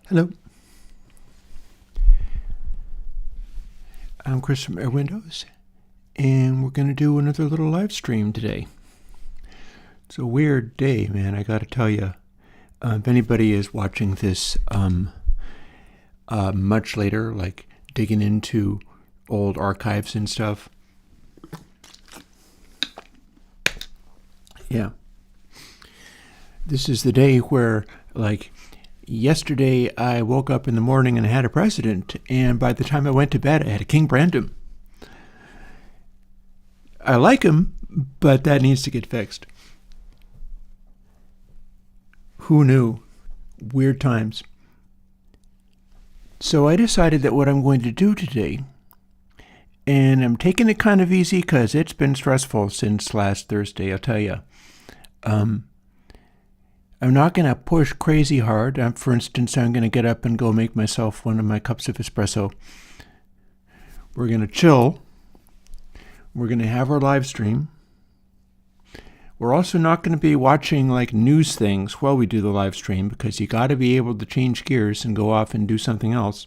Hello, I'm Chris from Airwindows, and we're going to do another little live stream today. It's a weird day, man, I gotta tell you. If anybody is watching this much later, like digging into old archives and stuff, yeah. This is the day where, like, yesterday I woke up in the morning and I had a president, and by the time I went to bed I had a King Brandon. I like him, but that needs to get fixed. Who knew? Weird times. So I decided that what I'm going to do today, and I'm taking it kind of easy because it's been stressful since last Thursday, I'll tell you. I'm not going to push crazy hard. For instance, I'm going to get up and go make myself one of my cups of espresso. We're going to chill. We're going to have our live stream. We're also not going to be watching like news things while we do the live stream, because you got to be able to change gears and go off and do something else.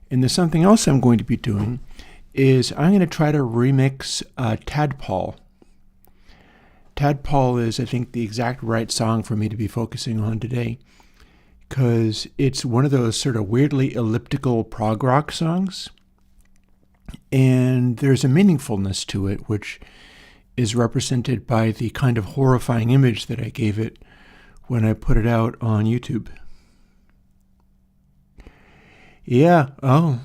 And the something else I'm going to be doing is I'm going to try to remix Tadpole. Tadpole is, I think, the exact right song for me to be focusing on today, because it's one of those sort of weirdly elliptical prog rock songs, and there's a meaningfulness to it, which is represented by the kind of horrifying image that I gave it when I put it out on YouTube. Yeah, oh,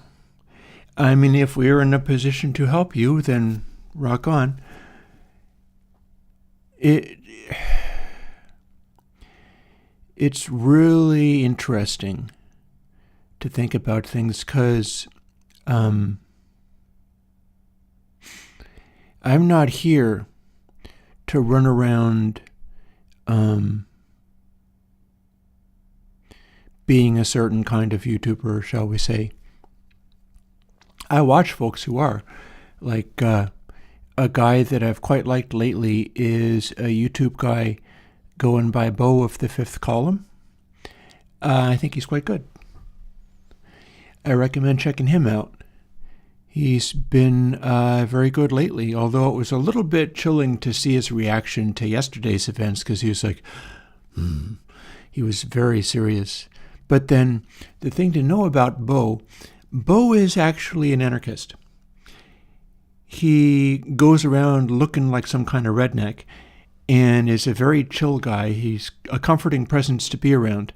I mean, if we're in a position to help you, then rock on. It's really interesting to think about things, because I'm not here to run around being a certain kind of YouTuber, shall we say. I watch folks who are. Like, a guy that I've quite liked lately is a YouTube guy going by Beau of the Fifth Column. I think he's quite good. I recommend checking him out. He's been very good lately, although it was a little bit chilling to see his reaction to yesterday's events, because he was like, he was very serious. But then the thing to know about Beau is actually an anarchist. He goes around looking like some kind of redneck and is a very chill guy. He's a comforting presence to be around.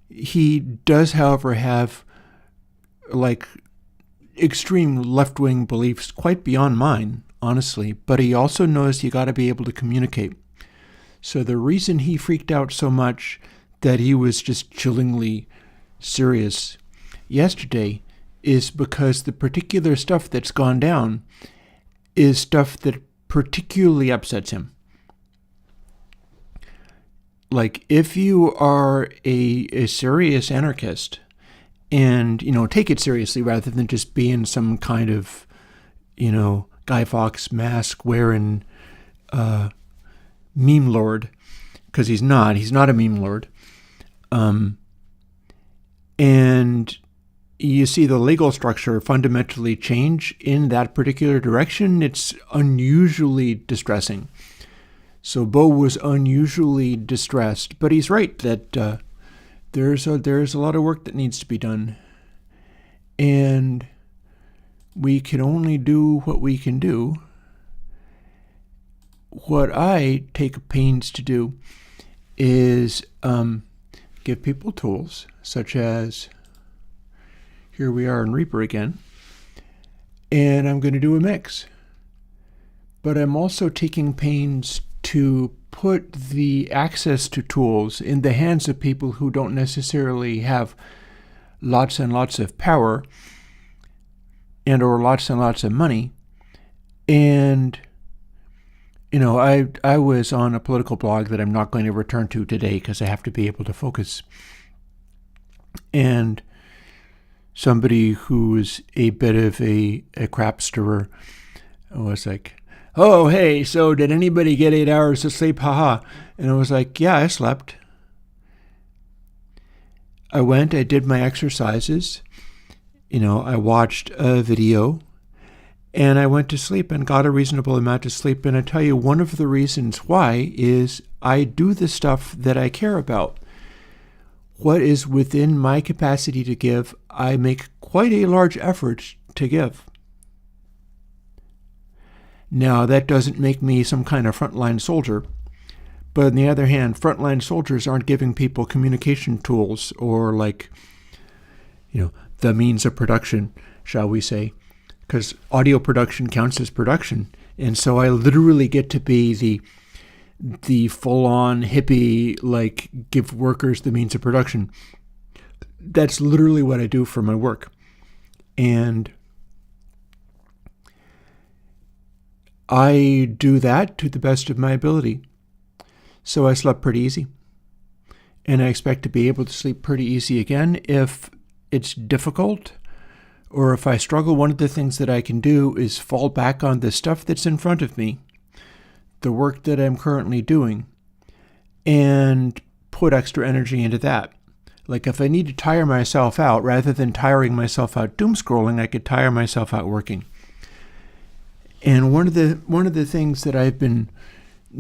He does, however, have like extreme left-wing beliefs quite beyond mine, honestly, but he also knows you got to be able to communicate. So the reason he freaked out so much that he was just chillingly serious yesterday is because the particular stuff that's gone down is stuff that particularly upsets him. Like, if you are a serious anarchist and, take it seriously rather than just being some kind of, Guy Fawkes mask wearing meme lord, because he's not a meme lord. And you see the legal structure fundamentally change in that particular direction, it's unusually distressing. So Beau was unusually distressed, but he's right that there's a lot of work that needs to be done, and we can only do what we can do. What I take pains to do is give people tools, such as, here we are in Reaper again, and I'm going to do a mix. But I'm also taking pains to put the access to tools in the hands of people who don't necessarily have lots and lots of power or lots and lots of money. And, I was on a political blog that I'm not going to return to today because I have to be able to focus. And somebody who's a bit of a crap stirrer was like, oh, hey, so did anybody get 8 hours of sleep? Haha. And I was like, yeah, I slept. I went, I did my exercises, I watched a video, and I went to sleep and got a reasonable amount of sleep. And I tell you, one of the reasons why is I do the stuff that I care about. What is within my capacity to give, I make quite a large effort to give. Now, that doesn't make me some kind of frontline soldier. But on the other hand, frontline soldiers aren't giving people communication tools or the means of production, shall we say, because audio production counts as production. And so I literally get to be the full-on hippie, give workers the means of production. That's literally what I do for my work. And I do that to the best of my ability. So I slept pretty easy. And I expect to be able to sleep pretty easy again. If it's difficult or if I struggle, one of the things that I can do is fall back on the stuff that's in front of me, the work that I'm currently doing, and put extra energy into that. Like if I need to tire myself out, rather than tiring myself out doom scrolling, I could tire myself out working. And one of the things that I've been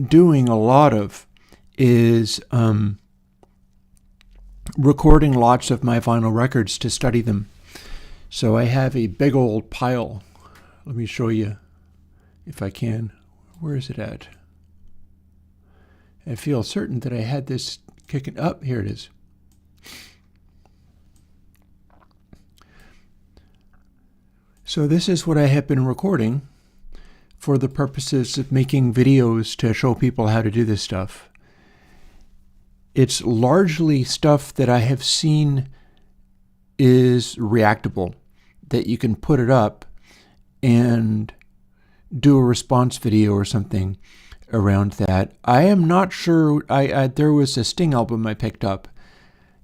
doing a lot of is recording lots of my vinyl records to study them. So I have a big old pile. Let me show you if I can. Where is it at? I feel certain that I had this kicking up. Here it is. So this is what I have been recording for the purposes of making videos to show people how to do this stuff. It's largely stuff that I have seen is reactable, that you can put it up and do a response video or something around that. I am not sure. There was a Sting album I picked up.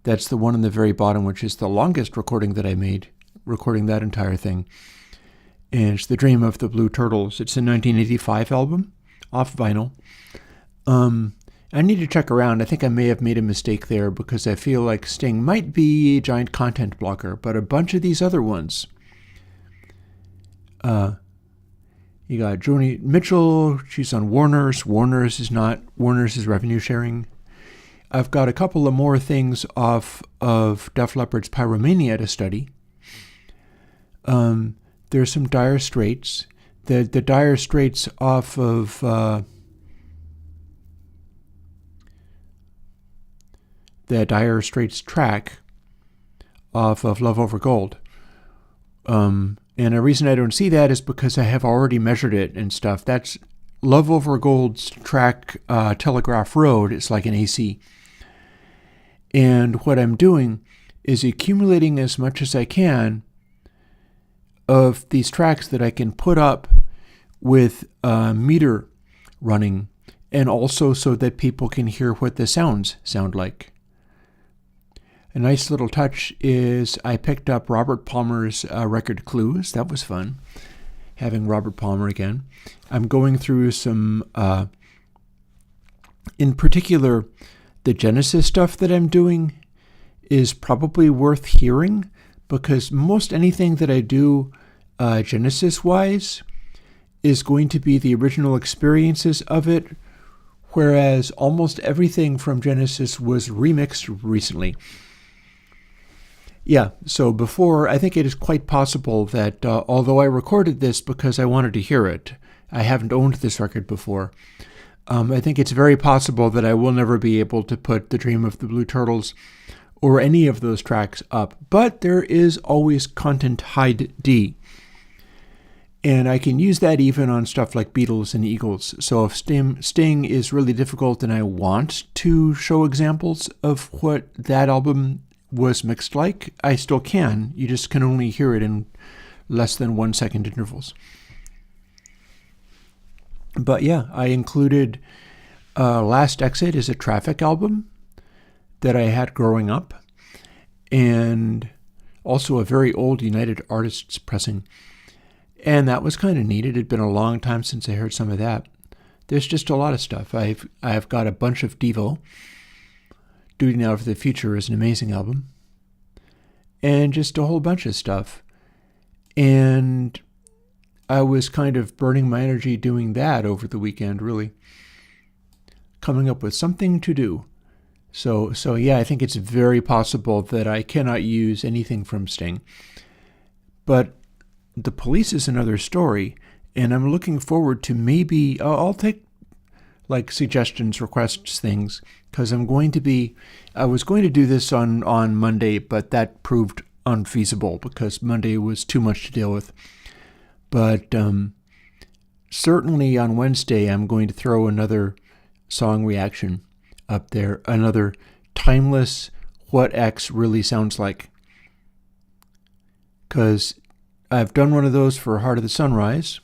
That's the one on the very bottom, which is the longest recording that I made, recording that entire thing. And it's The Dream of the Blue Turtles. It's a 1985 album off vinyl. I need to check around. I think I may have made a mistake there because I feel like Sting might be a giant content blocker, but a bunch of these other ones. You got Joni Mitchell. She's on Warner's. Warner's is not. Warner's is revenue sharing. I've got a couple of more things off of Def Leppard's Pyromania to study. There's some Dire Straits. The Dire Straits off of the Dire Straits track off of Love Over Gold. And the reason I don't see that is because I have already measured it and stuff. That's Love Over Gold's track, Telegraph Road. It's like an AC. And what I'm doing is accumulating as much as I can of these tracks that I can put up with a meter running, and also so that people can hear what the sounds sound like. A nice little touch is I picked up Robert Palmer's record Clues. That was fun, having Robert Palmer again. I'm going through some, in particular, the Genesis stuff that I'm doing is probably worth hearing, because most anything that I do Genesis-wise is going to be the original experiences of it, whereas almost everything from Genesis was remixed recently. Yeah, so before, I think it is quite possible that although I recorded this because I wanted to hear it, I haven't owned this record before. I think it's very possible that I will never be able to put The Dream of the Blue Turtles or any of those tracks up, but there is always Content Hide D. And I can use that even on stuff like Beatles and Eagles. So if Sting is really difficult and I want to show examples of what that album was mixed like, I still can. You just can only hear it in less than 1 second intervals. But yeah, I included Last Exit is a Traffic album that I had growing up, and also a very old United Artists pressing. And that was kind of neat. It had been a long time since I heard some of that. There's just a lot of stuff. I've got a bunch of Devo. Duty Now for the Future is an amazing album. and just a whole bunch of stuff. And I was kind of burning my energy doing that over the weekend, really. Coming up with something to do. So yeah, I think it's very possible that I cannot use anything from Sting. But the police is another story, and I'm looking forward to maybe, I'll take like suggestions, requests, things, because I was going to do this on Monday, but that proved unfeasible because Monday was too much to deal with. But certainly on Wednesday, I'm going to throw another song reaction up there, another timeless what X really sounds like. Because I've done one of those for Heart of the Sunrise.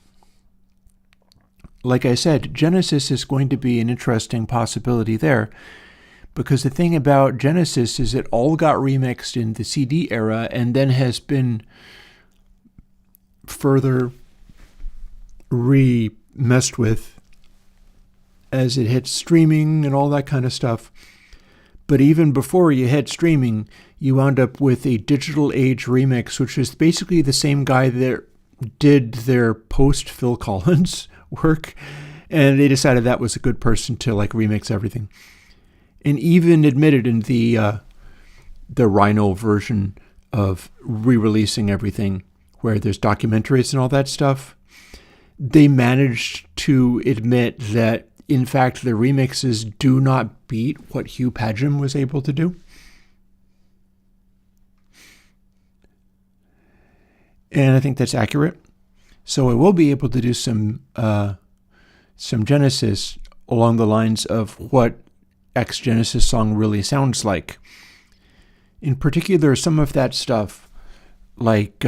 Like I said, Genesis is going to be an interesting possibility there, because the thing about Genesis is it all got remixed in the CD era and then has been further messed with as it hits streaming and all that kind of stuff. But even before you hit streaming, you wound up with a Digital Age remix, which is basically the same guy that did their post Phil Collins work, and they decided that was a good person to like remix everything. And even admitted in the Rhino version of re-releasing everything, where there's documentaries and all that stuff, they managed to admit that in fact the remixes do not beat what Hugh Padgham was able to do. And I think that's accurate. So I will be able to do some Genesis along the lines of what X Genesis song really sounds like. In particular, some of that stuff, like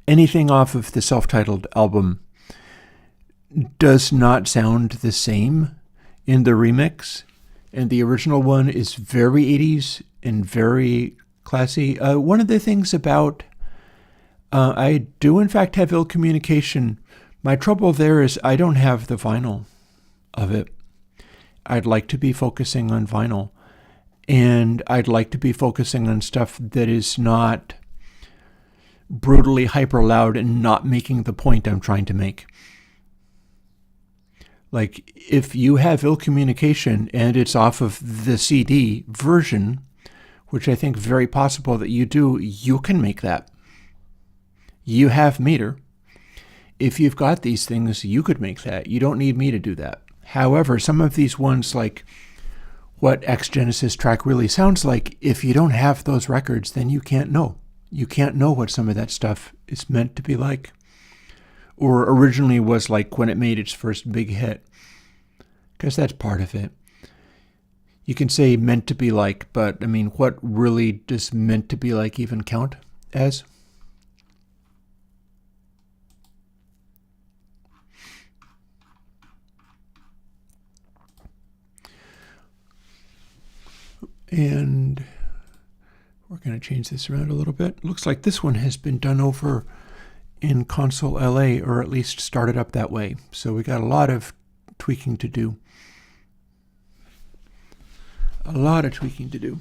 anything off of the self-titled album, does not sound the same in the remix. And the original one is very 80s and very classy. One of the things about I do in fact have ill communication. My trouble there is I don't have the vinyl of it. I'd like to be focusing on vinyl, and I'd like to be focusing on stuff that is not brutally hyper loud and not making the point I'm trying to make. Like, if you have ill communication and it's off of the CD version, which I think very possible that you do, you can make that. You have meter. If you've got these things, you could make that. You don't need me to do that. However, some of these ones, like what X Genesis track really sounds like, if you don't have those records, then you can't know. You can't know what some of that stuff is meant to be like, or originally was like when it made its first big hit, because that's part of it. You can say meant to be like, but I mean, what really does meant to be like even count as? And we're going to change this around a little bit. Looks like this one has been done over in Console LA, or at least started up that way. So we got a lot of tweaking to do. A lot of tweaking to do.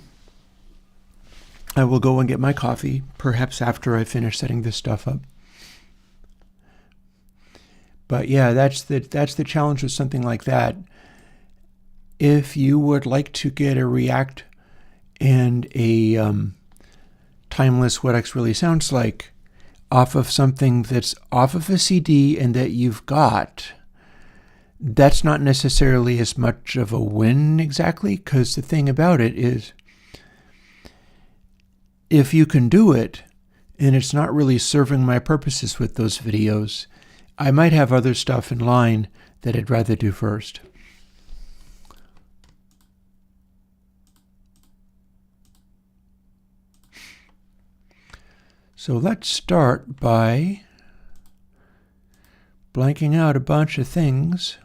I will go and get my coffee, perhaps after I finish setting this stuff up. But yeah, that's the challenge with something like that. If you would like to get a React and a timeless what X really sounds like off of something that's off of a CD and that you've got, that's not necessarily as much of a win exactly, because the thing about it is, if you can do it and it's not really serving my purposes with those videos, I might have other stuff in line that I'd rather do first. So let's start by blanking out a bunch of things,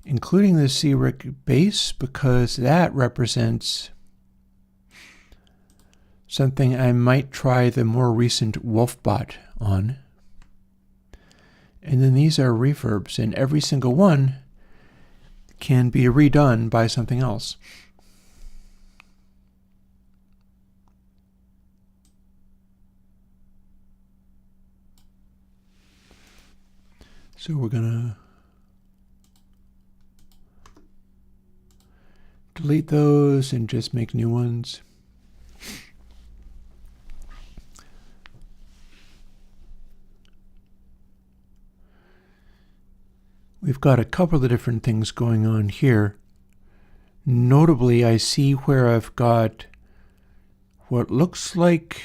including the C-Rick base, because that represents something I might try the more recent Wolfbot on. And then these are reverbs, and every single one can be redone by something else. So we're going to delete those and just make new ones. We've got a couple of different things going on here. Notably, I see where I've got what looks like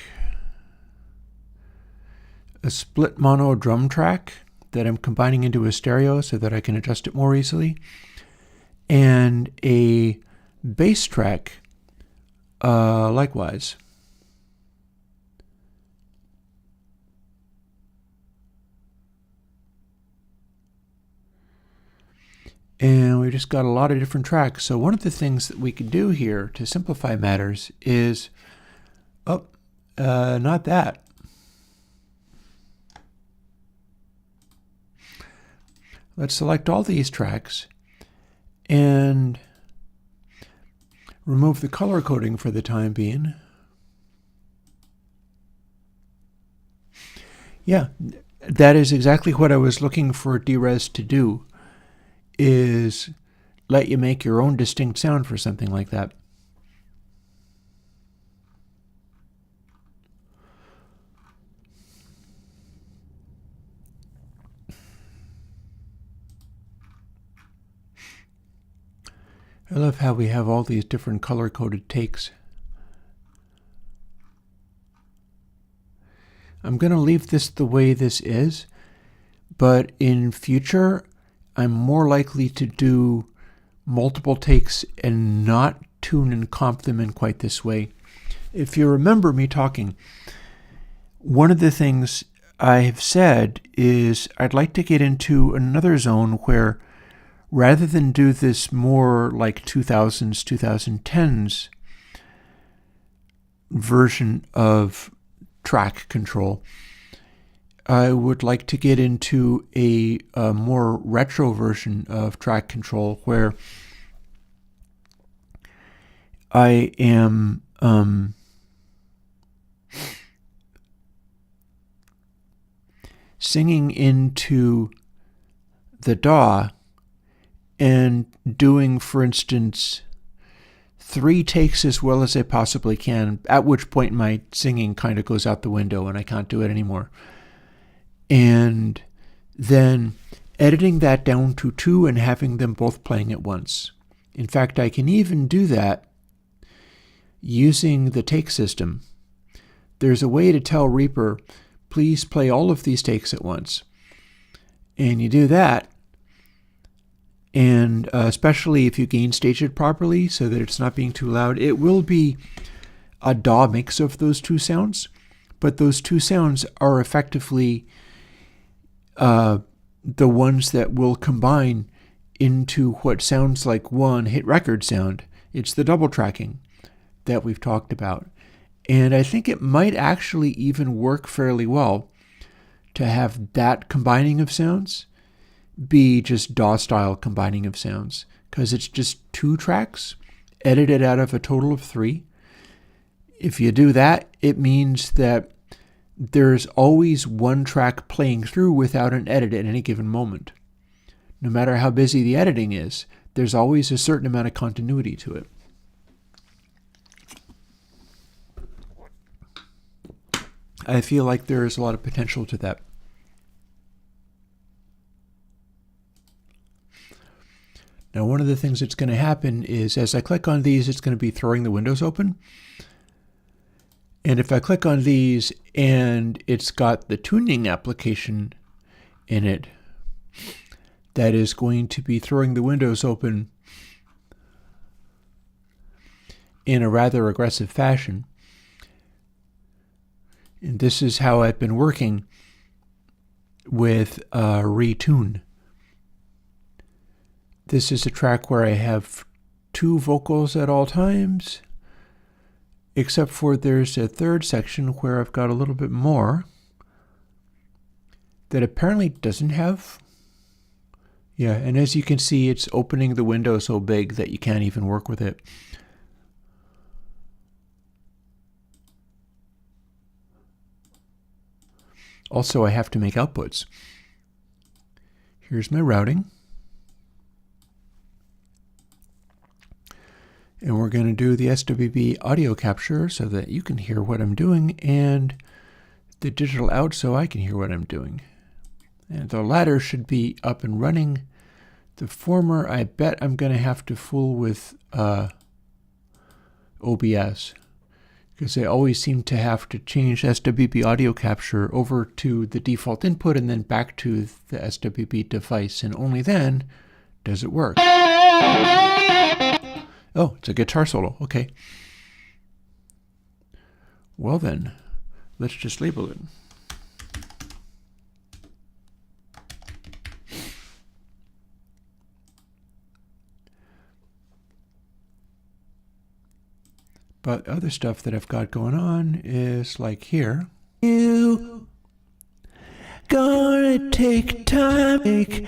a split mono drum track that I'm combining into a stereo so that I can adjust it more easily, and a bass track likewise. And we just got a lot of different tracks. So one of the things that we can do here to simplify matters is, not that. Let's select all these tracks and remove the color coding for the time being. Yeah, that is exactly what I was looking for DRes to do, is let you make your own distinct sound for something like that. I love how we have all these different color-coded takes. I'm going to leave this the way this is, but in future, I'm more likely to do multiple takes and not tune and comp them in quite this way. If you remember me talking, one of the things I've said is I'd like to get into another zone where, rather than do this more like 2000s, 2010s version of track control, I would like to get into a more retro version of track control where I am singing into the DAW and doing, for instance, 3 takes as well as I possibly can, at which point my singing kind of goes out the window and I can't do it anymore. And then editing that down to 2 and having them both playing at once. In fact, I can even do that using the take system. There's a way to tell Reaper, please play all of these takes at once. And you do that, and especially if you gain stage it properly so that it's not being too loud, it will be a DAW mix of those 2 sounds, but those 2 sounds are effectively the ones that will combine into what sounds like one hit record sound. It's the double tracking that we've talked about. And I think it might actually even work fairly well to have that combining of sounds be just DAW style combining of sounds, because it's just 2 tracks edited out of a total of 3. If you do that, it means that there's always one track playing through without an edit at any given moment. No matter how busy the editing is, there's always a certain amount of continuity to it. I feel like there is a lot of potential to that. Now, one of the things that's going to happen is as I click on these, it's going to be throwing the windows open. And if I click on these and it's got the tuning application in it, that is going to be throwing the windows open in a rather aggressive fashion. And this is how I've been working with Retune. This is a track where I have 2 vocals at all times, except for there's a third section where I've got a little bit more that apparently doesn't have. Yeah, and as you can see, it's opening the window so big that you can't even work with it. Also, I have to make outputs. Here's my routing. And we're going to do the SWB audio capture so that you can hear what I'm doing, and the digital out so I can hear what I'm doing. And the latter should be up and running. The former, I bet I'm going to have to fool with OBS, because they always seem to have to change SWB audio capture over to the default input and then back to the SWB device, and only then does it work. Oh, it's a guitar solo. Okay. Well then, let's just label it. But other stuff that I've got going on is like here. You gonna take time,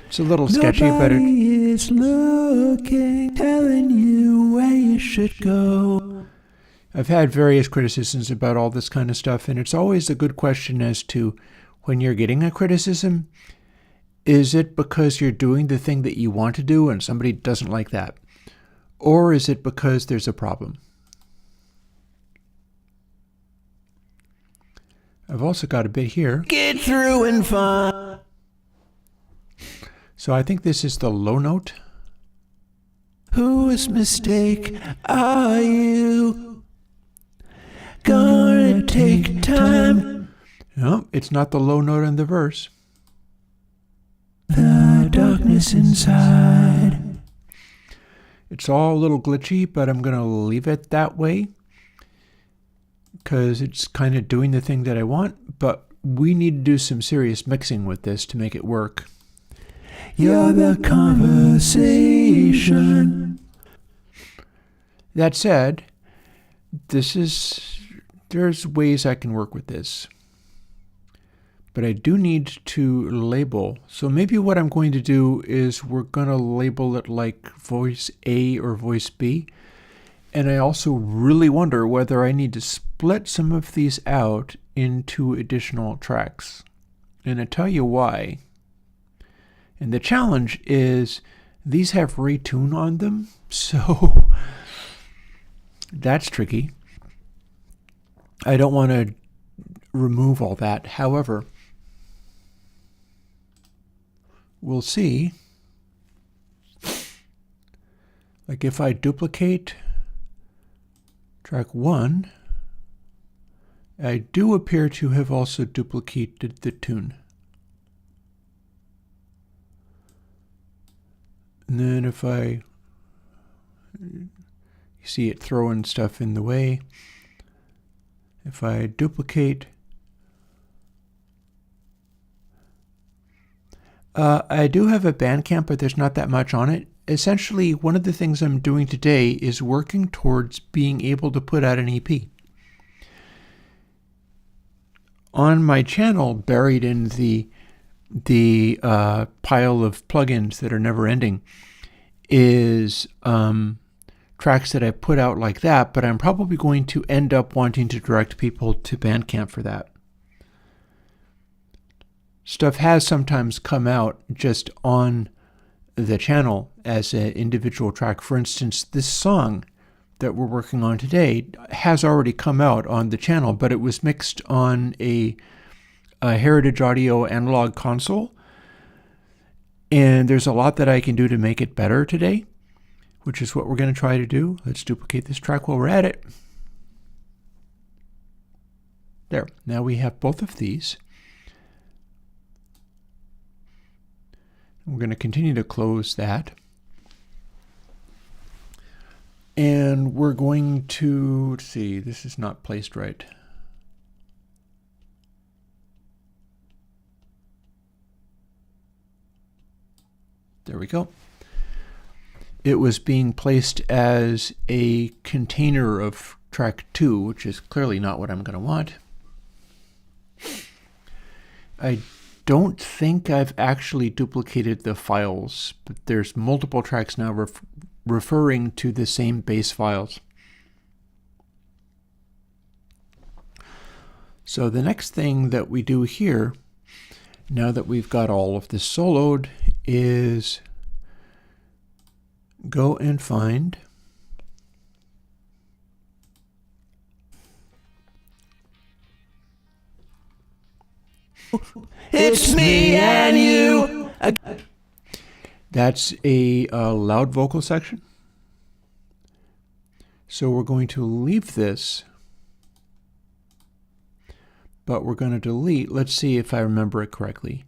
it's a little sketchy, but it's looking, telling you where you should go. I've had various criticisms about all this kind of stuff, and it's always a good question as to when you're getting a criticism, is it because you're doing the thing that you want to do and somebody doesn't like that? Or is it because there's a problem? I've also got a bit here. Get through and find. So I think this is the low note. Whose mistake are you? Gonna take time. No, it's not the low note in the verse. The darkness inside. It's all a little glitchy, but I'm going to leave it that way because it's kind of doing the thing that I want, but we need to do some serious mixing with this to make it work. You're the conversation. That said, there's ways I can work with this. But I do need to label. So maybe what I'm going to do is we're going to label it like voice A or voice B. And I also really wonder whether I need to split some of these out into additional tracks. And I'll tell you why. And the challenge is these have retune on them. So that's tricky. I don't want to remove all that. However, we'll see, like if I duplicate track 1, I do appear to have also duplicated the tune. And then if I see it throwing stuff in the way, if I duplicate, I do have a Bandcamp, but there's not that much on it. Essentially, one of the things I'm doing today is working towards being able to put out an EP. On my channel, buried in the pile of plugins that are never ending, is tracks that I put out like that, but I'm probably going to end up wanting to direct people to Bandcamp for that. Stuff has sometimes come out just on the channel as an individual track. For instance, this song that we're working on today has already come out on the channel, but it was mixed on a Heritage Audio analog console. And there's a lot that I can do to make it better today, which is what we're going to try to do. Let's duplicate this track while we're at it. There. Now we have both of these. We're going to continue to close that. And we're going to, let's see, this is not placed right. There we go. It was being placed as a container of track 2, which is clearly not what I'm going to want. I don't think I've actually duplicated the files, but there's multiple tracks now referring to the same base files. So the next thing that we do here now that we've got all of this soloed, is go and find It's me and you. That's a loud vocal section. So we're going to leave this, but we're going to delete. Let's see if I remember it correctly.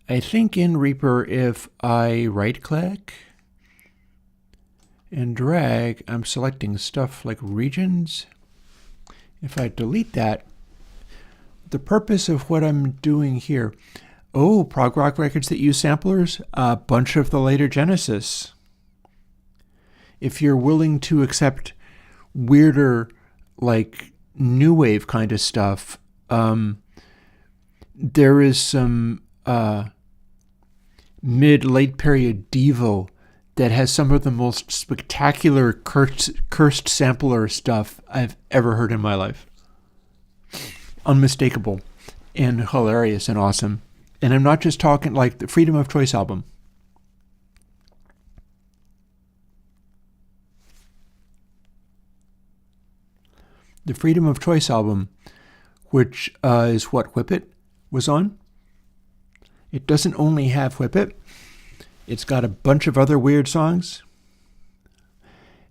I think in Reaper, if I right-click and drag, I'm selecting stuff like regions. If I delete that, the purpose of what I'm doing here, prog rock records that use samplers, a bunch of the later Genesis. If you're willing to accept weirder, like new wave kind of stuff, there is some mid-late period Devo that has some of the most spectacular cursed sampler stuff I've ever heard in my life. Unmistakable and hilarious and awesome. And I'm not just talking like the Freedom of Choice album. The Freedom of Choice album, which is what Whippet was on. It doesn't only have Whippet. It's got a bunch of other weird songs.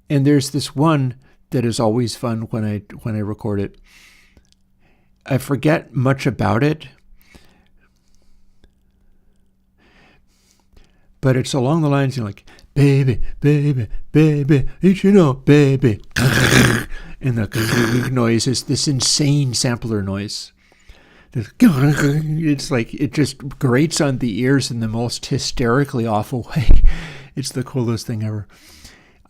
And there's this one that is always fun when I record it. I forget much about it, but it's along the lines, like, baby, baby, baby, you know, baby. And the noise is this insane sampler noise. It's like, it just grates on the ears in the most hysterically awful way. It's the coolest thing ever.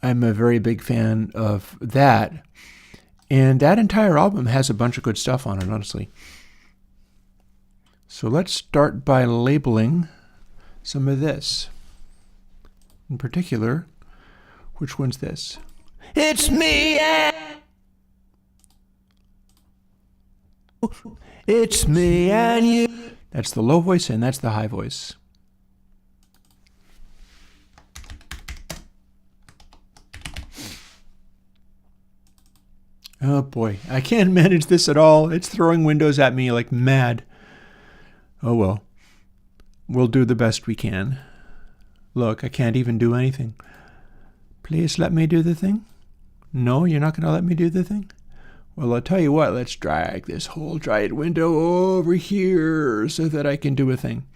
I'm a very big fan of that. And that entire album has a bunch of good stuff on it, honestly. So let's start by labeling some of this. In particular, which one's this? It's me and It's me and you. That's the low voice and that's the high voice. Oh boy, I can't manage this at all. It's throwing windows at me like mad. Oh well, we'll do the best we can. Look, I can't even do anything. Please let me do the thing. No, you're not going to let me do the thing? Well, I'll tell you what, let's drag this whole giant window over here so that I can do a thing.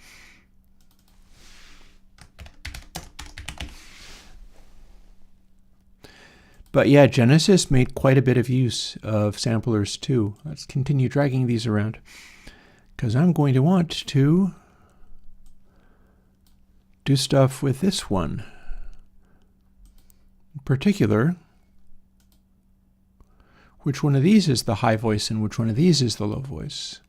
But yeah, Genesis made quite a bit of use of samplers too. Let's continue dragging these around, because I'm going to want to do stuff with this one. In particular, which one of these is the high voice and which one of these is the low voice?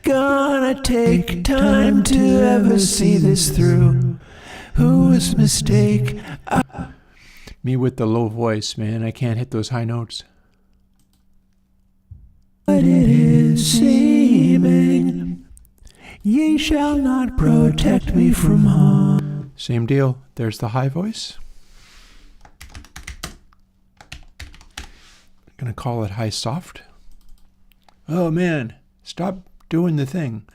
Gonna take time to ever see this through. Whose mistake? Me with the low voice, man. I can't hit those high notes. But it is seeming ye shall not protect me from harm. Same deal. There's the high voice. I'm going to call it high soft. Oh man, stop doing the thing.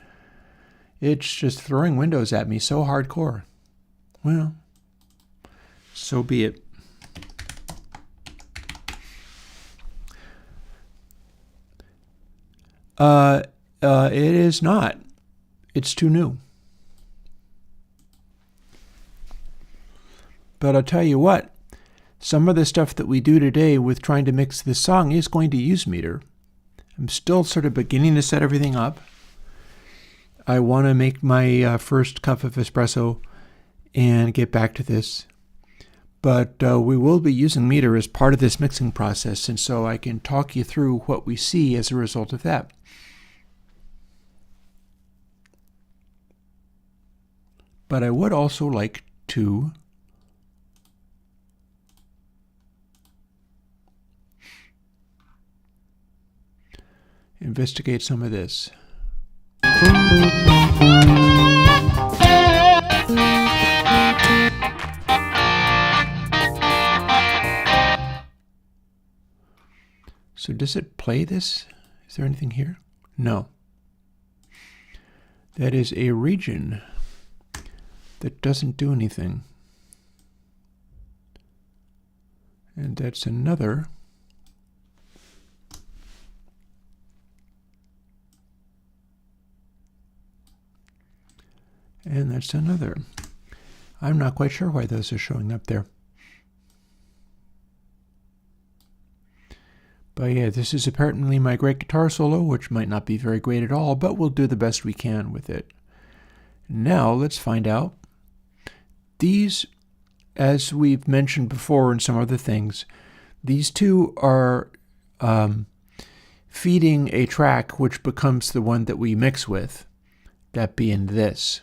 It's just throwing windows at me so hardcore. Well, so be it. It is not. It's too new. But I'll tell you what, some of the stuff that we do today with trying to mix this song is going to use meter. I'm still sort of beginning to set everything up. I want to make my first cup of espresso and get back to this. But we will be using meter as part of this mixing process, and so I can talk you through what we see as a result of that. But I would also like to investigate some of this. So does it play this? Is there anything here? No. That is a region that doesn't do anything. And that's another. And that's another. I'm not quite sure why those are showing up there. But yeah, this is apparently my great guitar solo, which might not be very great at all, but we'll do the best we can with it. Now let's find out. These, as we've mentioned before in some other things, these two are feeding a track which becomes the one that we mix with, that being this.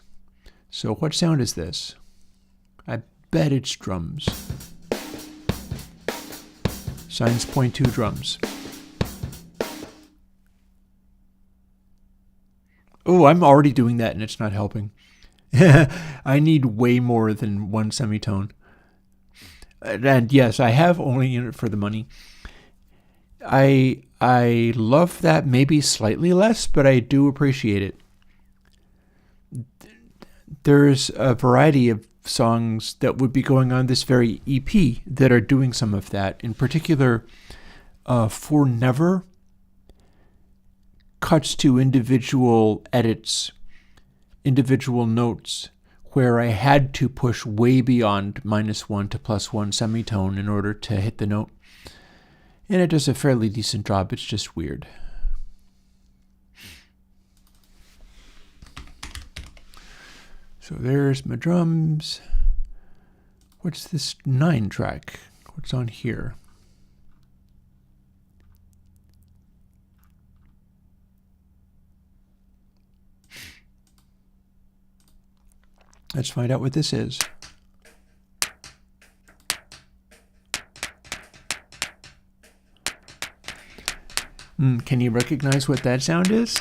So what sound is this? I bet it's drums. Signs point to drums. Oh, I'm already doing that and it's not helping. I need way more than one semitone. And yes, I have only in it for the money. I love that maybe slightly less, but I do appreciate it. There's a variety of songs that would be going on this very EP that are doing some of that. In particular, For Never cuts to individual edits, individual notes, where I had to push way beyond -1 to +1 semitone in order to hit the note. And it does a fairly decent job. It's just weird. So there's my drums. What's this 9 track? What's on here? Let's find out what this is. Can you recognize what that sound is?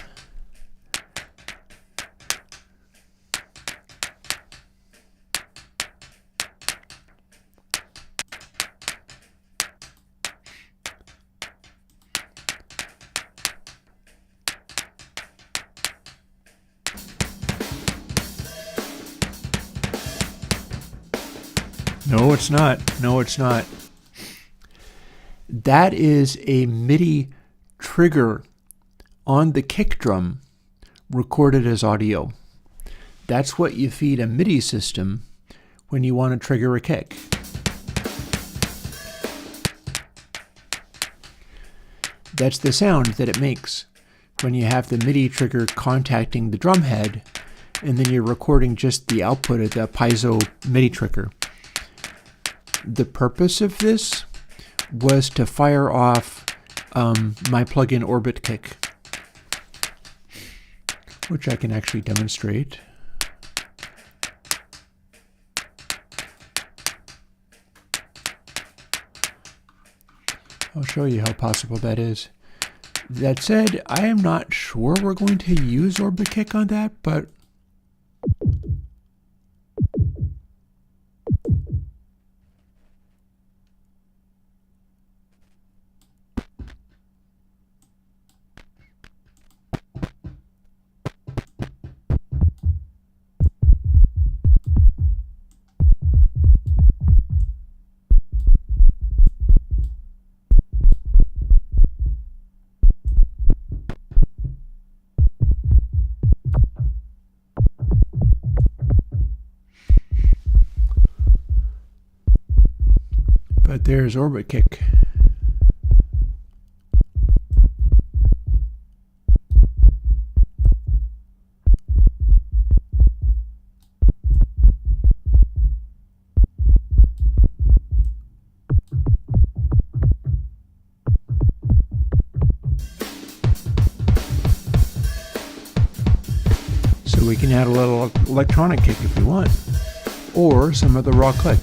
No, it's not. No, it's not. That is a MIDI trigger on the kick drum recorded as audio. That's what you feed a MIDI system when you want to trigger a kick. That's the sound that it makes when you have the MIDI trigger contacting the drum head, and then you're recording just the output of the piezo MIDI trigger. The purpose of this was to fire off my plugin Orbit Kick, which I can actually demonstrate. I'll show you how possible that is. That said, I am not sure we're going to use Orbit Kick on that, but there's Orbit Kick. So we can add a little electronic kick if we want, or some of the raw click.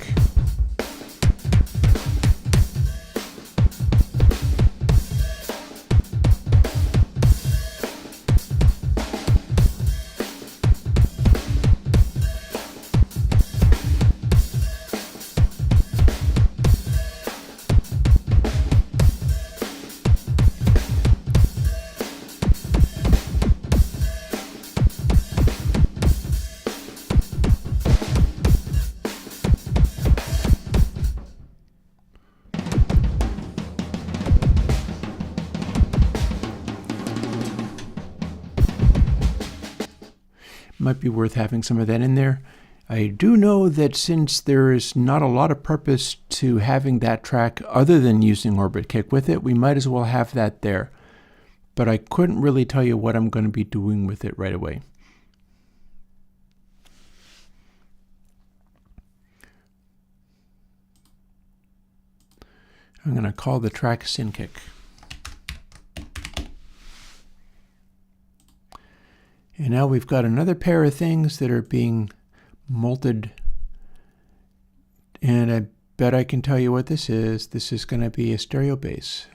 Might be worth having some of that in there. I do know that since there is not a lot of purpose to having that track other than using Orbit Kick with it, we might as well have that there. But I couldn't really tell you what I'm going to be doing with it right away. I'm going to call the track Sin Kick. And now we've got another pair of things that are being molded. And I bet I can tell you what this is. This is going to be a stereo bass.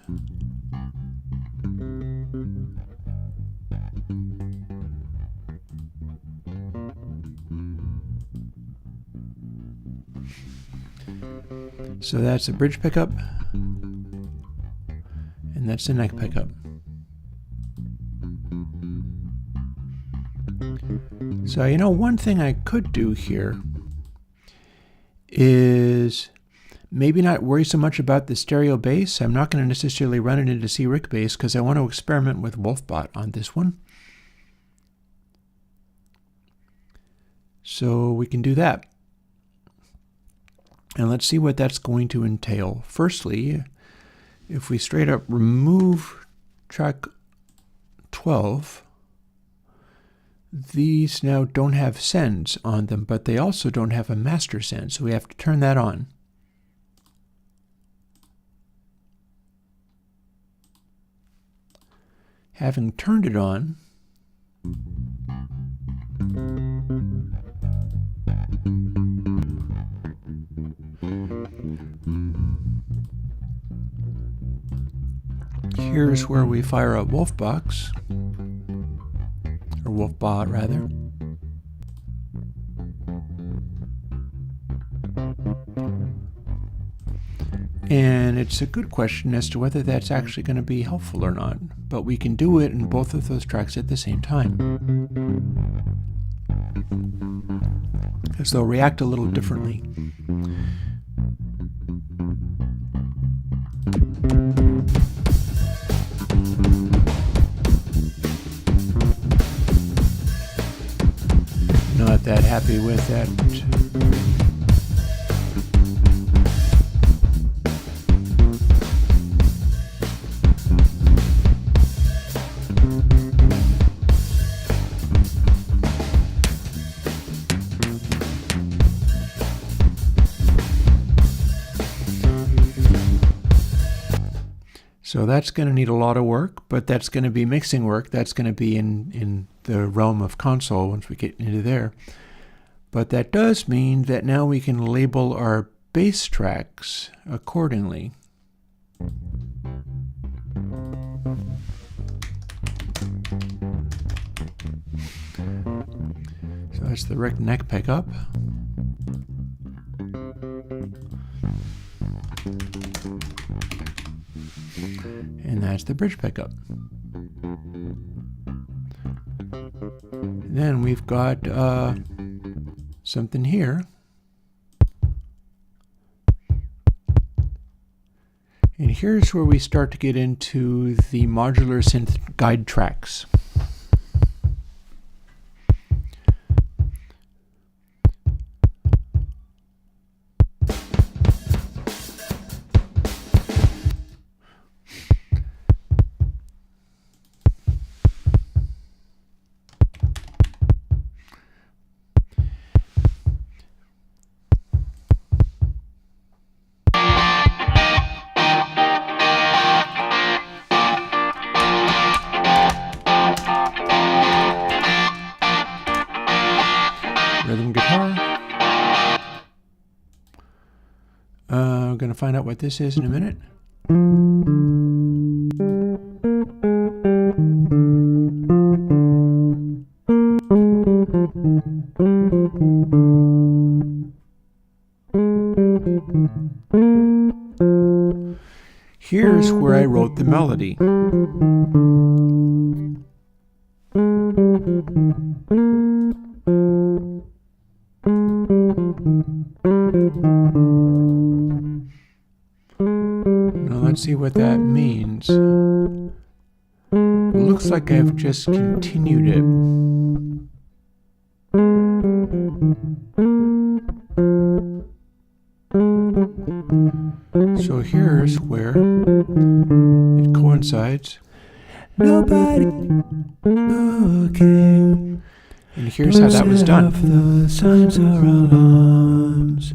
So that's a bridge pickup, and that's the neck pickup. So, you know, one thing I could do here is maybe not worry so much about the stereo bass. I'm not going to necessarily run it into C-Rick bass because I want to experiment with Wolfbot on this one. So we can do that. And let's see what that's going to entail. Firstly, if we straight up remove track 12, these now don't have sends on them, but they also don't have a master send, so we have to turn that on. Having turned it on, here's where we fire up Wolfbox, or Wolfbot rather. And it's a good question as to whether that's actually going to be helpful or not, but we can do it in both of those tracks at the same time, because they'll react a little differently. Not that happy with that. So that's going to need a lot of work, but that's going to be mixing work. That's going to be in the realm of console once we get into there. But that does mean that now we can label our bass tracks accordingly. So that's the Rick neck pickup. And that's the bridge pickup. Then we've got something here. And here's where we start to get into the modular synth guide tracks. Rhythm guitar. I'm going to find out what this is in a minute. Here's where I wrote the melody. Now let's see what that means. Looks like I've just continued it. So here's where it coincides. Nobody looking. And here's how that was done. The signs are alarms.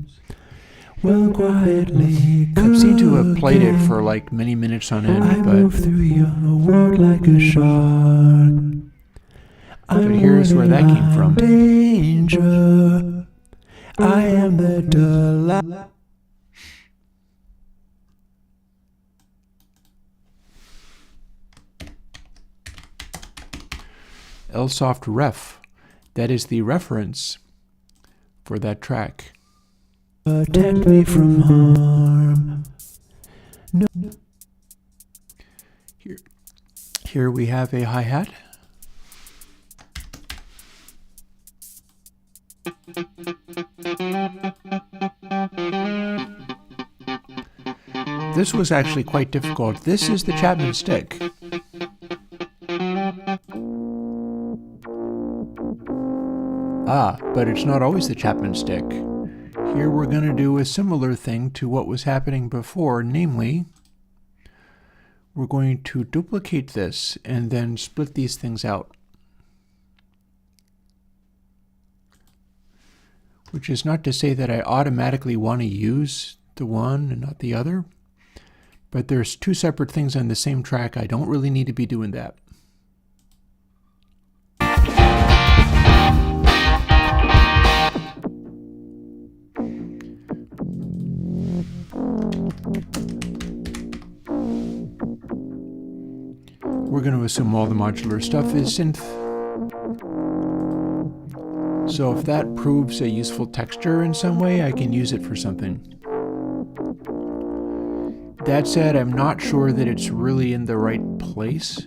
Well, quietly. I seem to have played it for like many minutes on I end, move but through your world like a shark. here's where that came from. Danger. I am the delight. LSoft Ref. That is the reference for that track. Protect me from harm. No. Here we have a hi-hat. This was actually quite difficult. This is the Chapman stick. But it's not always the Chapman stick. Here we're going to do a similar thing to what was happening before, namely, we're going to duplicate this and then split these things out. Which is not to say that I automatically want to use the one and not the other, but there's two separate things on the same track. I don't really need to be doing that. We're going to assume all the modular stuff is synth. So if that proves a useful texture in some way, I can use it for something. That said, I'm not sure that it's really in the right place,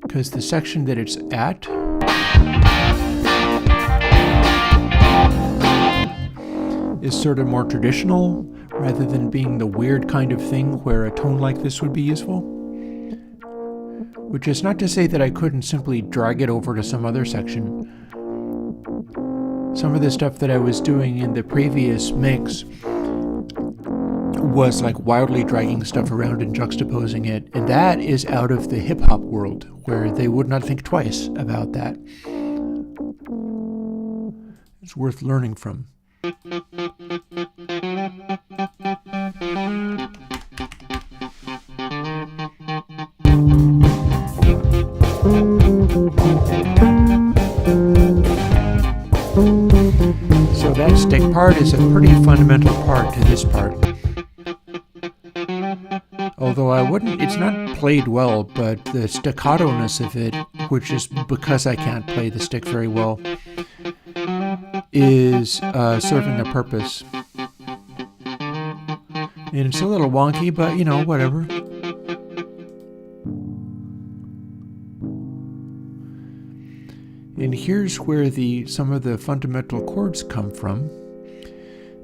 because the section that it's at is sort of more traditional, rather than being the weird kind of thing where a tone like this would be useful. Which is not to say that I couldn't simply drag it over to some other section. Some of the stuff that I was doing in the previous mix was like wildly dragging stuff around and juxtaposing it, and that is out of the hip-hop world, where they would not think twice about that. It's worth learning from. So that stick part is a pretty fundamental part to this part. Although it's not played well, but the staccato-ness of it, which is because I can't play the stick very well, is serving a purpose. And it's a little wonky, but you know, whatever. And here's where some of the fundamental chords come from.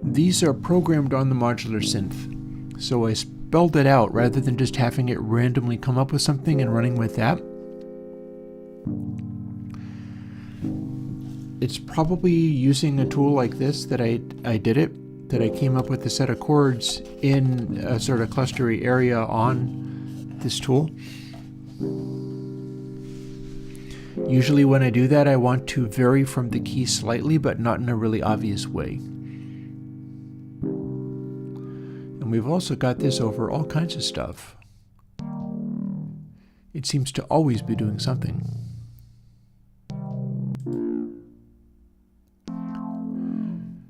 These are programmed on the modular synth. So I spelled it out rather than just having it randomly come up with something and running with that. It's probably using a tool like this that I did it, that I came up with a set of chords in a sort of clustery area on this tool. Usually when I do that, I want to vary from the key slightly, but not in a really obvious way. And we've also got this over all kinds of stuff. It seems to always be doing something.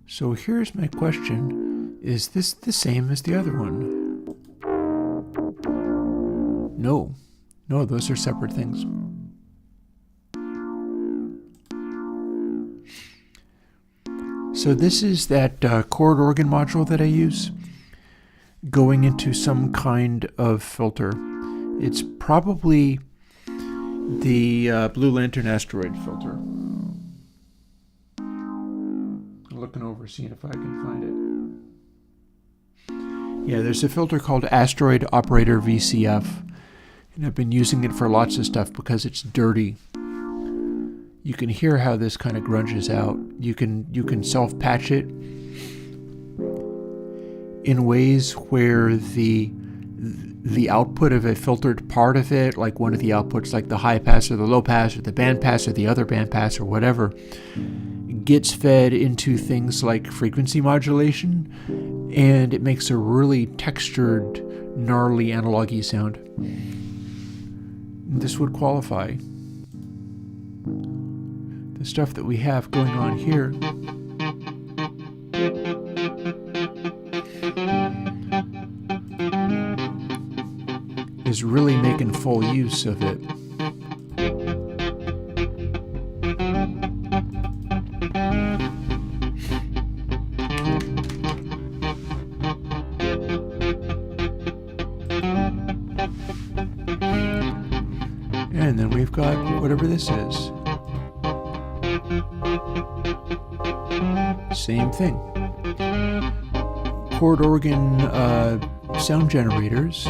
So here's my question. Is this the same as the other one? No. No, those are separate things. So this is that chord organ module that I use, going into some kind of filter. It's probably the Blue Lantern Asteroid filter. I'm looking over, seeing if I can find it. Yeah, there's a filter called Asteroid Operator VCF, and I've been using it for lots of stuff because it's dirty. You can hear how this kind of grunges out. You can self-patch it. in ways where the output of a filtered part of it, like one of the outputs, like the high pass or the low pass or the band pass or the other band pass or whatever, gets fed into things like frequency modulation, and it makes a really textured, gnarly analog-y sound. This would qualify. The stuff that we have going on here is really making full use of it. And then we've got whatever this is. Same thing. Chord organ sound generators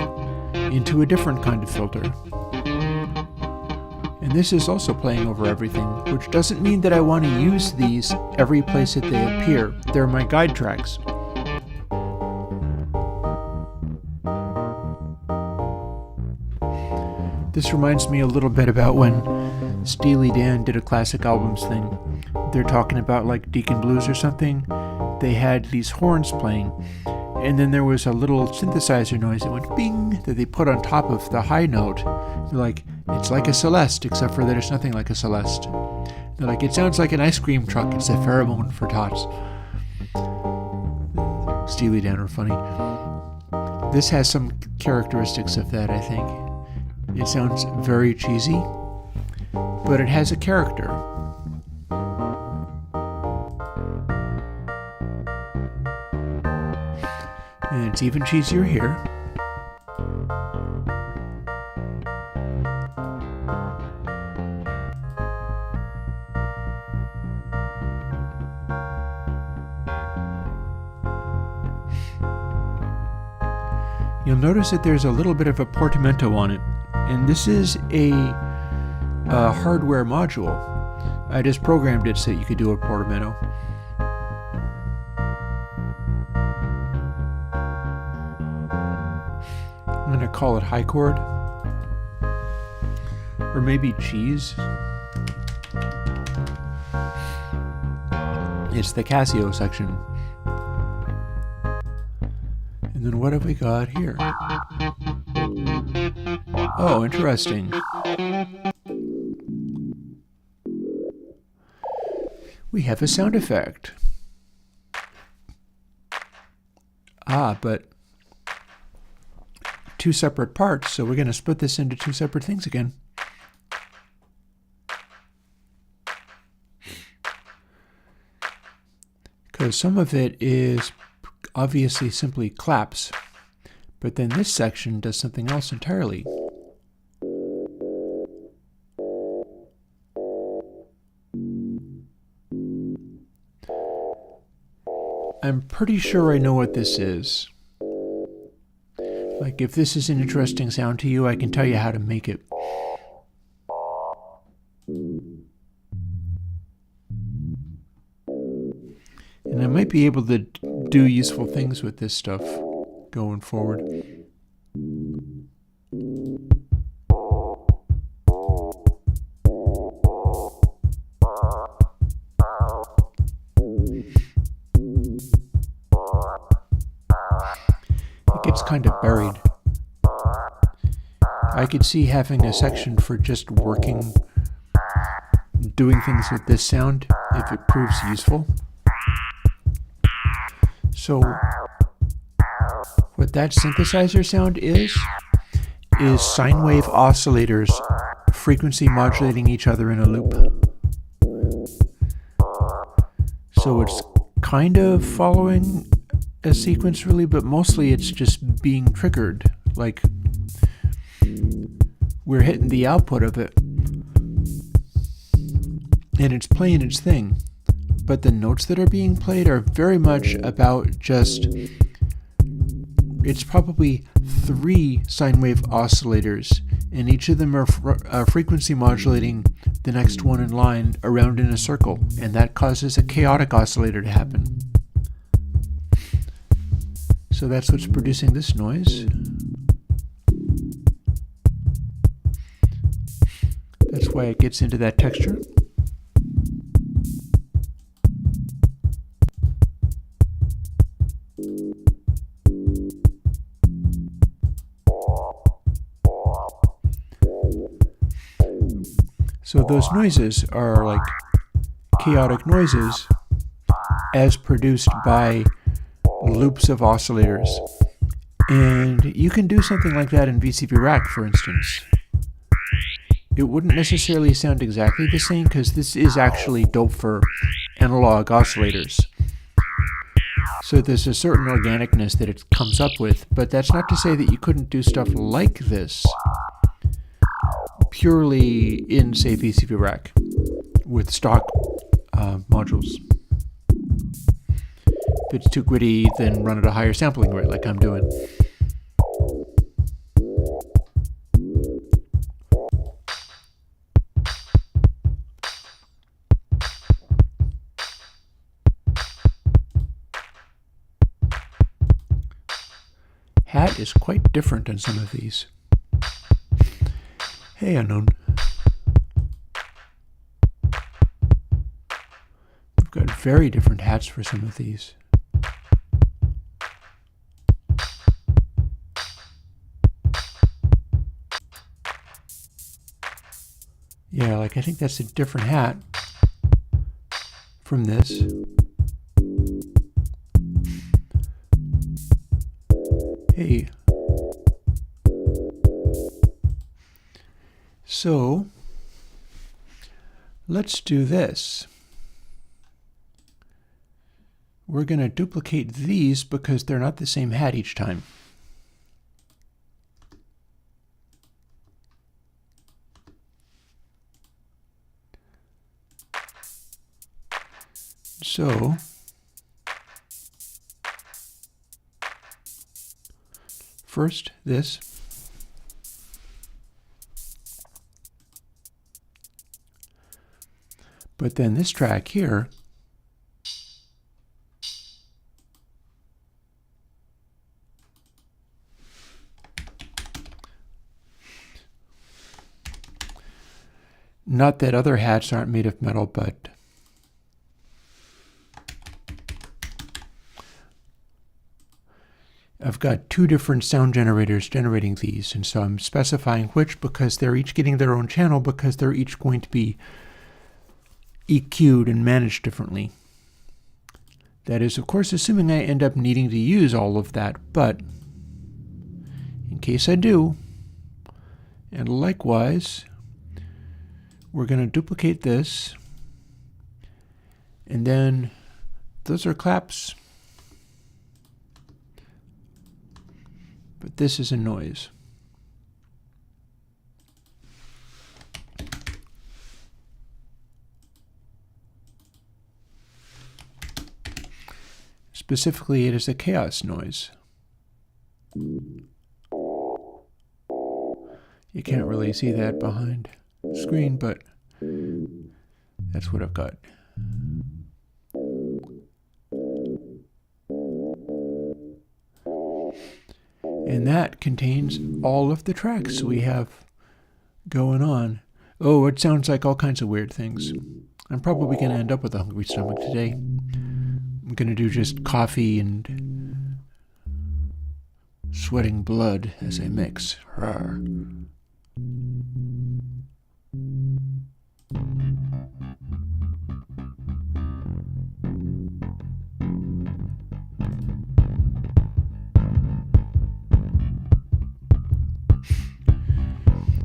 into a different kind of filter. And this is also playing over everything, which doesn't mean that I want to use these every place that they appear. They're my guide tracks. This reminds me a little bit about when Steely Dan did a classic albums thing. They're talking about like Deacon Blues or something. They had these horns playing, and then there was a little synthesizer noise that went bing that they put on top of the high note. They're like, it's like a Celeste, except for that it's nothing like a Celeste. They're like, it sounds like an ice cream truck. It's a pheromone for tots. Steely Dan are funny. This has some characteristics of that, I think. It sounds very cheesy, but it has a character. And it's even cheesier here. You'll notice that there's a little bit of a portamento on it, and this is a hardware module. I just programmed it so that you could do a portamento. I'm going to call it high chord, or maybe cheese. It's the Casio section. And then what have we got here? Oh, interesting. We have a sound effect. Ah, but two separate parts, so we're going to split this into two separate things again. Because some of it is obviously simply claps, but then this section does something else entirely. I'm pretty sure I know what this is. Like, if this is an interesting sound to you, I can tell you how to make it. And I might be able to do useful things with this stuff going forward. It gets kind of buried. I could see having a section for just working, doing things with this sound if it proves useful. So what that synthesizer sound is sine wave oscillators frequency modulating each other in a loop. So it's kind of following a sequence really, but mostly it's just being triggered. Like, we're hitting the output of it and it's playing its thing. But the notes that are being played are very much about just, it's probably 3 sine wave oscillators, and each of them are frequency modulating the next one in line around in a circle, and that causes a chaotic oscillator to happen. So that's what's producing this noise. That's why it gets into that texture. So those noises are like chaotic noises as produced by loops of oscillators. And you can do something like that in VCV Rack, for instance. It wouldn't necessarily sound exactly the same because this is actually dope for analog oscillators. So there's a certain organicness that it comes up with, but that's not to say that you couldn't do stuff like this purely in, say, VCV Rack with stock modules. If it's too gritty, then run at a higher sampling rate like I'm doing. Hat is quite different on some of these. Hey, Unknown. We've got very different hats for some of these. Yeah, like I think that's a different hat from this. Hey. So, let's do this. We're going to duplicate these because they're not the same hat each time. So, first this. But then this track here not that other hats aren't made of metal, but I've got two different sound generators generating these, and so I'm specifying which because they're each getting their own channel because they're each going to be EQ'd and managed differently. That is, of course, assuming I end up needing to use all of that, but in case I do, and likewise, we're going to duplicate this, and then those are claps, but this is a noise. Specifically, it is a chaos noise. You can't really see that behind the screen, but that's what I've got. And that contains all of the tracks we have going on. Oh, it sounds like all kinds of weird things. I'm probably going to end up with a hungry stomach today. I'm going to do just coffee and sweating blood as I mix. Rawr.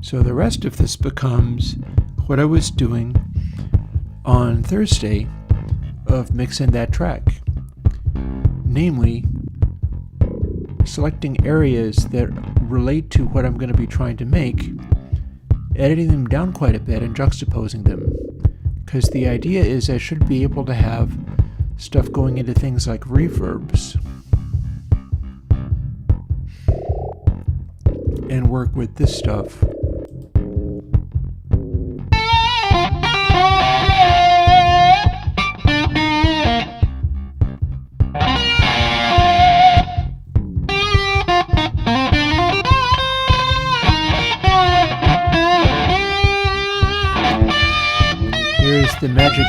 So the rest of this becomes what I was doing on Thursday of mixing that track. Namely, selecting areas that relate to what I'm going to be trying to make, editing them down quite a bit and juxtaposing them. Because the idea is I should be able to have stuff going into things like reverbs and work with this stuff.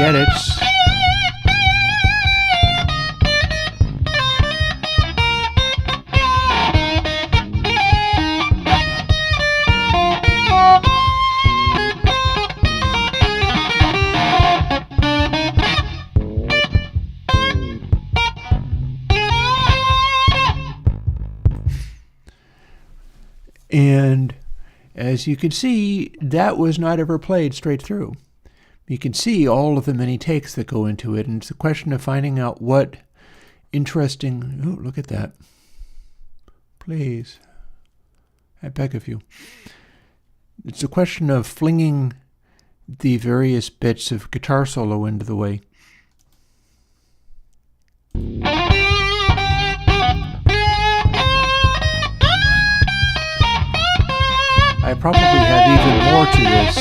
edits. And as you can see, that was not ever played straight through. You can see all of the many takes that go into it, and it's a question of finding out what interesting... Oh, look at that. Please. I beg of you. It's a question of flinging the various bits of guitar solo into the way. I probably have even more to this.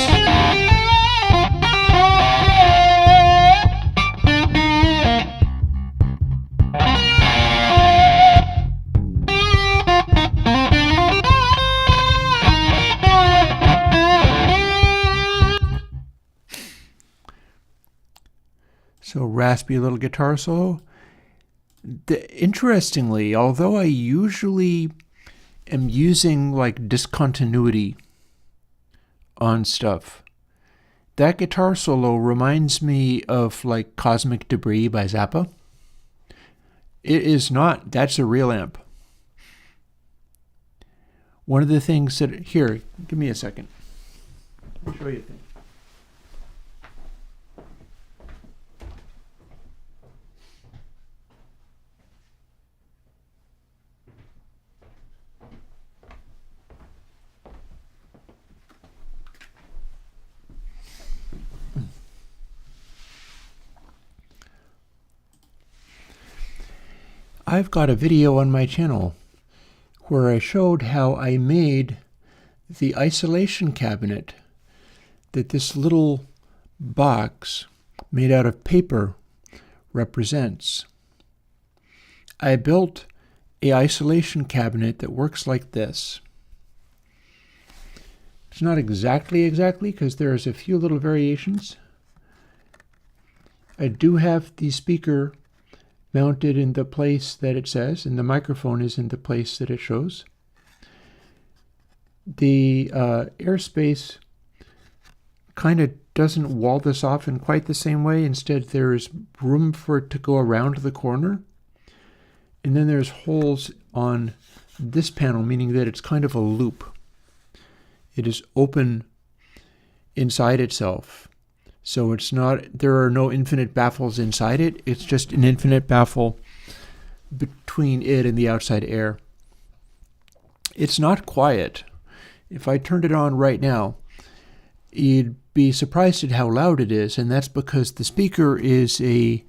So raspy little guitar solo. Interestingly, although I usually am using like discontinuity on stuff, that guitar solo reminds me of like Cosmic Debris by Zappa. It is not. That's a real amp. One of the things that... Here, give me a second. I'll show you a thing. I've got a video on my channel where I showed how I made the isolation cabinet that this little box made out of paper represents. I built an isolation cabinet that works like this. It's not exactly because there's a few little variations. I do have the speaker mounted in the place that it says, and the microphone is in the place that it shows. The airspace kind of doesn't wall this off in quite the same way. Instead, there's room for it to go around the corner. And then there's holes on this panel, meaning that it's kind of a loop. It is open inside itself. So it's not, there are no infinite baffles inside it. It's just an infinite baffle between it and the outside air. It's not quiet. If I turned it on right now, you'd be surprised at how loud it is, and that's because the speaker is a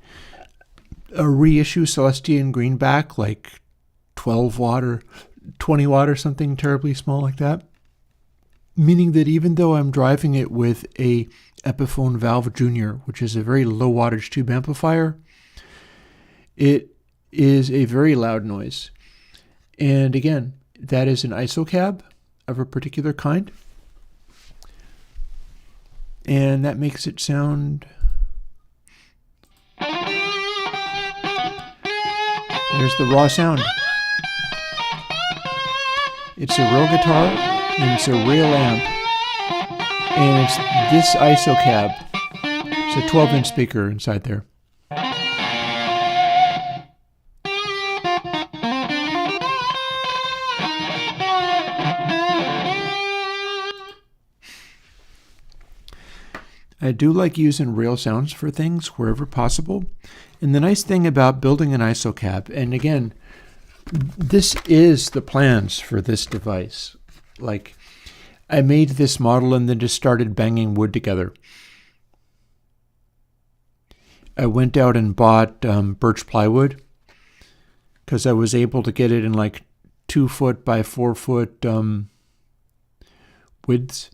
reissue Celestian greenback, like 12 watt or 20 watt or something terribly small like that. Meaning that even though I'm driving it with a Epiphone Valve Junior, which is a very low wattage tube amplifier, it is a very loud noise. And again, that is an ISO cab of a particular kind. And that makes it sound... There's the raw sound. It's a real guitar, and it's a real amp. And it's this ISO cab. It's a 12-inch speaker inside there. I do like using real sounds for things wherever possible. And the nice thing about building an ISO cab, and again, this is the plans for this device. Like, I made this model and then just started banging wood together. I went out and bought birch plywood because I was able to get it in like 2 foot by 4 foot widths.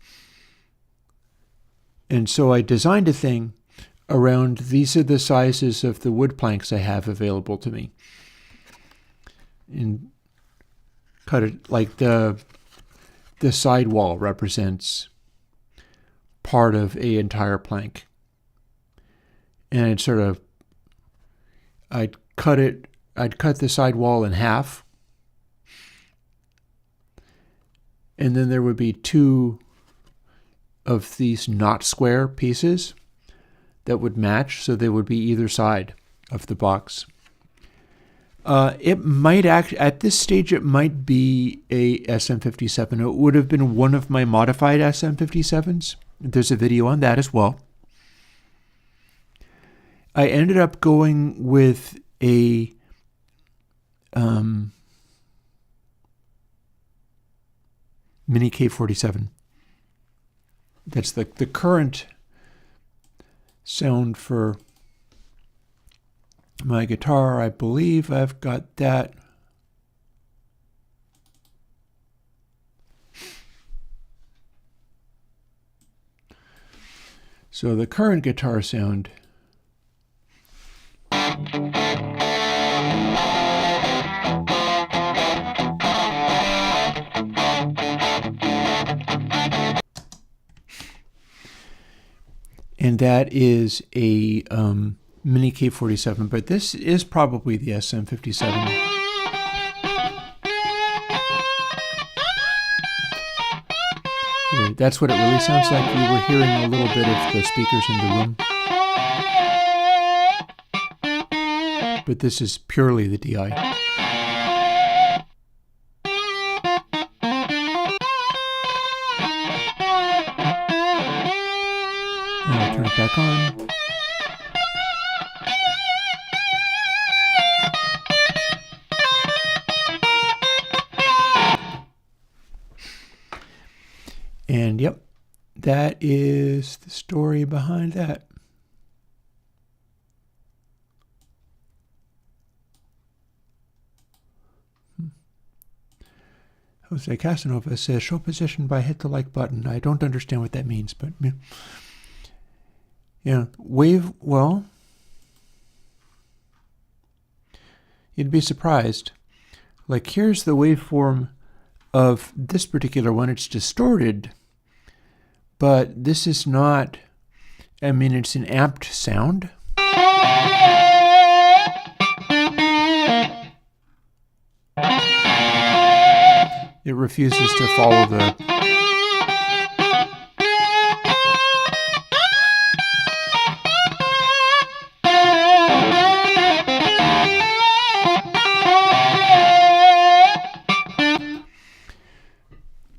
And so I designed a thing around, these are the sizes of the wood planks I have available to me. And cut it like the sidewall represents part of an entire plank. and I'd cut the sidewall in half, and then there would be two of these not square pieces that would match, so they would be either side of the box. It might at this stage, it might be a SM57. It would have been one of my modified SM57s. There's a video on that as well. I ended up going with a Mini K47. That's the current sound for my guitar. I believe I've got that. So the current guitar sound and that is a Mini K47, but this is probably the SM57. That's what it really sounds like. You were hearing a little bit of the speakers in the room. But this is purely the DI. And I'll turn it back on. And yep, that is the story behind that. Jose Casanova says, show position by hit the like button. I don't understand what that means, but yeah, wave, well, you'd be surprised. Like, here's the waveform of this particular one. It's distorted, but this is not, I mean, it's an amped sound. It refuses to follow the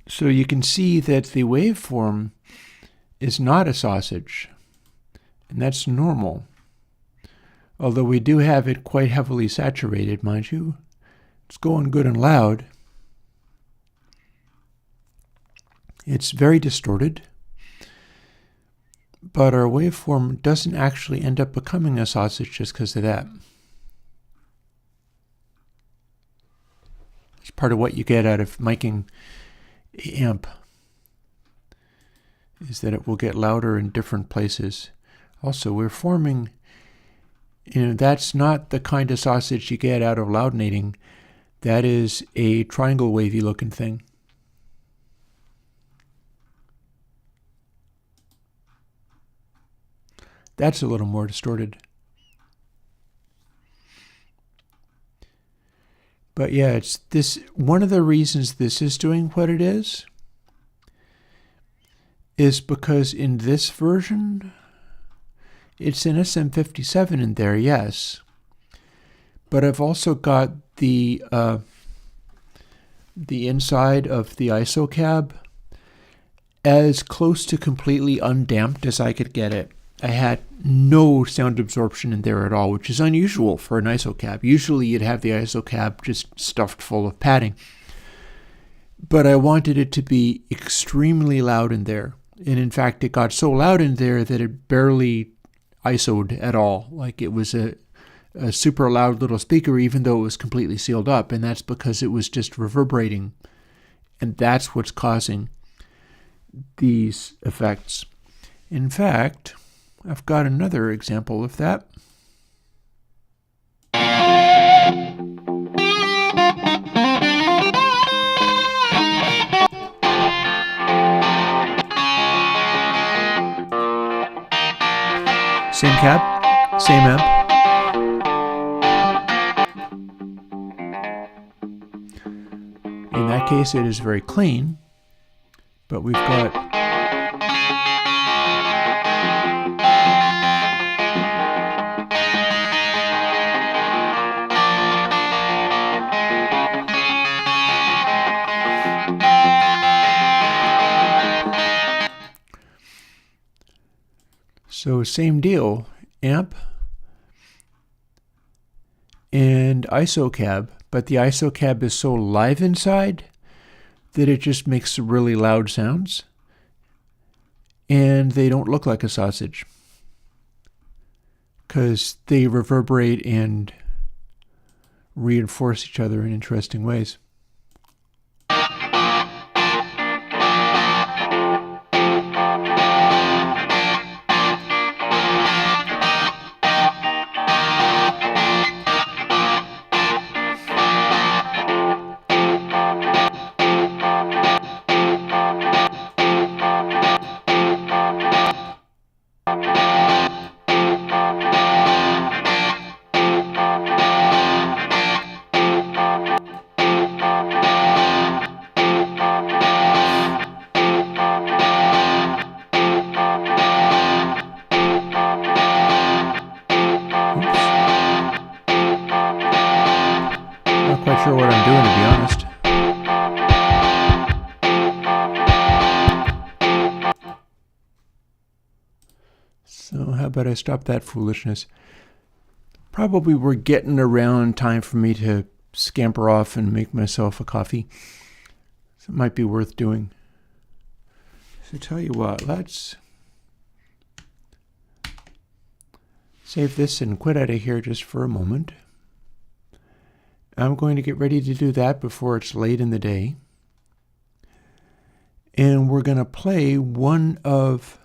So you can see that the waveform is not a sausage, and that's normal. Although we do have it quite heavily saturated, mind you. It's going good and loud. It's very distorted, but our waveform doesn't actually end up becoming a sausage just because of that. It's part of what you get out of miking an amp, is that it will get louder in different places. Also, we're forming, that's not the kind of sausage you get out of loudinating. That is a triangle wavy looking thing. That's a little more distorted. But yeah, it's this. One of the reasons this is doing what it is because in this version, it's an SM57 in there, yes. But I've also got the inside of the ISO cab as close to completely undamped as I could get it. I had no sound absorption in there at all, which is unusual for an ISO cab. Usually you'd have the ISO cab just stuffed full of padding. But I wanted it to be extremely loud in there. And in fact, it got so loud in there that it barely ISO'd at all. Like, it was a super loud little speaker, even though it was completely sealed up. And that's because it was just reverberating. And that's what's causing these effects. In fact, I've got another example of that. Same cab. Same amp. In that case, it is very clean, but we've got so same deal, amp and ISO cab, but the ISO cab is so live inside that it just makes really loud sounds, and they don't look like a sausage because they reverberate and reinforce each other in interesting ways. Not quite sure what I'm doing, to be honest. So how about I stop that foolishness? Probably we're getting around time for me to scamper off and make myself a coffee. So it might be worth doing. So tell you what, let's save this and quit out of here just for a moment. I'm going to get ready to do that before it's late in the day. And we're going to play one of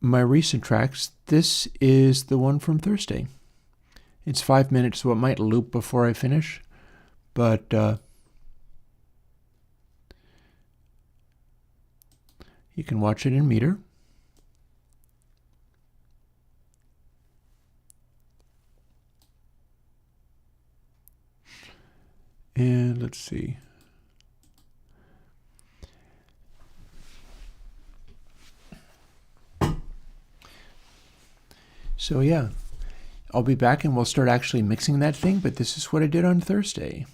my recent tracks. This is the one from Thursday. It's 5 minutes, so it might loop before I finish, but you can watch it in meter. And let's see. So yeah, I'll be back and we'll start actually mixing that thing, but this is what I did on Thursday.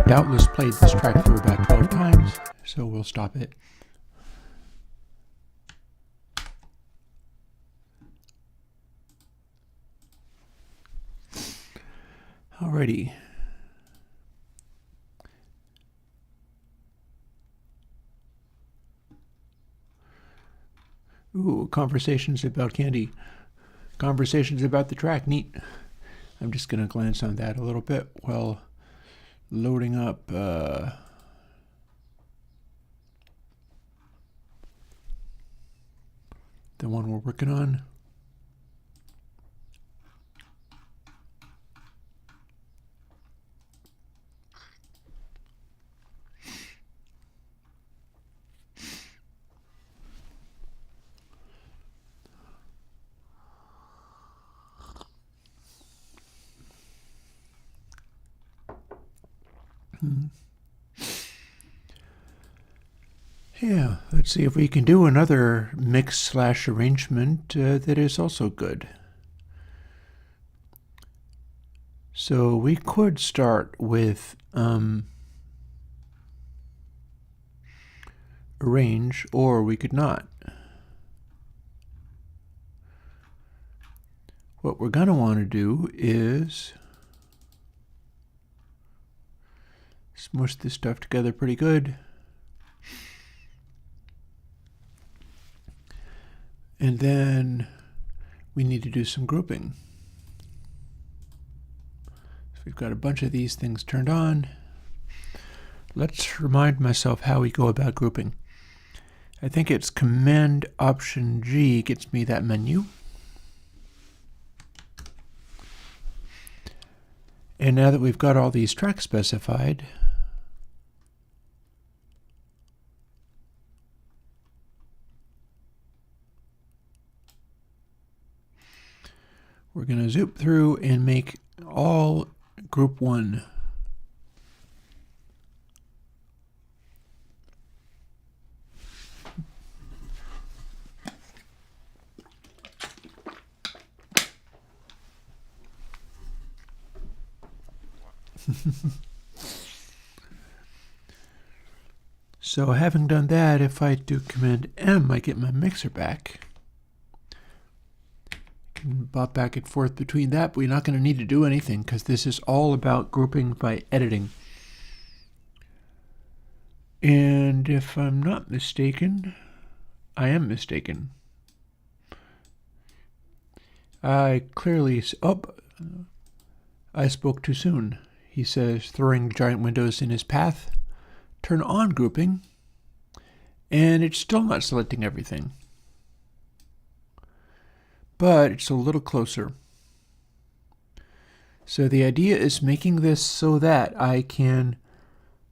Doubtless played this track through about 12 times, so we'll stop it. Alrighty. Ooh, conversations about candy. Conversations about the track, neat. I'm just going to glance on that a little bit while loading up the one we're working on. Yeah, let's see if we can do another mix/arrangement that is also good. So we could start with arrange, or we could not. What we're going to want to do is smush this stuff together pretty good. And then we need to do some grouping. So we've got a bunch of these things turned on. Let's remind myself how we go about grouping. I think it's Command Option G gets me that menu. And now that we've got all these tracks specified, we're going to zoop through and make all group 1. So having done that, if I do Command M, I get my mixer back. I can bop back and forth between that, but we're not going to need to do anything because this is all about grouping by editing. And if I'm not mistaken, I am mistaken. I clearly, I spoke too soon. He says, throwing giant windows in his path. Turn on grouping, and it's still not selecting everything. But it's a little closer. So the idea is making this so that I can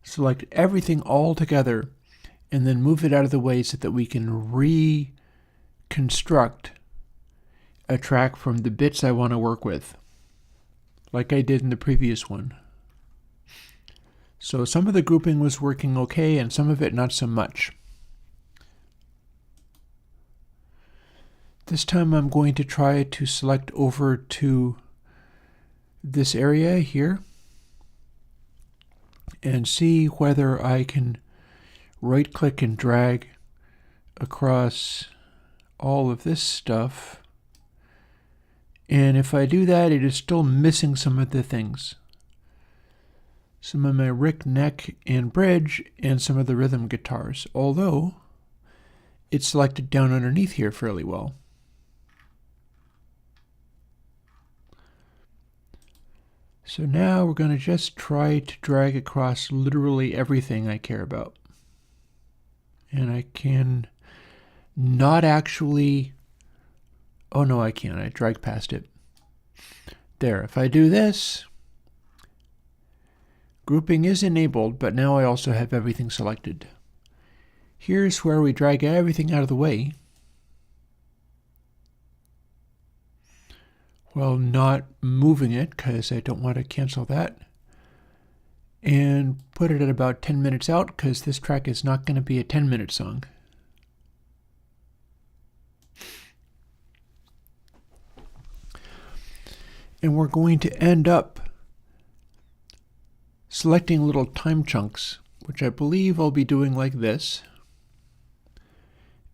select everything all together and then move it out of the way so that we can reconstruct a track from the bits I want to work with, like I did in the previous one. So some of the grouping was working okay and some of it not so much. This time I'm going to try to select over to this area here and see whether I can right-click and drag across all of this stuff. And if I do that, it is still missing some of the things. Some of my Rick, neck, and bridge, and some of the rhythm guitars, although it's selected down underneath here fairly well. So now we're going to just try to drag across literally everything I care about. And I can not actually, oh no I can't, I drag past it. There, if I do this, grouping is enabled, but now I also have everything selected. Here's where we drag everything out of the way, while not moving it because I don't want to cancel that, and put it at about 10 minutes out because this track is not going to be a 10-minute song. And we're going to end up selecting little time chunks, which I believe I'll be doing like this.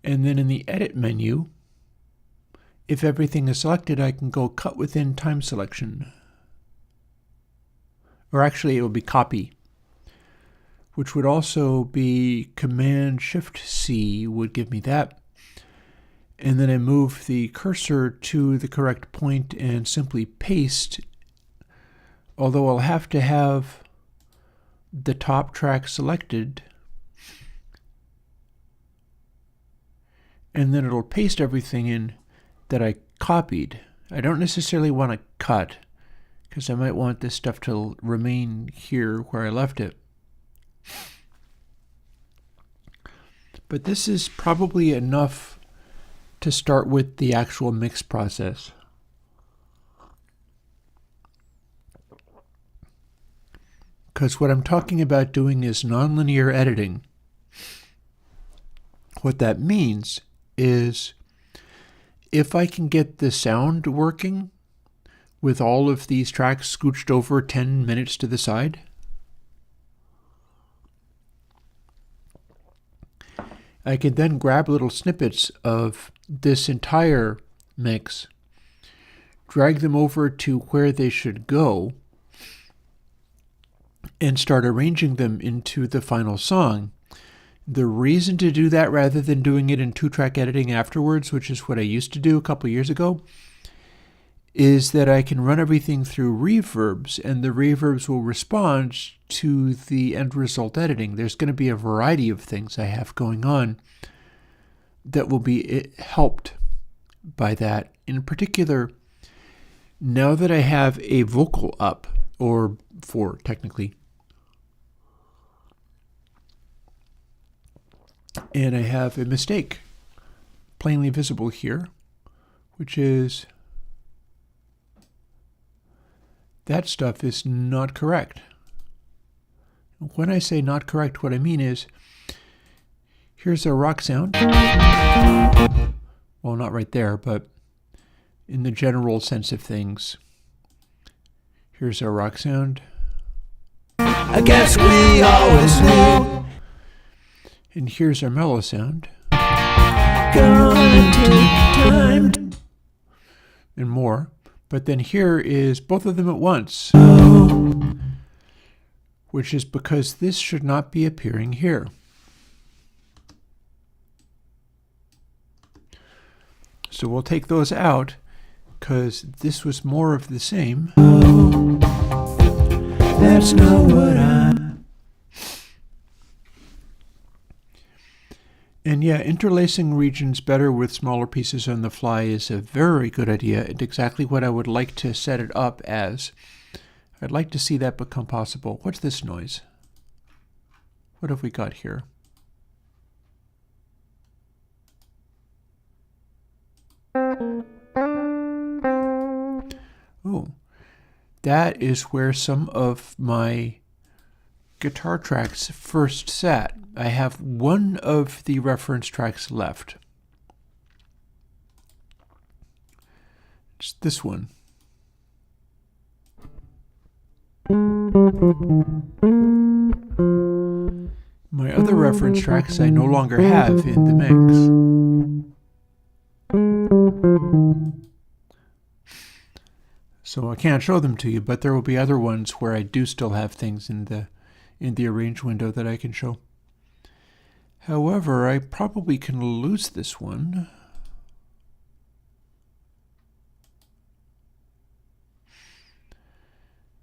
And then in the edit menu, if everything is selected, I can go cut within time selection. Or actually it will be copy, which would also be Command-Shift-C would give me that. And then I move the cursor to the correct point and simply paste, although I'll have to have the top track selected, and then it'll paste everything in that I copied. I don't necessarily want to cut because I might want this stuff to remain here where I left it. But this is probably enough to start with the actual mix process. Because what I'm talking about doing is nonlinear editing. What that means is if I can get the sound working with all of these tracks scooched over 10 minutes to the side, I can then grab little snippets of this entire mix, drag them over to where they should go, and start arranging them into the final song. The reason to do that rather than doing it in 2-track editing afterwards, which is what I used to do a couple years ago, is that I can run everything through reverbs, and the reverbs will respond to the end result editing. There's going to be a variety of things I have going on that will be helped by that. In particular, now that I have a vocal up, or 4 technically, and I have a mistake plainly visible here, which is that stuff is not correct. When I say not correct, what I mean is here's a rock sound. Well, not right there, but in the general sense of things. Here's our rock sound. I guess we always knew. And here's our mellow sound. Gonna take time. And more. But then here is both of them at once, which is because this should not be appearing here. So we'll take those out because this was more of the same. That's not what I'm. And yeah, interlacing regions better with smaller pieces on the fly is a very good idea and exactly what I would like to set it up as. I'd like to see that become possible. What's this noise? What have we got here? Oh, that is where some of my guitar tracks first sat. I have one of the reference tracks left. It's this one. My other reference tracks I no longer have in the mix. So I can't show them to you, but there will be other ones where I do still have things in the arrange window that I can show. However, I probably can lose this one.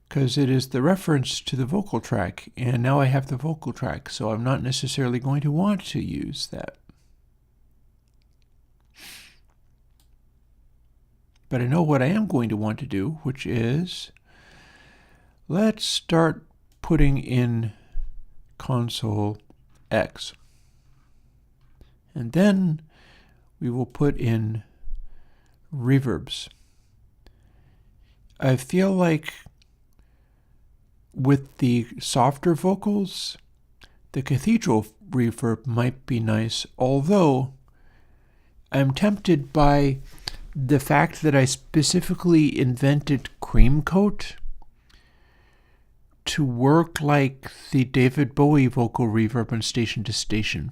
Because it is the reference to the vocal track, and now I have the vocal track, so I'm not necessarily going to want to use that. But I know what I am going to want to do, which is, let's start putting in ConsoleX. And then we will put in reverbs. I feel like with the softer vocals, the cathedral reverb might be nice, although I'm tempted by the fact that I specifically invented Cream Coat to work like the David Bowie vocal reverb on Station to Station.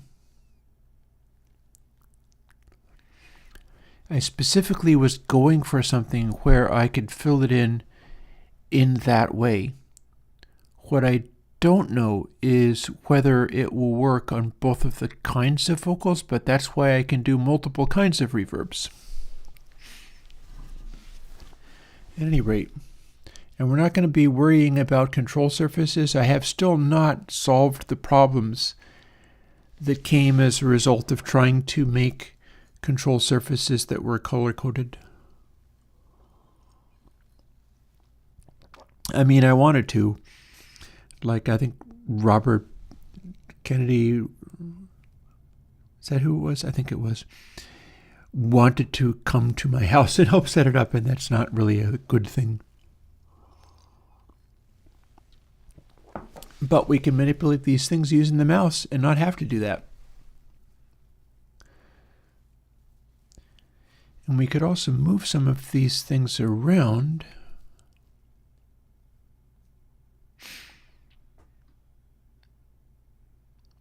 I specifically was going for something where I could fill it in that way. What I don't know is whether it will work on both of the kinds of vocals, but that's why I can do multiple kinds of reverbs. At any rate, and we're not going to be worrying about control surfaces. I have still not solved the problems that came as a result of trying to make control surfaces that were color-coded. I mean, I wanted to. Like, I think Robert Kennedy, is that who it was? I think it was. Wanted to come to my house and help set it up, and that's not really a good thing. But we can manipulate these things using the mouse and not have to do that. And we could also move some of these things around.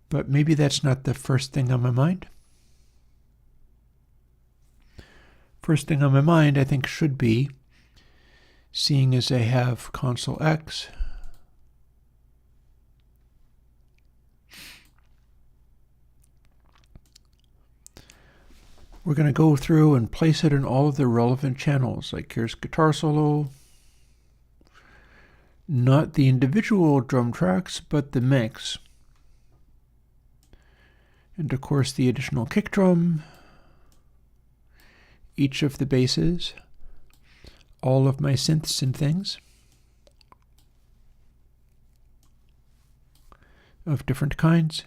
But maybe that's not the first thing on my mind. First thing on my mind, I think, should be, seeing as I have ConsoleX, we're going to go through and place it in all of the relevant channels. Like here's guitar solo, not the individual drum tracks, but the mix. And of course the additional kick drum, each of the basses, all of my synths and things of different kinds.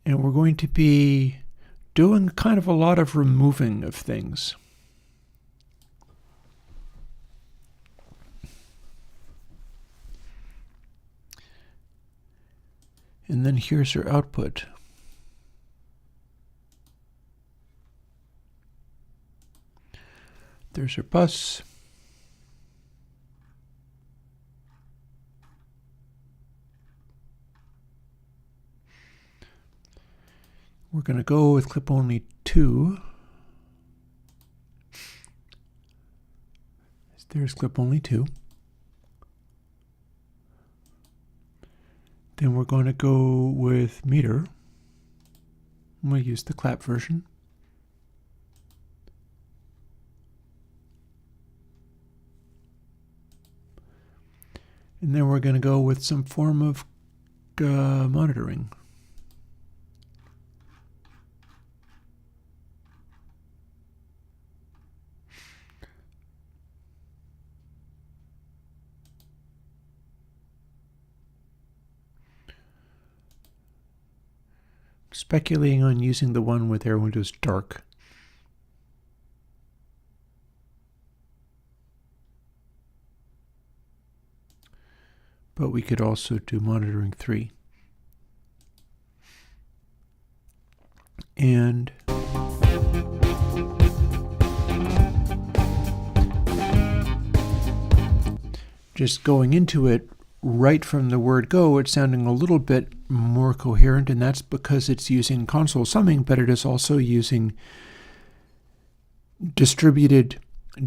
And we're going to be doing kind of a lot of removing of things. And then here's our output. There's our bus. We're going to go with clip only 2. There's clip only 2. Then we're going to go with meter. We'll use the clap version. And then we're going to go with some form of monitoring. Speculating on using the one with Airwindows dark. But we could also do monitoring 3. And just going into it, right from the word go, it's sounding a little bit more coherent, and that's because it's using console summing, but it is also using distributed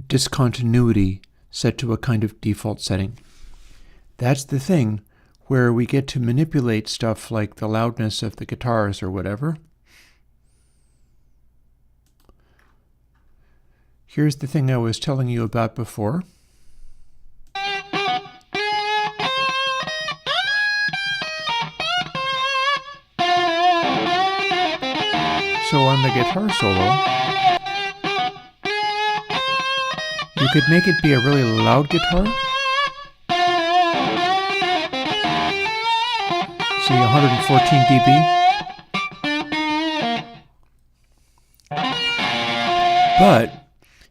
discontinuity set to a kind of default setting. That's the thing where we get to manipulate stuff like the loudness of the guitars or whatever. Here's the thing I was telling you about before. So on the guitar solo, you could make it be a really loud guitar. See, 114 dB. But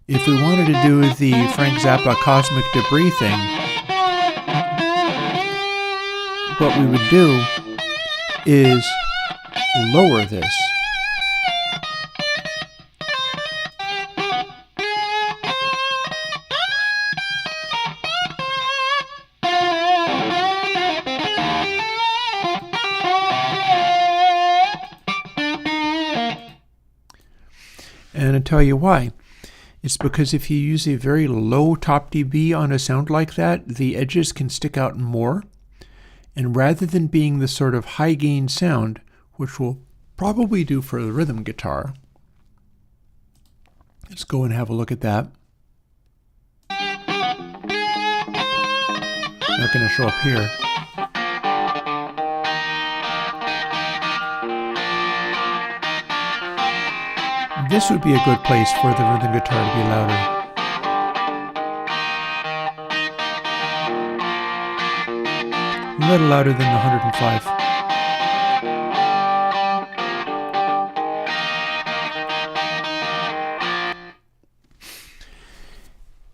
if we wanted to do the Frank Zappa cosmic debris thing, what we would do is lower this. And I'll tell you why. It's because if you use a very low top dB on a sound like that, the edges can stick out more. And rather than being the sort of high gain sound, which we'll probably do for the rhythm guitar, let's go and have a look at that. Not going to show up here. This would be a good place for the rhythm guitar to be louder. A little louder than the 105.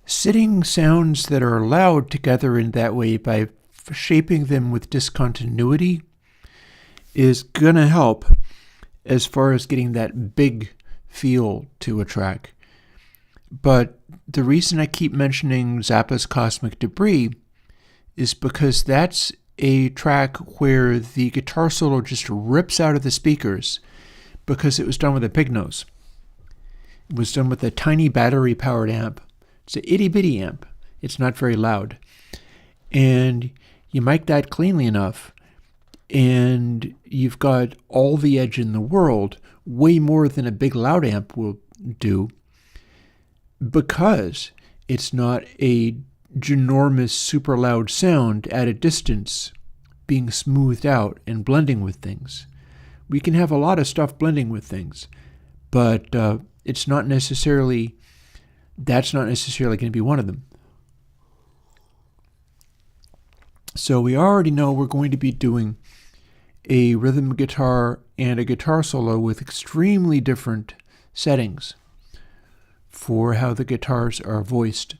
Sitting sounds that are loud together in that way by shaping them with discontinuity is going to help as far as getting that big feel to a track. But the reason I keep mentioning Zappa's Cosmic Debris is because that's a track where the guitar solo just rips out of the speakers because it was done with a pig nose. It was done with a tiny battery-powered amp. It's an itty-bitty amp. It's not very loud. And you mic that cleanly enough, and you've got all the edge in the world, way more than a big loud amp will do, because it's not a ginormous super loud sound at a distance being smoothed out and blending with things. We can have a lot of stuff blending with things, but that's not necessarily going to be one of them. So we already know we're going to be doing a rhythm guitar and a guitar solo with extremely different settings for how the guitars are voiced,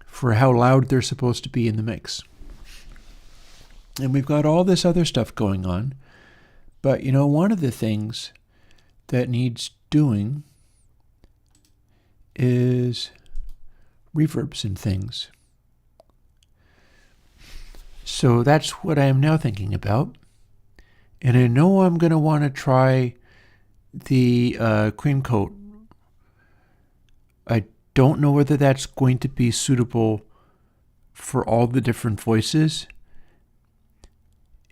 for how loud they're supposed to be in the mix. And we've got all this other stuff going on, but one of the things that needs doing is reverbs and things. So that's what I am now thinking about. And I know I'm going to want to try the cream coat. I don't know whether that's going to be suitable for all the different voices.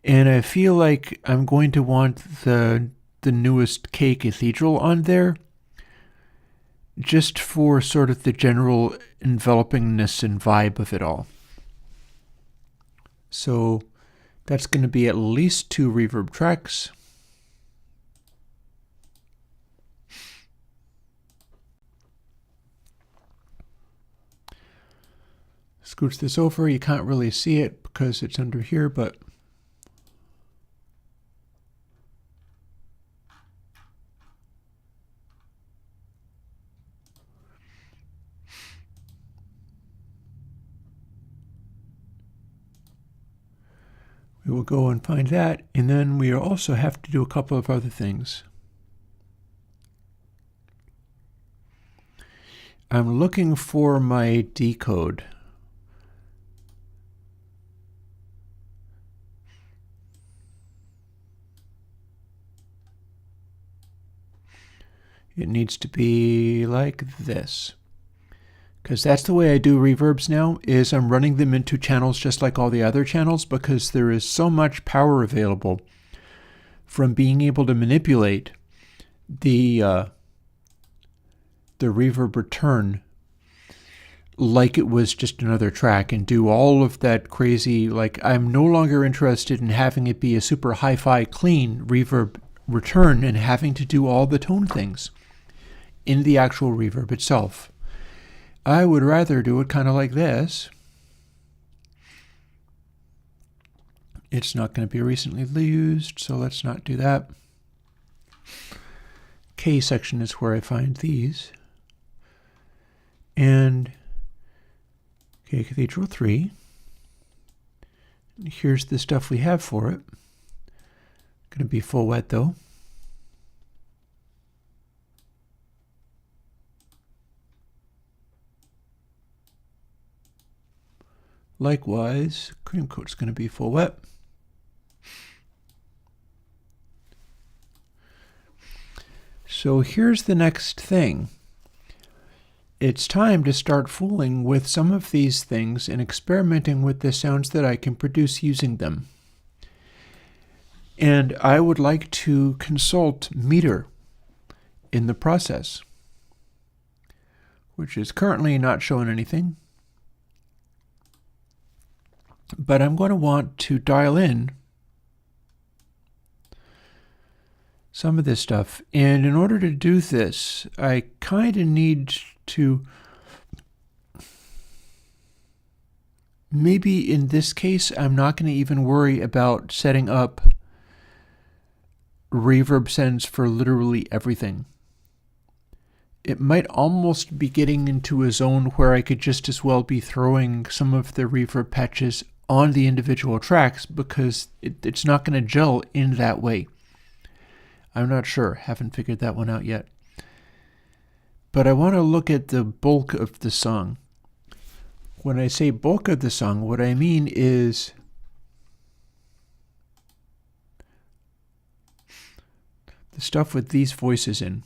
And I feel like I'm going to want the newest K Cathedral on there, just for sort of the general envelopingness and vibe of it all. So that's going to be at least 2 reverb tracks. Scooch this over. You can't really see it because it's under here, but we will go and find that, and then we also have to do a couple of other things. I'm looking for my decode. It needs to be like this, because that's the way I do reverbs now, is I'm running them into channels just like all the other channels, because there is so much power available from being able to manipulate the reverb return like it was just another track, and do all of that crazy, like I'm no longer interested in having it be a super hi-fi clean reverb return and having to do all the tone things in the actual reverb itself. I would rather do it kind of like this. It's not going to be recently used, so let's not do that. K section is where I find these. And K Cathedral 3. Here's the stuff we have for it. Going to be full wet though. Likewise, cream coat's going to be full wet. So here's the next thing. It's time to start fooling with some of these things and experimenting with the sounds that I can produce using them. And I would like to consult Meter in the process, which is currently not showing anything. But I'm going to want to dial in some of this stuff. And in order to do this, I kind of need to, maybe in this case, I'm not going to even worry about setting up reverb sends for literally everything. It might almost be getting into a zone where I could just as well be throwing some of the reverb patches on the individual tracks, because it's not going to gel in that way. I'm not sure. Haven't figured that one out yet. But I want to look at the bulk of the song. When I say bulk of the song, what I mean is the stuff with these voices in.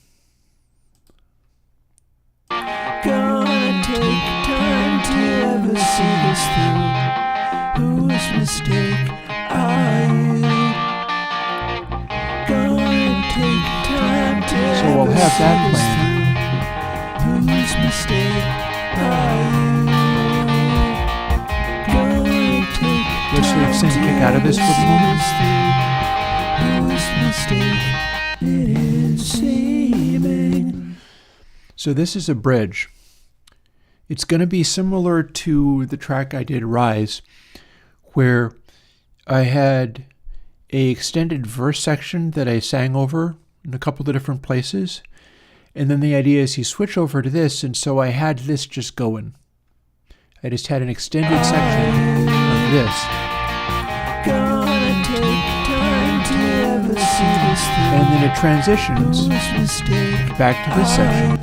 Gonna take time to ever see this through. Whose mistake are you? Gonna take time to So we'll have that playing. Whose mistake are you? Gonna take Let's leave Sync Kick out of this for the moment. Whose mistake it is seeming. So this is a bridge. It's going to be similar to the track I did, Rise, where I had a extended verse section that I sang over in a couple of different places. And then the idea is you switch over to this, and so I had this just going. I just had an extended section of this. Gonna take time to ever see this through. And then it transitions Whose mistake back to this section.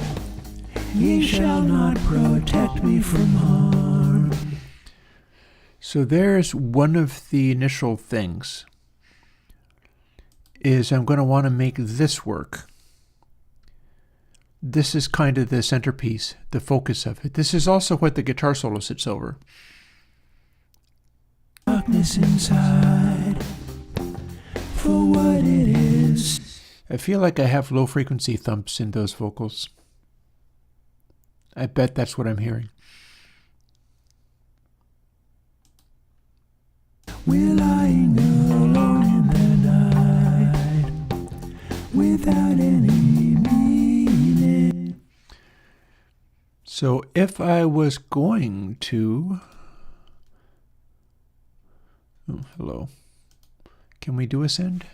Ye shall not protect me from harm. So there's one of the initial things, is I'm going to want to make this work. this is kind of the centerpiece, the focus of it. This is also what the guitar solo sits over. Darkness inside for what it is. I feel like I have low frequency thumps in those vocals. I bet that's what I'm hearing. We're lying alone in the night without any meaning. So if I was going to... Oh, hello. Can we do ascend?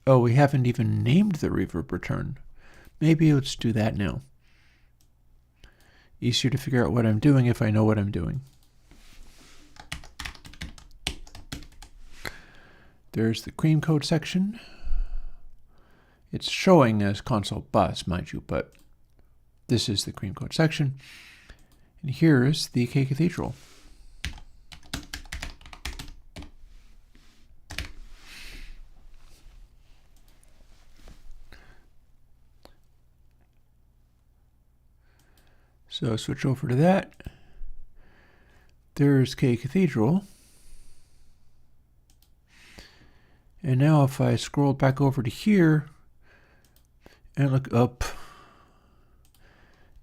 Oh, we haven't even named the reverb return. Maybe let's do that now. Easier to figure out what I'm doing if I know what I'm doing. There's the cream code section. It's showing as console bus, mind you, but this is the cream code section. And here's the K Cathedral. So switch over to that. There's K Cathedral. And now if I scroll back over to here and look up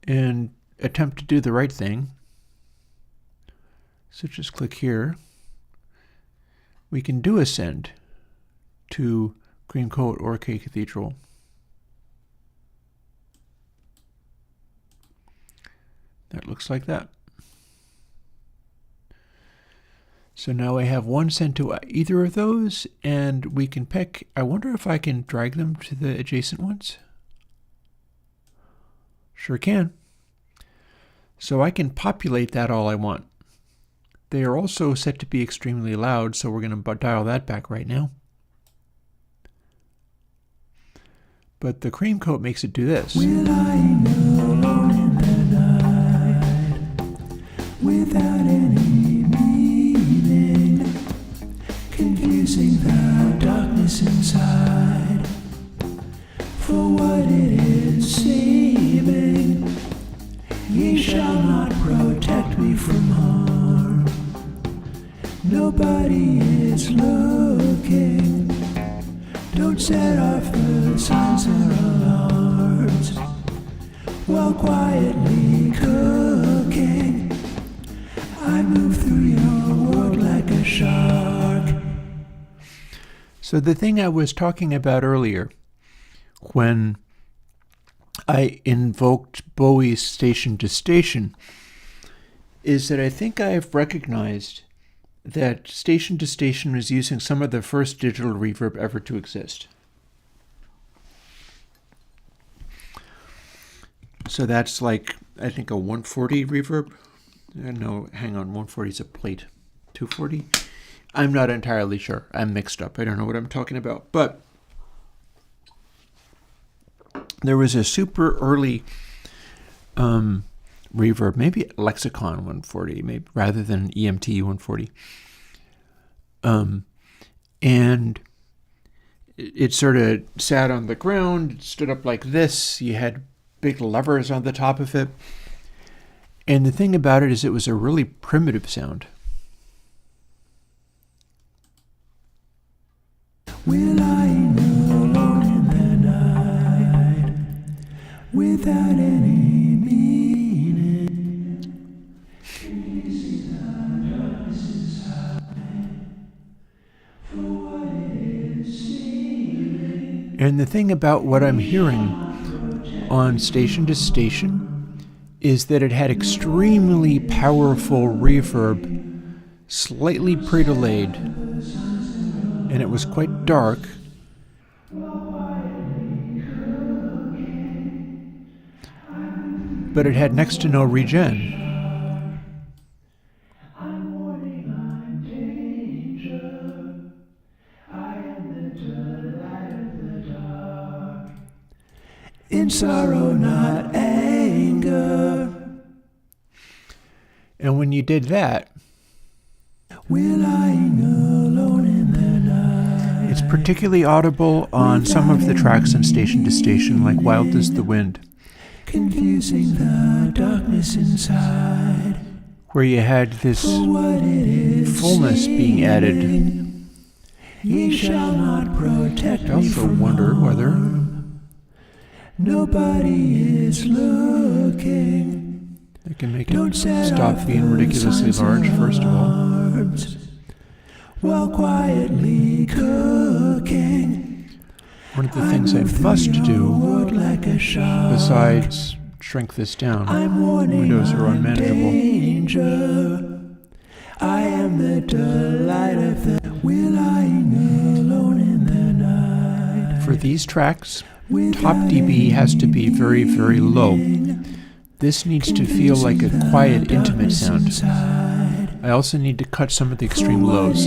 and attempt to do the right thing, so just click here, we can do ascend to cream coat or K Cathedral. That looks like that. So now I have one sent to either of those, and we can pick. I wonder if I can drag them to the adjacent ones. Sure can. So I can populate that all I want. They are also set to be extremely loud, so we're going to dial that back right now. But the cream coat makes it do this. We're lying alone in the night without any meaning, confusing the darkness inside for what it is seeming. Ye shall not protect me from harm. Nobody is looking. Don't set off the signs or alarms while quietly cooking. I move through your world like a shark. So the thing I was talking about earlier, when I invoked Bowie's Station to Station, is that I think I've recognized that Station to Station was using some of the first digital reverb ever to exist. So that's like, I think, a 140 reverb. No, hang on, 140 is a plate. 240? I'm not entirely sure. I'm mixed up. I don't know what I'm talking about. But there was a super early reverb, maybe Lexicon 140, maybe rather than EMT 140. And it sort of sat on the ground, it stood up like this. You had big levers on the top of it. And the thing about it is it was a really primitive sound. We're lying alone in the night without any meaning. Can you see the darkness inside for what it is seeming? And the thing about what I'm hearing on Station to Station is that it had extremely powerful reverb, slightly pre-delayed, and it was quite dark. But it had next to no regen. In sorrow, not anger. And when you did that, we're lying alone in the It's particularly audible on some of the tracks in Station to Station, like Wild as the Wind, confusing the darkness inside, where you had this fullness being added. Ye shall not protect I me also from wonder whether nobody is looking. I can make it stop being ridiculously large, first of all. While quietly cooking, One of the things I must do, like a shark. besides shrink this down, windows are unmanageable. Danger. I am the delight of the we're lying alone in the night. For these tracks, top dB has to be very, very low. This needs to feel like a quiet, intimate sound. I also need to cut some of the extreme lows.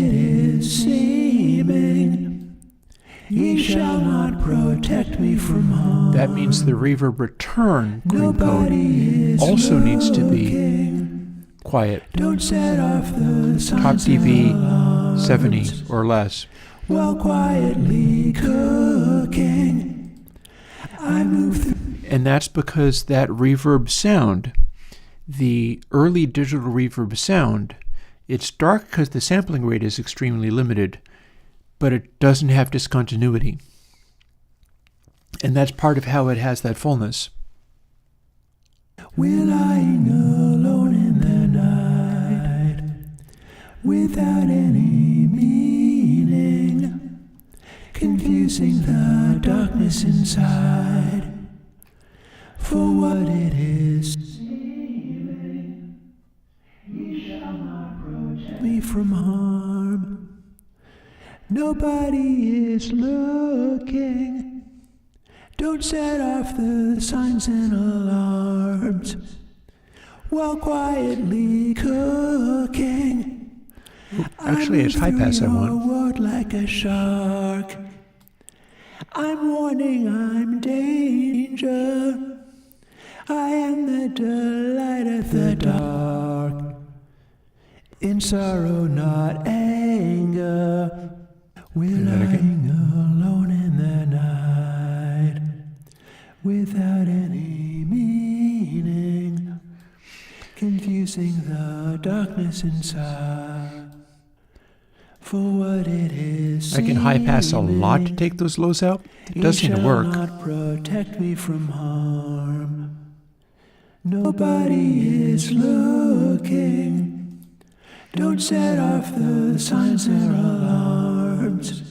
Ye shall not protect me from harm. That means the reverb return green code also needs to be quiet. Don't set off the Top dB 70 or less. While quietly cooking, I move through. And that's because that reverb sound, the early digital reverb sound, it's dark because the sampling rate is extremely limited, but it doesn't have discontinuity. And that's part of how it has that fullness. We're lying alone in the night, without any meaning, confusing the darkness inside for what it is. Ye shall not protect me from harm. Nobody is looking. Don't set off the signs and alarms while quietly cooking. Actually, it's high pass I want. Like a shark. I'm warning, I'm danger. I am the delight of the dark. In sorrow, not anger. We're lying alone in the night, without any meaning, confusing the darkness inside for what it is. I can high pass a lot to take those lows out. It does seem to work. Not protect me from harm. Nobody is looking. Don't set off the signs or alarms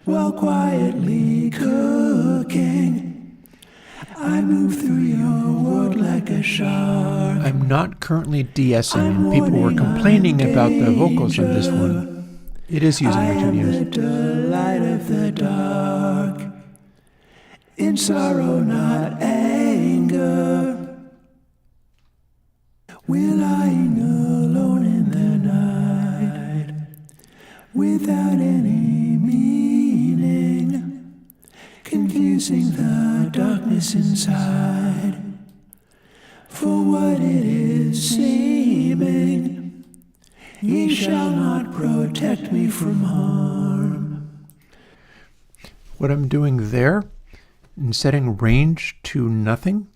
while quietly cooking. I move through your world like a shark. I'm not currently de-essing, and people were complaining about the vocals on this one. It is using my tunes. I am the delight of the dark. In sorrow, not anger. We're lying alone in the night, without any meaning, confusing the darkness inside for what it is seeming. Ye shall not protect me from harm. What I'm doing there, in setting range to nothing,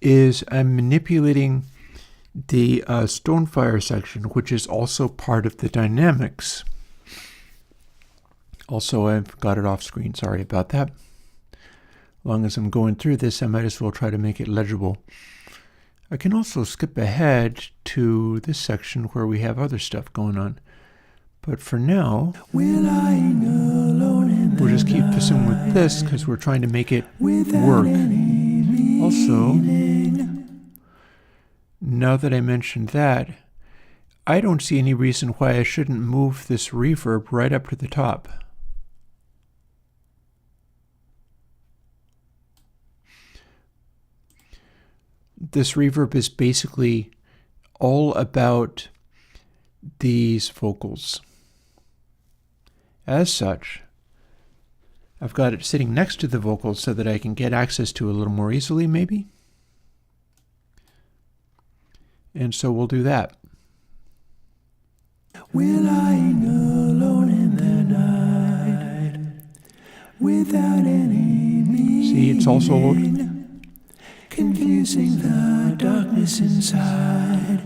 is I'm manipulating the Stonefire section, which is also part of the dynamics. Also, I've got it off screen. Sorry about that. As long as I'm going through this, I might as well try to make it legible. I can also skip ahead to this section where we have other stuff going on. But for now, we're lying alone in the we'll just keep pursuing with this because we're trying to make it work. Also, now that I mentioned that, I don't see any reason why I shouldn't move this reverb right up to the top. This reverb is basically all about these vocals. As such, I've got it sitting next to the vocals so that I can get access to it a little more easily, maybe. And so we'll do that. We're lying alone in the night. without any meaning. See, it's also loading. Confusing the darkness inside.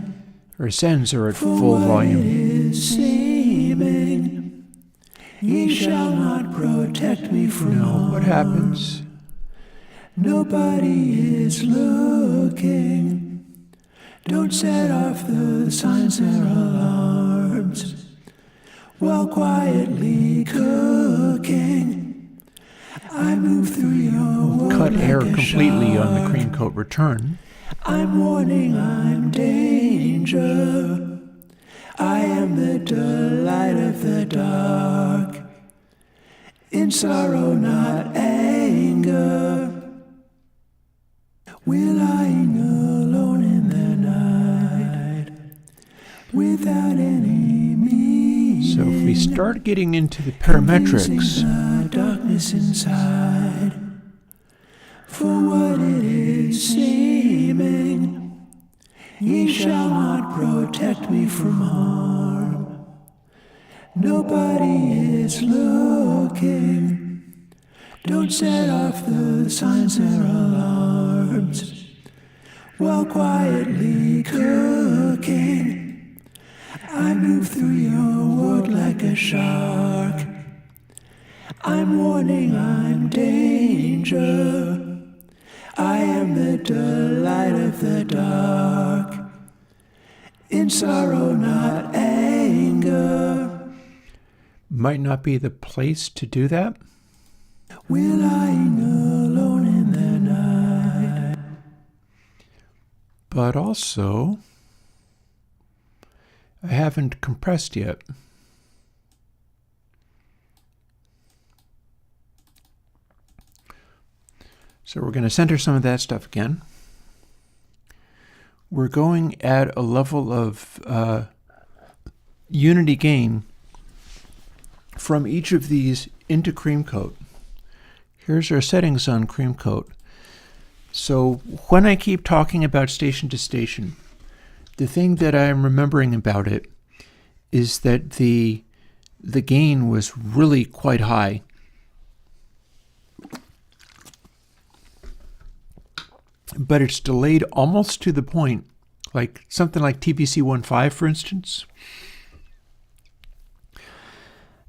Our sends are at full volume. It is seeming, ye shall not protect me from No, what happens? Nobody is looking. Don't set off the signs or alarms while quietly cooking. I move through your world Cut like air a completely on the shark. cream coat return. I'm warning, I'm danger. I am the delight of the dark. In sorrow, not anger. We're lying alone in the night without any meaning. So if we start getting into the parametrics, The darkness inside. For what it is seeming, ye shall not protect me from harm. Nobody is looking. Don't set off the signs or alarms while quietly cooking. I move through your world like a shark. I'm warning, I'm danger. I am the delight of the dark. In sorrow, not anger. might not be the place to do that. We're lying alone in the night. But also, I haven't compressed yet. So we're going to center some of that stuff again. We're going at a level of unity gain from each of these into cream coat. Here's our settings on cream coat. So when I keep talking about station to station, the thing that I'm remembering about it is that the gain was really quite high. But it's delayed almost to the point, like something like TBC 1.5, for instance.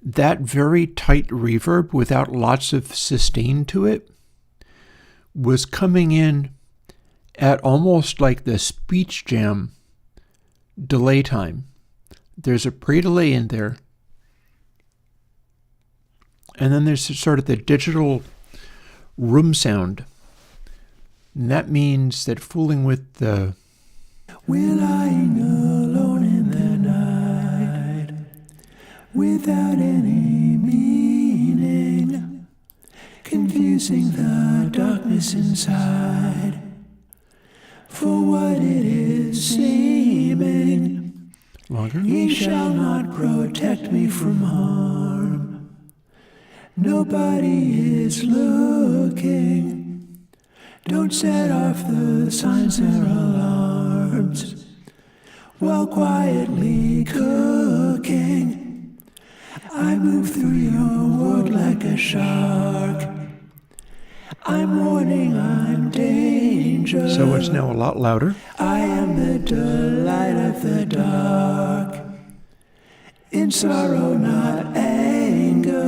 That very tight reverb without lots of sustain to it was coming in at almost like the speech jam delay time. There's a pre-delay in there. And then there's sort of the digital room sound. And that means that fooling with the... We're lying alone in the night without any meaning, confusing the darkness inside. For what it is seeming, Longer? ye shall not protect me from harm. Nobody is looking. Don't set off the signs or alarms while quietly cooking. I move through your world like a shark. I'm warning, I'm danger. So it's now a lot louder. I am the delight of the dark. In sorrow, not anger.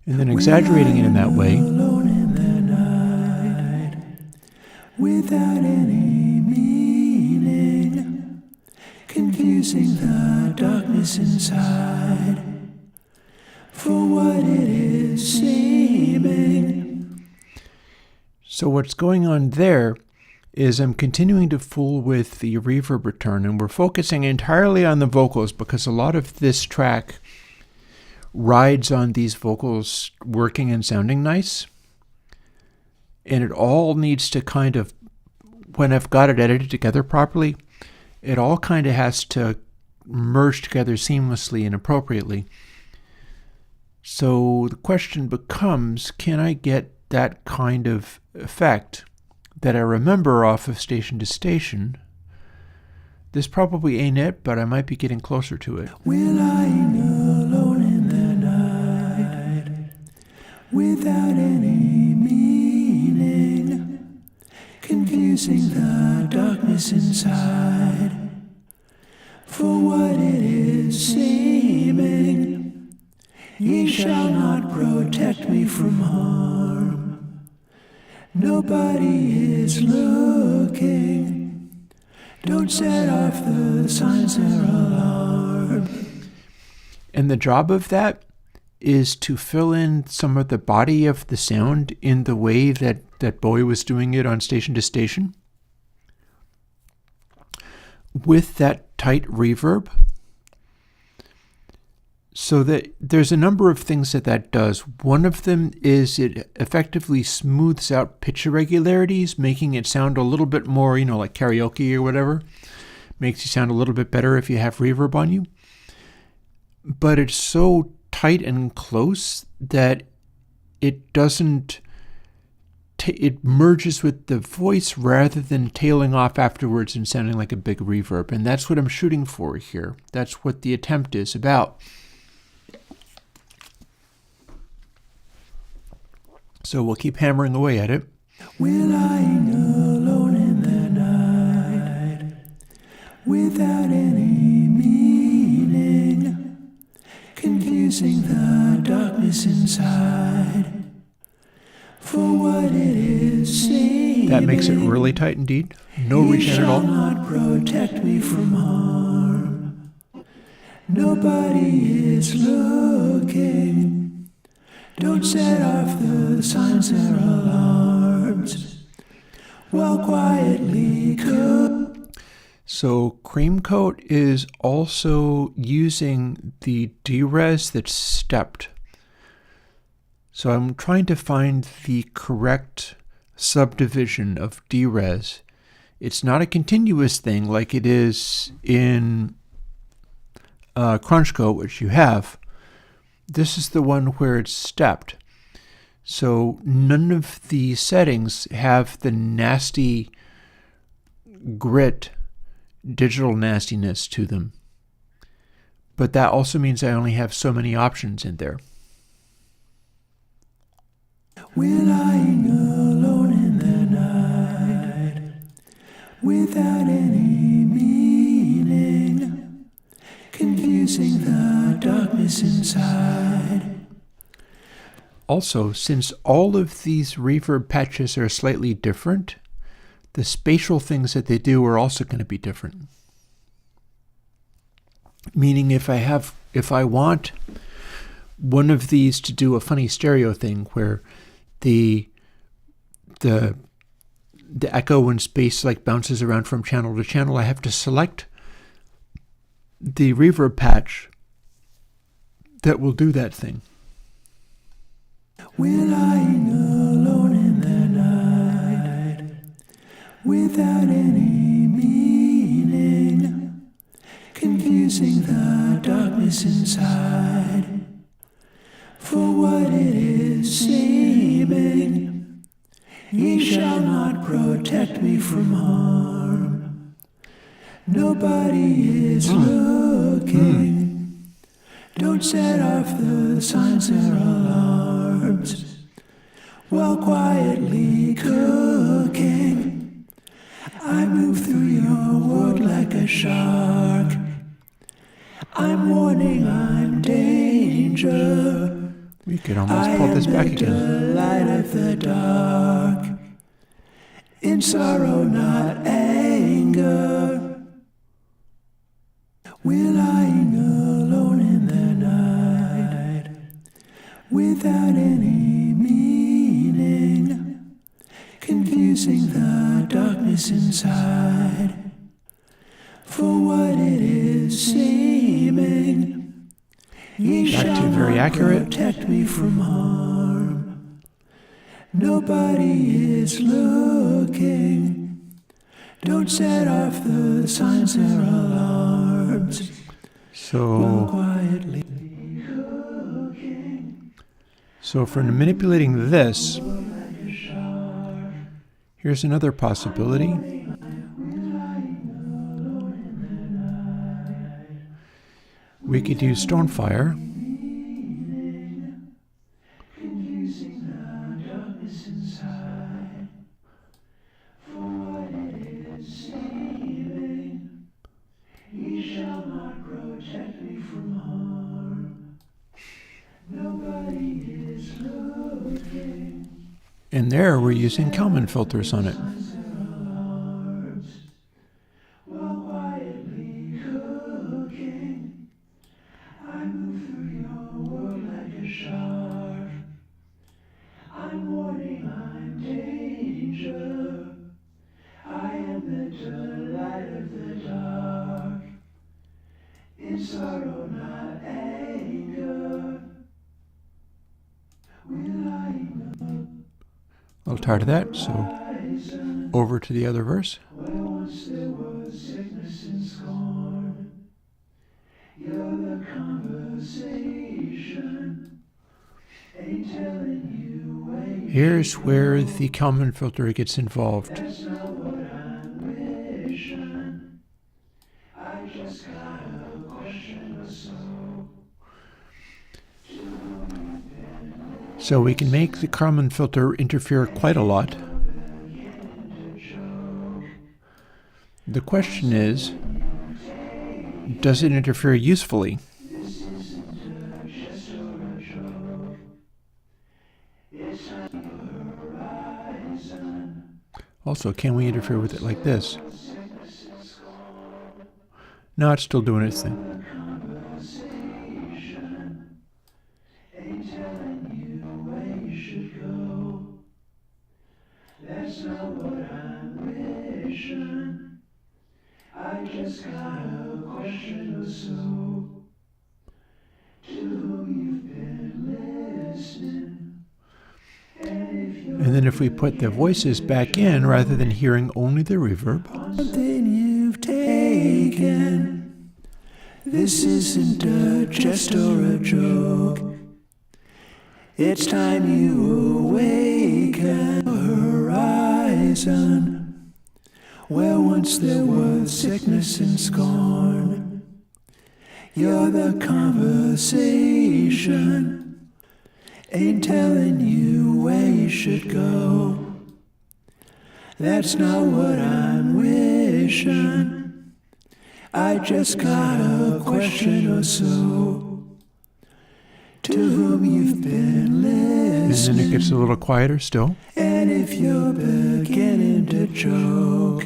And then exaggerating it in that way. Alone in the night without any meaning, confusing the darkness inside. For what it is seeming. So what's going on there is I'm continuing to fool with the reverb return, and we're focusing entirely on the vocals because a lot of this track rides on these vocals working and sounding nice. And it all needs to kind of, when I've got it edited together properly, it all kind of has to merge together seamlessly and appropriately. So the question becomes, can I get that kind of effect that I remember off of station to station? This probably ain't it, but I might be getting closer to it. We're lying alone in the night without any meaning, confusing the darkness inside for what it is seeming. Ye shall not protect me from harm. Nobody is looking. Don't set off the signs or alarm. And the job of that is to fill in some of the body of the sound in the way that Bowie was doing it on Station to Station, with that tight reverb. So that there's a number of things that does. One of them is it effectively smooths out pitch irregularities, making it sound a little bit more, like karaoke or whatever. Makes you sound a little bit better if you have reverb on you. But it's so tight and close that it doesn't, it merges with the voice rather than tailing off afterwards and sounding like a big reverb. And that's what I'm shooting for here. That's what the attempt is about. So we'll keep hammering away at it. We're lying alone in the night, without any meaning, confusing the darkness inside for what it is seeming. That makes it really tight indeed. No reach in at all. You shall not protect me from harm. Nobody is looking. Don't set off the signs or alarms while quietly cook. So Creamcoat is also using the derez that's stepped. So I'm trying to find the correct subdivision of derez. It's not a continuous thing like it is in Crunchcoat, which you have. This is the one where it's stepped. So none of the settings have the nasty grit, digital nastiness to them. But that also means I only have so many options in there. We're lying alone in the night, without any meaning, confusing the darkness inside. Also, since all of these reverb patches are slightly different, the spatial things that they do are also going to be different. Meaning if I want one of these to do a funny stereo thing where the echo and space like bounces around from channel to channel, I have to select the reverb patch that will do that thing. We're lying alone in the night, without any meaning, confusing the darkness inside for what it is seeming. Ye shall not protect me from harm. Nobody is looking. Don't set off the signs or alarms while quietly cooking. I move through your world like a shark. I'm warning, I'm danger. We could almost pull this back again. I am the light of the dark, in sorrow, not anger. We're lying alone in the night, without any meaning, confusing the darkness inside for what it is seeming. Ye Back to shall very not accurate. protect me from harm. Nobody is looking. Don't set off the signs or alarms. So for manipulating this, here's another possibility. We could use Stonefire. And there we're using Kalman filters on it. Sorrow, not anger. A little tired of that, so over to the other verse. Where once there was sickness and scorn, you're the conversation, ain't telling you where. Here's where the Kalman filter gets involved. That's not what I'm wishing. I just got a question or so. So we can make the Kalman filter interfere quite a lot. The question is, does it interfere usefully? Also, can we interfere with it like this? No, it's still doing its thing. That's not what I'm wishing. I just got a question or so. To whom you've been listening. And then if we put the voices back in rather than hearing only the reverb. Something you've taken. This isn't a jest or a joke. It's time you awaken. Horizon, where once there was sickness and scorn, you're the conversation, ain't telling you where you should go. That's not what I'm wishing. I just got a question or so. To whom you've been listening. And then it gets a little quieter still. And if you're beginning to choke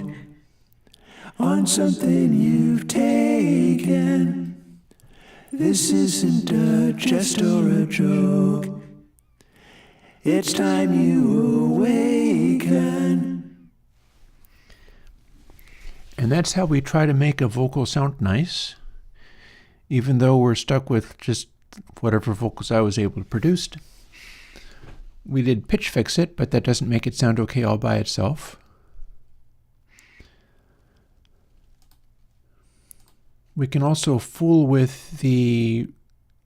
on something you've taken, this isn't a jest or a joke. It's time you awaken. And that's how we try to make a vocal sound nice, even though we're stuck with just whatever vocals I was able to produce. We did pitch fix it, but that doesn't make it sound okay all by itself. We can also fool with the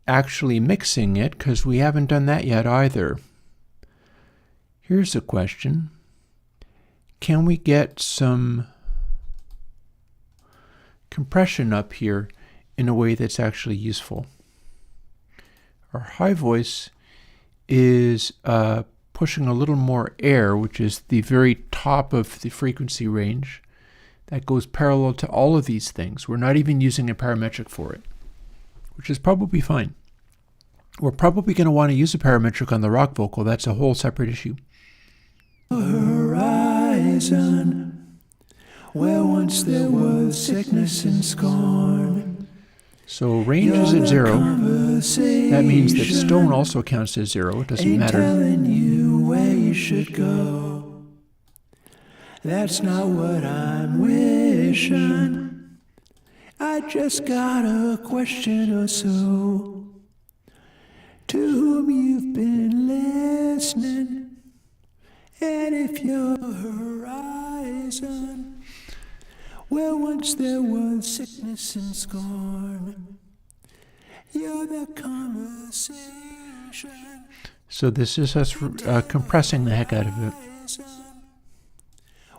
actually mixing it, because we haven't done that yet either. Here's a question. Can we get some compression up here in a way that's actually useful? Our high voice is pushing a little more air, which is the very top of the frequency range. That goes parallel to all of these things. We're not even using a parametric for it, which is probably fine. We're probably going to want to use a parametric on the rock vocal. That's a whole separate issue. Horizon, where once there was sickness and scorn. So range is at 0. That means that stone also counts as 0. It doesn't matter. Telling you where you should go. That's not what I'm wishing. I just got a question or so. To whom you've been listening. And if your horizon, where once there was sickness and scorn, you're the conversation. So this is us compressing the heck out of it.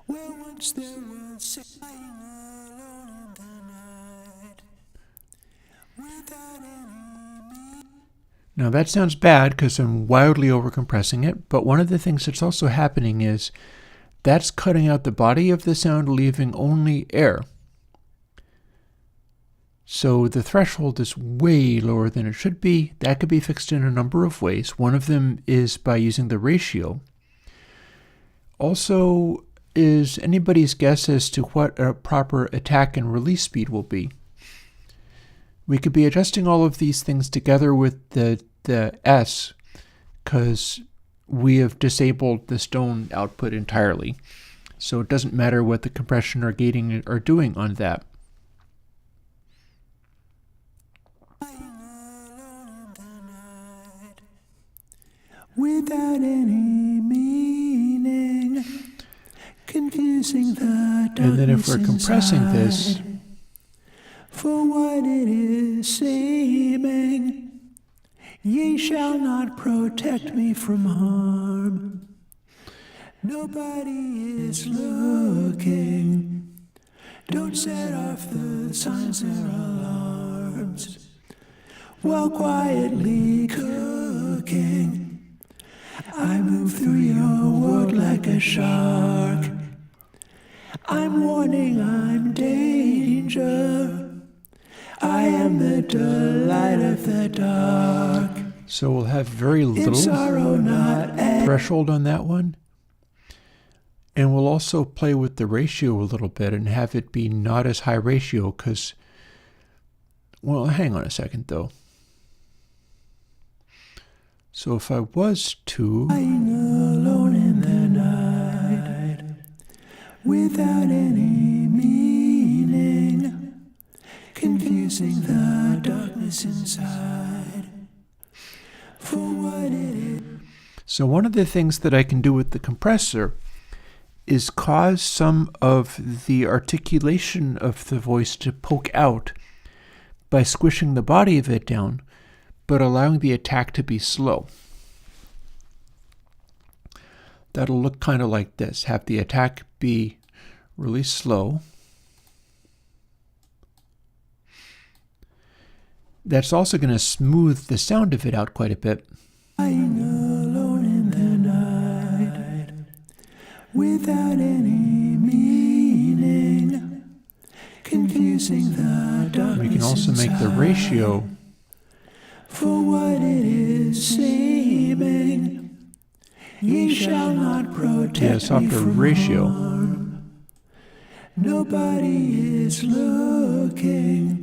Where once there was sickness alone in the night, without any. Now that sounds bad because I'm wildly overcompressing it, but one of the things that's also happening is that's cutting out the body of the sound, leaving only air. So the threshold is way lower than it should be. That could be fixed in a number of ways. One of them is by using the ratio. Also, is anybody's guess as to what a proper attack and release speed will be. We could be adjusting all of these things together with the S, because we have disabled the stone output entirely. So it doesn't matter what the compression or gating are doing on that. Without any meaning, confusing the darkness and then if we're compressing this, for what it is seeming, ye shall not protect me from harm. Nobody is looking. Don't set off the signs or alarms. While quietly cooking, I move through your world like a shark. I'm warning, I'm danger. I am the delight of the dark. so we'll have very little sorrow, not threshold on that one. And we'll also play with the ratio a little bit and have it be not as high ratio because, well, hang on a second though. So if I was to, lying alone in the night, without any meaning, confusing the darkness inside, for what it is. so one of the things that I can do with the compressor is cause some of the articulation of the voice to poke out by squishing the body of it down, but allowing the attack to be slow. That'll look kind of like this. Have the attack be really slow. That's also going to smooth the sound of it out quite a bit. Lying alone in the night, without any meaning, confusing the darkness. We can also make the ratio for what it is seeming, ye shall not protect me softer from ratio. harm. Nobody is looking.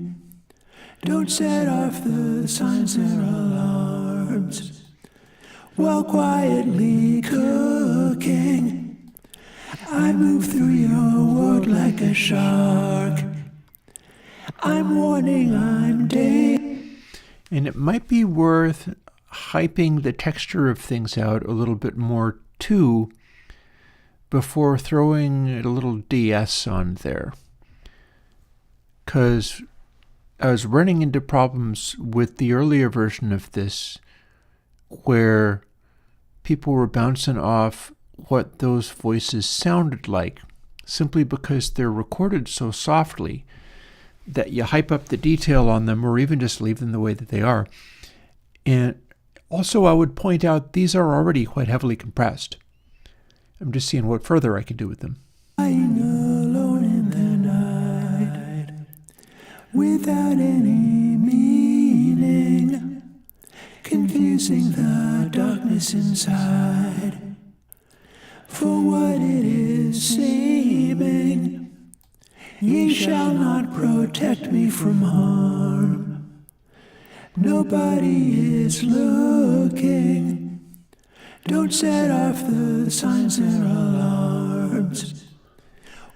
Don't set off the signs or alarms. While quietly cooking, I move through your world like a shark. I'm warning, I'm dead. And it might be worth hyping the texture of things out a little bit more too before throwing a little DS on there. Because I was running into problems with the earlier version of this where people were bouncing off what those voices sounded like simply because they're recorded so softly that you hype up the detail on them or even just leave them the way that they are. And also I would point out these are already quite heavily compressed. I'm just seeing what further I can do with them. Lying alone in the night, without any meaning, confusing the darkness inside, for what it is seeming, ye shall not protect me from harm. Nobody is looking. Don't set off the signs or alarms.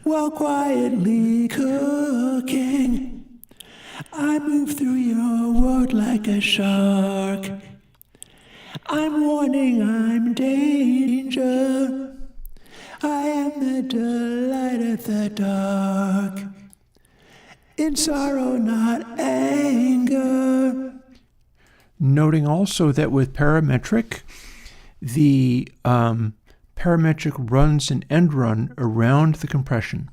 While quietly cooking, I move through your world like a shark. I'm warning, I'm danger. I am the delight of the dark. In sorrow, not anger. Noting also that with parametric, the parametric runs an end run around the compression.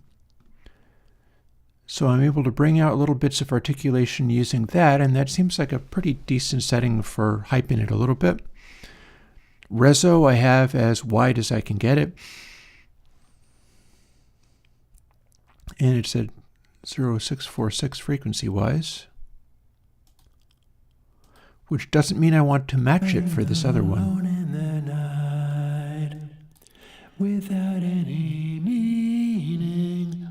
So I'm able to bring out little bits of articulation using that, and that seems like a pretty decent setting for hyping it a little bit. Reso I have as wide as I can get it. And it's at 0646 frequency-wise, which doesn't mean I want to match it for this other one. without any meaning,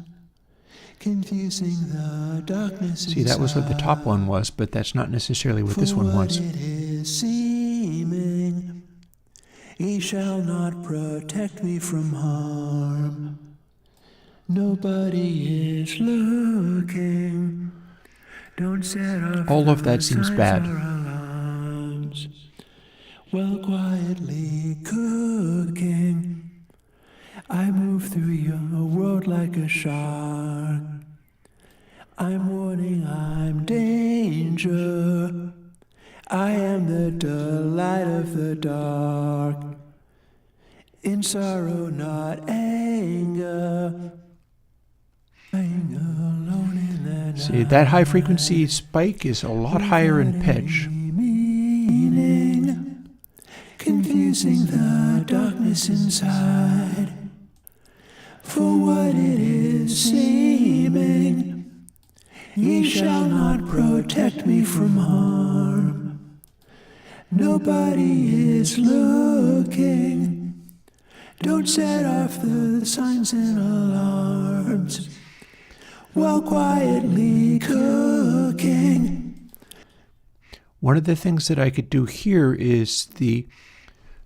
confusing the darkness See, that was what the top one was, but that's not necessarily what this one was. it is seeming, he shall not protect me from harm. Nobody is looking. Don't set off All of that seems bad. alarms. While quietly cooking, I move through your world like a shark. I'm warning, I'm danger. I am the delight of the dark. In sorrow, not anger. Lying alone in the night. See, that high frequency spike is a lot higher in pitch. Meaning, confusing the darkness inside. For what it is seeming, ye shall not protect me from harm. Nobody is looking. Don't set off the signs and alarms. While quietly cooking. One of the things that I could do here is the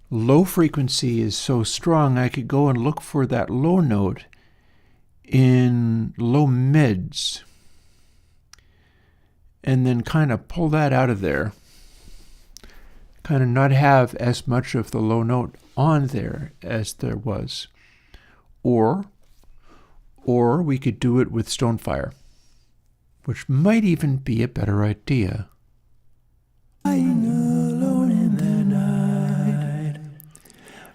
low frequency is so strong, I could go and look for that low note in low mids and then kind of pull that out of there. Kind of not have as much of the low note on there as there was. Or we could do it with Stonefire, which might even be a better idea. Lying alone in the night,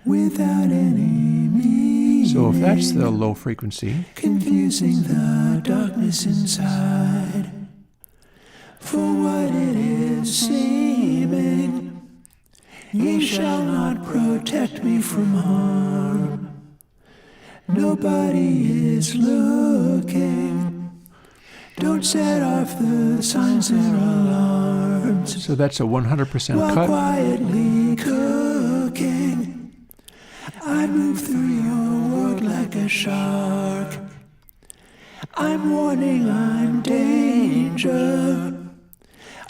without any meaning. So if that's the low frequency, confusing the darkness inside. For what it is seeming, ye shall not protect me from harm. Nobody is looking. Don't set off the signs and alarms. so that's a 100% While cut. quietly cooking, I move through your world like a shark. I'm warning, I'm danger.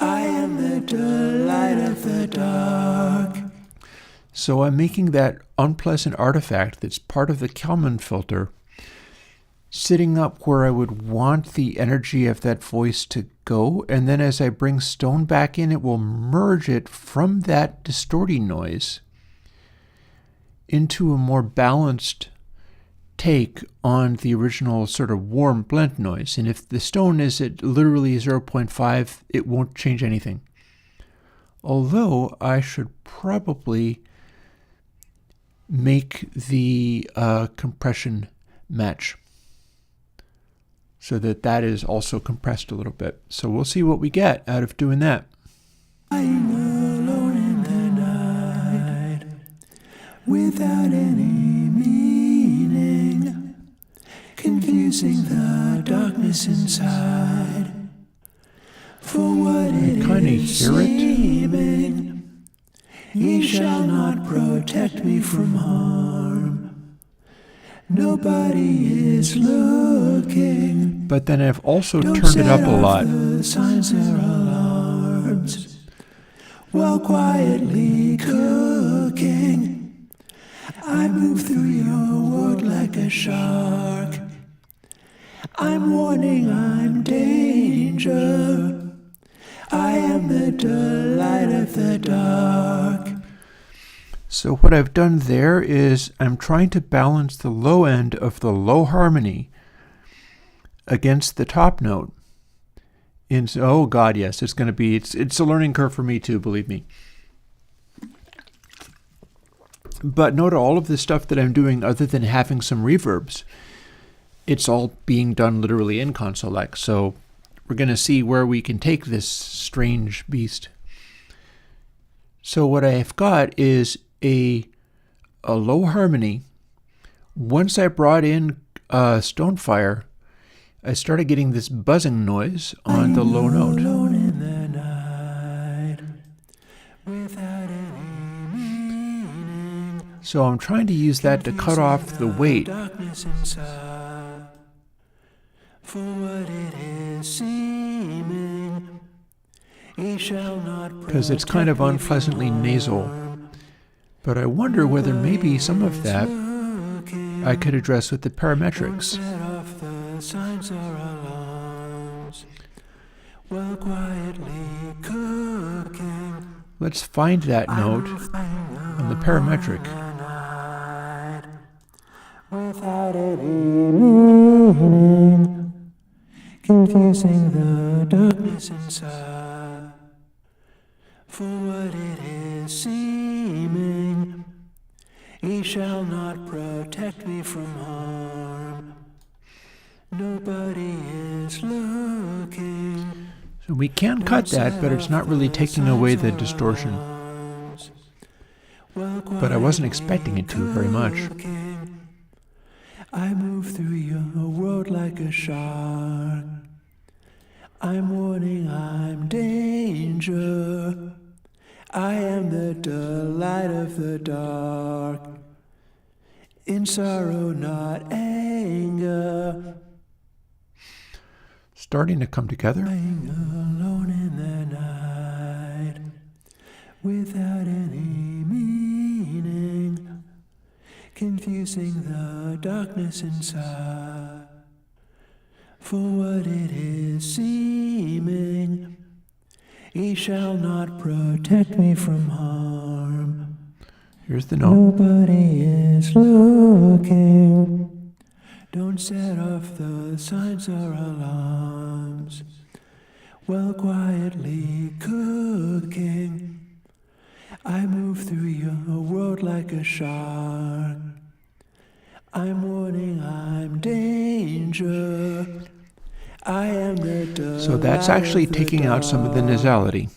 I am the delight of the dark. So I'm making that unpleasant artifact that's part of the Kalman filter sitting up where I would want the energy of that voice to go, and then as I bring Stone back in, it will merge it from that distorting noise into a more balanced take on the original sort of warm blend noise. And if the Stone is at literally 0.5, it won't change anything. Although I should probably make the compression match so that that is also compressed a little bit. So we'll see what we get out of doing that. Lying alone in the night, without any meaning, confusing the darkness inside. For what it kinda is hear it. seeming, ye shall not protect me from harm. Nobody is looking. But then I've also Don't turned it set up a off lot. the signs or alarms. While quietly cooking, I move through your world like a shark. I'm warning, I'm danger. I am the delight of the dark. So what I've done there is I'm trying to balance the low end of the low harmony against the top note. Oh God, yes, it's going to be, it's a learning curve for me too, believe me. But note all of the stuff that I'm doing other than having some reverbs, it's all being done literally in ConsoleX. So we're going to see where we can take this strange beast. So what I've got is a low harmony. Once I brought in Stonefire, I started getting this buzzing noise on the low note. Alone in the night, without any meaning. So I'm trying to use that to cut off the weight. Darkness inside, for what it is seeming, he shall not Because it's kind of unpleasantly nasal. But I wonder whether maybe some of that I could address with the parametrics. set off the signs or alarms, while quietly cooking. Let's find that note on the parametric. Without any meaning, confusing the darkness inside, for what it is seeming, he shall not protect me from harm. Nobody is looking. So we can cut that, but it's not really taking away the distortion. But I wasn't expecting it to very much. I move through your world like a shark. I'm warning, I'm danger. I am the delight of the dark. In sorrow, not anger. Starting to come together. Lying alone in the night, without any meaning, confusing the darkness inside, for what it is seeming, he shall not protect me from harm. Here's the note. Nobody is looking. Don't set off the signs or alarms, while quietly cooking. I move through your world like a shark. I'm warning, I'm danger. I am the So that's actually taking out some of the nasality.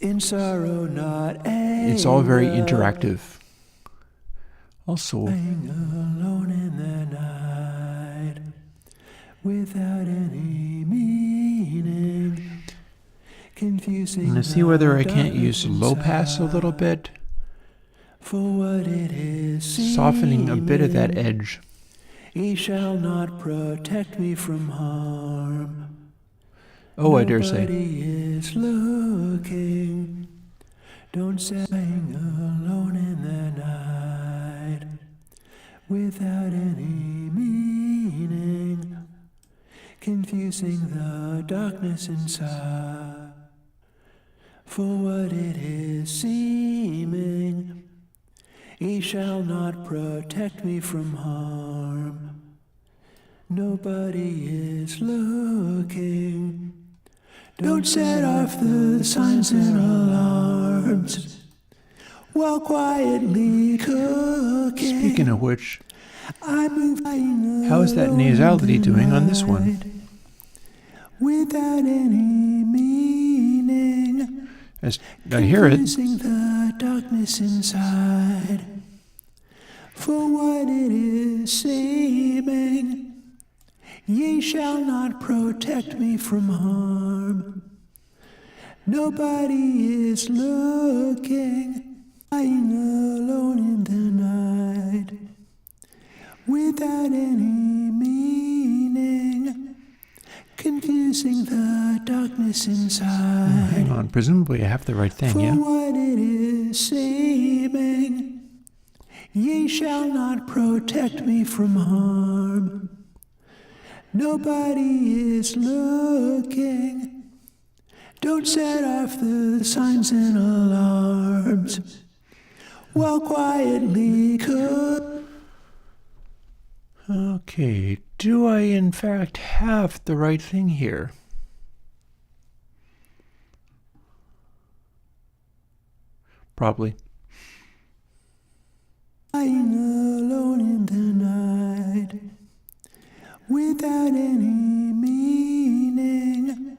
In sorrow, not anger. It's all very interactive. Also, Alone in the night, without any meaning, confusing. I'm going to see whether I can't use low pass a little bit, For what it is softening a bit of that seeming, edge. he shall not protect me from harm. Oh, I dare say. Nobody is looking. Don't say alone in the night, without any meaning, confusing the darkness inside, for what it is seeming, he shall not protect me from harm. Nobody is looking. Don't set off the signs and alarms, while quietly cooking. Speaking of which, I'm flying how's that nasality doing on this one? without any meaning, I hear it. confusing the darkness inside, for what it is seeming, ye shall not protect me from harm. Nobody is looking, lying alone in the night, without any meaning, confusing the darkness inside. Hang on, presumably I have the right thing, For yeah? what it is seeming, ye shall not protect me from harm. Nobody is looking. Don't set off the signs and alarms, while quietly cook. Okay, do I in fact have the right thing here? Probably. Lying alone in the night, without any meaning,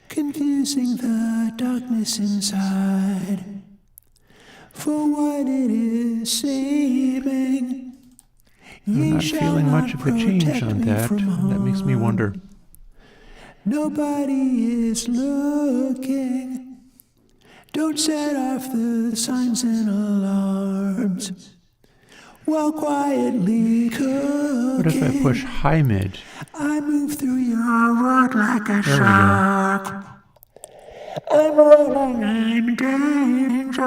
confusing the darkness inside, for what it is seeming, I'm not feeling much of a change on that. That makes me wonder. Nobody is looking. Don't set off the signs and alarms while quietly cooking. What if I push high mid? I move through your world like a There we go. shark. I'm running, I'm danger.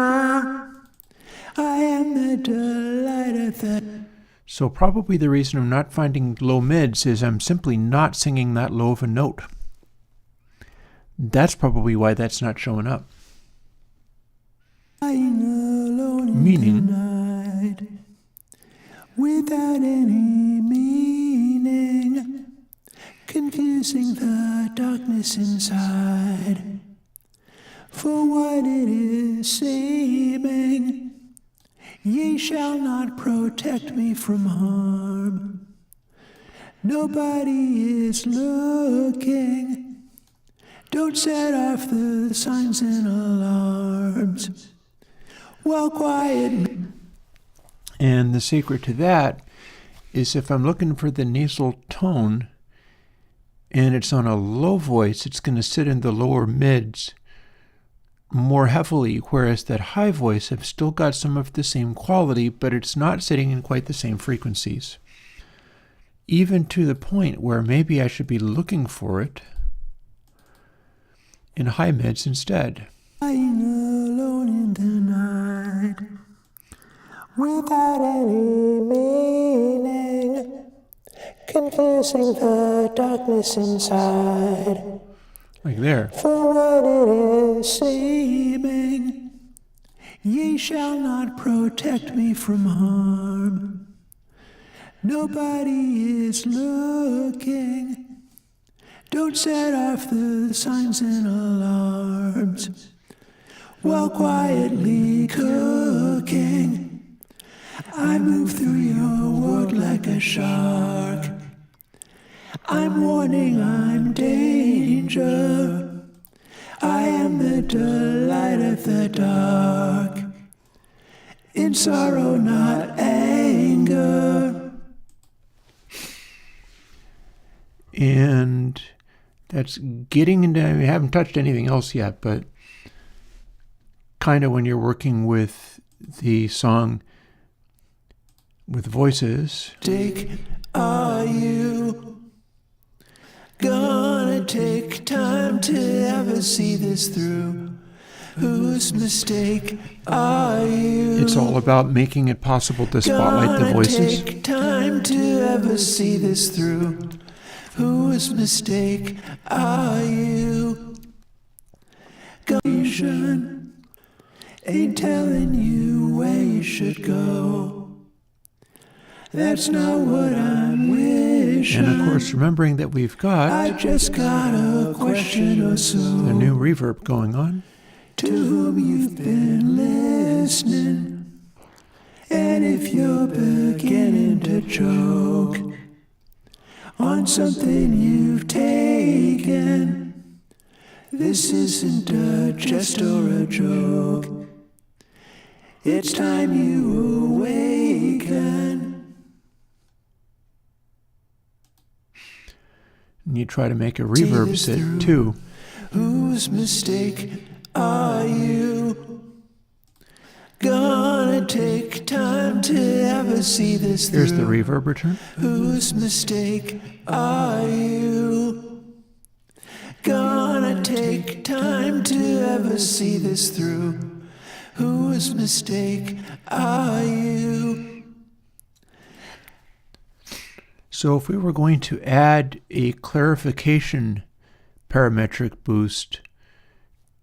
I am the delight of the... So probably the reason I'm not finding low mids is I'm simply not singing that low of a note. That's probably why that's not showing up. Meaning, night, without any meaning, confusing the darkness inside for what it is seeming. Ye shall not protect me from harm. Nobody is looking. Don't set off the signs and alarms while quietly. and the secret to that is if I'm looking for the nasal tone and it's on a low voice, it's going to sit in the lower mids more heavily, whereas that high voice, I've still got some of the same quality, but it's not sitting in quite the same frequencies. Even to the point where maybe I should be looking for it in high mids instead. Lying alone in the night, without any meaning, confusing the darkness inside. Like there. For what it is seeming, ye shall not protect me from harm. Nobody is looking. Don't set off the signs and alarms while quietly cooking. I move through your world like a shark. I'm warning, I'm danger. I am the delight of the dark. In sorrow, not anger. And that's getting into, we haven't touched anything else yet, but kind of when you're working with the song with voices. Are you gonna take time to ever see this through? Whose mistake are you? It's all about making it possible to spotlight the voices. Take time to ever see this through. Whose mistake are you? Gaussian ain't telling you where you should go. That's not what I'm wishing. And of course, remembering that we've got I just got a question or so. the new reverb going on. To whom you've been listening, and if you're beginning to choke on something you've taken, this isn't a jest or a joke. It's time you awaken. And you try to make a reverb sit too. Whose mistake are you? Gonna take time to ever see this through. Here's the reverb return. Whose mistake are you? Gonna take time to ever see this through. Whose mistake are you? So if we were going to add a clarification parametric boost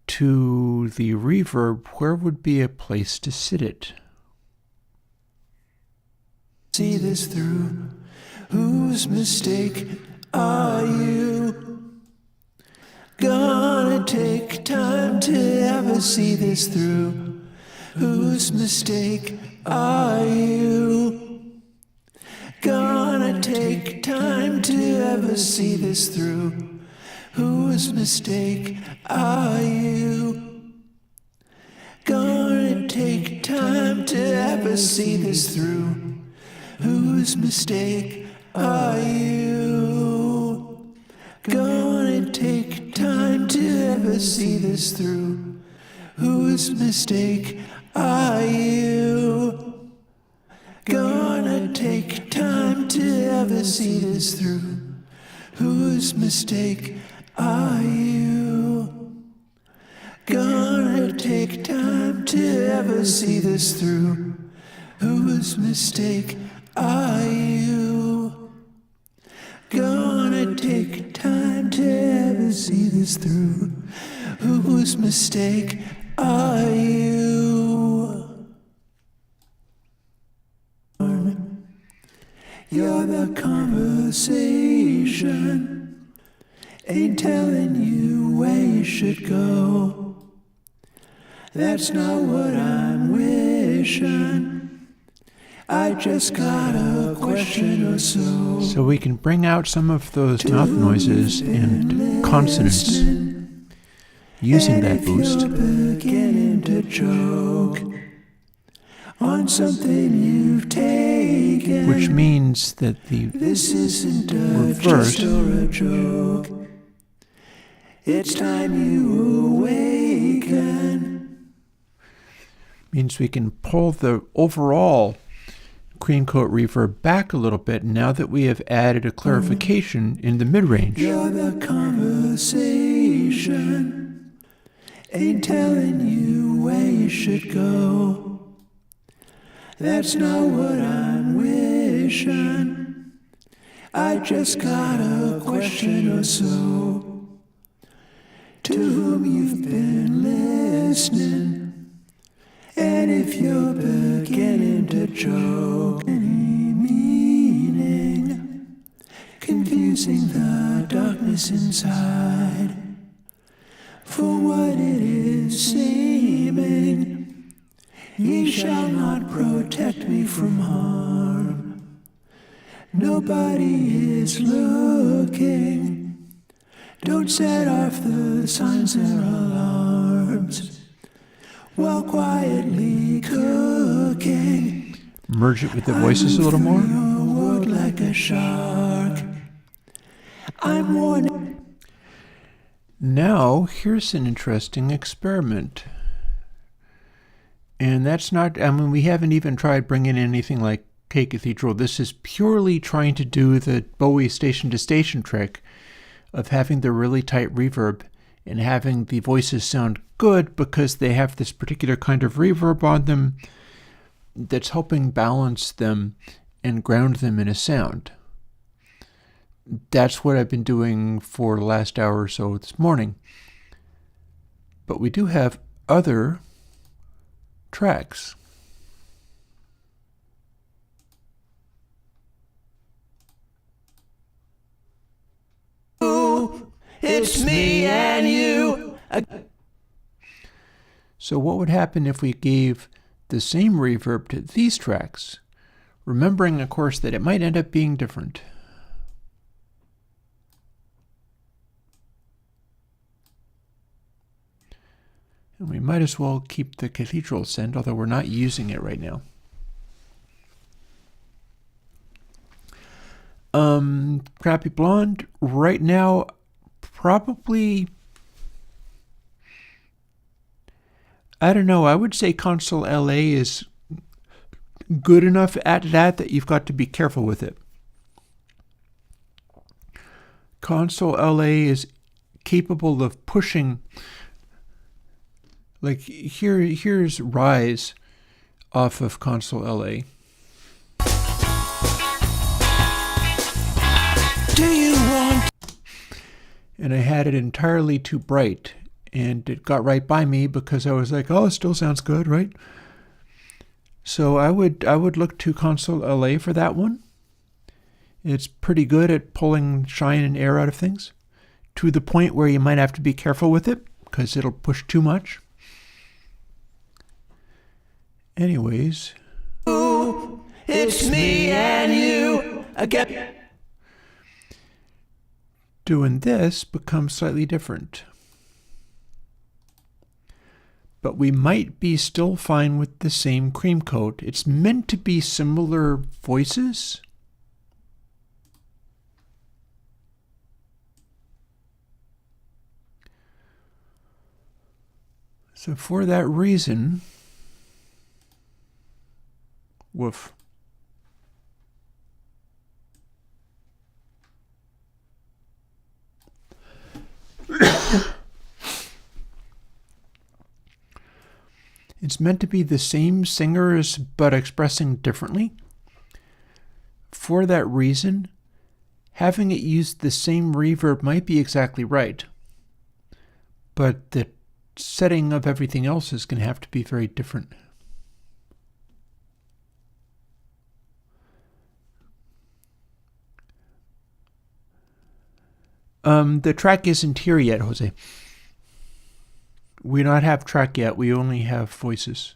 to the reverb, where would be a place to sit it? See this through. Whose mistake are you? Gonna take time to ever see this through. Whose mistake are you? Gonna take time to ever see this through. Whose mistake are you? Gonna take time to ever see this through. Whose mistake are you? Gonna take time to ever see this through. Whose Whose mistake are you? Gonna take time to ever see this through. Whose mistake are you? Gonna take time to ever see this through. Whose mistake are you? Gonna take time to ever see this through. Whose mistake are you? You're the conversation, ain't telling you where you should go. That's not what I'm wishing. I just got a question or so. So we can bring out some of those mouth noises and consonants using that boost. And if you're beginning to choke on something you've taken, which means that the this isn't a reverse jest or a joke. It's time you awaken. means we can pull the overall cream coat reverb back a little bit now that we have added a clarification in the mid-range. You're the conversation, ain't telling you where you should go. That's not what I'm wishing. I just got a question or so. To whom you've been listening, and if you're beginning to choke, any meaning, confusing the darkness inside for what it is seeming. Ye shall not protect me from harm. Nobody is looking. Don't set off the signs or alarms while quietly cooking. Merge it with the voices a little more. Your wood like a shark. I'm warning. Now, here's an interesting experiment. And that's not, we haven't even tried bringing in anything like K Cathedral. This is purely trying to do the Bowie station-to-station trick of having the really tight reverb and having the voices sound good because they have this particular kind of reverb on them that's helping balance them and ground them in a sound. That's what I've been doing for the last hour or so this morning. But we do have other tracks. It's me and you. So what would happen if we gave the same reverb to these tracks, remembering, of course, that it might end up being different? And we might as well keep the Cathedral send, although we're not using it right now. Crappy Blonde, right now, probably, I don't know, I would say Console LA is good enough at that you've got to be careful with it. Console LA is capable of pushing, like here's Rise off of Console LA. Do you want? And I had it entirely too bright, and it got right by me because I was like, oh, it still sounds good, right? So I would look to Console LA for that one. It's pretty good at pulling shine and air out of things, to the point where you might have to be careful with it because it'll push too much. Anyways, Ooh, it's me and you again. Doing this becomes slightly different. But we might be still fine with the same cream coat. It's meant to be similar voices. So for that reason, woof. It's meant to be the same singers but expressing differently. For that reason, having it use the same reverb might be exactly right, but the setting of everything else is going to have to be very different. The track isn't here yet, Jose. We not have track yet, we only have voices.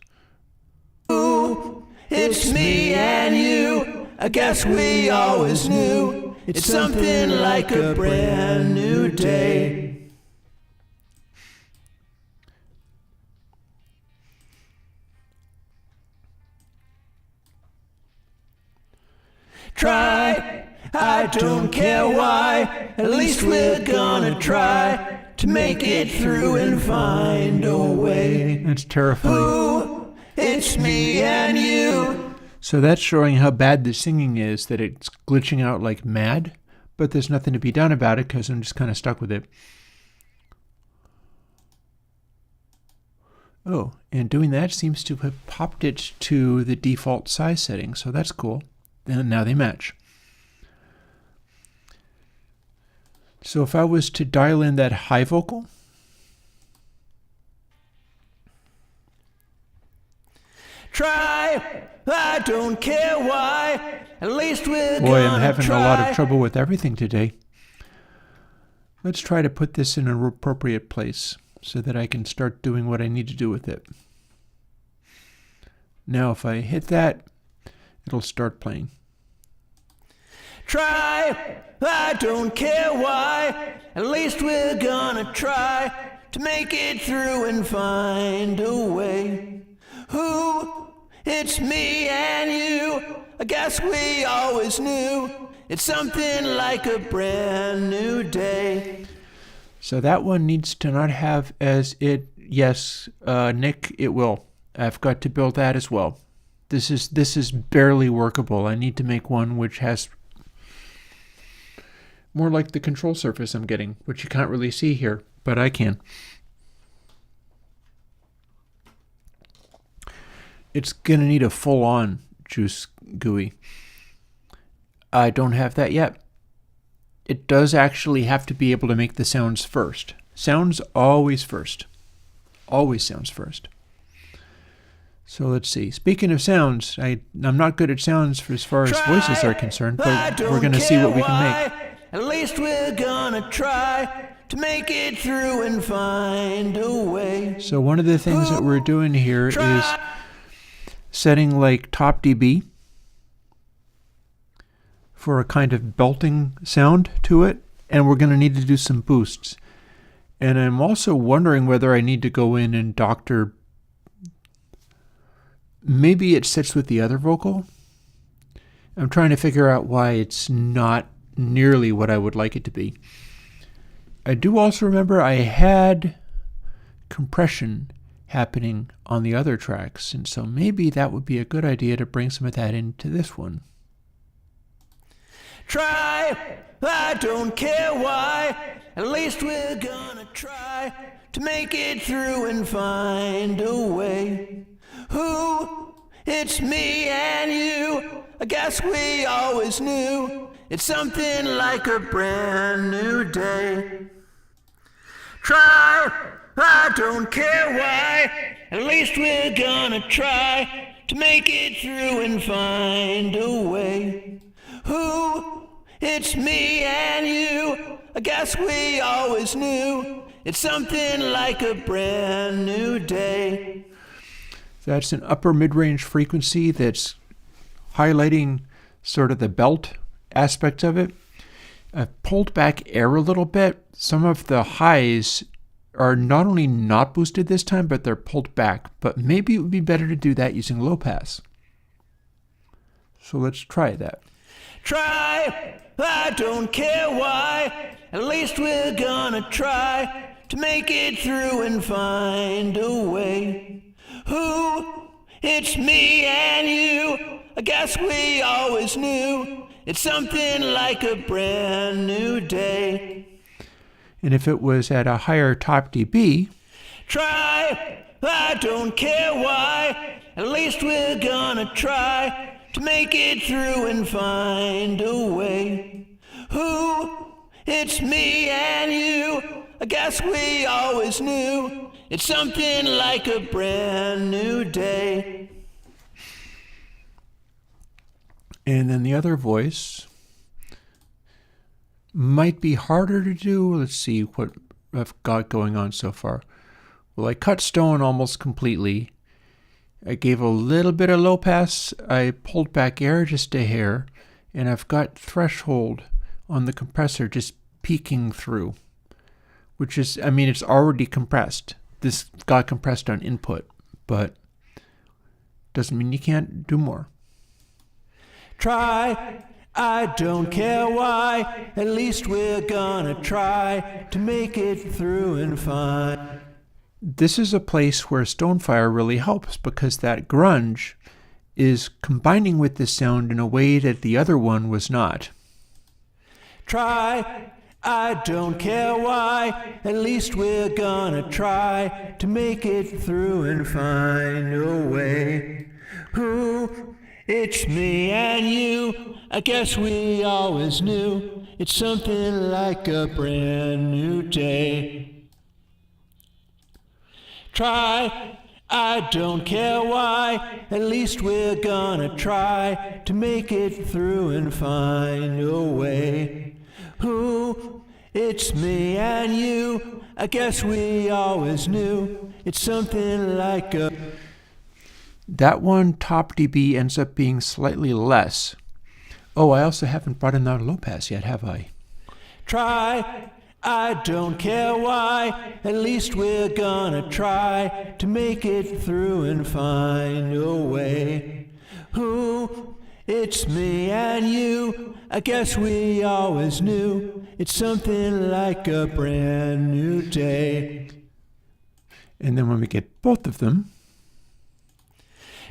Ooh, it's me and you, I guess we always knew. It's something like a brand new day. Try, I don't care why, at least we're gonna try to make it through and find a way. That's terrifying. Ooh, it's me and you. So that's showing how bad the singing is, that it's glitching out like mad, but there's nothing to be done about it because I'm just kind of stuck with it. Oh, and doing that seems to have popped it to the default size setting, so that's cool. And now they match. So if I was to dial in that high vocal, try, I don't care why, at least we're boy, gonna I'm having try. a lot of trouble with everything today. Let's try to put this in an appropriate place so that I can start doing what I need to do with it. Now if I hit that, it'll start playing. Try, I don't care why, at least we're gonna try to make it through and find a way. Ooh, it's me and you, I guess we always knew. It's something like a brand new day. So that one needs to not have as it, yes, Nick, it will. I've got to build that as well. This is barely workable. I need to make one which has more like the control surface I'm getting, which you can't really see here, but I can. It's going to need a full-on juice GUI. I don't have that yet. It does actually have to be able to make the sounds first. Sounds always first. Always sounds first. So let's see. Speaking of sounds, I'm not good at sounds for as far as voices are concerned, but we're going to see what we can make. At least we're gonna try to make it through and find a way. So one of the things that we're doing here is setting like top dB for a kind of belting sound to it, and we're going to need to do some boosts. And I'm also wondering whether I need to go in and doctor. Maybe it sits with the other vocal. I'm trying to figure out why it's not nearly what I would like it to be. I do also remember I had compression happening on the other tracks, and so maybe that would be a good idea to bring some of that into this one. Try, I don't care why, at least we're gonna try to make it through and find a way. Ooh, it's me and you, I guess we always knew. It's something like a brand new day. Try, I don't care why, at least we're gonna try to make it through and find a way. Ooh, it's me and you, I guess we always knew. It's something like a brand new day. That's an upper mid-range frequency that's highlighting sort of the belt aspect of it. I've pulled back air a little bit. Some of the highs are not only not boosted this time, but they're pulled back. But maybe it would be better to do that using low pass. So let's try that. Try, I don't care why, at least we're gonna try to make it through and find a way. Who? It's me and you. I guess we always knew. It's something like a brand new day. And if it was at a higher top dB, try, I don't care why. At least we're gonna try to make it through and find a way. Who? It's me and you. I guess we always knew. It's something like a brand new day. And then the other voice might be harder to do. Let's see what I've got going on so far. Well, I cut stone almost completely. I gave a little bit of low pass. I pulled back air just a hair. And I've got threshold on the compressor just peeking through. Which is, I mean, it's already compressed. This got compressed on input. But doesn't mean you can't do more. Try, I don't care why. At least we're gonna try to make it through and find. This is a place where Stonefire really helps because that grunge is combining with this sound in a way that the other one was not. Try, I don't care why. At least we're gonna try to make it through and find a way. Who? It's me and you. I guess we always knew. It's something like a brand new day. Try, I don't care why. At least we're gonna try to make it through and find a way. Who? It's me and you. I guess we always knew. It's something like a... That one top dB ends up being slightly less. Oh, I also haven't brought in that low pass yet, have I? Try, I don't care why. At least we're gonna try to make it through and find a way. Who? It's me and you. I guess we always knew. It's something like a brand new day. And then when we get both of them...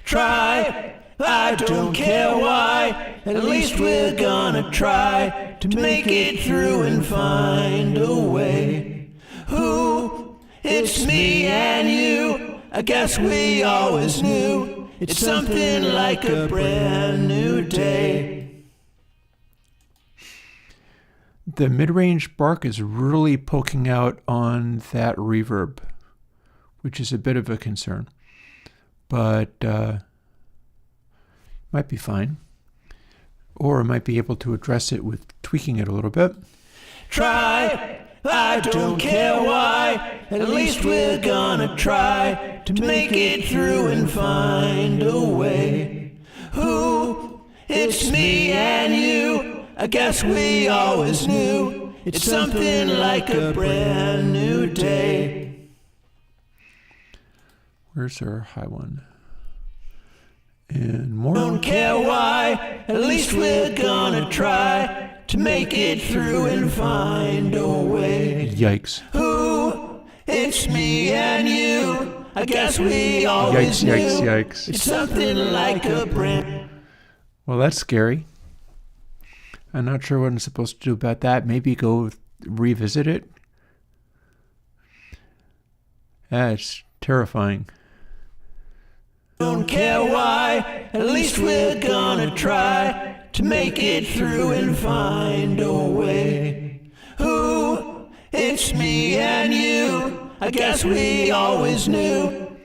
Try, I don't care why. At least we're gonna try to make it through and find a way. Who? It's me and you. I guess we always knew. It's something like a brand new day. The mid-range bark is really poking out on that reverb, which is a bit of a concern. But might be fine. Or I might be able to address it with tweaking it a little bit. Try, I don't care why. At least we're gonna try to make it through and find a way. Who? It's me and you. I guess we always knew. It's something like a brand new day. Where's our high one? And more. Don't care why. At least we're gonna try to make it through and find a way. Yikes. Who? It's me and you. I guess we always knew. Yikes. It's something like a brand. Well, that's scary. I'm not sure what I'm supposed to do about that. Maybe go revisit it. That's terrifying. Don't care why. At least we're gonna try to make it through and find a way. Who? It's me and you. I guess we always knew.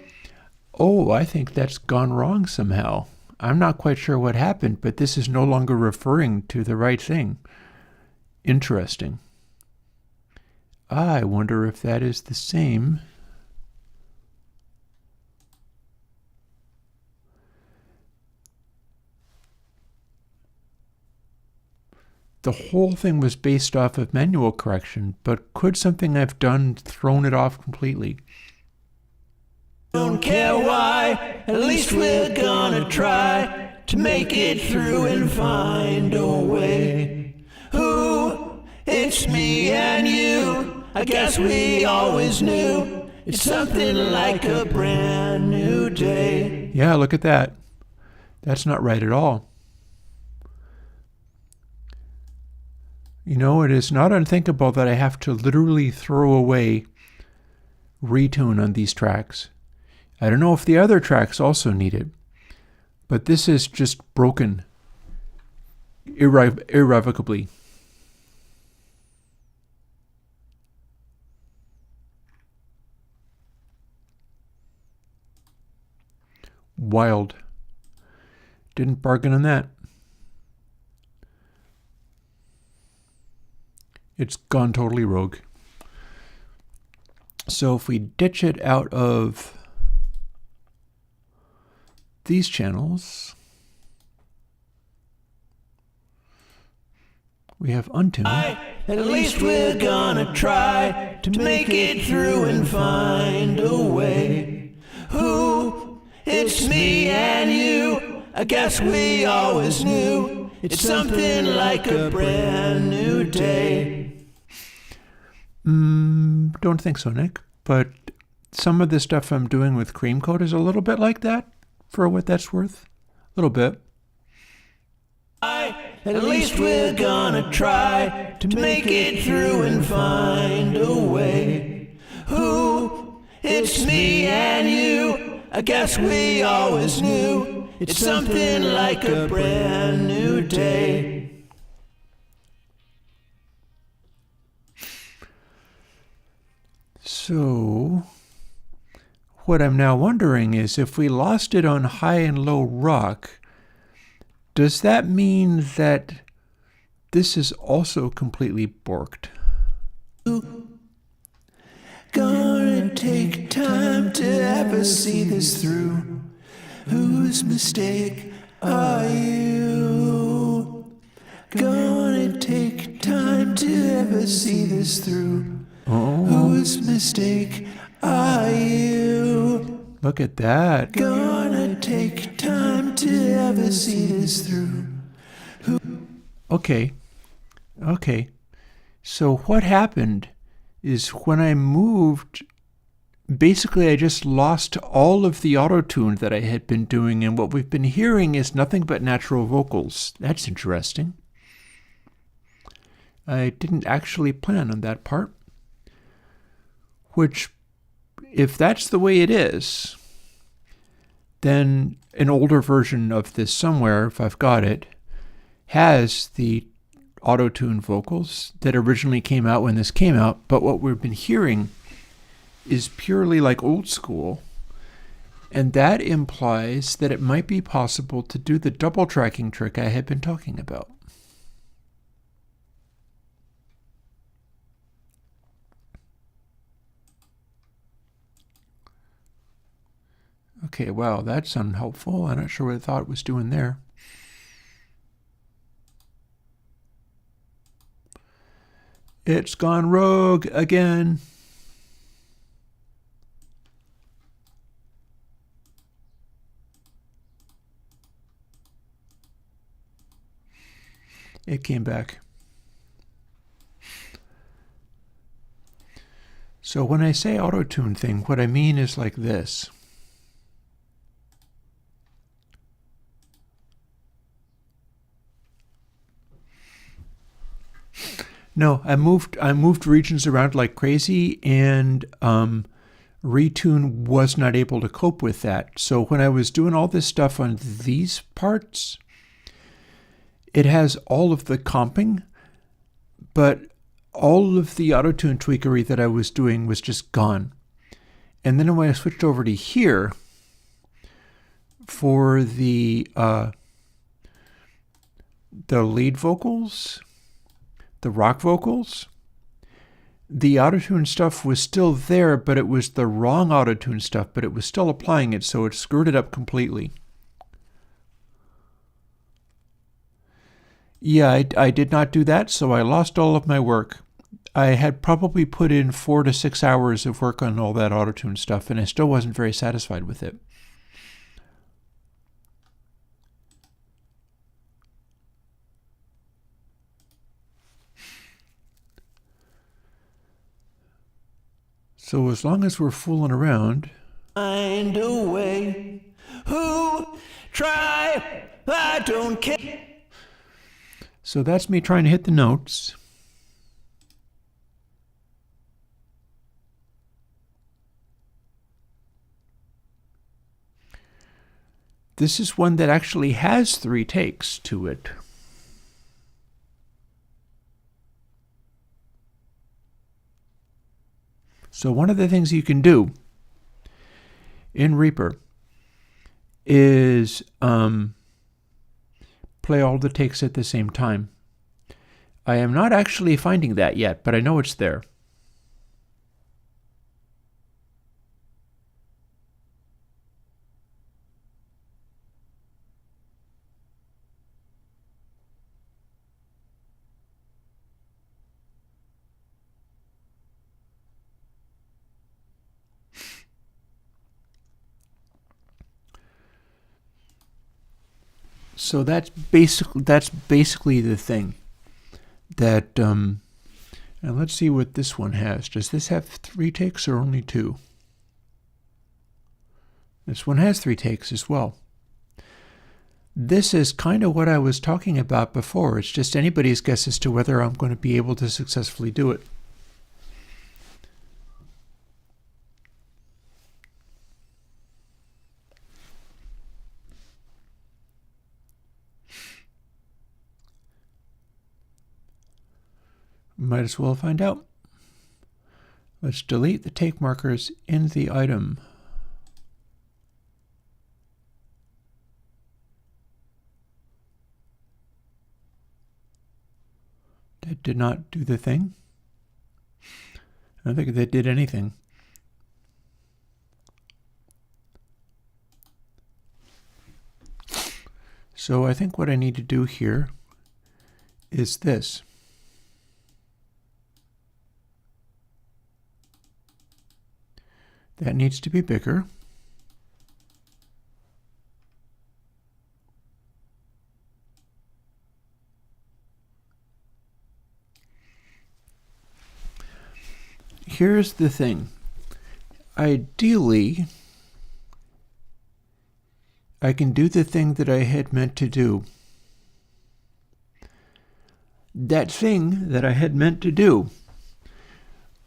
Oh, I think that's gone wrong somehow. I'm not quite sure what happened, but this is no longer referring to the right thing. Interesting. I wonder if that is the same. The whole thing was based off of manual correction, but could something I've done thrown it off completely? Don't care why. At least we're gonna try to make it through and find a way. Who? It's me and you. I guess we always knew it's something like a brand new day. Yeah, look at that. That's not right at all. You know, it is not unthinkable that I have to literally throw away retune on these tracks. I don't know if the other tracks also need it, but this is just broken irrevocably. Wild. Didn't bargain on that. It's gone totally rogue. So if we ditch it out of these channels, we have untuned. At least we're gonna try to make it through and find a way. Who? It's me and you. I guess we always knew it's something like a brand new day. Don't think so, Nick. But some of the stuff I'm doing with Cream Code is a little bit like that, for what that's worth. A little bit. At least we're gonna try to make it through and find a way. Who? It's me and you. I guess we always knew it's something like a brand new day. So, what I'm now wondering is if we lost it on high and low rock, does that mean that this is also completely borked? Gonna take time to ever see this through. Whose mistake are you? Gonna take time to ever see this through. Whose mistake are you? Look at that. Gonna take time to ever see this through. Okay. So what happened is when I moved, basically I just lost all of the auto-tune that I had been doing, and what we've been hearing is nothing but natural vocals. That's interesting. I didn't actually plan on that part. Which, if that's the way it is, then an older version of this somewhere, if I've got it, has the auto-tune vocals that originally came out when this came out, but what we've been hearing is purely like old school, and that implies that it might be possible to do the double tracking trick I had been talking about. Okay, wow, that's unhelpful. I'm not sure what I thought it was doing there. It's gone rogue again. It came back. So when I say auto-tune thing, what I mean is like this. No, I moved regions around like crazy, and Retune was not able to cope with that. So when I was doing all this stuff on these parts, it has all of the comping, but all of the auto-tune tweakery that I was doing was just gone. And then when I switched over to here for the lead vocals, the rock vocals, the autotune stuff was still there, but it was the wrong autotune stuff, but it was still applying it, so it screwed it up completely. Yeah, I did not do that, so I lost all of my work. I had probably put in 4 to 6 hours of work on all that autotune stuff, and I still wasn't very satisfied with it. So as long as we're fooling around, Find a way. Who try? I don't care. so that's me trying to hit the notes. This is one that actually has 3 takes to it. So one of the things you can do in Reaper is play all the takes at the same time. I am not actually finding that yet, but I know it's there. So that's basically the thing that and let's see what this one has. Does this have 3 takes or only 2? This one has 3 takes as well. This is kind of what I was talking about before. It's just anybody's guess as to whether I'm going to be able to successfully do it. Might as well find out. Let's delete the take markers in the item. That did not do the thing. I don't think that did anything. So I think what I need to do here is this. That needs to be bigger. Here's the thing. Ideally, I can do the thing that I had meant to do. That thing that I had meant to do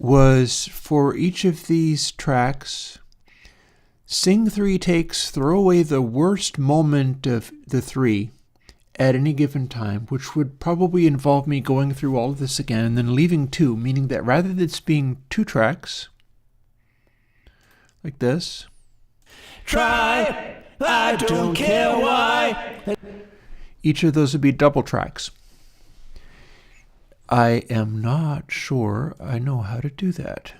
was for each of these tracks, sing 3 takes, throw away the worst moment of the 3 at any given time, which would probably involve me going through all of this again and then leaving 2, meaning that rather than this being 2 tracks, like this, Try, I don't care why. each of those would be double tracks. I am not sure I know how to do that.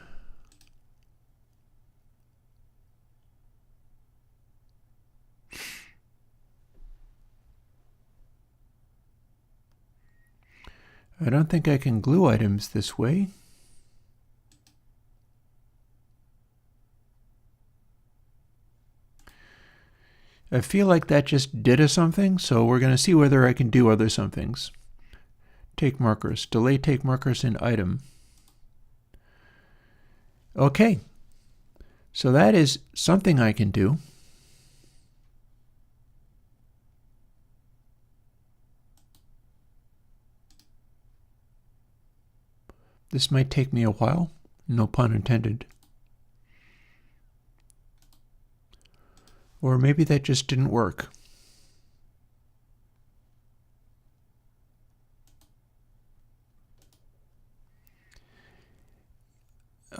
I don't think I can glue items this way. I feel like that just did a something, so we're going to see whether I can do other somethings. Take markers. Delay take markers in item. Okay. So that is something I can do. This might take me a while. No pun intended. Or maybe that just didn't work.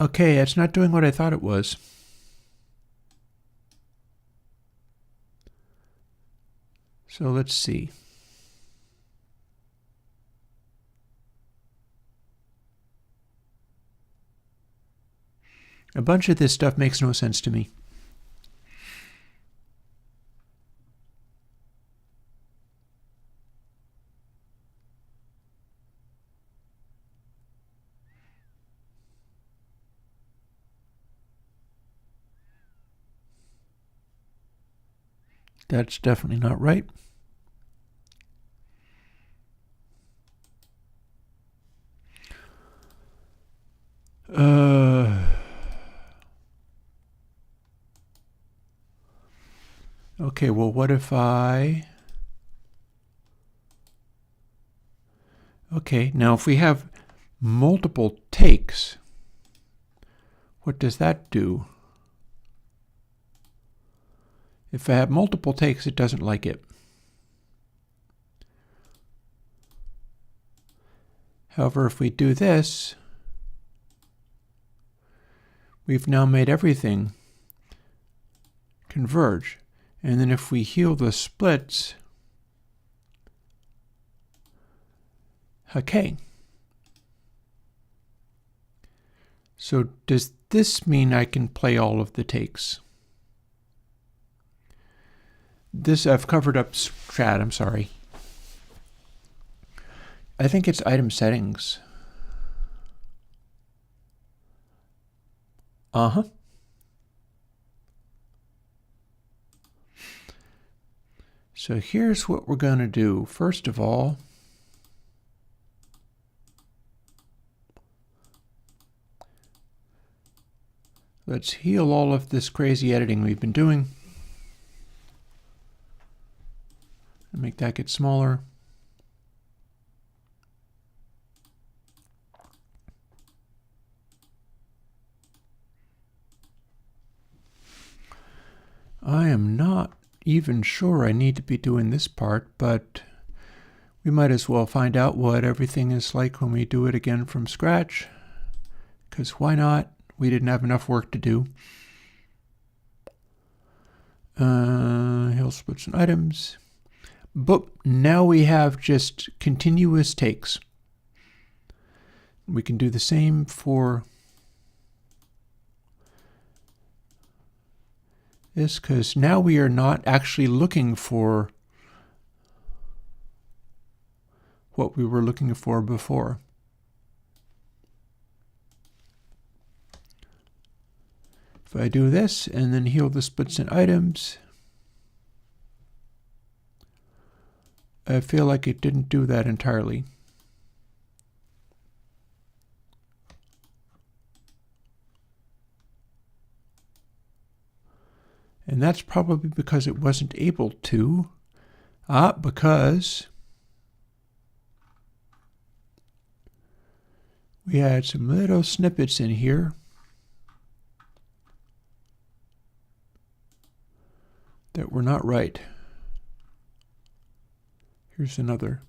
Okay, it's not doing what I thought it was. So let's see. A bunch of this stuff makes no sense to me. That's definitely not right. Okay, well, what if I... Okay, now if we have multiple takes, what does that do? If I have multiple takes, it doesn't like it. However, if we do this, we've now made everything converge. And then if we heal the splits, okay. So does this mean I can play all of the takes? This, I've covered up chat, I'm sorry. I think it's item settings. Uh-huh. So here's what we're going to do. First of all, let's heal all of this crazy editing we've been doing. And make that get smaller. I am not even sure I need to be doing this part, but we might as well find out what everything is like when we do it again from scratch, because why not? We didn't have enough work to do. Hill splits and items. But now we have just continuous takes. We can do the same for this, because now we are not actually looking for what we were looking for before. If I do this and then heal the splits and items, I feel like it didn't do that entirely. And that's probably because it wasn't able to. Because we had some little snippets in here that were not right. Here's another.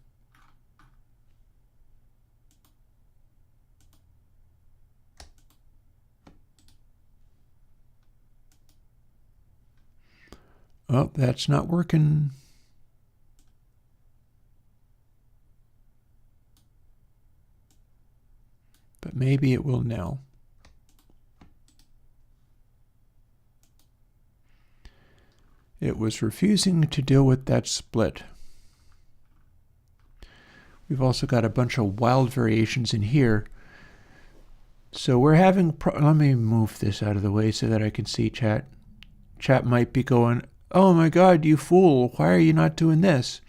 Oh, that's not working. But maybe it will now. It was refusing to deal with that split. We've also got a bunch of wild variations in here. So we're having, let me move this out of the way so that I can see chat. Chat might be going, oh my God, you fool, why are you not doing this?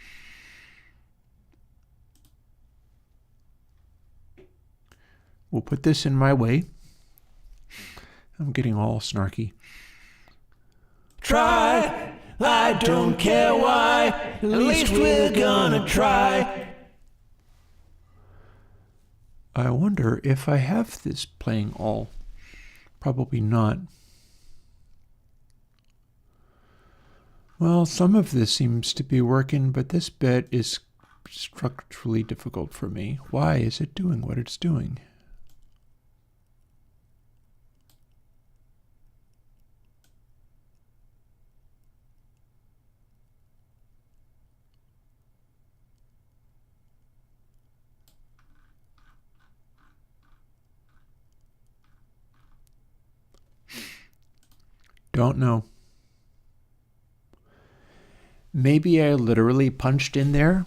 We'll put this in my way. I'm getting all snarky. Try, I don't care why, at least we're gonna try. I wonder if I have this playing all. Probably not. Well, some of this seems to be working, but this bit is structurally difficult for me. Why is it doing what it's doing? Don't know. Maybe I literally punched in there.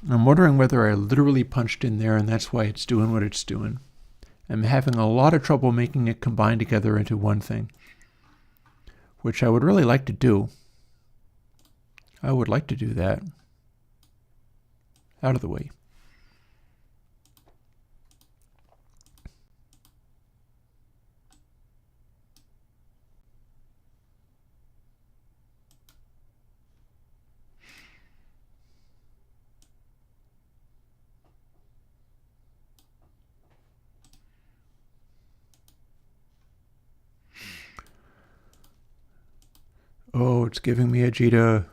I'm wondering whether I literally punched in there and that's why it's doing what it's doing. I'm having a lot of trouble making it combine together into one thing, which I would really like to do. I would like to do that. Out of the way. it's giving me a Jita.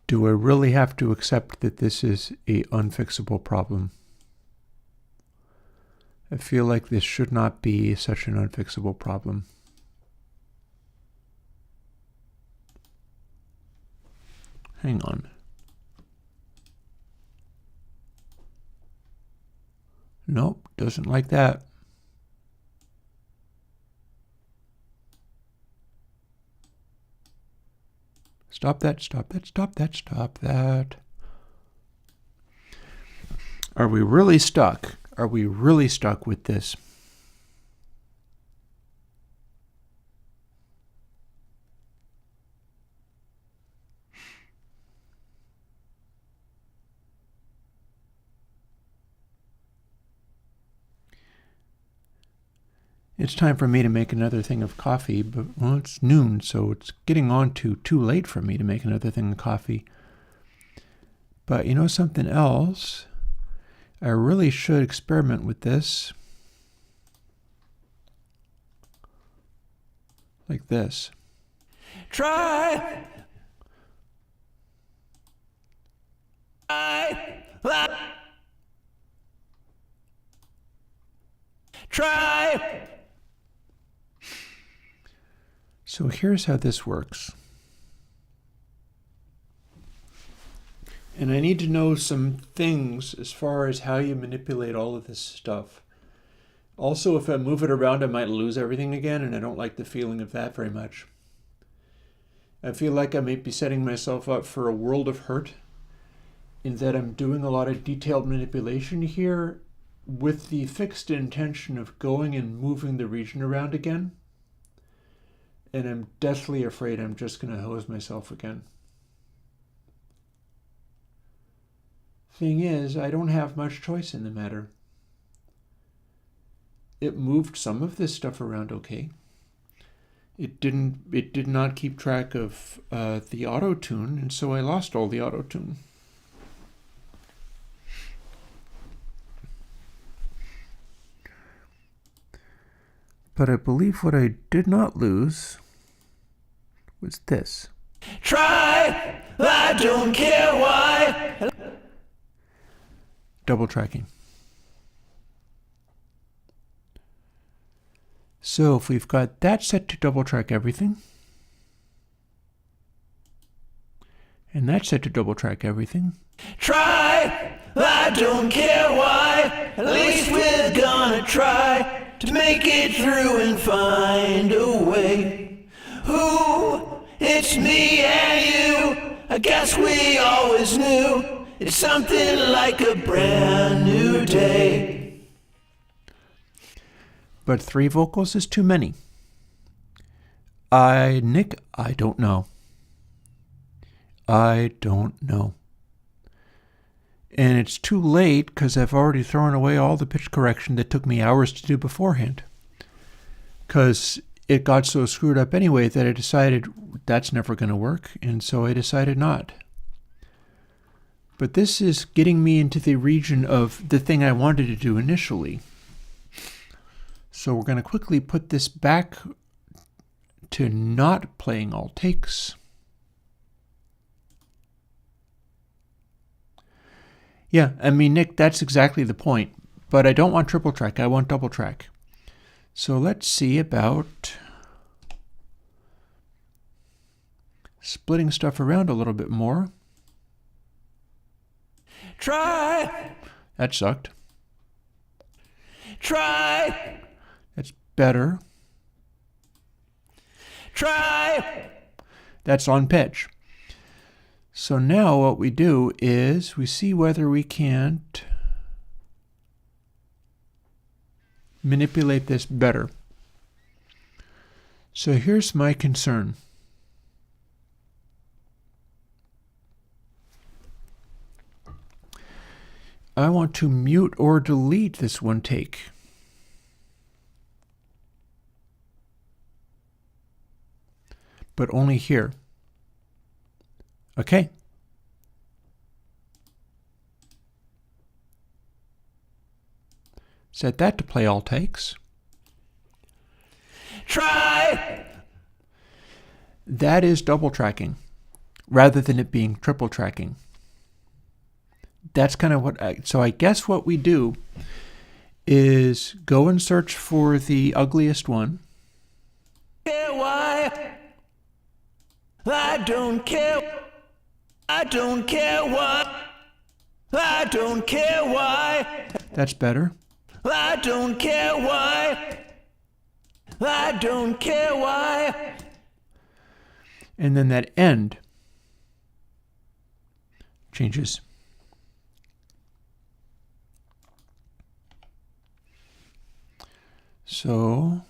Do I really have to accept that this is an unfixable problem? I feel like this should not be such an unfixable problem. Hang on. Nope, doesn't like that. Stop that, stop that, stop that, stop that. Are we really stuck? Are we really stuck with this? It's time for me to make another thing of coffee, but well, it's noon, so it's getting on to too late for me to make another thing of coffee. But you know something else? I really should experiment with this. Like this. Try. Try. So here's how this works. And I need to know some things as far as how you manipulate all of this stuff. Also, if I move it around, I might lose everything again, and I don't like the feeling of that very much. I feel like I might be setting myself up for a world of hurt in that I'm doing a lot of detailed manipulation here with the fixed intention of going and moving the region around again. And I'm deathly afraid I'm just going to hose myself again. Thing is, I don't have much choice in the matter. It moved some of this stuff around okay. It did not keep track of the auto-tune, and so I lost all the auto-tune. But I believe what I did not lose was this. Try. I don't care why. Double tracking. So if we've got that set to double track everything, and that set to double track everything. Try. I don't care why. At least we're gonna try to make it through and find a way. Who? It's me and you. I guess we always knew it's something like a brand new day. But 3 vocals is too many. Nick, I don't know. I don't know. And it's too late because I've already thrown away all the pitch correction that took me hours to do beforehand. Because it got so screwed up anyway that I decided that's never going to work, and so I decided not. But this is getting me into the region of the thing I wanted to do initially. So we're going to quickly put this back to not playing all takes. Yeah, I mean, Nick, that's exactly the point. But I don't want triple track, I want double track. So let's see about splitting stuff around a little bit more. Try. That sucked. Try. That's better. Try. That's on pitch. So now what we do is we see whether we can't manipulate this better. So here's my concern. I want to mute or delete this one take. But only here. Okay. Set that to play all takes. Try. That is double tracking, rather than it being triple tracking. That's kind of so I guess what we do is go and search for the ugliest one. Care why? I don't care. I don't care why. I don't care why. That's better. I don't care why. I don't care why. And then that end changes. So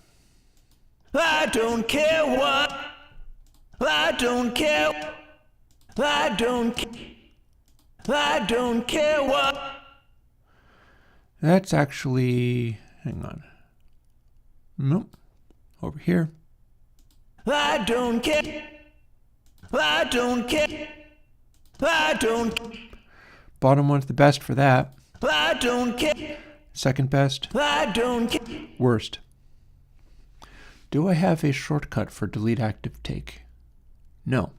I don't care what. I don't care. I don't care what. that's actually, hang on. Nope. Over here. I don't care. I don't care. I don't. Bottom one's the best for that. I don't care. Second best. I don't care. Worst. Do I have a shortcut for delete active take? No.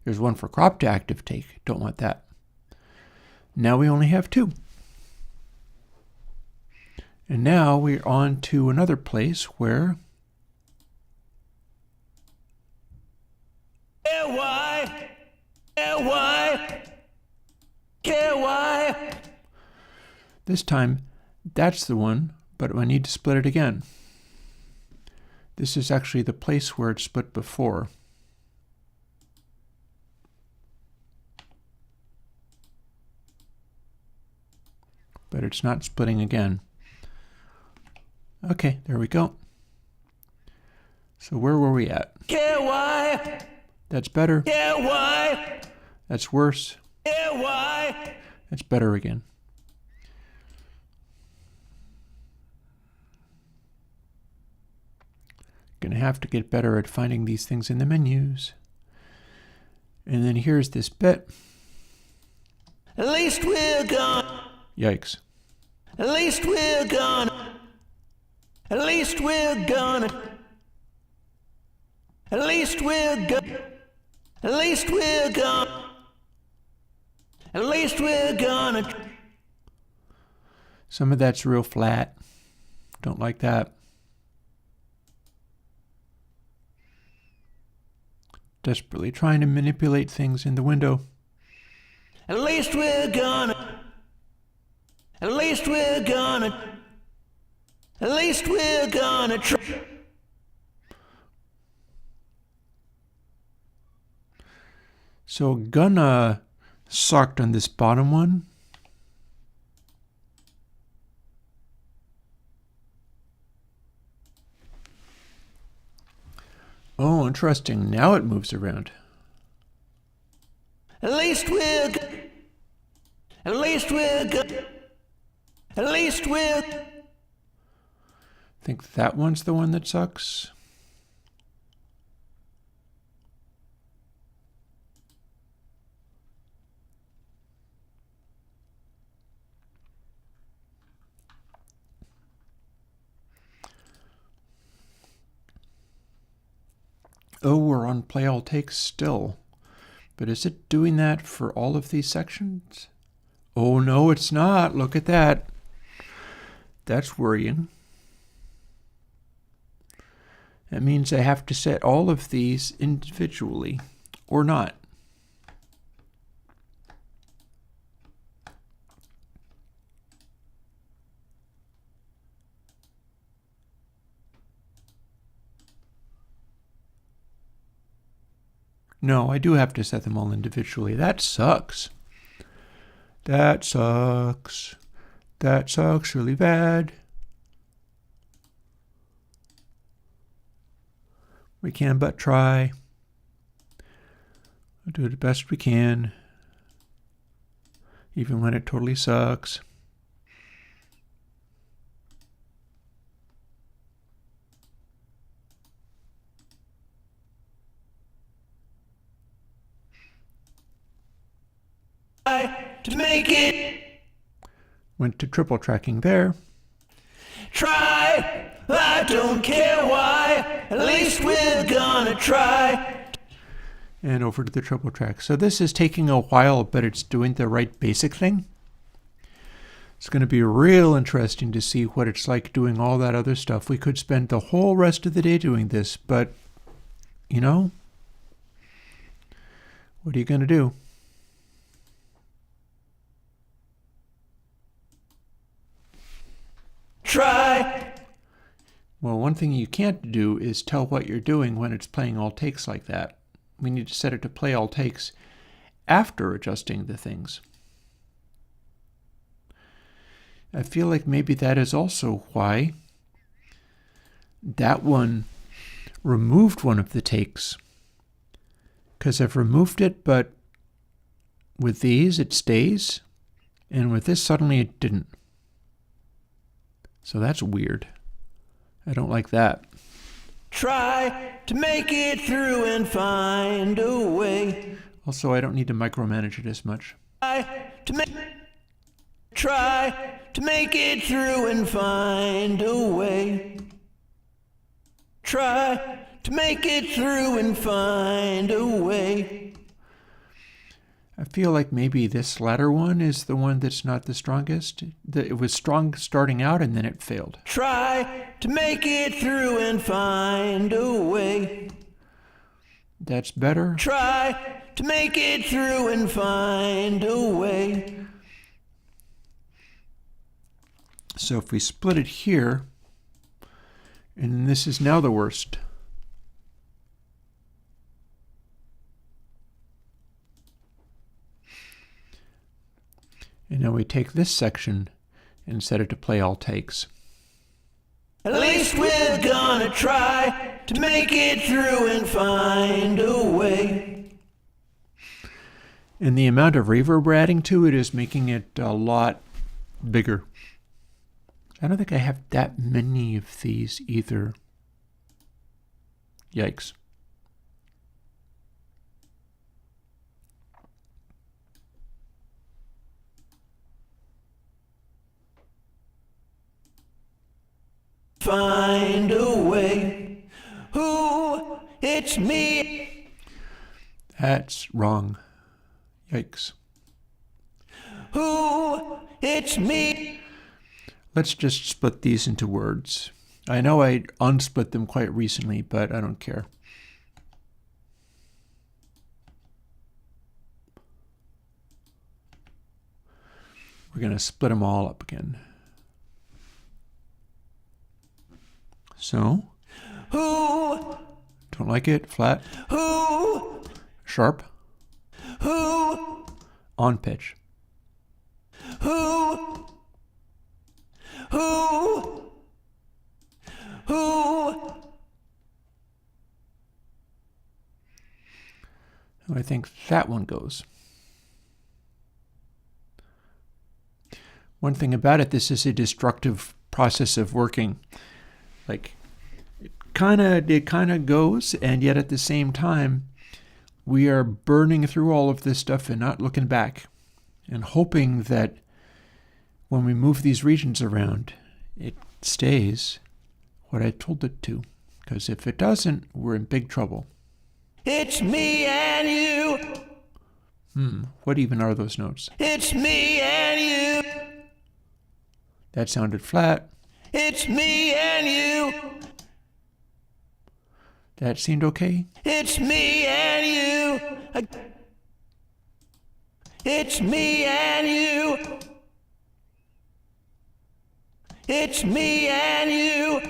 There's one for crop to active take. Don't want that. Now we only have two. And now we're on to another place where Care why? Care why? Care why? this time that's the one, but I need to split it again. This is actually the place where it split before. But it's not splitting again. Okay, there we go. So where were we at? Care why? That's better. Care why? That's worse. Care why? That's better again. Gonna have to get better at finding these things in the menus. And then here's this bit. At least we're gone. Yikes. At least we're gonna. At least we're gonna. At least we're gonna. At least we're gonna. At least we're gonna. Some of that's real flat. Don't like that. Desperately trying to manipulate things in the window. At least we're gonna. At least we're gonna. At least we're gonna try. So gonna sucked on this bottom one. Oh, interesting. Now it moves around. At least we're good. At least we're good. At least we're. I think that one's the one that sucks. Oh, we're on play all takes still. But is it doing that for all of these sections? Oh, no, it's not. Look at that. That's worrying. That means I have to set all of these individually, or not. No, I do have to set them all individually. That sucks. That sucks. That sucks really bad. We can but try. We'll do the best we can, even when it totally sucks. To make it. Went to triple tracking there. Try, I don't care why, at least we're gonna try. And over to the treble track. So this is taking a while, but it's doing the right basic thing. It's going to be real interesting to see what it's like doing all that other stuff. We could spend the whole rest of the day doing this, but, you know, what are you going to do? Try. Well, one thing you can't do is tell what you're doing when it's playing all takes like that. We need to set it to play all takes after adjusting the things. I feel like maybe that is also why that one removed one of the takes. Because I've removed it, but with these it stays, and with this suddenly it didn't. So that's weird. I don't like that. Try to make it through and find a way. Also, I don't need to micromanage it as much. Try to make it through and find a way. Try to make it through and find a way. I feel like maybe this latter one is the one that's not the strongest. It was strong starting out and then it failed. Try to make it through and find a way. That's better. Try to make it through and find a way. So if we split it here, and this is now the worst. And now we take this section and set it to play all takes. At least we're gonna try to make it through and find a way. And the amount of reverb we're adding to it is making it a lot bigger. I don't think I have that many of these either. Yikes. Find a way. Ooh, it's me. That's wrong. Yikes. Ooh, it's me. Let's just split these into words. I know I unsplit them quite recently, but I don't care. We're going to split them all up again. So, Ooh, don't like it, flat, ooh, sharp, ooh, on pitch. ooh, ooh, ooh. I think that one goes. One thing about it, this is a destructive process of working. Like, it kind of goes, and yet at the same time, we are burning through all of this stuff and not looking back, and hoping that when we move these regions around, it stays what I told it to. Because if it doesn't, we're in big trouble. It's me and you. What even are those notes? It's me and you. That sounded flat. It's me and you. That seemed okay. It's me and you. It's me and you. It's me and you.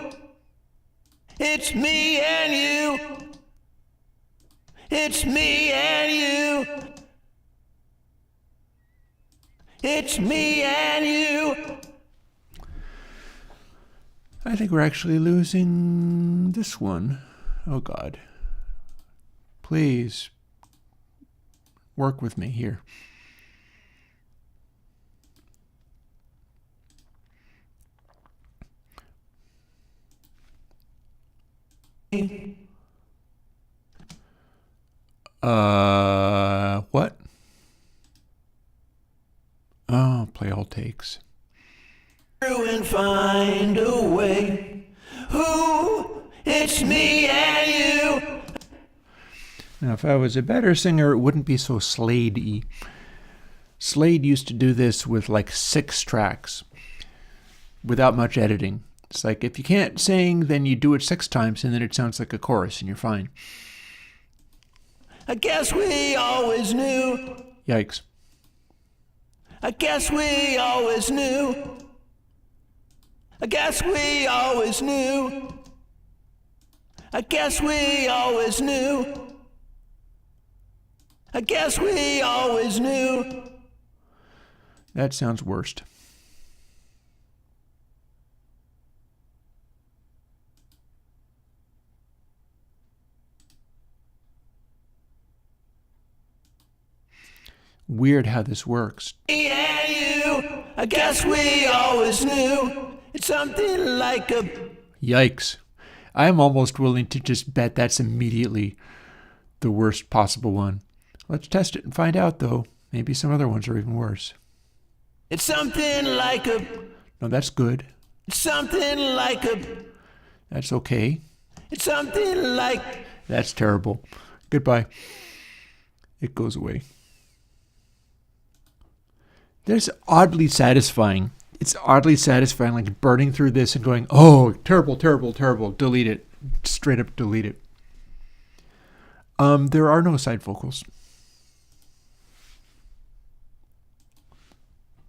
It's me and you. It's me and you. It's me and you. I think we're actually losing this one. Oh God. Please work with me here. What? Oh, play all takes. Through and can find a way. Ooh, it's me and you. Now, if I was a better singer, it wouldn't be so Slade-y. Slade used to do this with like 6 tracks without much editing. It's like, if you can't sing, then you do it 6 times, and then it sounds like a chorus, and you're fine. I guess we always knew. Yikes. I guess we always knew. I guess we always knew. I guess we always knew. I guess we always knew. That sounds worst. Weird how this works. Me and you, I guess we always knew. It's something like a... Yikes. I'm almost willing to just bet that's immediately the worst possible one. Let's test it and find out, though. Maybe some other ones are even worse. It's something like a... No, that's good. It's something like a... That's okay. It's something like... That's terrible. Goodbye. It goes away. There's oddly satisfying. It's oddly satisfying, like burning through this and going, oh, terrible, terrible, terrible. Delete it. Straight up delete it. There are no side vocals.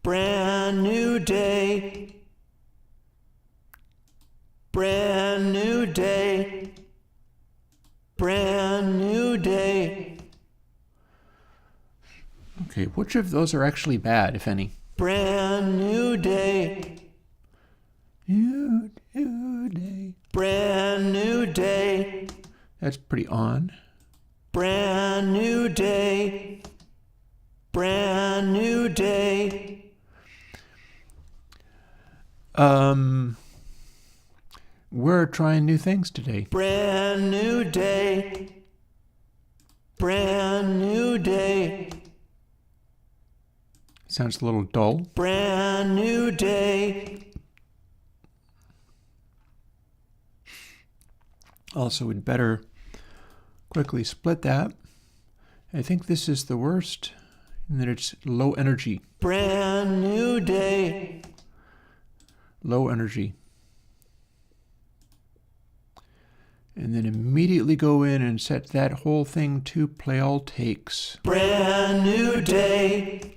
Brand new day. Brand new day. Brand new day. Okay, which of those are actually bad, if any? Brand new day. New day. Brand new day. That's pretty on. Brand new day. Brand new day. We're trying new things today. Brand new day. Brand new day. Sounds a little dull. Brand new day. Also, we'd better quickly split that. I think this is the worst, in that it's low energy. Brand new day. Low energy. And then immediately go in and set that whole thing to play all takes. Brand new day.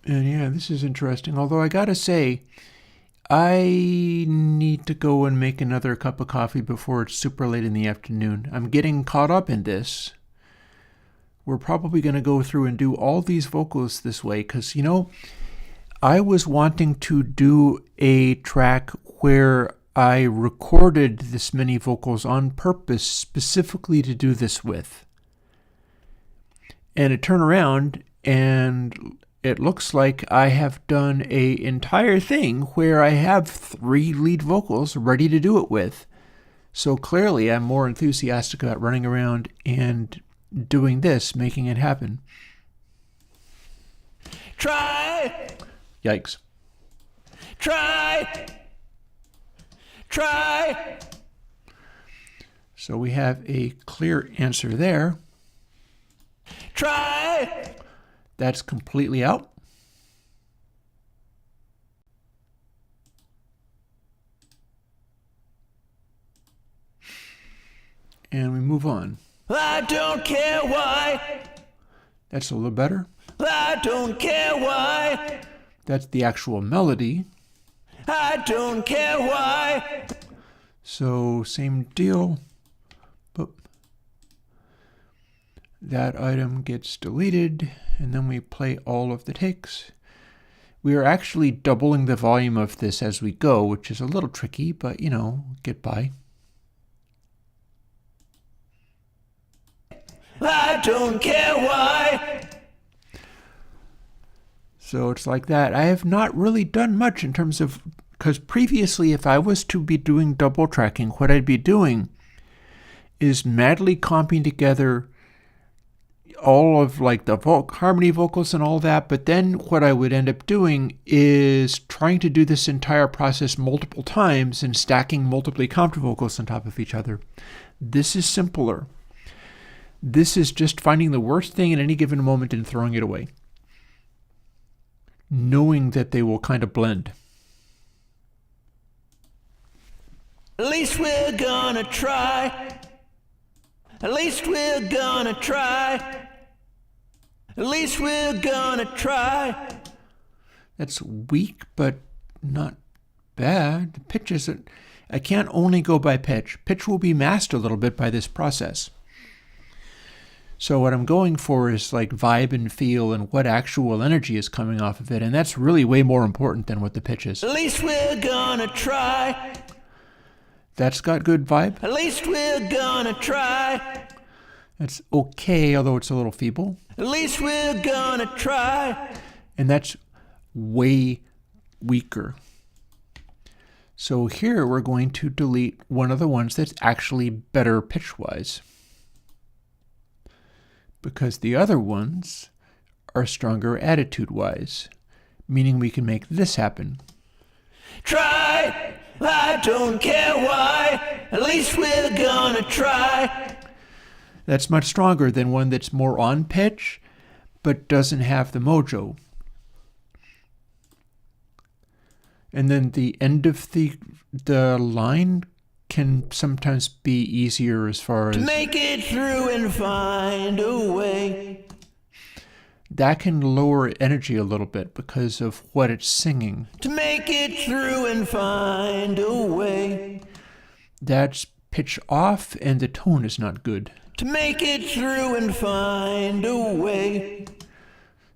And yeah, this is interesting. Although I gotta say, I need to go and make another cup of coffee before it's super late in the afternoon. I'm getting caught up in this. We're probably going to go through and do all these vocals this way because, you know, I was wanting to do a track where I recorded this many vocals on purpose specifically to do this with. And I turn around and it looks like I have done an entire thing where I have 3 lead vocals ready to do it with. So clearly I'm more enthusiastic about running around and doing this, making it happen. Try. Yikes. Try. Try. So we have a clear answer there. Try. That's completely out. And we move on. I don't care why. That's a little better. I don't care why. That's the actual melody. I don't care why. So same deal. Boop. That item gets deleted, and then we play all of the takes. We are actually doubling the volume of this as we go, which is a little tricky, but you know, get by. I don't care why. So it's like that. I have not really done much in terms of, because previously if I was to be doing double tracking, what I'd be doing is madly comping together all of like the harmony vocals and all that, but then what I would end up doing is trying to do this entire process multiple times and stacking multiply counter vocals on top of each other. This is simpler. This is just finding the worst thing at any given moment and throwing it away, knowing that they will kind of blend. At least we're gonna try. At least we're gonna try. At least we're gonna try. That's weak, but not bad. The pitch isn't. I can't only go by pitch. Pitch will be masked a little bit by this process. So what I'm going for is like vibe and feel and what actual energy is coming off of it, and that's really way more important than what the pitch is. At least we're gonna try. That's got good vibe. At least we're gonna try. That's okay, although it's a little feeble. At least we're gonna try. And that's way weaker. So here we're going to delete one of the ones that's actually better pitch-wise, because the other ones are stronger attitude-wise, meaning we can make this happen. Try, I don't care why, at least we're gonna try. That's much stronger than one that's more on pitch, but doesn't have the mojo. And then the end of the line can sometimes be easier as far as... To make it through and find a way. That can lower energy a little bit because of what it's singing. To make it through and find a way. That's pitch off and the tone is not good. To make it through and find a way.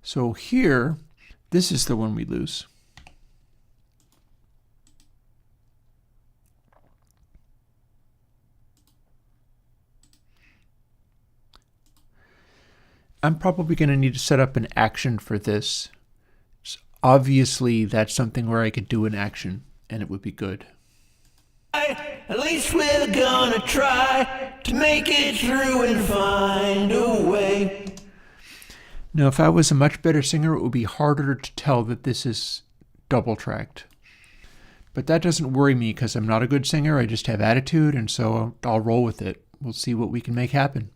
So here, this is the one we lose. I'm probably going to need to set up an action for this. So obviously, that's something where I could do an action, and it would be good. At least we're gonna try to make it through and find a way. Now, if I was a much better singer, it would be harder to tell that this is double-tracked. But that doesn't worry me because I'm not a good singer. I just have attitude, and so I'll roll with it. We'll see what we can make happen.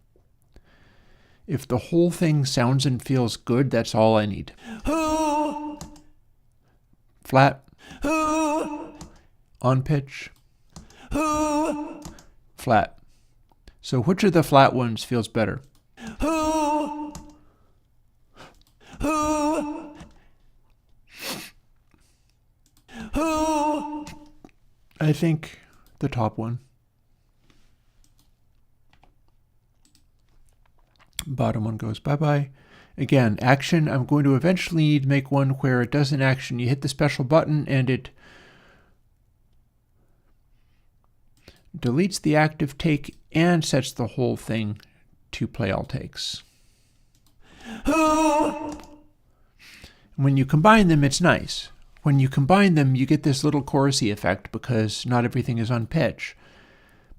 If the whole thing sounds and feels good, that's all I need. Who? Flat. Who? On pitch. Who? Flat. So which of the flat ones feels better? Who? Who? Who? I think the top one. Bottom one goes bye-bye. Again, action. I'm going to eventually need to make one where it does an action. You hit the special button and it deletes the active take and sets the whole thing to play all takes. Who? When you combine them, it's nice. When you combine them, you get this little chorusy effect because not everything is on pitch.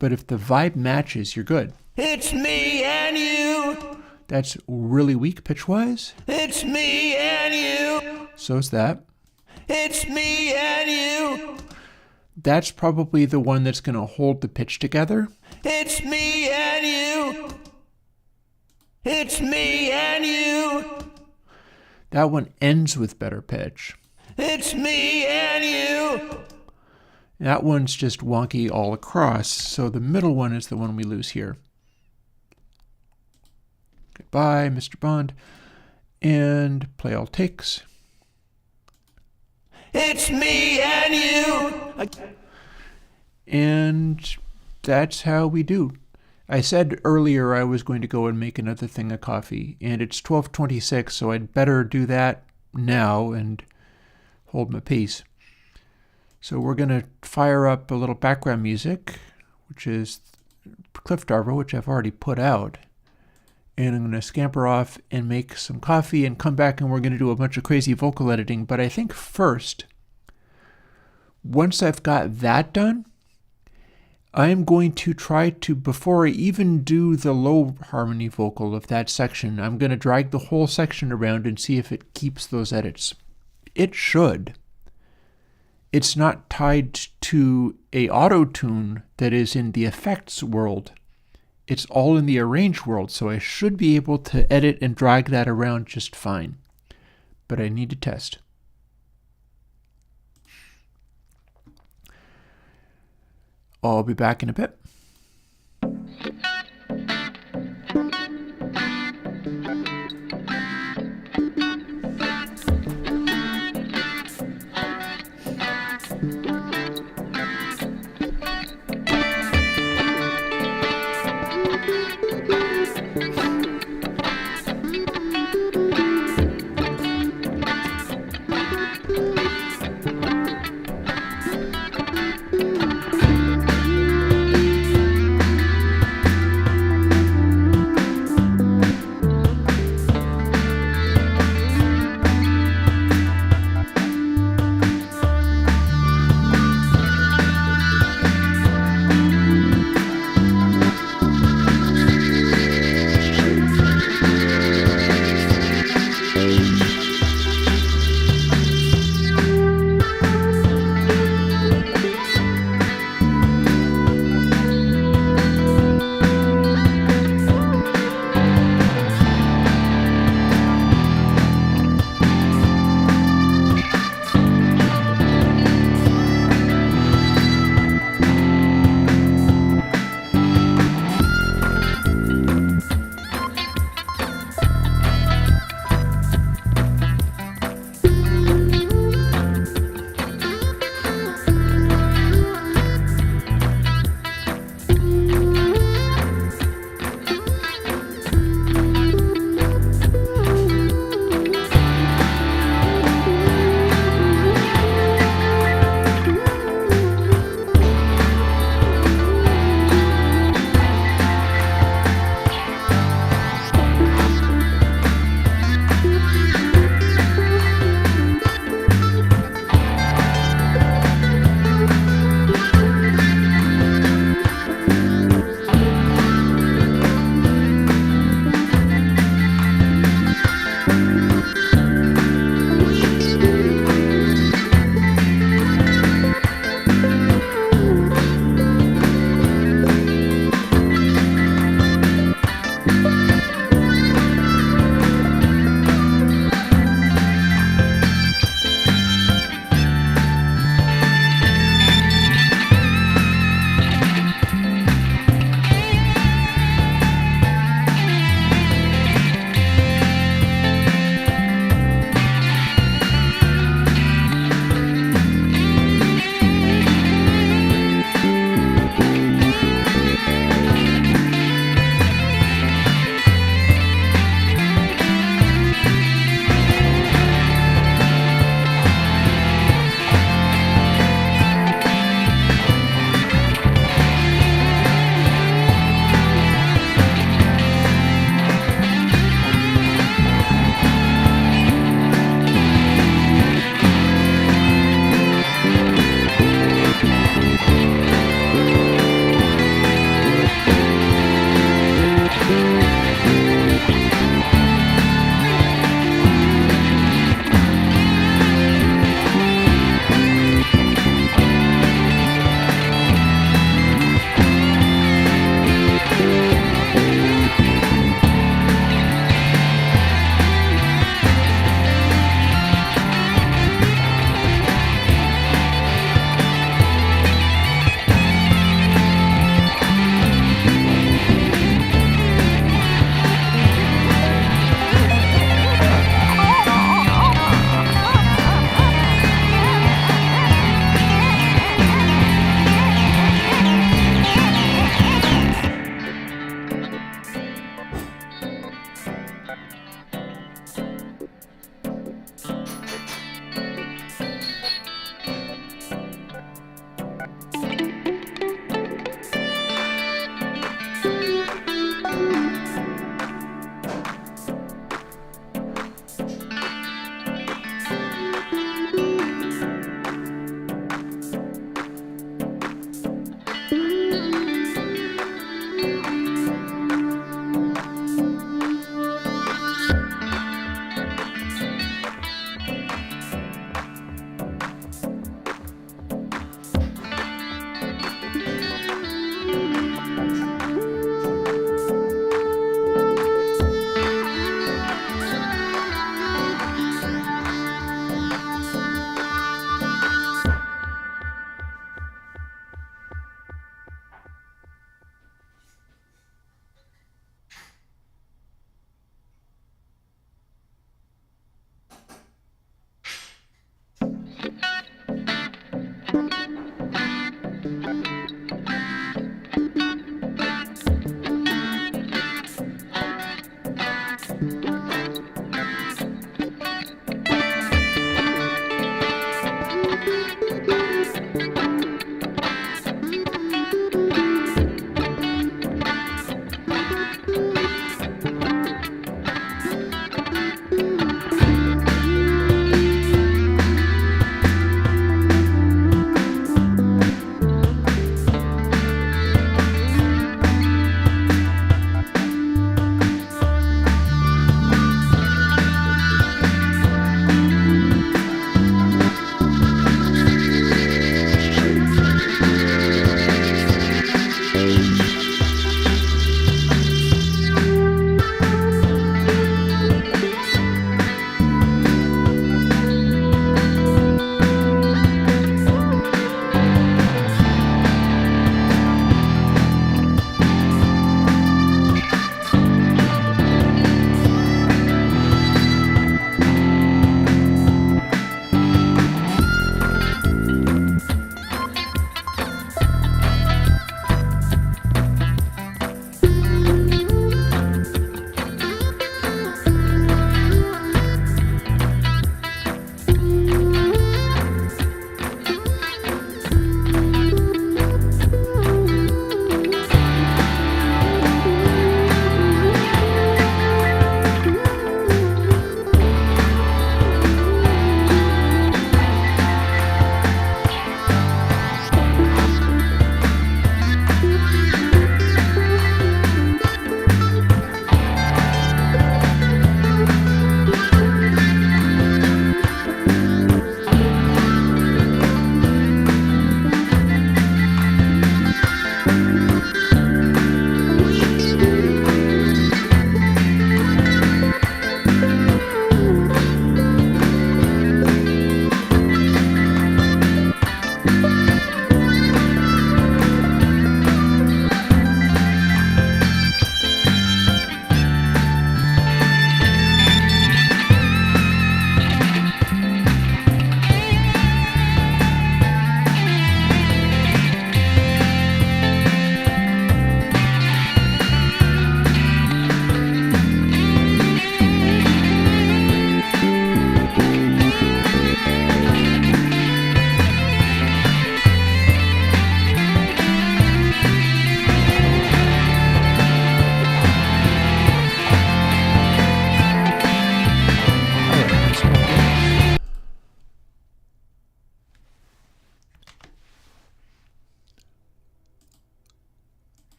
But if the vibe matches, you're good. It's me and you. That's really weak pitch-wise. It's me and you. So's that. It's me and you. That's probably the one that's going to hold the pitch together. It's me and you. It's me and you. That one ends with better pitch. It's me and you. That one's just wonky all across, so the middle one is the one we lose here. Goodbye, Mr. Bond. And play all takes. It's me and you. And that's how we do. I said earlier I was going to go and make another thing of coffee, and it's 12:26, so I'd better do that now and hold my peace. So we're going to fire up a little background music, which is Cliff Darvo, which I've already put out. And I'm going to scamper off and make some coffee and come back and we're going to do a bunch of crazy vocal editing. But I think first, once I've got that done, I am going to try to, before I even do the low harmony vocal of that section, I'm going to drag the whole section around and see if it keeps those edits. It should. It's not tied to a auto-tune that is in the effects world. It's all in the arrange world, so I should be able to edit and drag that around just fine. But I need to test. I'll be back in a bit.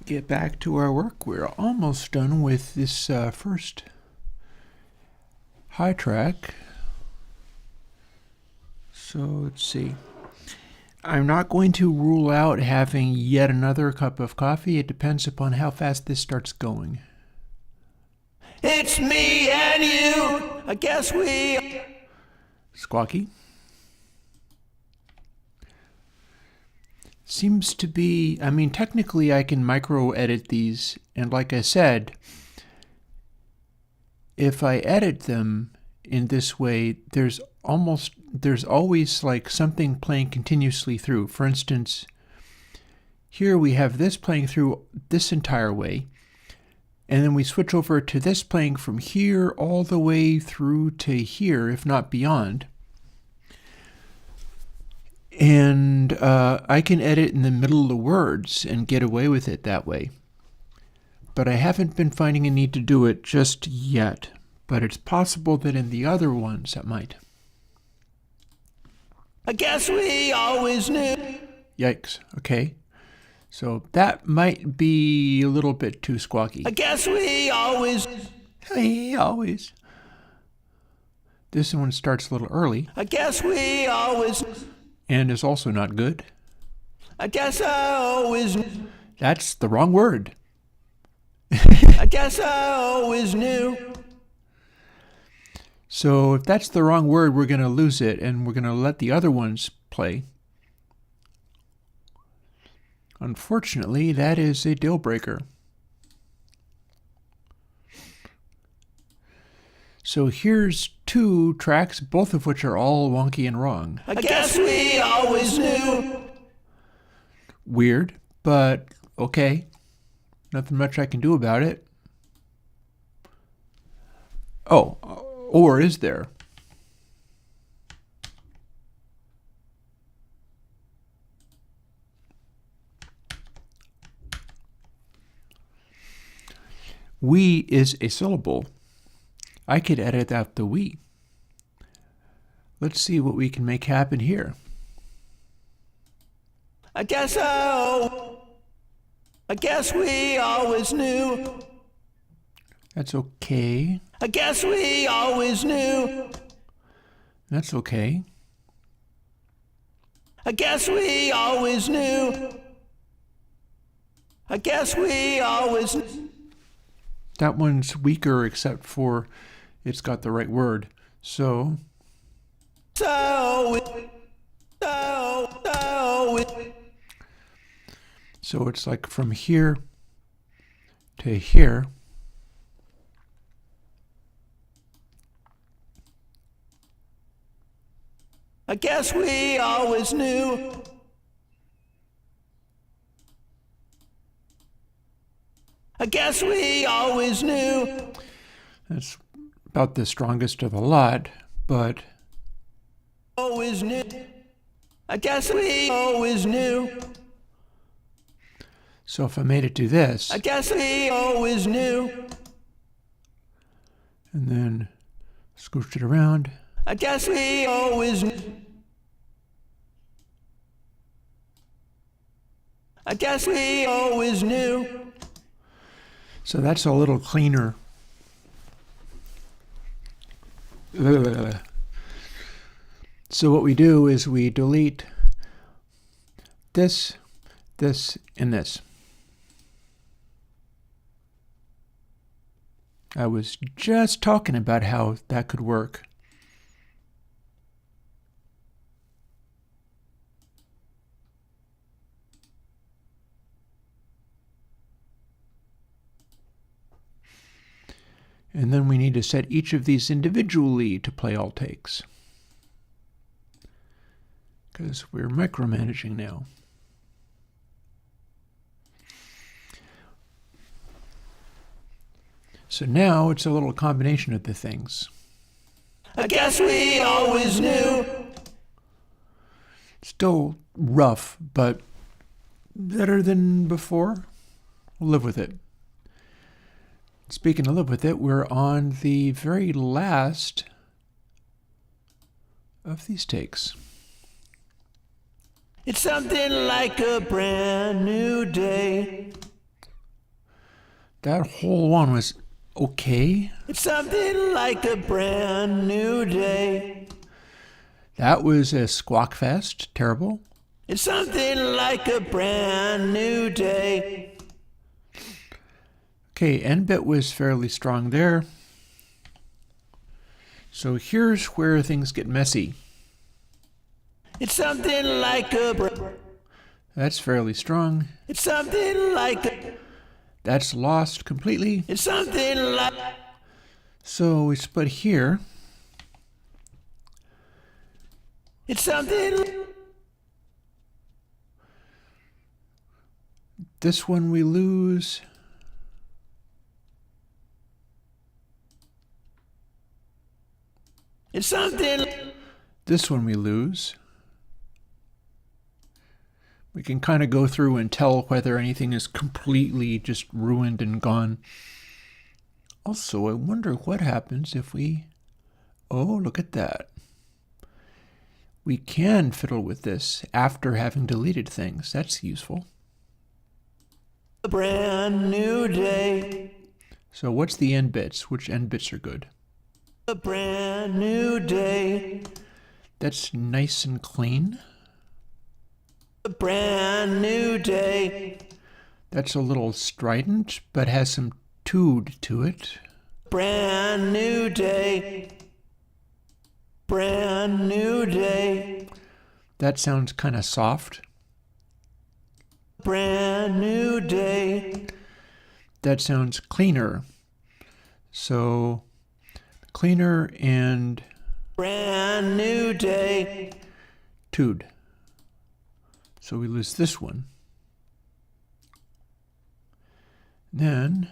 Get back to our work. We're almost done with this first high track. So let's see. I'm not going to rule out having yet another cup of coffee. It depends upon how fast this starts going. It's me and you. I guess we... Squawky. Seems to be, I mean, technically I can micro edit these, and like I said, if I edit them in this way, there's always like something playing continuously through. For instance, here we have this playing through this entire way, and then we switch over to this playing from here all the way through to here, if not beyond. And I can edit in the middle of the words and get away with it that way. But I haven't been finding a need to do it just yet. But it's possible that in the other ones I might. I guess we always knew. Yikes. Okay. So that might be a little bit too squawky. I guess we always... Hey, always. This one starts a little early. I guess we always... And is also not good. I guess I always... That's the wrong word. I guess I always knew. So if that's the wrong word, we're going to lose it, and we're going to let the other ones play. Unfortunately, that is a deal breaker. So here's two tracks, both of which are all wonky and wrong. I guess we always knew. Weird, but okay. Nothing much I can do about it. Oh, or is there? We is a syllable. I could edit out the we. Let's see what we can make happen here. I guess we always knew. That's okay. I guess we always knew. That's okay. I guess we always knew. I guess we always knew. That one's weaker except for it's got the right word. So it's like from here to here. I guess we always knew. I guess we always knew. That's about the strongest of the lot, but always knew. I guess we always knew. So if I made it do this, I guess we always knew. And then scooched it around. I guess we always knew. I guess we always knew. So that's a little cleaner. So what we do is we delete this, this, and this. I was just talking about how that could work. And then we need to set each of these individually to play all takes, because we're micromanaging now. So now it's a little combination of the things. I guess we always knew. Still rough, but better than before. We'll live with it. Speaking of live with it, we're on the very last of these takes. It's something like a brand new day. That whole one was okay. It's something like a brand new day. That was a squawk fest. Terrible. It's something like a brand new day. Okay, end bit was fairly strong there. So here's where things get messy. It's something like a... That's fairly strong. It's something like a... That's lost completely. It's something like... So we split here. It's something... This one we lose. It's something... This one we lose. We can kind of go through and tell whether anything is completely just ruined and gone. Also, I wonder what happens if we... Oh, look at that. We can fiddle with this after having deleted things. That's useful. A brand new day. So what's the end bits? Which end bits are good? A brand new day. That's nice and clean. A brand new day. That's a little strident, but has some tood to it. Brand new day. Brand new day. That sounds kind of soft. Brand new day. That sounds cleaner. So cleaner and brand new day. Tood. So we lose this one. Then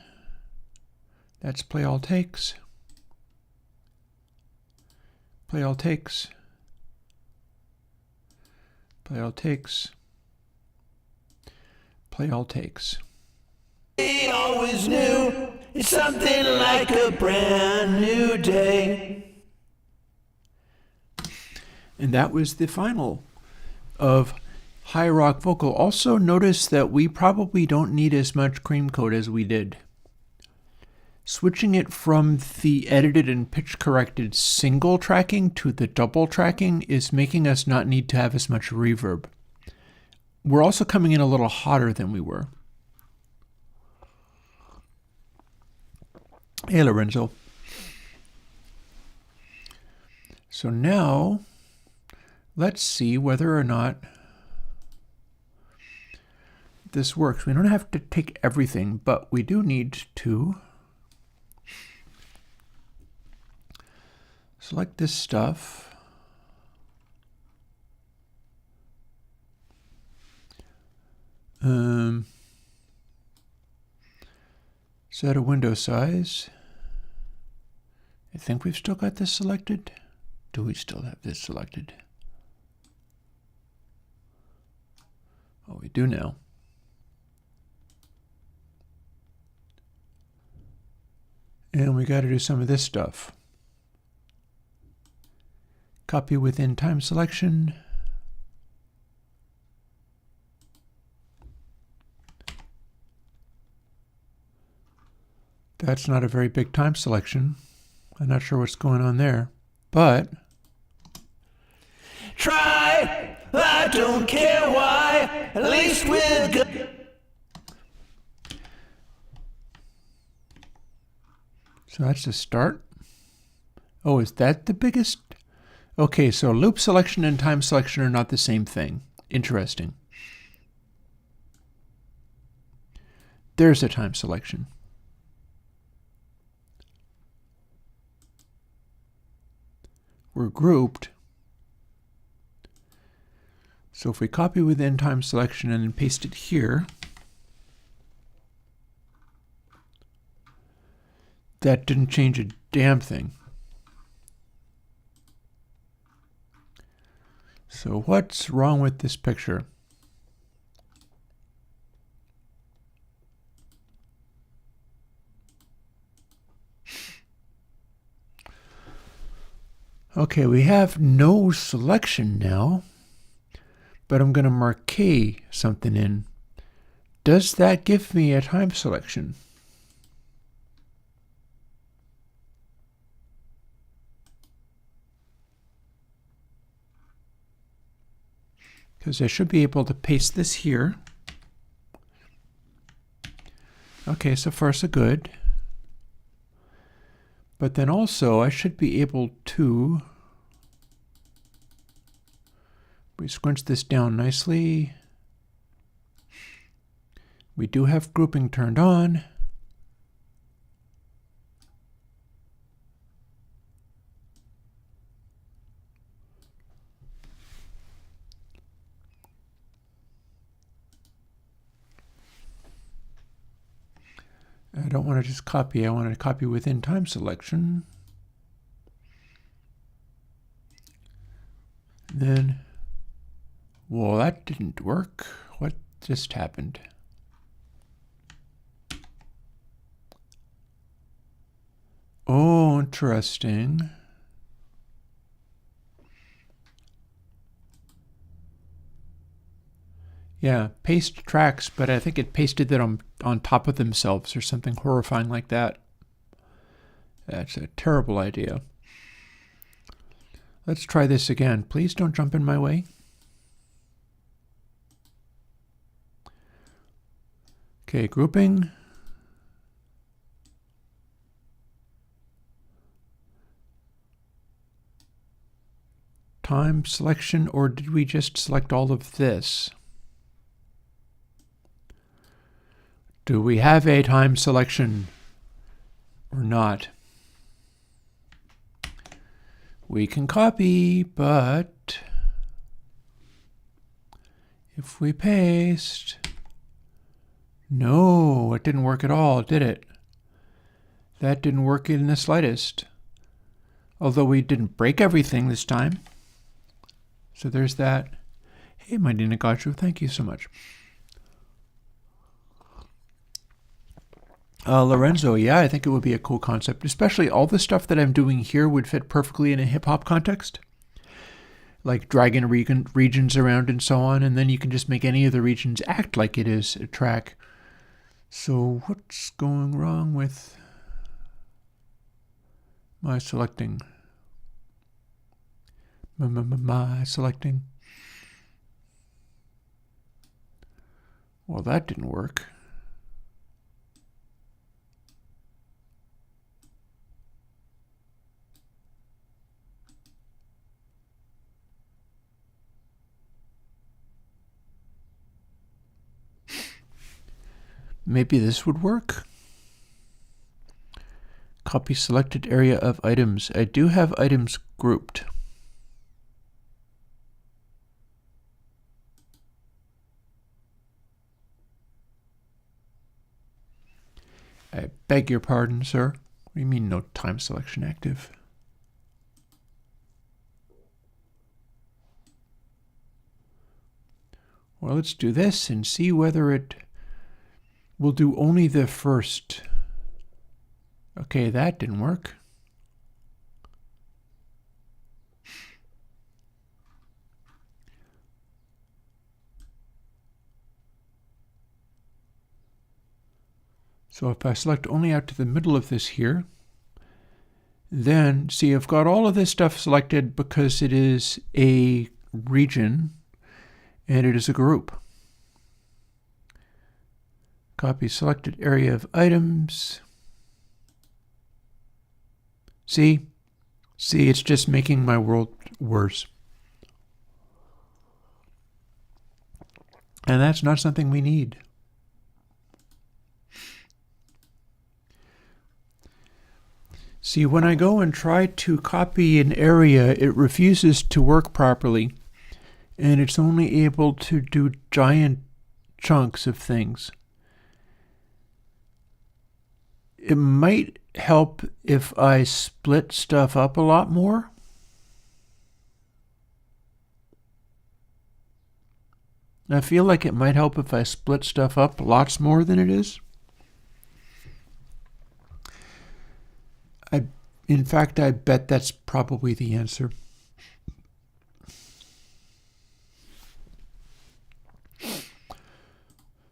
that's play all takes. Play all takes. Play all takes. Play all takes. We always knew. It's something like a brand new day. And that was the final of High Rock Vocal. Also notice that we probably don't need as much cream coat as we did. Switching it from the edited and pitch corrected single tracking to the double tracking is making us not need to have as much reverb. We're also coming in a little hotter than we were. Hey, Lorenzo. So now, let's see whether or not this works. We don't have to take everything, but we do need to select this stuff. Set a window size. I think we've still got this selected. Do we still have this selected? Oh, we do now. And we got to do some of this stuff. Copy within time selection. That's not a very big time selection. I'm not sure what's going on there, but Try, I don't care why, at least with good. So that's the start. Oh, is that the biggest? Okay, so loop selection and time selection are not the same thing. Interesting. There's a time selection. We're grouped. So if we copy within time selection and then paste it here, that didn't change a damn thing. So what's wrong with this picture? Okay, we have no selection now, but I'm going to marquee something in. Does that give me a time selection? Because I should be able to paste this here. Okay, so far so good. But then also I should be able to, we scrunch this down nicely. We do have grouping turned on. I don't want to just copy, I want to copy within time selection. Then, well, that didn't work. What just happened? Oh, interesting. Yeah, paste tracks, but I think it pasted them on top of themselves or something horrifying like that. That's a terrible idea. Let's try this again. Please don't jump in my way. Okay, grouping. Time selection, or did we just select all of this? Do we have a time selection or not? We can copy, but if we paste, no, it didn't work at all, did it? That didn't work in the slightest. Although we didn't break everything this time. So there's that. Hey, my Nina Gacho, thank you so much. Lorenzo, yeah, I think it would be a cool concept. Especially all the stuff that I'm doing here would fit perfectly in a hip-hop context. Like dragging regions around and so on, and then you can just make any of the regions act like it is a track. So what's going wrong with my selecting? My selecting. Well, that didn't work. Maybe this would work. Copy selected area of items. I do have items grouped. I beg your pardon, sir. What do you mean no time selection active? Well, let's do this and see whether it will do only the first. Okay, that didn't work. So if I select only out to the middle of this here, then see I've got all of this stuff selected because it is a region and it is a group. Copy selected area of items. See, it's just making my world worse. And that's not something we need. See, when I go and try to copy an area, it refuses to work properly, and it's only able to do giant chunks of things. It might help if I split stuff up a lot more. I feel like it might help if I split stuff up lots more than it is. In fact, I bet that's probably the answer.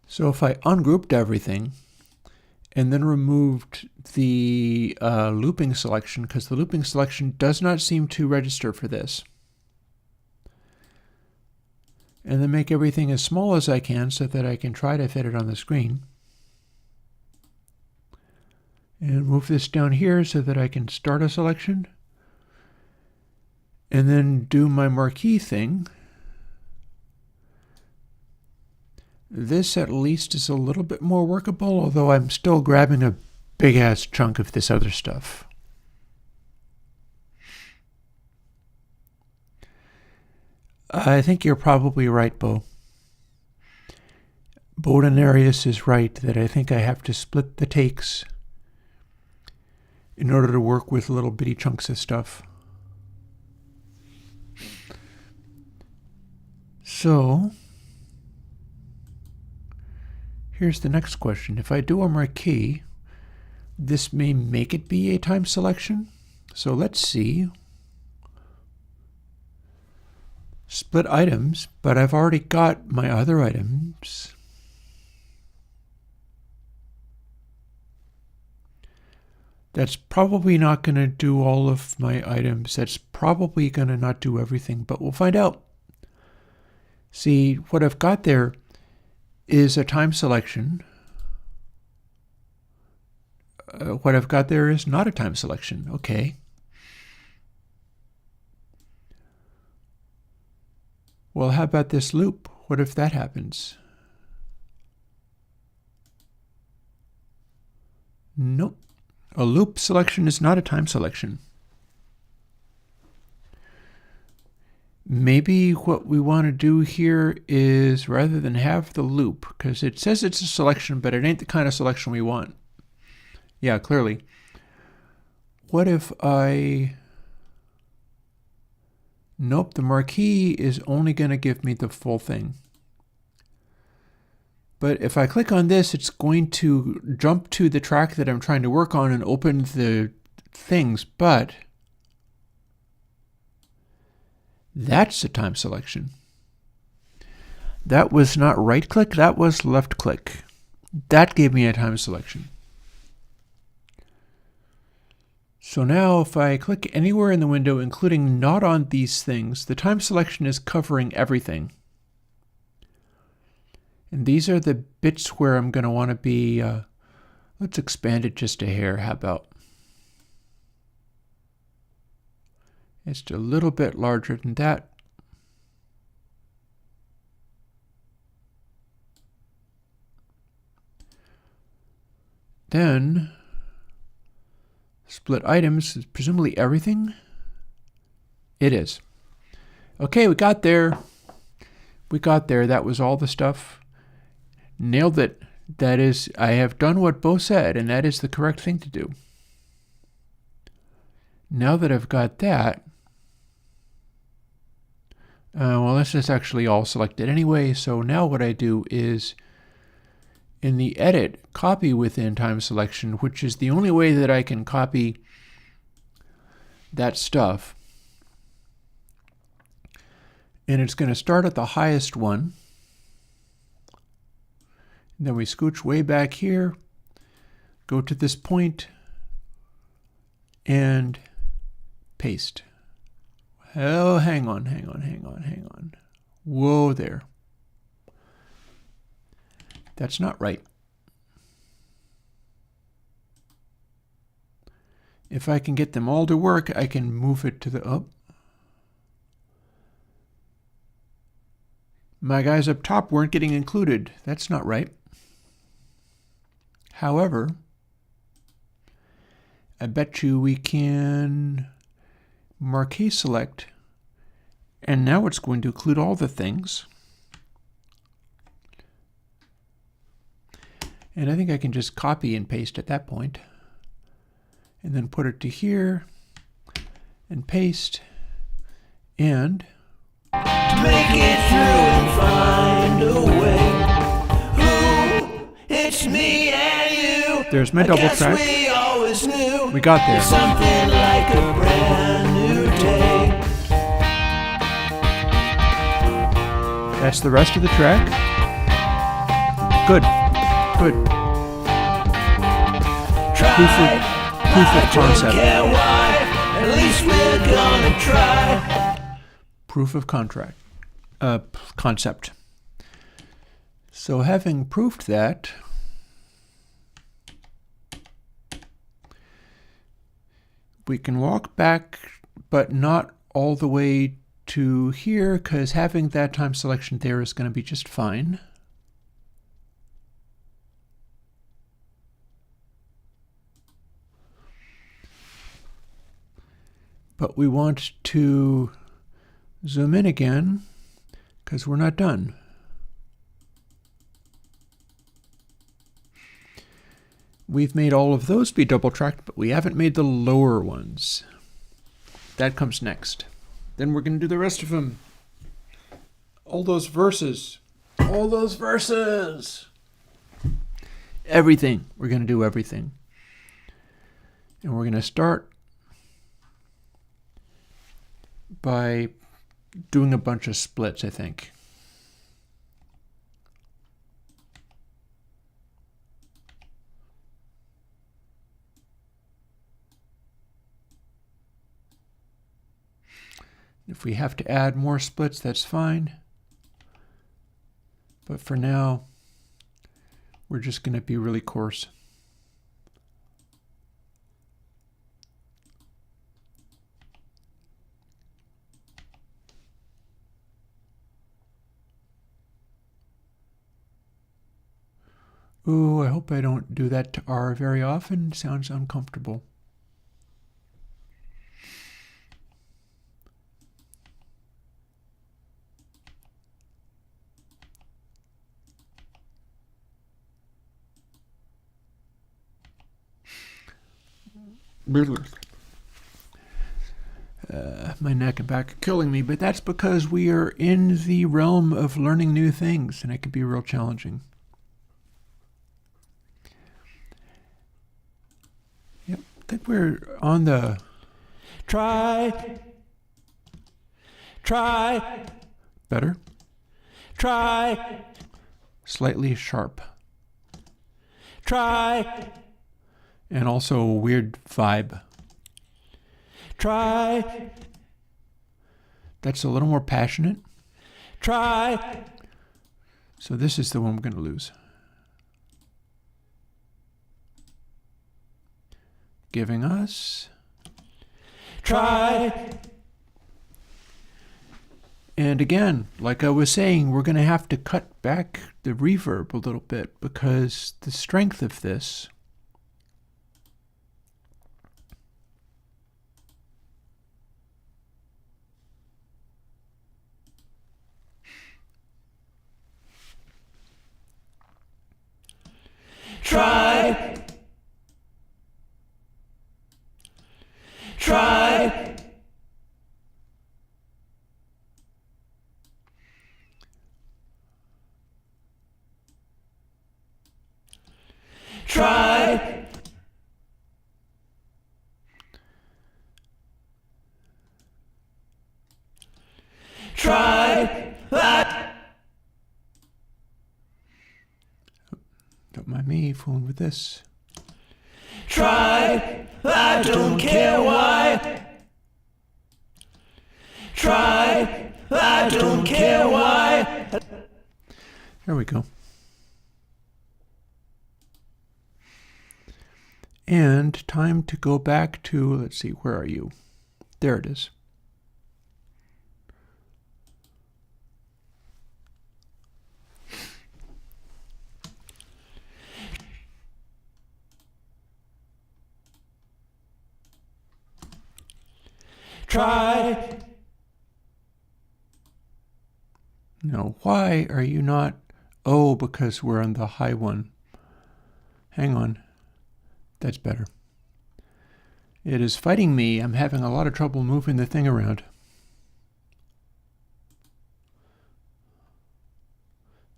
So if I ungrouped everything and then removed the looping selection, because the looping selection does not seem to register for this, and then make everything as small as I can so that I can try to fit it on the screen, and move this down here so that I can start a selection, and then do my marquee thing. This at least is a little bit more workable, although I'm still grabbing a big-ass chunk of this other stuff. I think you're probably right, Bo. Bodenarius is right that I think I have to split the takes in order to work with little bitty chunks of stuff. So here's the next question. If I do a marquee, this may make it be a time selection. So let's see. Split items, but I've already got my other items. That's probably not going to do all of my items. That's probably going to not do everything, but we'll find out. See, what I've got there is a time selection. What I've got there is not a time selection. Okay. Well, how about this loop? What if that happens? Nope. A loop selection is not a time selection. Maybe what we want to do here is, rather than have the loop, because it says it's a selection, but it ain't the kind of selection we want. Yeah, clearly. What if I... Nope, the marquee is only going to give me the full thing. But if I click on this, it's going to jump to the track that I'm trying to work on and open the things, but that's the time selection. That was not right click, that was left click. That gave me a time selection. So now if I click anywhere in the window, including not on these things, the time selection is covering everything. And these are the bits where I'm going to want to be, let's expand it just a hair, how about? It's a little bit larger than that. Then, split items is presumably everything. It is. Okay, we got there. We got there. That was all the stuff. Nailed it. That is, I have done what Bo said, and that is the correct thing to do. Now that I've got that, well, this is actually all selected anyway, so now what I do is in the edit, copy within time selection, which is the only way that I can copy that stuff. And it's going to start at the highest one. And then we scooch way back here, go to this point, and paste. Oh, hang on. Whoa there. That's not right. If I can get them all to work, I can move it to the up. My guys up top weren't getting included. That's not right. However, I bet you we can marquee select, and now it's going to include all the things. And I think I can just copy and paste at that point, and then put it to here, and paste, and Make it through and find a way. Ooh, it's me and you. there's my double track. We always knew. We got there. Something like a brand new day. That's the rest of the track. Good. Proof of concept. At least we're gonna try. Proof of concept. So having proved that, we can walk back, but not all the way to here, because having that time selection there is going to be just fine. But we want to zoom in again, because we're not done. We've made all of those be double tracked, but we haven't made the lower ones. That comes next. Then we're going to do the rest of them. All those verses. Everything. We're going to do everything. And we're going to start by doing a bunch of splits, I think. If we have to add more splits, that's fine. But for now, we're just going to be really coarse. Ooh, I hope I don't do that to R very often. Sounds uncomfortable. My neck and back are killing me, but that's because we are in the realm of learning new things, and it can be real challenging. think we're on the... Try. Better. Try. Slightly sharp. Try. And also a weird vibe. Try. That's a little more passionate. Try. So this is the one we're going to lose. Giving us... Try. And again, like I was saying, we're going to have to cut back the reverb a little bit because the strength of this Try. Try. Try. Try. Don't mind me fooling with this. Try. I don't care why. Try. I don't care why. There we go. And time to go back to, let's see, where are you? There it is. Try. No, why are you not? Oh, because we're on the high one. Hang on. That's better. It is fighting me. I'm having a lot of trouble moving the thing around.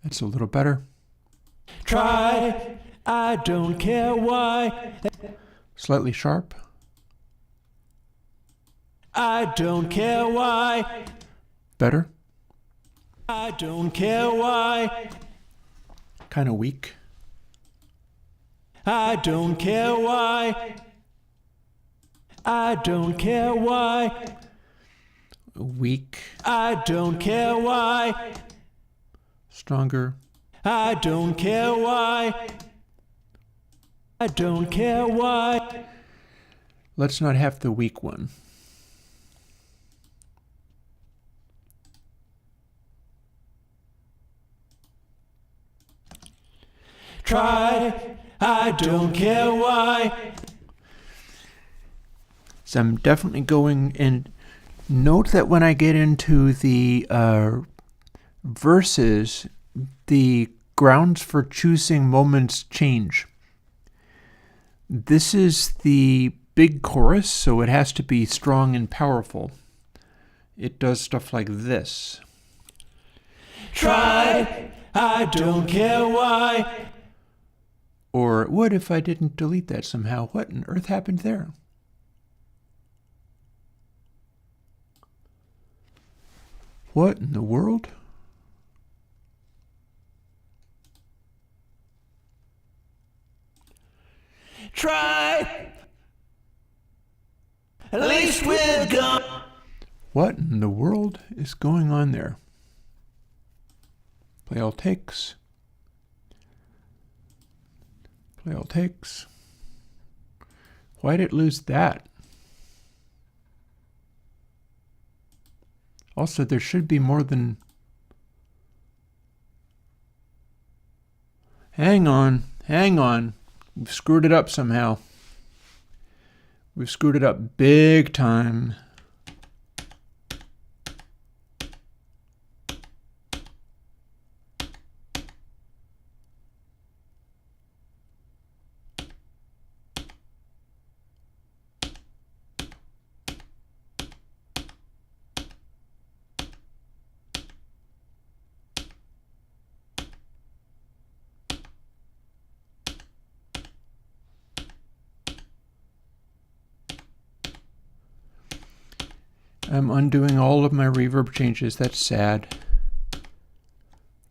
That's a little better. Try. I don't care why. Slightly sharp. I don't care why. Better. I don't care why. Kind of weak. I don't care why. I don't care why. Weak. I don't care why. Stronger. I don't care why. I don't care why. Let's not have the weak one. Try. I don't care why. So I'm definitely going, and note that when I get into the verses, the grounds for choosing moments change. This is the big chorus, so it has to be strong and powerful. It does stuff like this. Try. I don't care why. Or what if I didn't delete that somehow? What on earth happened there? What in the world? Try. At least we're gone. What in the world is going on there? Play all takes. Play all takes. Why'd it lose that? Also, there should be more than... Hang on. We've screwed it up somehow. We've screwed it up big time. I'm undoing all of my reverb changes. That's sad.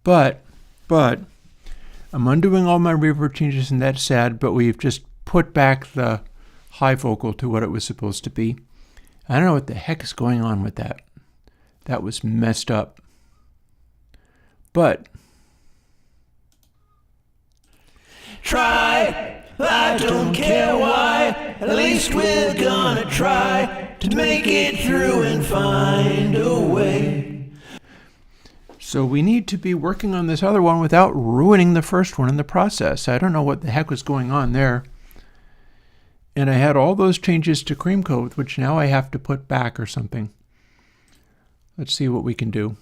But I'm undoing all my reverb changes and that's sad, but we've just put back the high vocal to what it was supposed to be. I don't know what the heck is going on with that. That was messed up. But try, I don't care why, at least we're gonna try to make it through and find a way. So we need to be working on this other one without ruining the first one in the process. I don't know what the heck was going on there. And I had all those changes to cream code, which now I have to put back or something. Let's see what we can do.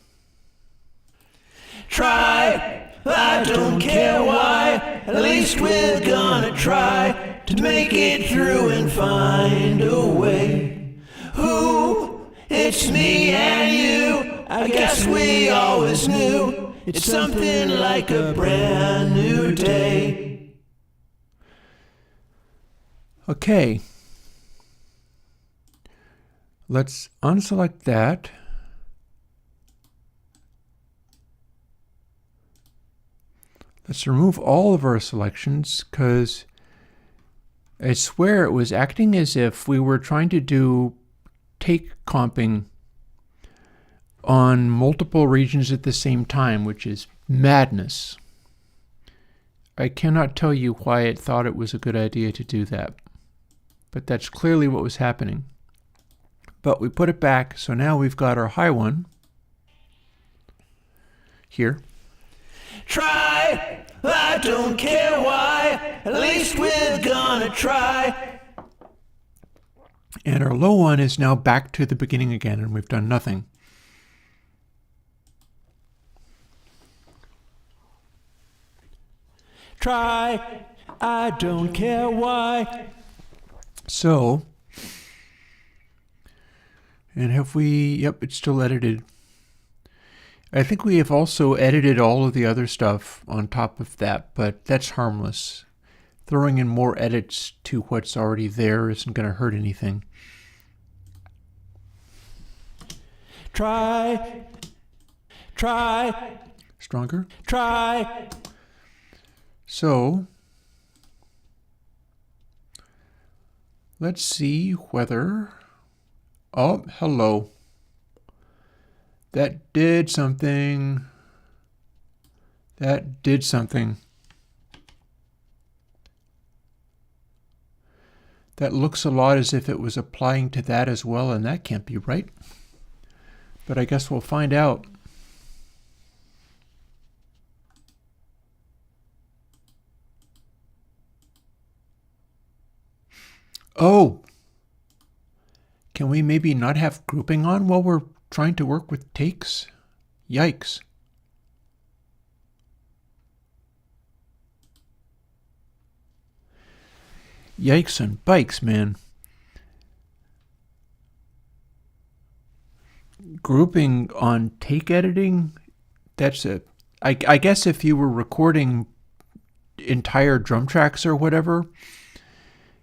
Try, I don't care why, at least we're gonna try to make it through and find a way. Who? It's me and you, I guess we always knew. It's something like a brand new day. Okay. Let's unselect that. Let's remove all of our selections because I swear it was acting as if we were trying to do take comping on multiple regions at the same time, which is madness. I cannot tell you why it thought it was a good idea to do that, but that's clearly what was happening. But we put it back, so now we've got our high one here. Try, I don't care why, at least we're gonna try. And our low one is now back to the beginning again, and we've done nothing. Try, I don't care why. So, and have we, yep, it's still edited. I think we have also edited all of the other stuff on top of that, but that's harmless. Throwing in more edits to what's already there isn't going to hurt anything. Try, Stronger? try. So, let's see whether, oh, hello. That did something. That did something. That looks a lot as if it was applying to that as well, and that can't be right. But I guess we'll find out. Oh! Can we maybe not have grouping on while we're trying to work with takes? Yikes. Yikes on bikes, man. Grouping on take editing, that's a... I guess if you were recording entire drum tracks or whatever,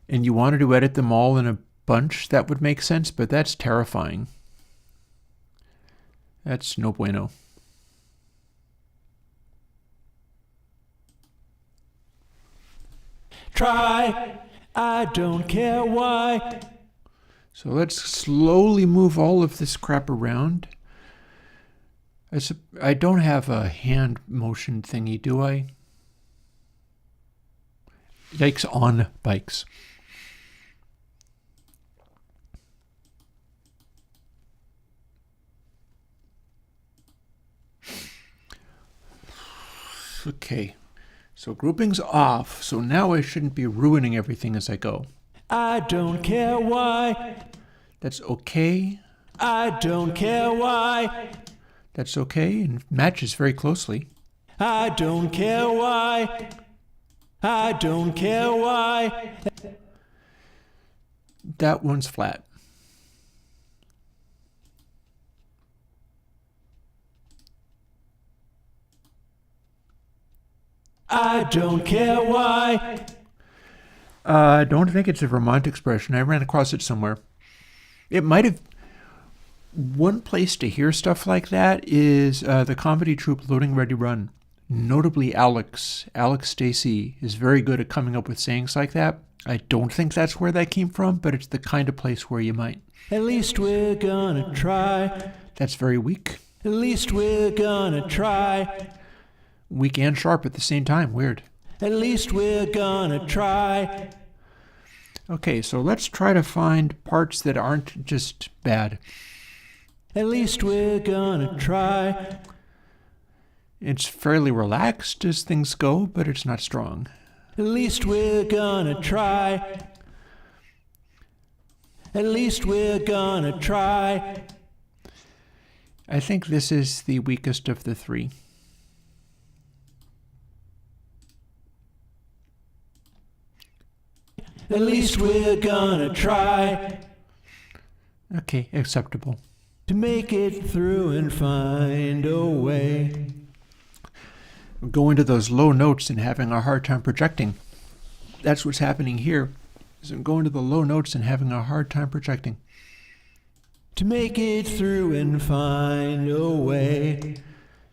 and you wanted to edit them all in a bunch, that would make sense, but that's terrifying. That's no bueno. Try, I don't care why. So let's slowly move all of this crap around. I don't have a hand motion thingy, do I? Yikes on bikes. Okay, so grouping's off, so now I shouldn't be ruining everything as I go. I don't care why. That's okay. I don't care why. That's okay, and matches very closely. I don't care why. I don't care why. That one's flat. I don't care why. I don't think it's a Vermont expression. I ran across it somewhere. It might have... One place to hear stuff like that is the comedy troupe LoadingReadyRun. Notably Alex Stacey is very good at coming up with sayings like that. I don't think that's where that came from, but it's the kind of place where you might. At least we're gonna try. That's very weak. At least we're gonna try. Weak and sharp at the same time. Weird. At least we're gonna try. Okay, so let's try to find parts that aren't just bad. At least we're gonna try. It's fairly relaxed as things go, but it's not strong. At least we're gonna try. At least we're gonna try. I think this is the weakest of the three. At least we're gonna try. Okay, acceptable. To make it through and find a way. Going to those low notes and having a hard time projecting. That's what's happening here. Is I'm going to the low notes and having a hard time projecting. To make it through and find a way.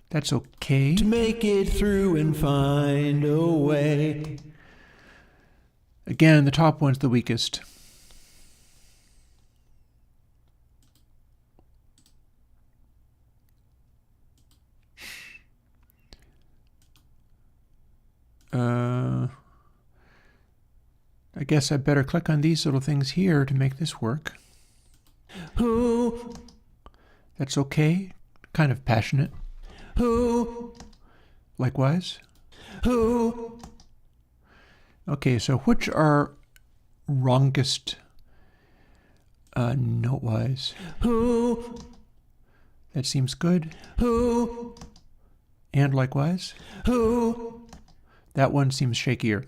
That's okay. To make it through and find a way. Again, the top one's the weakest. I guess I better click on these little things here to make this work. Who? That's okay. Kind of passionate. Who? Likewise. Who? Okay, so which are wrongest note-wise? Who? That seems good. Who? And likewise? Who? That one seems shakier.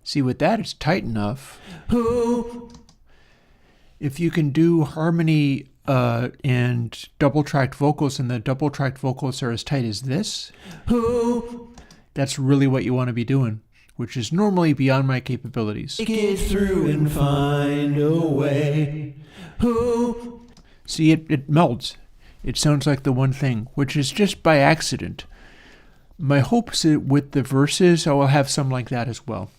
See, with that, it's tight enough. Who? If you can do harmony and double-tracked vocals, and the double-tracked vocals are as tight as this, Who? that's really what you want to be doing, which is normally beyond my capabilities. Get through and find a way. Who? See, it melds. It sounds like the one thing, which is just by accident. My hope is that with the verses, I will have some like that as well.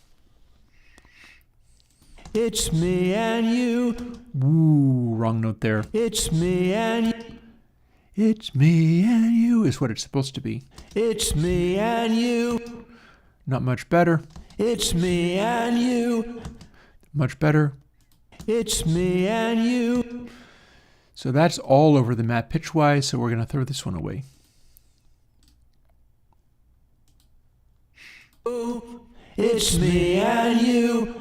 It's me and you. Ooh, wrong note there. It's me and you. It's me and you is what it's supposed to be. It's me and you. Not much better. It's me and you. Much better. It's me and you. So that's all over the map pitch-wise, so we're going to throw this one away. It's me and you.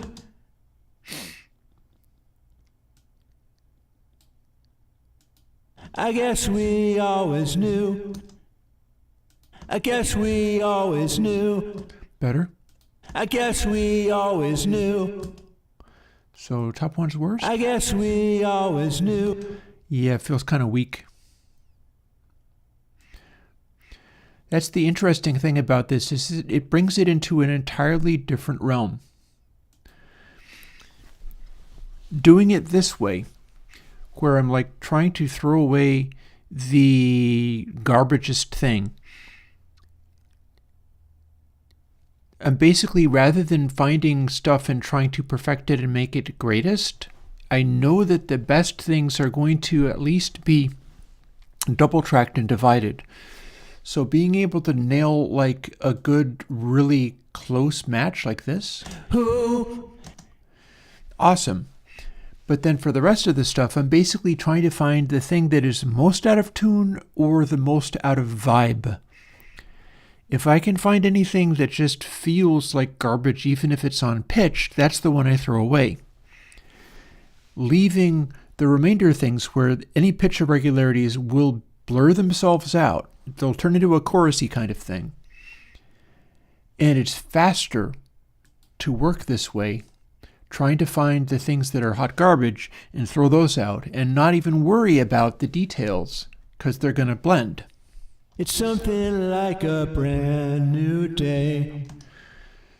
I guess we always knew. I guess we always knew. Better. I guess we always knew. So top one's worse? I guess we always knew. Yeah, it feels kind of weak. That's the interesting thing about this, is it brings it into an entirely different realm. Doing it this way, where I'm like trying to throw away the garbagest thing. And basically, rather than finding stuff and trying to perfect it and make it greatest, I know that the best things are going to at least be double-tracked and divided. So being able to nail like a good, really close match like this, awesome. But then for the rest of the stuff, I'm basically trying to find the thing that is most out of tune or the most out of vibe. If I can find anything that just feels like garbage, even if it's on pitch, that's the one I throw away. Leaving the remainder of things where any pitch irregularities will blur themselves out. They'll turn into a chorusy kind of thing. And it's faster to work this way, trying to find the things that are hot garbage and throw those out and not even worry about the details because they're going to blend. It's something like a brand new day.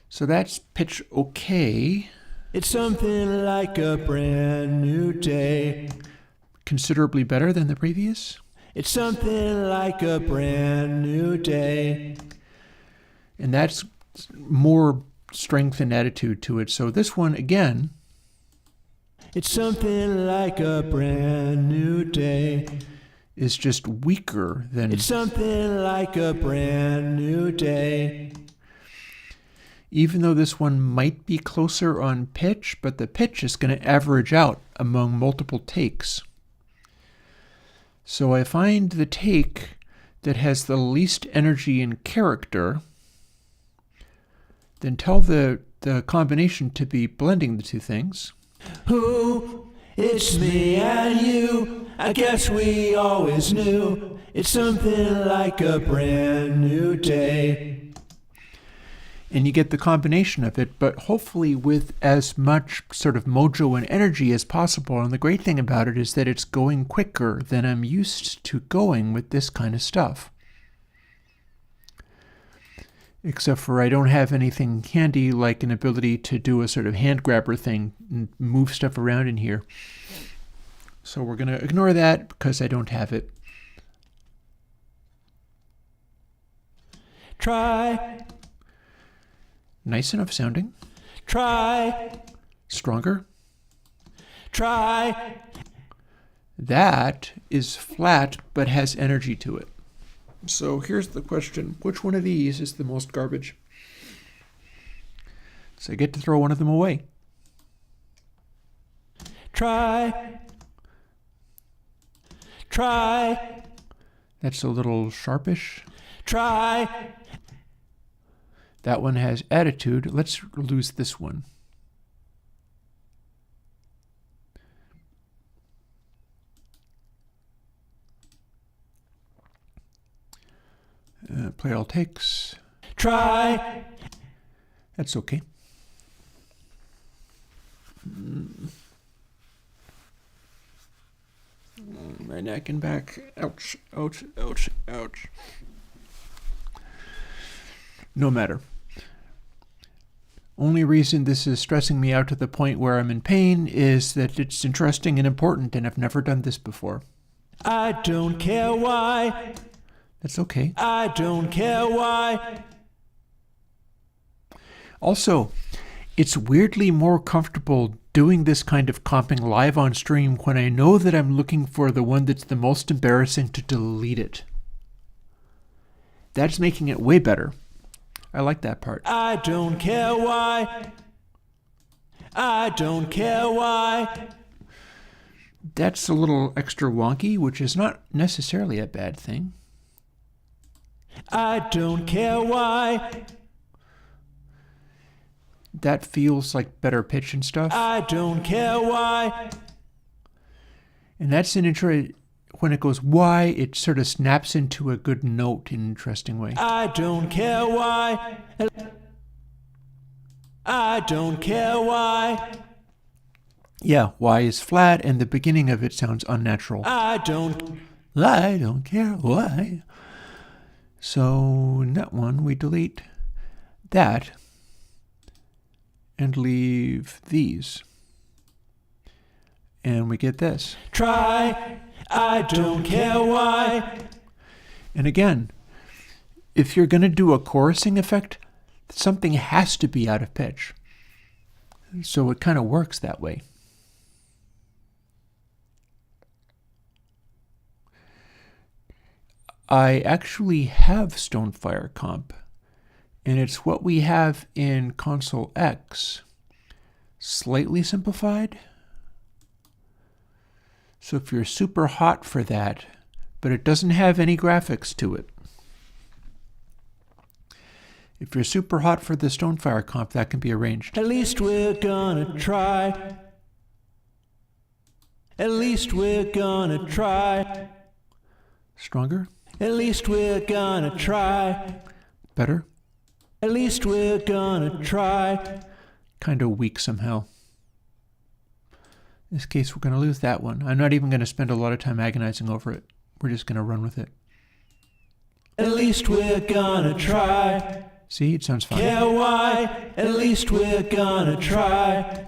So that's pitch okay. It's something like a brand new day. Considerably better than the previous. It's something like a brand new day. And that's more strength and attitude to it. So this one, again, it's something like a brand new day. Is just weaker than... It's something like a brand new day. Even though this one might be closer on pitch, but the pitch is going to average out among multiple takes. So I find the take that has the least energy and character, then tell the combination to be blending the two things. Who? It's me and you. I guess we always knew. It's something like a brand new day. And you get the combination of it, but hopefully with as much sort of mojo and energy as possible. And the great thing about it is that it's going quicker than I'm used to going with this kind of stuff. Except for I don't have anything handy like an ability to do a sort of hand grabber thing and move stuff around in here. So we're going to ignore that because I don't have it. Try. Nice enough sounding. Try. Stronger. Try. That is flat but has energy to it. So here's the question. Which one of these is the most garbage? So I get to throw one of them away. Try. Try. That's a little sharpish. Try. That one has attitude. Let's lose this one. Play all takes. Try. That's okay. My neck and back. Ouch, ouch, ouch, ouch. No matter. Only reason this is stressing me out to the point where I'm in pain is that it's interesting and important, and I've never done this before. I don't care why. That's okay. I don't care why. Also, it's weirdly more comfortable doing this kind of comping live on stream when I know that I'm looking for the one that's the most embarrassing to delete it. That's making it way better. I like that part. I don't care why. I don't care why. That's a little extra wonky, which is not necessarily a bad thing. I don't care why. That feels like better pitch and stuff. I don't care why. And that's an intro. When it goes why, it sort of snaps into a good note in an interesting way. I don't care why. I don't care why. Yeah, why is flat, and the beginning of it sounds unnatural. I don't care why. So in that one, we delete that and leave these. And we get this. Try. I don't care why. And again, if you're going to do a chorusing effect, something has to be out of pitch. So it kind of works that way. I actually have Stonefire Comp, and it's what we have in ConsoleX, slightly simplified. So if you're super hot for that, but it doesn't have any graphics to it. If you're super hot for the Stonefire Comp, that can be arranged. At least we're gonna try. At least we're gonna try. Stronger? At least we're gonna try. Better? At least we're gonna try. Kind of weak somehow. In this case, we're going to lose that one. I'm not even going to spend a lot of time agonizing over it. We're just going to run with it. At least we're gonna try. See, it sounds fine. Care why? At least we're gonna try.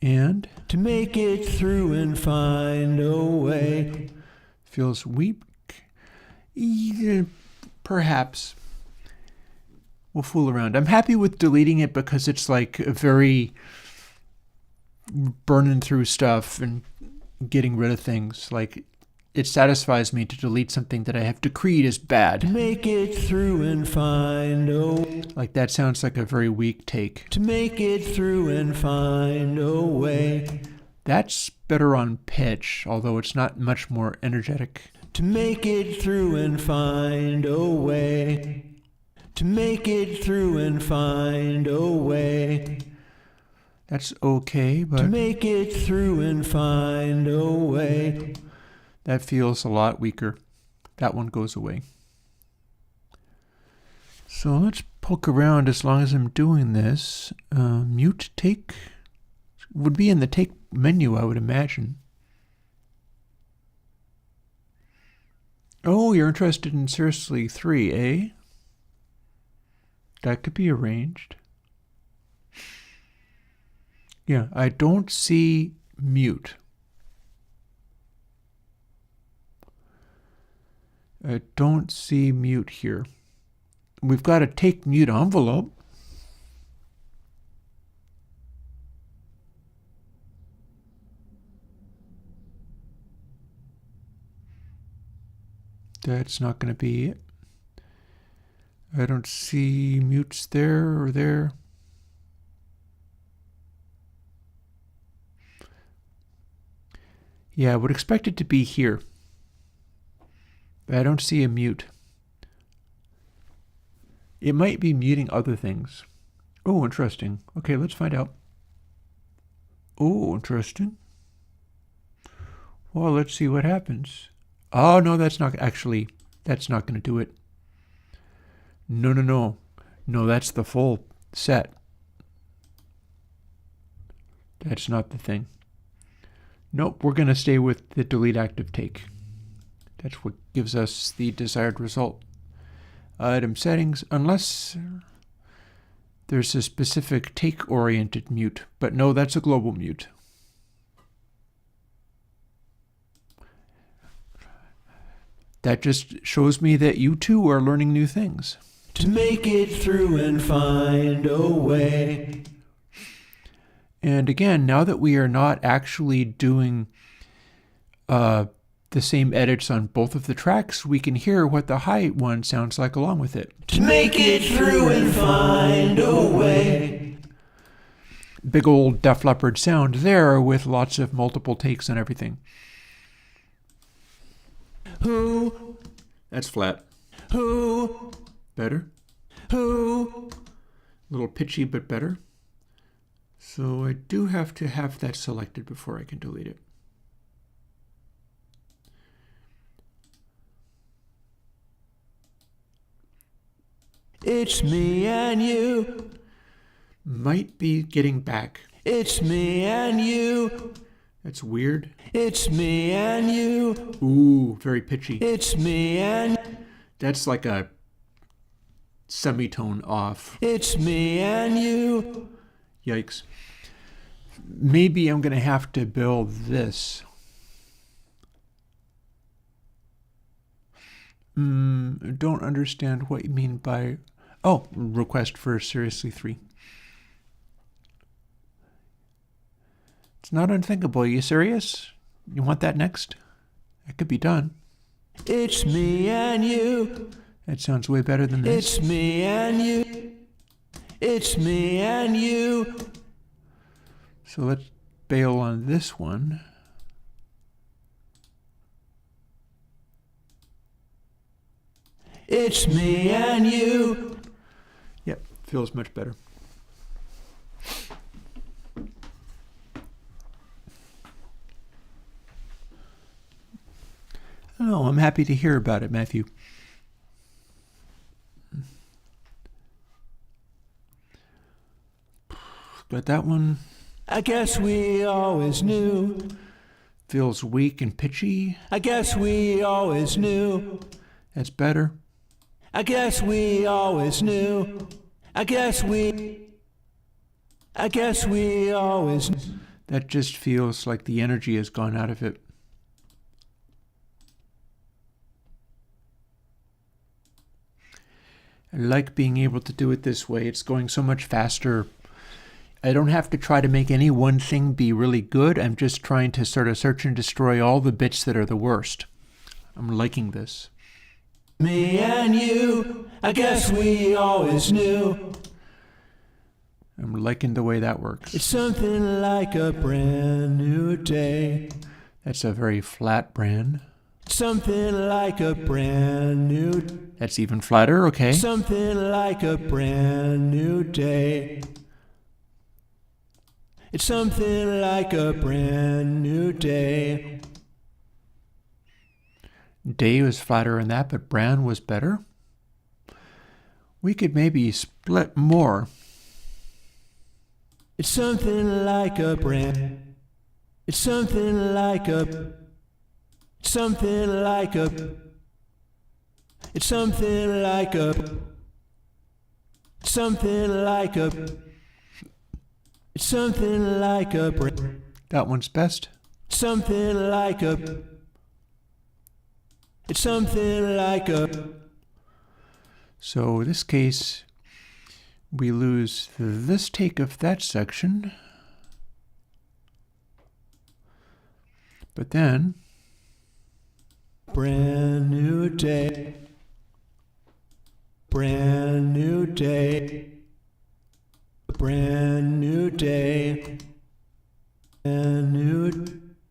And to make it through and find a way. Feels weak. Yeah, perhaps. We'll fool around. I'm happy with deleting it because it's like a very burning through stuff and getting rid of things. Like, it satisfies me to delete something that I have decreed as bad. To make it through and find a way. Like, that sounds like a very weak take. To make it through and find a way. That's better on pitch, although it's not much more energetic. To make it through and find a way. To make it through and find a way. That's okay, but to make it through and find a way. That feels a lot weaker. That one goes away. So let's poke around as long as I'm doing this. Mute take would be in the take menu, I would imagine. Oh, you're interested in Seriously 3, eh? That could be arranged. Yeah, I don't see mute. I don't see mute here. We've got a take mute envelope. That's not going to be it. I don't see mutes there or there. Yeah, I would expect it to be here. But I don't see a mute. It might be muting other things. Oh, interesting. Okay, let's find out. Oh, interesting. Well, let's see what happens. Oh, no, that's not going to do it. No. No, that's the full set. That's not the thing. Nope, we're going to stay with the delete active take. That's what gives us the desired result. Item settings, unless there's a specific take-oriented mute. But no, that's a global mute. That just shows me that you too are learning new things. To make it through and find a way. And again, now that we are not actually doing the same edits on both of the tracks, we can hear what the high one sounds like along with it. To make it through and find a way. Big old Def Leppard sound there with lots of multiple takes and everything. Who? That's flat. Who? Better. Who? A little pitchy, but better. So I do have to have that selected before I can delete it. It's me and you. Might be getting back. It's me and you. That's weird. It's me and you. Ooh, very pitchy. It's me and... That's like a semitone off. It's me and you. Yikes. Maybe I'm going to have to build this. Don't understand what you mean by... Oh, request for Seriously 3. It's not unthinkable. Are you serious? You want that next? That could be done. It's me and you. That sounds way better than this. It's me and you. It's me and you. So let's bail on this one. It's me and you. Yep, feels much better. Oh, I'm happy to hear about it, Matthew. Got that one. I guess we always knew. Feels weak and pitchy. I guess we always knew. That's better. I guess we always knew. I guess we always knew. That just feels like the energy has gone out of it. I like being able to do it this way. It's going so much faster. I don't have to try to make any one thing be really good. I'm just trying to sort of search and destroy all the bits that are the worst. I'm liking this. Me and you, I guess we always knew. I'm liking the way that works. It's something like a brand new day. That's a very flat brand. Something like a brand new. That's even flatter, okay. Something like a brand new day. It's something like a brand new day. Day was flatter than that, but brand was better. We could maybe split more. It's something like a brand. It's something like a. Something like a. It's something like a. Something like a. It's something like a. That one's best. Something like a. It's something like a. So in this case, we lose this take of that section. But then, brand new day. Brand new day. Brand new day. Brand new day.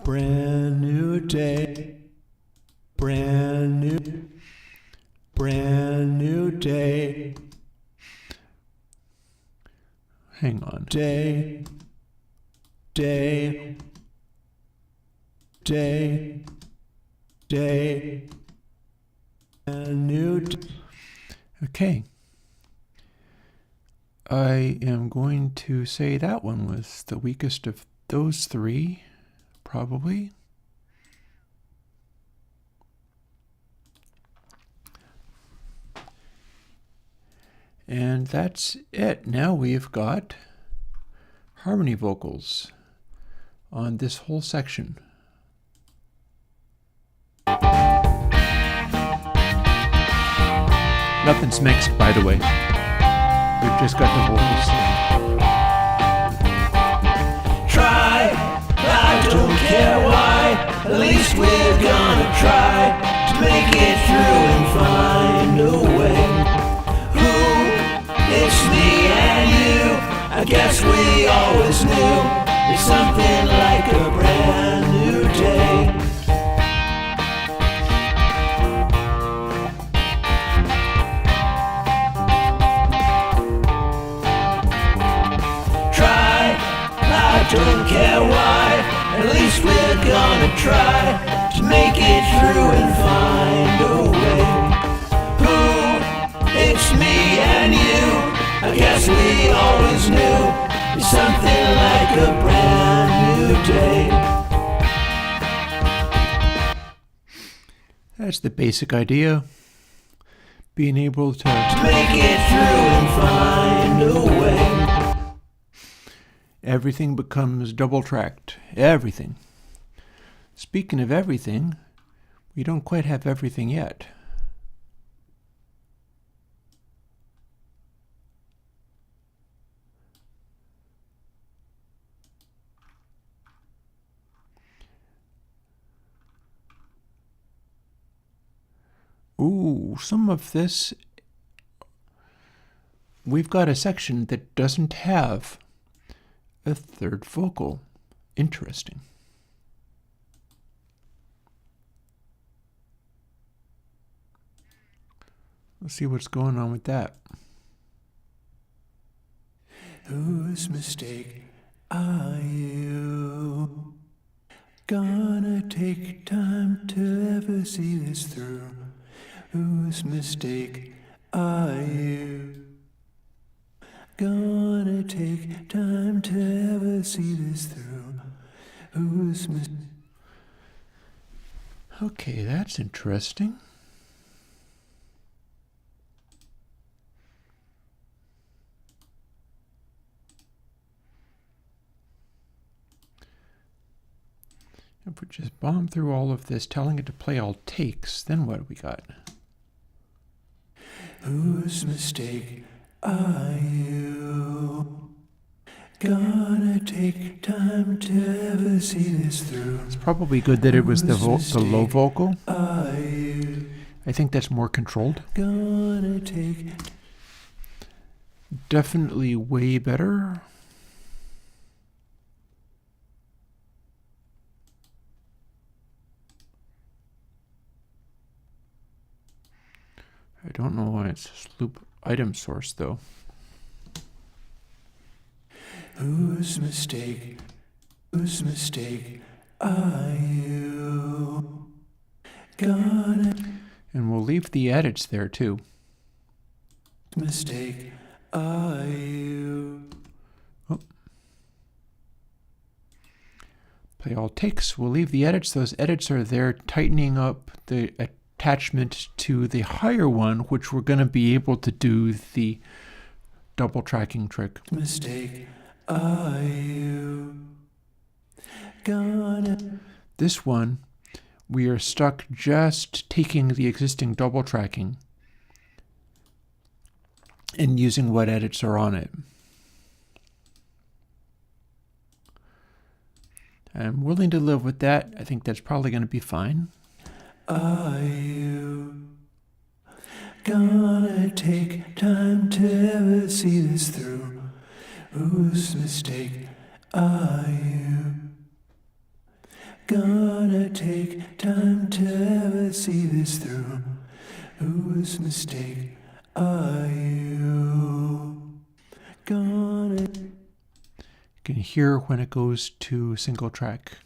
Brand new day. Brand new day. hang on. Day. A new day. Okay. I am going to say that one was the weakest of those three, probably. And that's it. Now we've got harmony vocals on this whole section. Nothing's mixed, by the way. We've just got the vocals. Try, I don't care why. At least we're gonna try to make it through and find a way. Who? It's me and you. I guess we always knew it's something like a brand new day. Don't care why, at least we're gonna try to make it through and find a way. Who? It's me and you. I guess we always knew it's something like a brand new day. That's the basic idea. Being able to make it through and find a way. Everything becomes double-tracked. Everything. Speaking of everything, we don't quite have everything yet. Ooh, some of this... We've got a section that doesn't have a third vocal. Interesting. Let's see what's going on with that. Whose mistake are you? Gonna take time to ever see this through. Whose mistake are you? Gonna take time to ever see this through. Who's Okay, that's interesting. If we just bomb through all of this, telling it to play all takes, then what do we got? Whose mistake are you? Gonna take time to ever see this through. It's probably good that it was the low vocal. Are you? I think that's more controlled. Gonna take. Definitely way better. I don't know why it's this loop item source though. Whose mistake are you? Gonna. And we'll leave the edits there too. Mistake are you? Oh. Play all takes. We'll leave the edits. Those edits are there tightening up the attachment to the higher one, which we're going to be able to do the double tracking trick. Mistake are you? Gonna. This one, we are stuck just taking the existing double tracking and using what edits are on it. I'm willing to live with that. I think that's probably going to be fine. Are you gonna take time to ever see this through? Whose mistake are you? Gonna take time to ever see this through? Whose mistake are you? Gonna. You can hear when it goes to single track.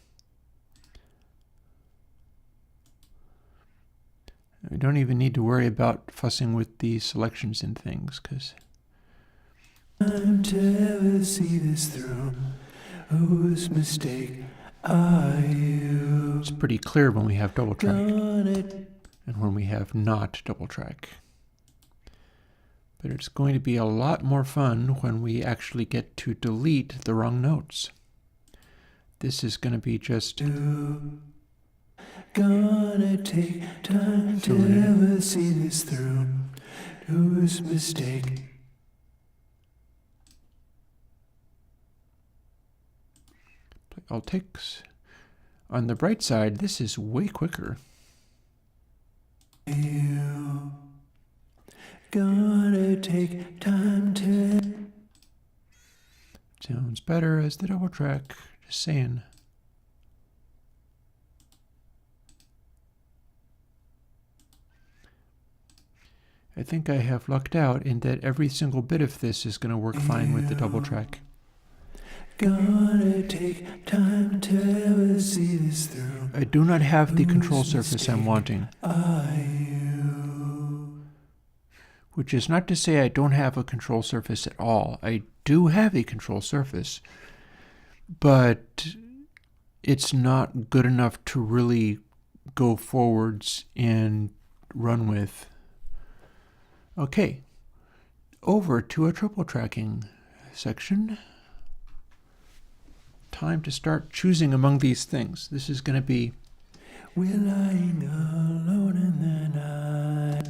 We don't even need to worry about fussing with the selections and things, because time to ever see this through. Whose mistake are you? it's pretty clear when we have double track Gonna. and when we have not double track. But it's going to be a lot more fun when we actually get to delete the wrong notes. This is going to be just gonna take time to ever see this through. Whose mistake? play all takes. On the bright side, this is way quicker. You gonna take time to. Sounds better as the double track. Just saying. I think I have lucked out in that every single bit of this is going to work fine with the double track. Gonna take time to ever see this through. I do not have the control surface I'm wanting. Are you? Which is not to say I don't have a control surface at all. I do have a control surface, but it's not good enough to really go forwards and run with. Okay, over to a triple tracking section. Time to start choosing among these things. This is going to be... We're lying alone in the night.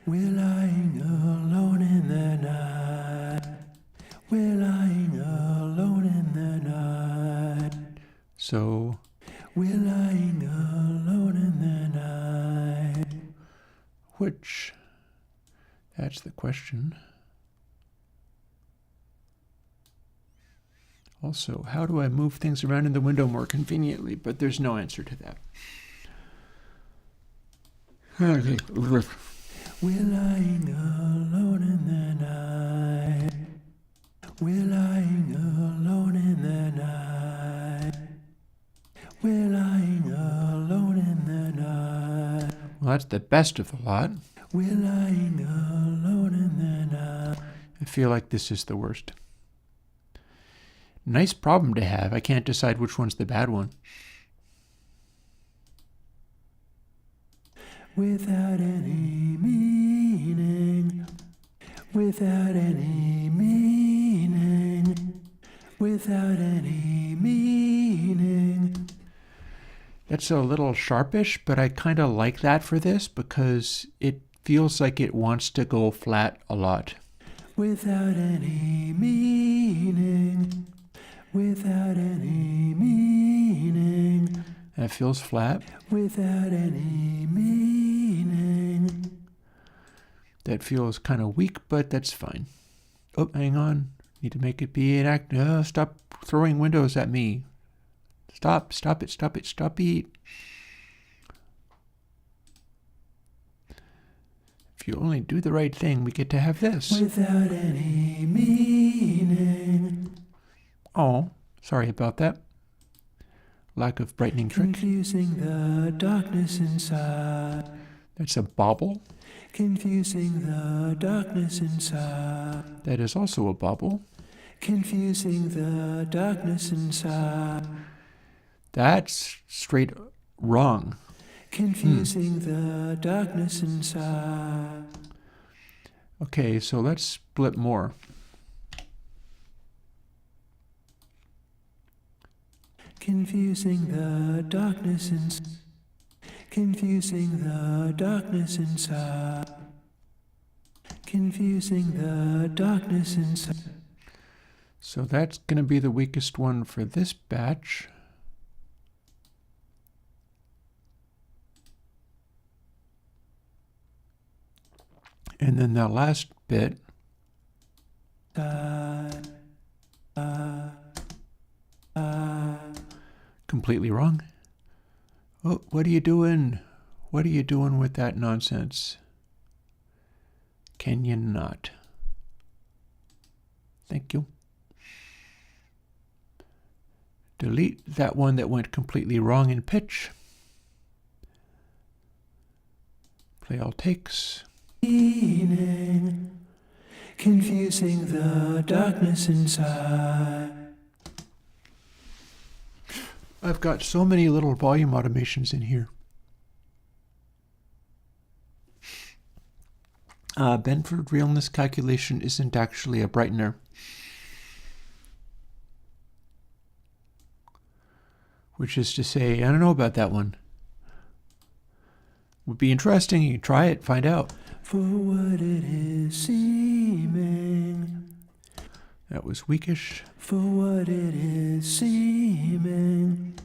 We're lying alone in the night. We're lying alone in the night. So... We're lying alone in the night. Which... That's the question. Also, how do I move things around in the window more conveniently? But there's no answer to that. Okay. We're lying alone in the night. We're lying alone in the night. We're lying alone in the night. Well, that's the best of the lot. We're lying alone in the night. I feel like this is the worst. Nice problem to have. I can't decide which one's the bad one. Without any meaning. Without any meaning. Without any meaning. That's a little sharpish, but I kind of like that for this because it feels like it wants to go flat a lot. Without any meaning, without any meaning. That feels flat. Without any meaning. That feels kind of weak, but that's fine. Oh, hang on. Need to make it be an act. Stop throwing windows at me. Stop it, stop it, stop it. If you only do the right thing, we get to have this. Without any meaning. Oh, sorry about that. Lack of brightening trick. Confusing the darkness inside. That's a bobble. Confusing the darkness inside. That is also a bobble. Confusing the darkness inside. That's straight wrong. Confusing the darkness inside. Okay, so let's split more. Confusing the darkness inside. Confusing the darkness inside. Confusing the darkness inside. So that's going to be the weakest one for this batch. And then that last bit. Completely wrong. Oh, what are you doing? What are you doing with that nonsense? Can you not? Thank you. Delete that one that went completely wrong in pitch. Play all takes. Confusing the darkness inside. I've got so many little volume automations in here. Benford realness calculation isn't actually a brightener. Which is to say, I don't know about that one. Would be interesting. You can try it, find out. For what it is seeming. That was weakish. For what it is seeming.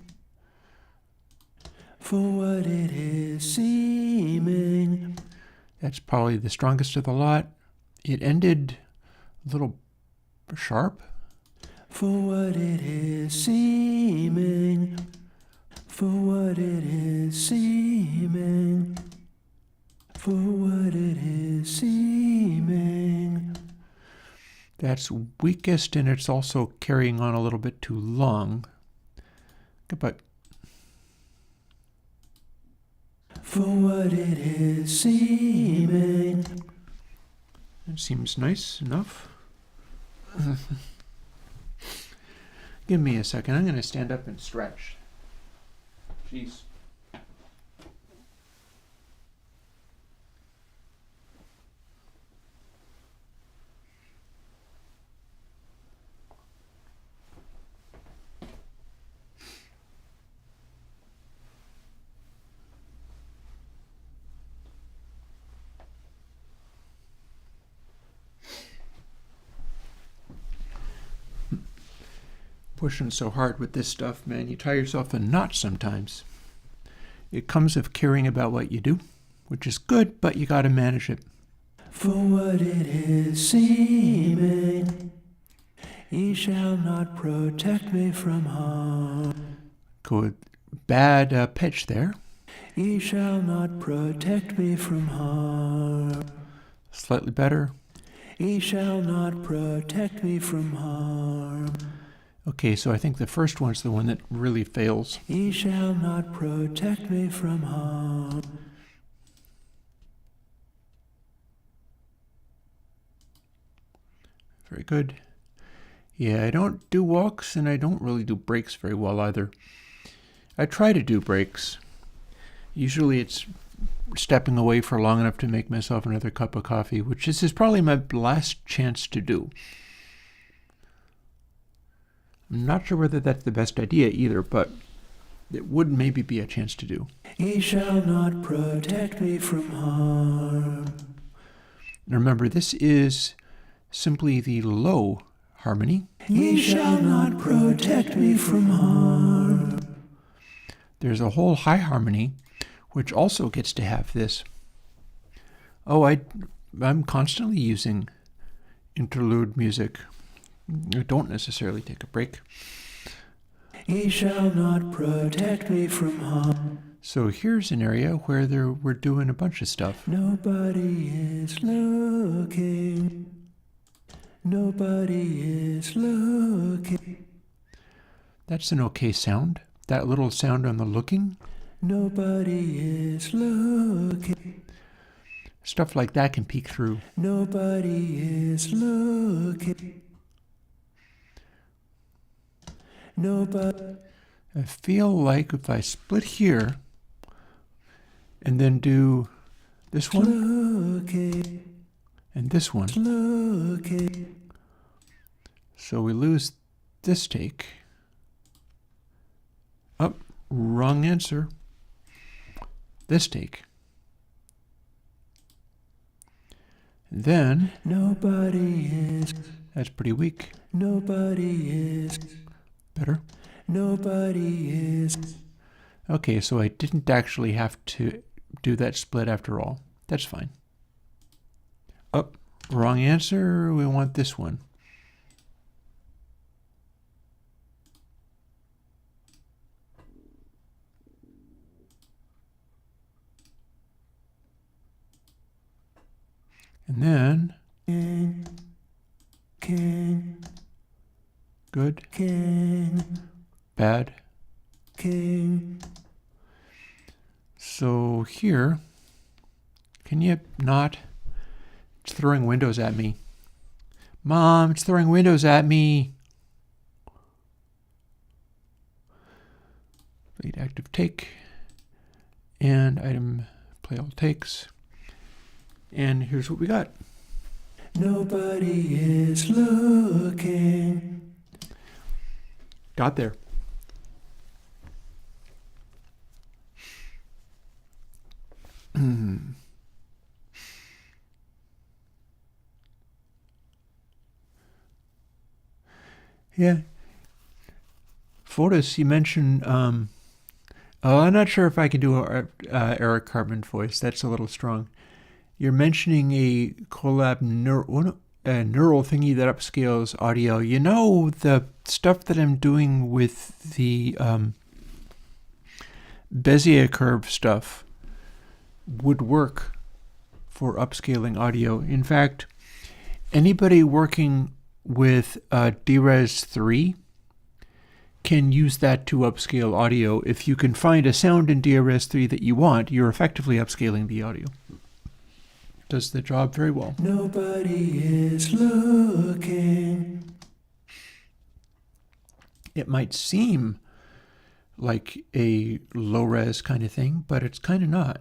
For what it is seeming. That's probably the strongest of the lot. It ended a little sharp. For what it is seeming. For what it is seeming. For what it is seeming. That's weakest, and it's also carrying on a little bit too long. But for what it is seeming. It seems nice enough. Give me a second. I'm going to stand up and stretch. Jeez. Pushing so hard with this stuff, man, you tie yourself in knots sometimes. It comes of caring about what you do, which is good, but you got to manage it. For what it is seeming, he shall not protect me from harm. Good, bad pitch there. He shall not protect me from harm. Slightly better. He shall not protect me from harm. Okay, so I think the first one's the one that really fails. He shall not protect me from harm. Very good. Yeah, I don't do walks, and I don't really do breaks very well either. I try to do breaks. Usually it's stepping away for long enough to make myself another cup of coffee, which this is probably my last chance to do. I'm not sure whether that's the best idea either, but that would maybe be a chance to do. He shall not protect me from harm. Remember, this is simply the low harmony. He shall not protect me from harm. There's a whole high harmony, which also gets to have this. Oh, I'm constantly using interlude music. I don't necessarily take a break. He shall not protect me from harm. So here's an area where we're doing a bunch of stuff. Nobody is looking. Nobody is looking. That's an okay sound. That little sound on the looking. Nobody is looking. Stuff like that can peek through. Nobody is looking. Nobody. I feel like if I split here and then do this one Looking. and this one, Looking. so we lose this take. Oh, wrong answer. This take. And then Nobody is. that's pretty weak. Nobody is. Better. Nobody is. Okay, so I didn't actually have to do that split after all. That's fine. Oh, wrong answer. We want this one. And then King. good, King. bad. King. So here, can you not? It's throwing windows at me. Mom, it's throwing windows at me. Lead active take. And item play all takes. And here's what we got. Nobody is looking. Got there. Yeah. Fortis, you mentioned, I'm not sure if I can do a Eric Cartman voice. That's a little strong. You're mentioning a Colab neural thingy that upscales audio. You know, the stuff that I'm doing with the Bezier curve stuff would work for upscaling audio. In fact, anybody working with DRes 3 can use that to upscale audio. If you can find a sound in DRes 3 that you want, you're effectively upscaling the audio. Does the job very well. Nobody is looking. It might seem like a low-res kind of thing, but it's kind of not.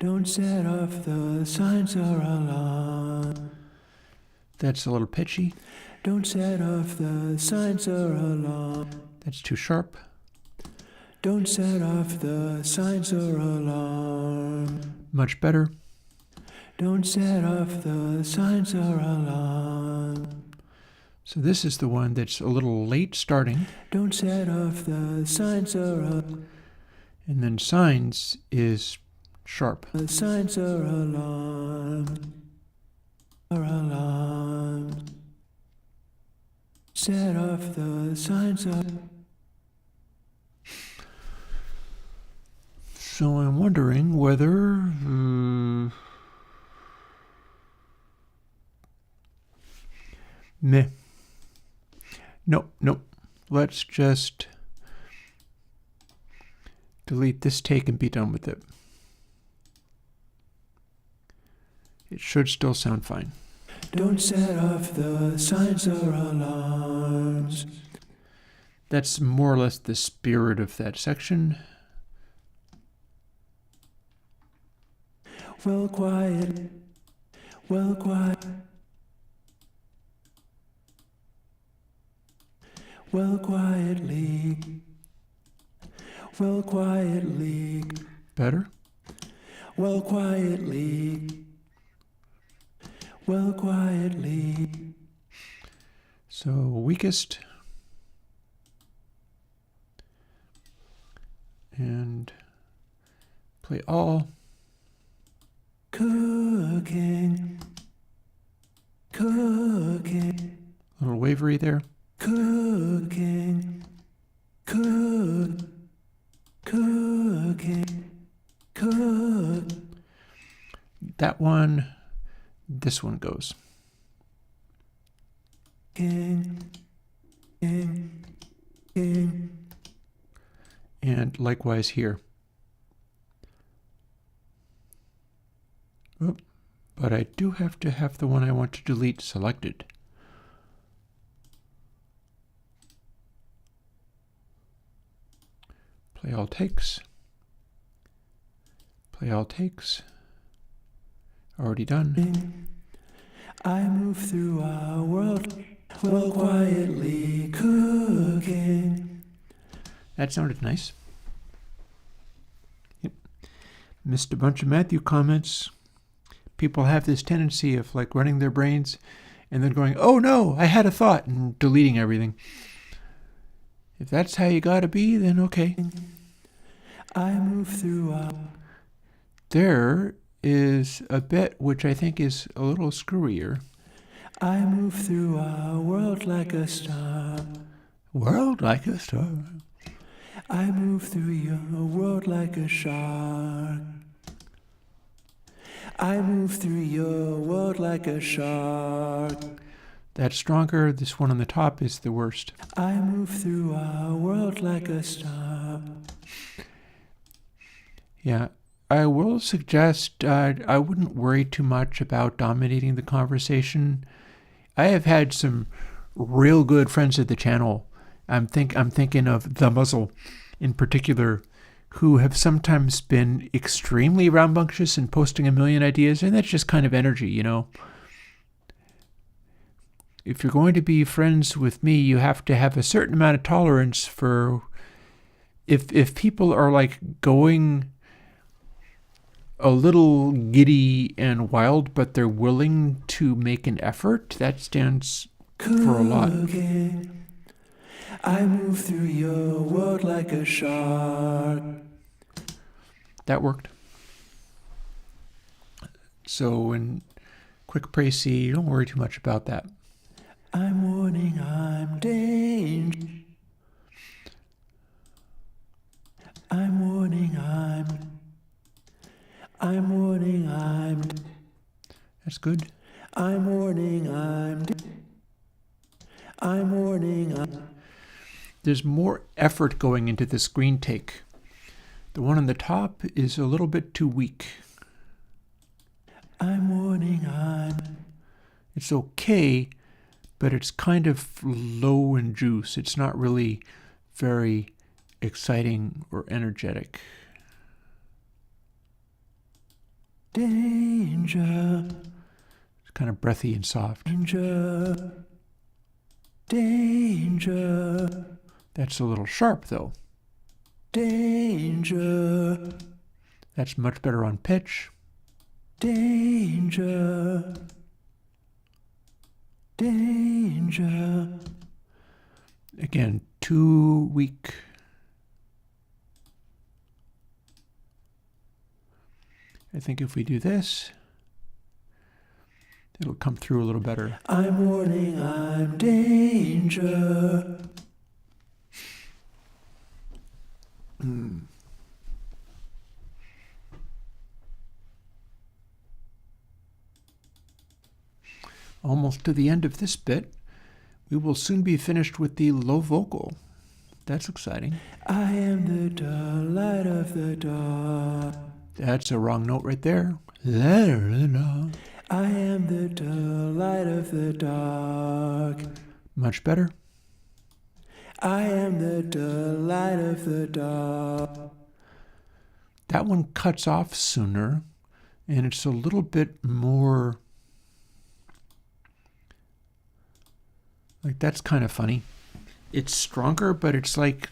Don't set off the signs or alarm. That's a little pitchy. Don't set off the signs or alarm. That's too sharp. Don't set off the signs or alarm. Much better. Don't set off the signs or alarm. So this is the one that's a little late starting. Don't set off the signs or alarm. And then signs is sharp. The signs or alarm. Or alarm. Set off the signs or. So I'm wondering whether meh. Nope. Let's just delete this take and be done with it. It should still sound fine. Don't set off the signs or alarms. That's more or less the spirit of that section. Well, quiet. Well, quiet. Well, quietly. Well, quietly. Better? Well, quietly. Well, quietly. So weakest. And play all. Cooking. Cooking. A little wavery there. Cooking. Cooking. Cook. That one, this one goes. King. And likewise here. Oh, but I do have to have the one I want to delete selected. Play all takes. Play all takes. Already done. I move through our world while quietly cooking. That sounded nice. Yep. Missed a bunch of Matthew comments. People have this tendency of like running their brains and then going, oh no, I had a thought, and deleting everything. If that's how you gotta be, then okay. I move through our... There is a bit which I think is a little screwier. I move through our world like a star. World like a star. I move through your world like a shark. I move through your world like a shark. That's stronger. This one on the top is the worst. I move through our world like a star. Yeah, I will suggest I wouldn't worry too much about dominating the conversation. I have had some real good friends of the channel. I'm thinking of The Muzzle in particular, who have sometimes been extremely rambunctious and posting a million ideas, and that's just kind of energy, you know. If you're going to be friends with me, you have to have a certain amount of tolerance for if people are like going a little giddy and wild, but they're willing to make an effort, that stands for a lot. I move through your world like a shark. That worked. So in quick précis, don't worry too much about that. I'm warning, I'm danger. I'm warning, I'm warning, That's good. I'm warning, I'm warning, There's more effort going into the screen take. The one on the top is a little bit too weak. I'm warning, It's okay, but it's kind of low in juice. It's not really very exciting or energetic. danger, It's kind of breathy and soft. danger, danger, That's a little sharp, though. danger, That's much better on pitch. danger, danger. Again, too weak. I think if we do this, it'll come through a little better. I'm warning, I'm danger. Almost to the end of this bit. We will soon be finished with the low vocal. That's exciting. I am the delight of the dark. That's a wrong note right there. I am the delight of the dark. Much better. I am the delight of the dark. That one cuts off sooner, and it's a little bit more... like, that's kind of funny. It's stronger, but it's like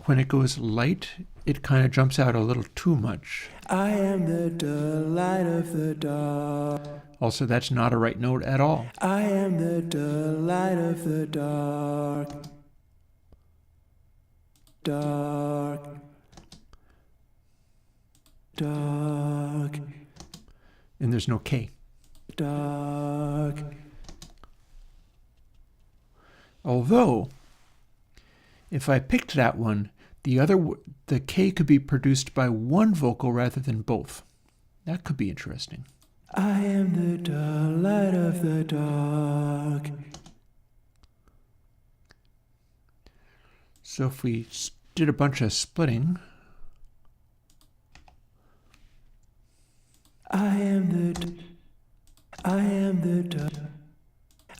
when it goes light, it kind of jumps out a little too much. I am the delight of the dark. Also, that's not a right note at all. I am the delight of the dark. Dark. Dark. And there's no K. Dark. Although, if I picked that one, the K could be produced by one vocal rather than both. That could be interesting. I am the delight of the dark. So if we did a bunch of splitting, I am the I am the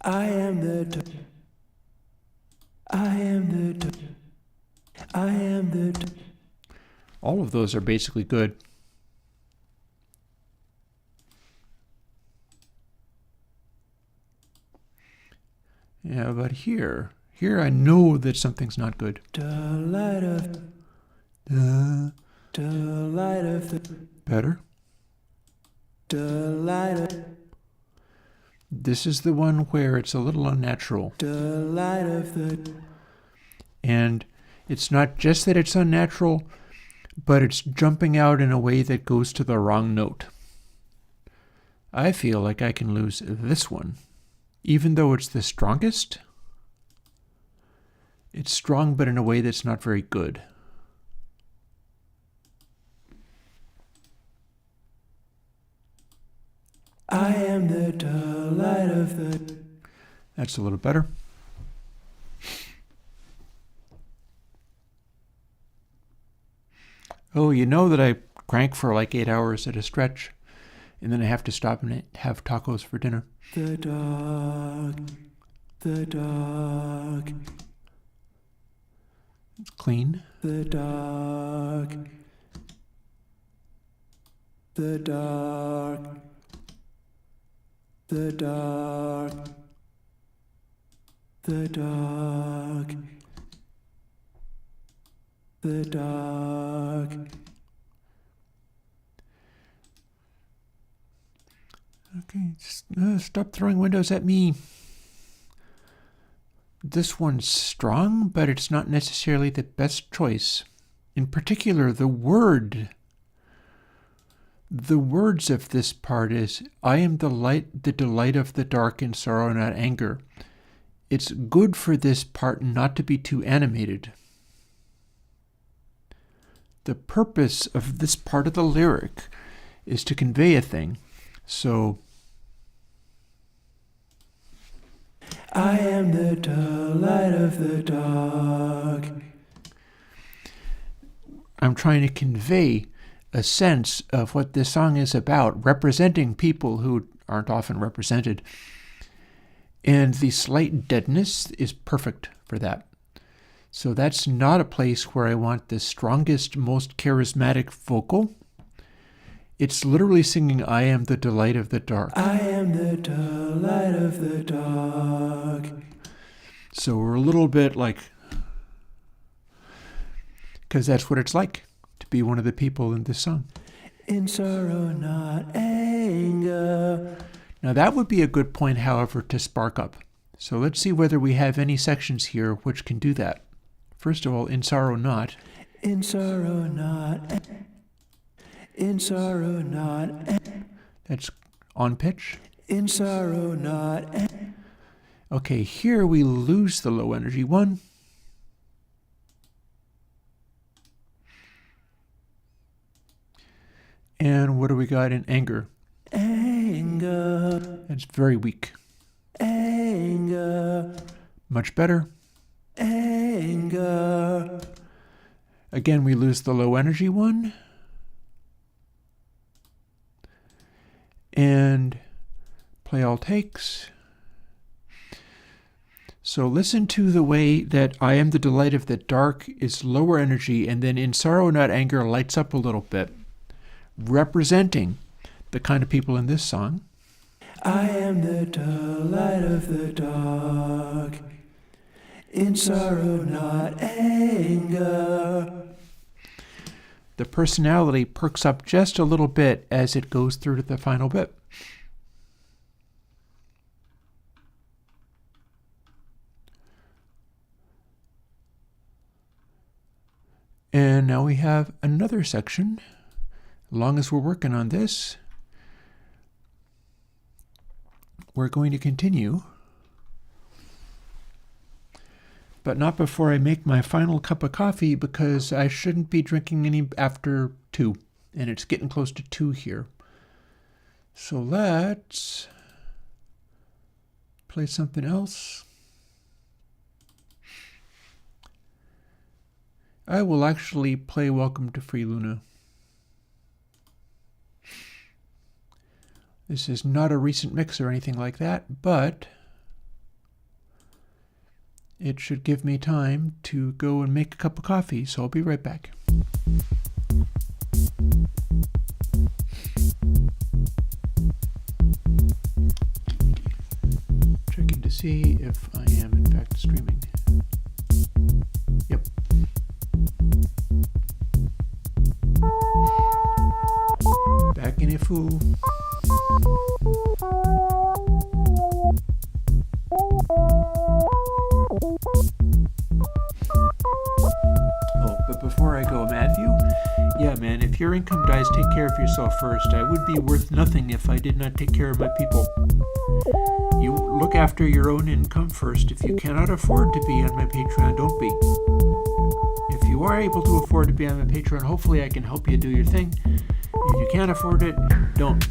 I am the I am the I am the all of those are basically good. Yeah, but here I know that something's not good. delight of delight of the Better. delight of This is the one where it's a little unnatural. delight of the And it's not just that it's unnatural, but it's jumping out in a way that goes to the wrong note. I feel like I can lose this one. Even though it's the strongest, it's strong but in a way that's not very good. I am the delight of the That's a little better. Oh, you know that I crank for like 8 hours at a stretch, and then I have to stop and have tacos for dinner. the dark, the dark, It's clean. the dark, the dark, the dark, the dark, the dark. Okay, just, stop throwing windows at me. This one's strong, but it's not necessarily the best choice. In particular, the words of this part is, I am the delight of the dark in sorrow, not anger. It's good for this part not to be too animated. The purpose of this part of the lyric is to convey a thing. So, I am the delight of the dark. I'm trying to convey a sense of what this song is about, representing people who aren't often represented. And the slight deadness is perfect for that. So that's not a place where I want the strongest, most charismatic vocal. It's literally singing, I am the delight of the dark. I am the delight of the dark. So we're a little bit like, because that's what it's like to be one of the people in this song. In sorrow, not anger. Now that would be a good point, however, to spark up. So let's see whether we have any sections here which can do that. First of all, in sorrow not. In sorrow, not. In sorrow, not. That's on pitch. In sorrow, not. Okay, here we lose the low energy one. And what do we got in anger? Anger. That's very weak. Anger. Much better. Anger. Again, we lose the low energy one. And play all takes. So listen to the way that I am the delight of the dark is lower energy, and then in sorrow not anger lights up a little bit, representing the kind of people in this song. I am the delight of the dark. in sorrow, not anger. The personality perks up just a little bit as it goes through to the final bit. And now we have another section. As long as we're working on this, we're going to continue. But not before I make my final cup of coffee, because I shouldn't be drinking any after 2. And it's getting close to 2 here. So let's play something else. I will actually play Welcome to Free Luna. This is not a recent mix or anything like that, but it should give me time to go and make a cup of coffee, so I'll be right back. Checking to see if I am in fact streaming. Yep. Back in Ifu. Oh, but before I go, Matthew, yeah, man, if your income dies, take care of yourself first. I would be worth nothing if I did not take care of my people. You look after your own income first. If you cannot afford to be on my Patreon, don't be. If you are able to afford to be on my Patreon, hopefully I can help you do your thing. If you can't afford it, don't.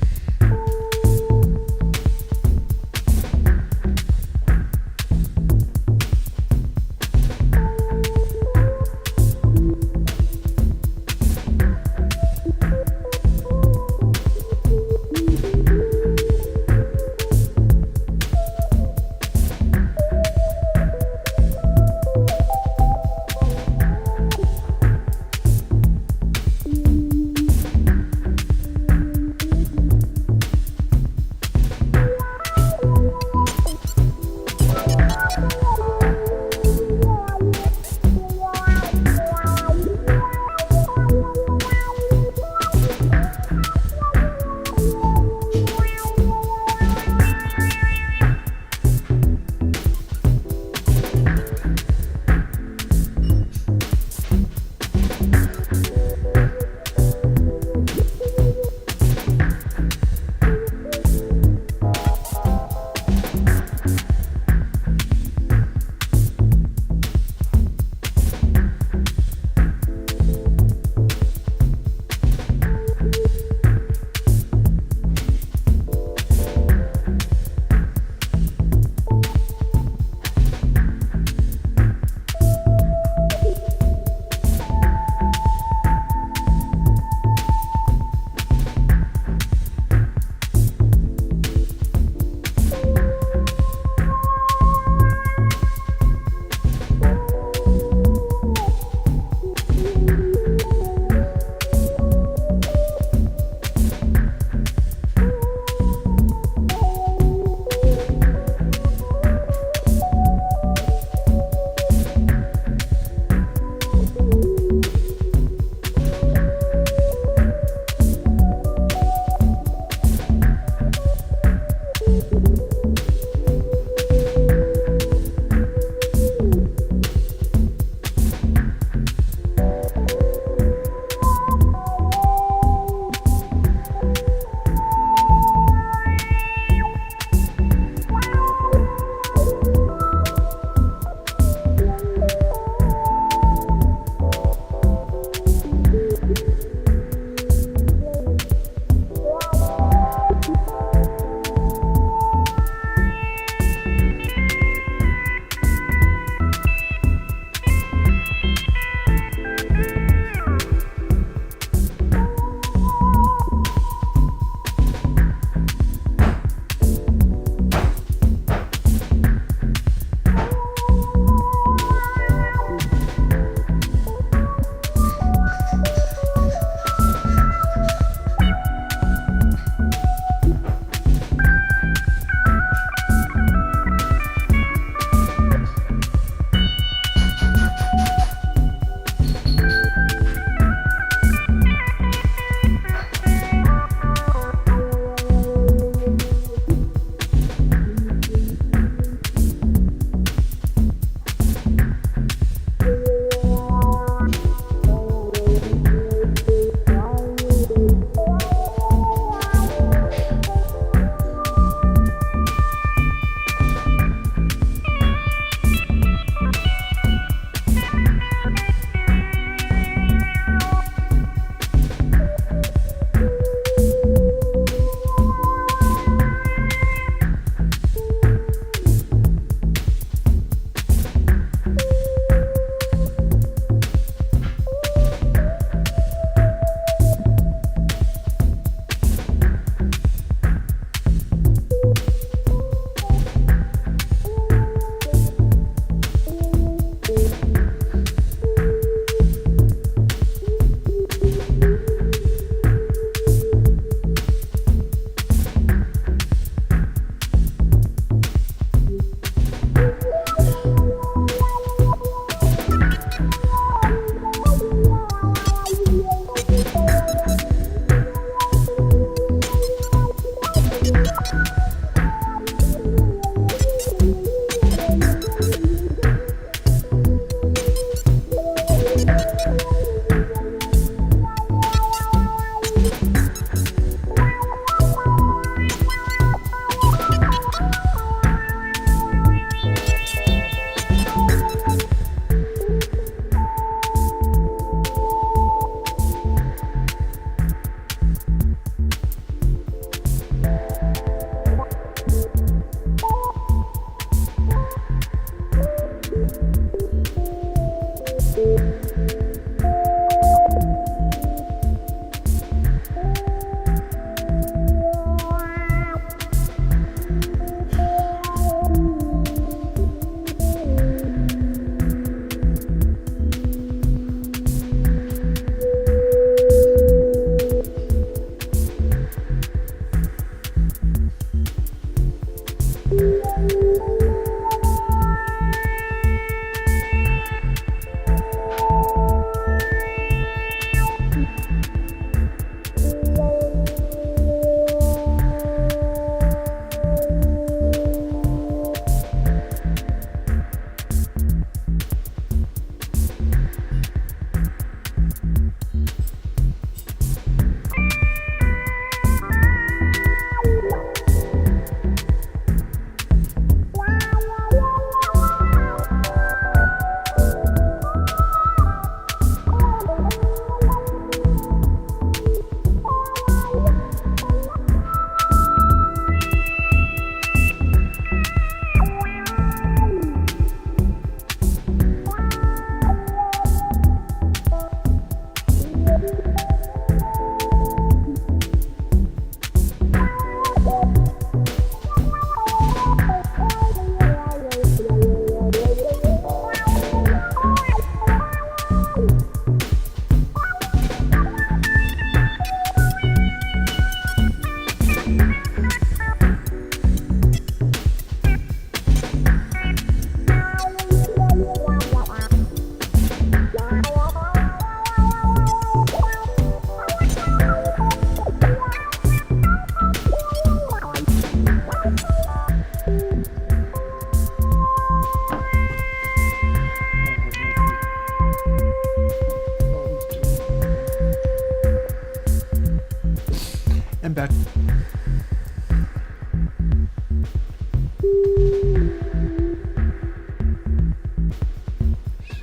I'm back.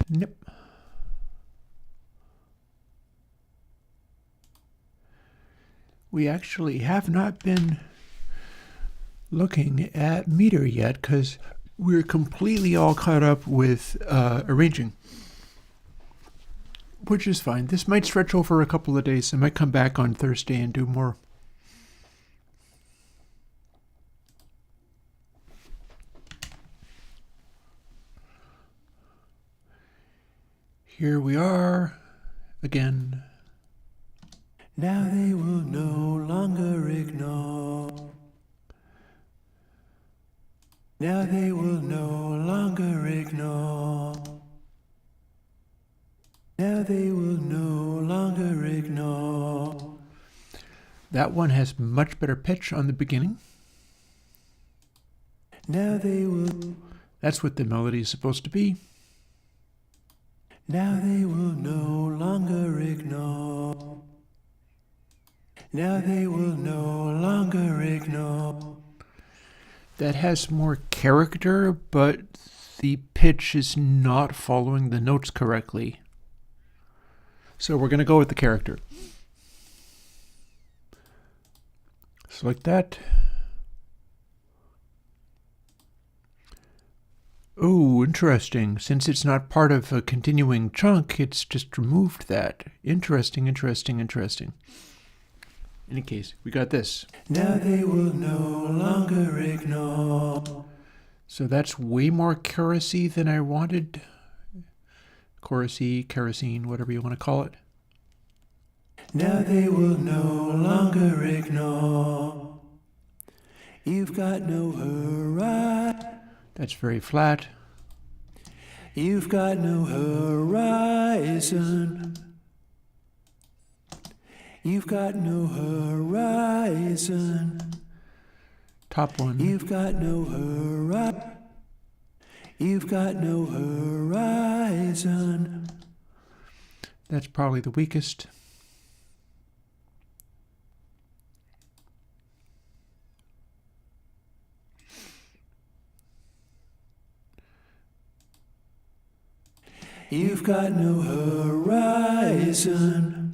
Snip. We actually have not been looking at meter yet because we're completely all caught up with arranging, which is fine. This might stretch over a couple of days. I might come back on Thursday and do more. Here we are again. Now they will no longer ignore. Now they will no longer ignore. Now they will no longer ignore. That one has much better pitch on the beginning. Now they will. That's what the melody is supposed to be. Now they will no longer ignore. Now they will no longer ignore. That has more character, but the pitch is not following the notes correctly. So we're going to go with the character. Select that. Oh, interesting. Since it's not part of a continuing chunk, it's just removed that. Interesting, interesting, interesting. In any case, we got this. Now they will no longer ignore. So that's way more chorusy than I wanted. Chorusy, kerosene, whatever you want to call it. Now they will no longer ignore. You've got no horizon. That's very flat. You've got no horizon. You've got no horizon. Top one. You've got no horizon. You've got no horizon. That's probably the weakest. You've got no horizon.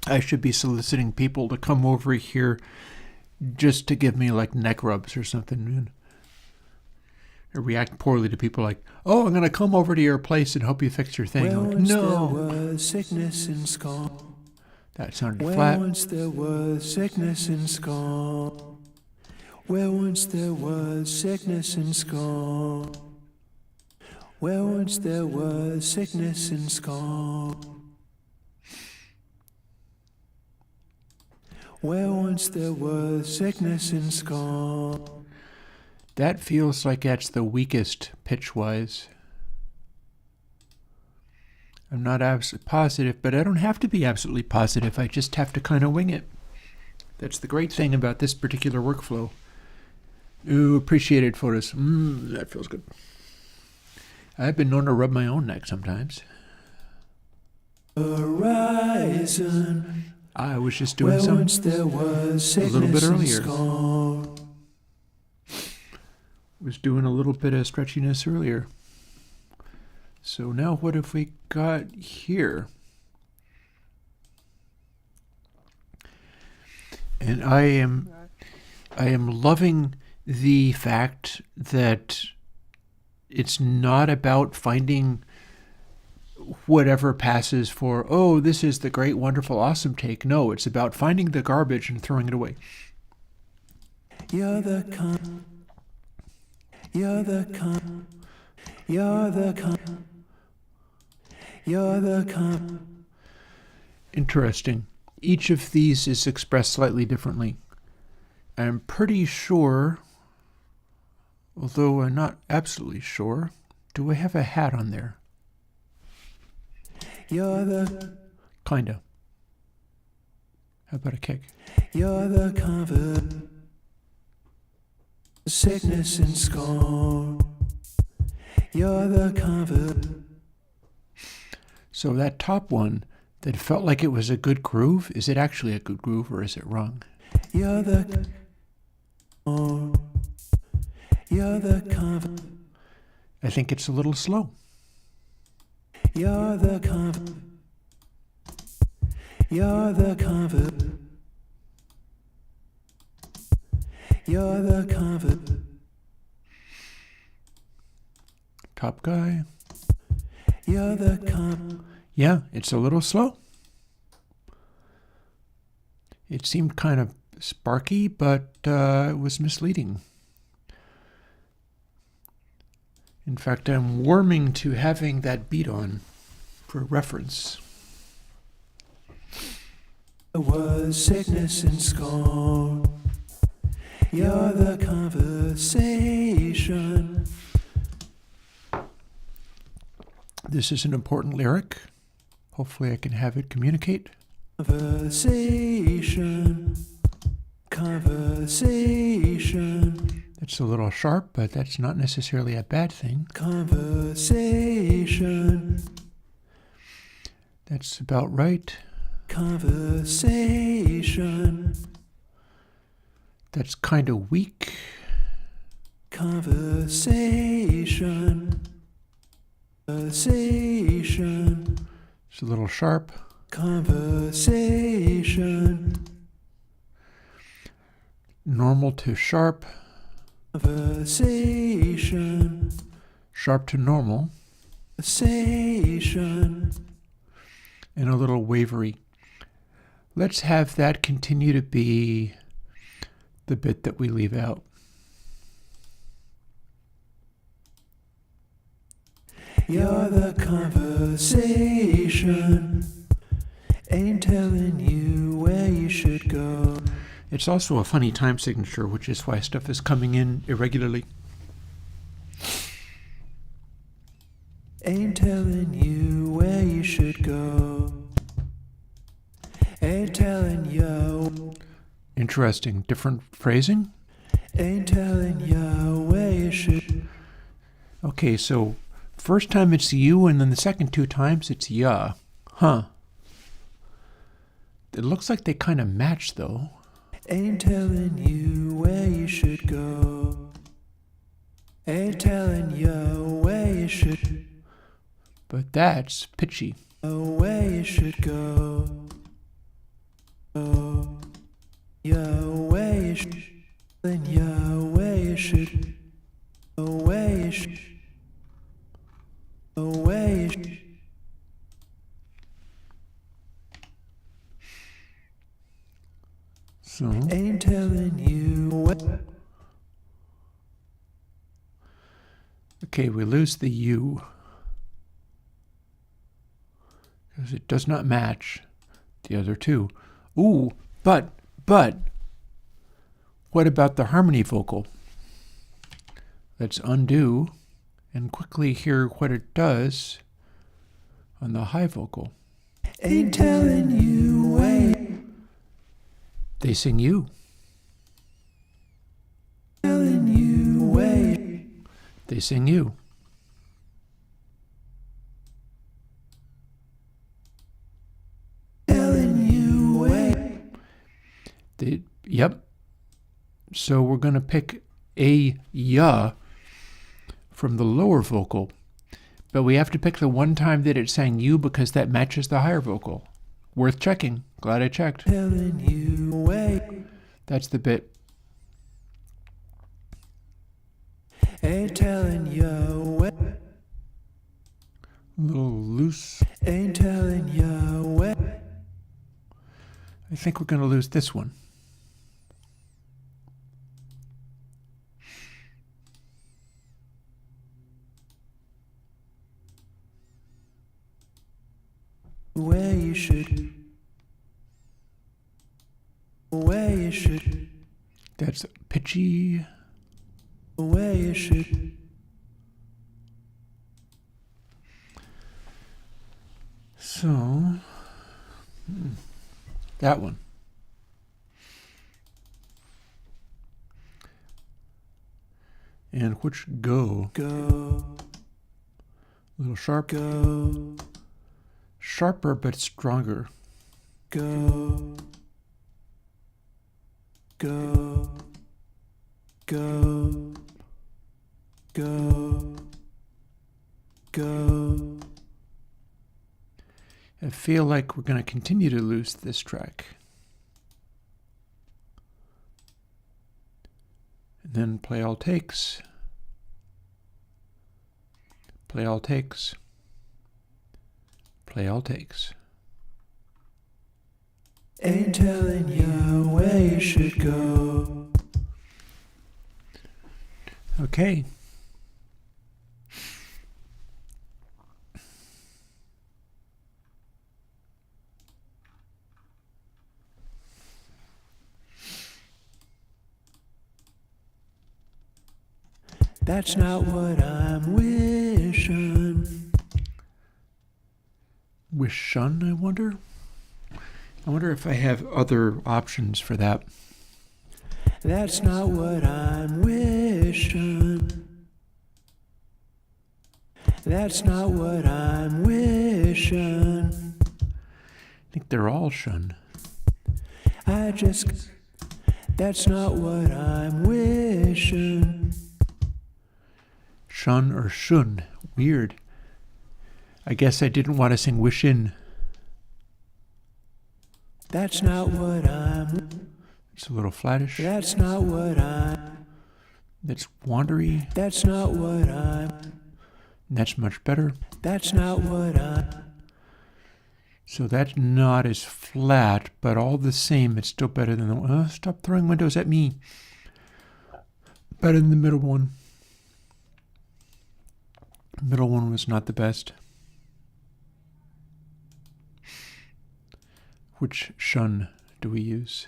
I should be soliciting people to come over here just to give me like neck rubs or something. I react poorly to people like, oh, I'm going to come over to your place and help you fix your thing. Well, Like, once no. there was sickness and scorn. That sounded Well, flat. once there was sickness and scorn. Well, once there was sickness and scorn. Well, once there was sickness and scorn. Well, once there was sickness and scorn. That feels like that's the weakest pitch-wise. I'm not absolutely positive, but I don't have to be absolutely positive. I just have to kind of wing it. That's the great thing about this particular workflow. Ooh, appreciated photos. That feels good. I've been known to rub my own neck sometimes. Horizon. I was just doing Well, some once there was a little bit sickness and earlier. scorn. Was doing a little bit of stretchiness earlier. So now what have we got here? And I am loving the fact that it's not about finding whatever passes for, oh, this is the great, wonderful, awesome take. No, it's about finding the garbage and throwing it away. You're the con. You're the con. You're the con. You're the con. Interesting. Each of these is expressed slightly differently. I'm pretty sure, although I'm not absolutely sure, do I have a hat on there? You're the. Kinda. How about a kick? You're the comfort, sickness and scorn. You're the comfort. So that top one that felt like it was a good groove, is it actually a good groove or is it wrong? You're the comfort. You're the comfort. I think it's a little slow. You're the comfort. You're the comfort. You're the comfort. Top guy. You're the comfort. Yeah, it's a little slow. It seemed kind of sparky, but it was misleading. In fact, I'm warming to having that beat on for reference. It was sickness and scorn. You're the conversation. This is an important lyric. Hopefully I can have it communicate. Conversation. Conversation. It's a little sharp, but that's not necessarily a bad thing. Conversation. That's about right. Conversation. That's kind of weak. Conversation. Conversation. It's a little sharp. Conversation. Normal to sharp. Conversation. Sharp to normal. Conversation. And a little wavery. Let's have that continue to be the bit that we leave out. You're the conversation. Ain't telling you where you should go. It's also a funny time signature, which is why stuff is coming in irregularly. Ain't telling you where you should go. Ain't telling you. Interesting. Different phrasing? Ain't telling you where you should. Okay, so first time it's you, and then the second two times it's ya. Huh. It looks like they kind of match, though. Ain't telling you where you should go. Ain't telling you where you should. But that's pitchy. Where you should go. Oh, yo, where you should. Then yo, where you should. Oh, where you should. Oh, where you should. So, Ain't telling you what. okay, we lose the U. Because it does not match the other two. Ooh, but, what about the harmony vocal? Let's undo and quickly hear what it does on the high vocal. Ain't telling you where. They sing you. Telling you where. They sing you. Telling you where. Yep. So we're going to pick a ya from the lower vocal, but we have to pick the one time that it sang you because that matches the higher vocal. Worth checking. Glad I checked. Telling you where. That's the bit. Ain't telling you where. A little loose. Ain't telling you where. I think we're going to lose this one. Where you should. Where you should. That's pitchy. Where you should. So, that one. And which go? Go. A little sharp. Go. Sharper but stronger. Go. Go. Go. Go. Go. I feel like we're going to continue to lose this track. And then play all takes. Play all takes. Play all takes. Ain't telling you where you should go. Okay. That's not what I'm wishing. Wishun, I wonder? I wonder if I have other options for that. That's not what I'm wishing. That's not what I'm wishing. I think they're all shun. That's not what I'm wishing. Shun or shun. Weird. I guess I didn't want to sing wishin. That's not what I'm. It's a little flattish. That's not what I'm. That's wandery. That's not what I'm. That's much better. That's not what I'm. So that's not as flat, but all the same, it's still better than the stop throwing windows at me. Better than the middle one. Middle one was not the best. Which shun do we use?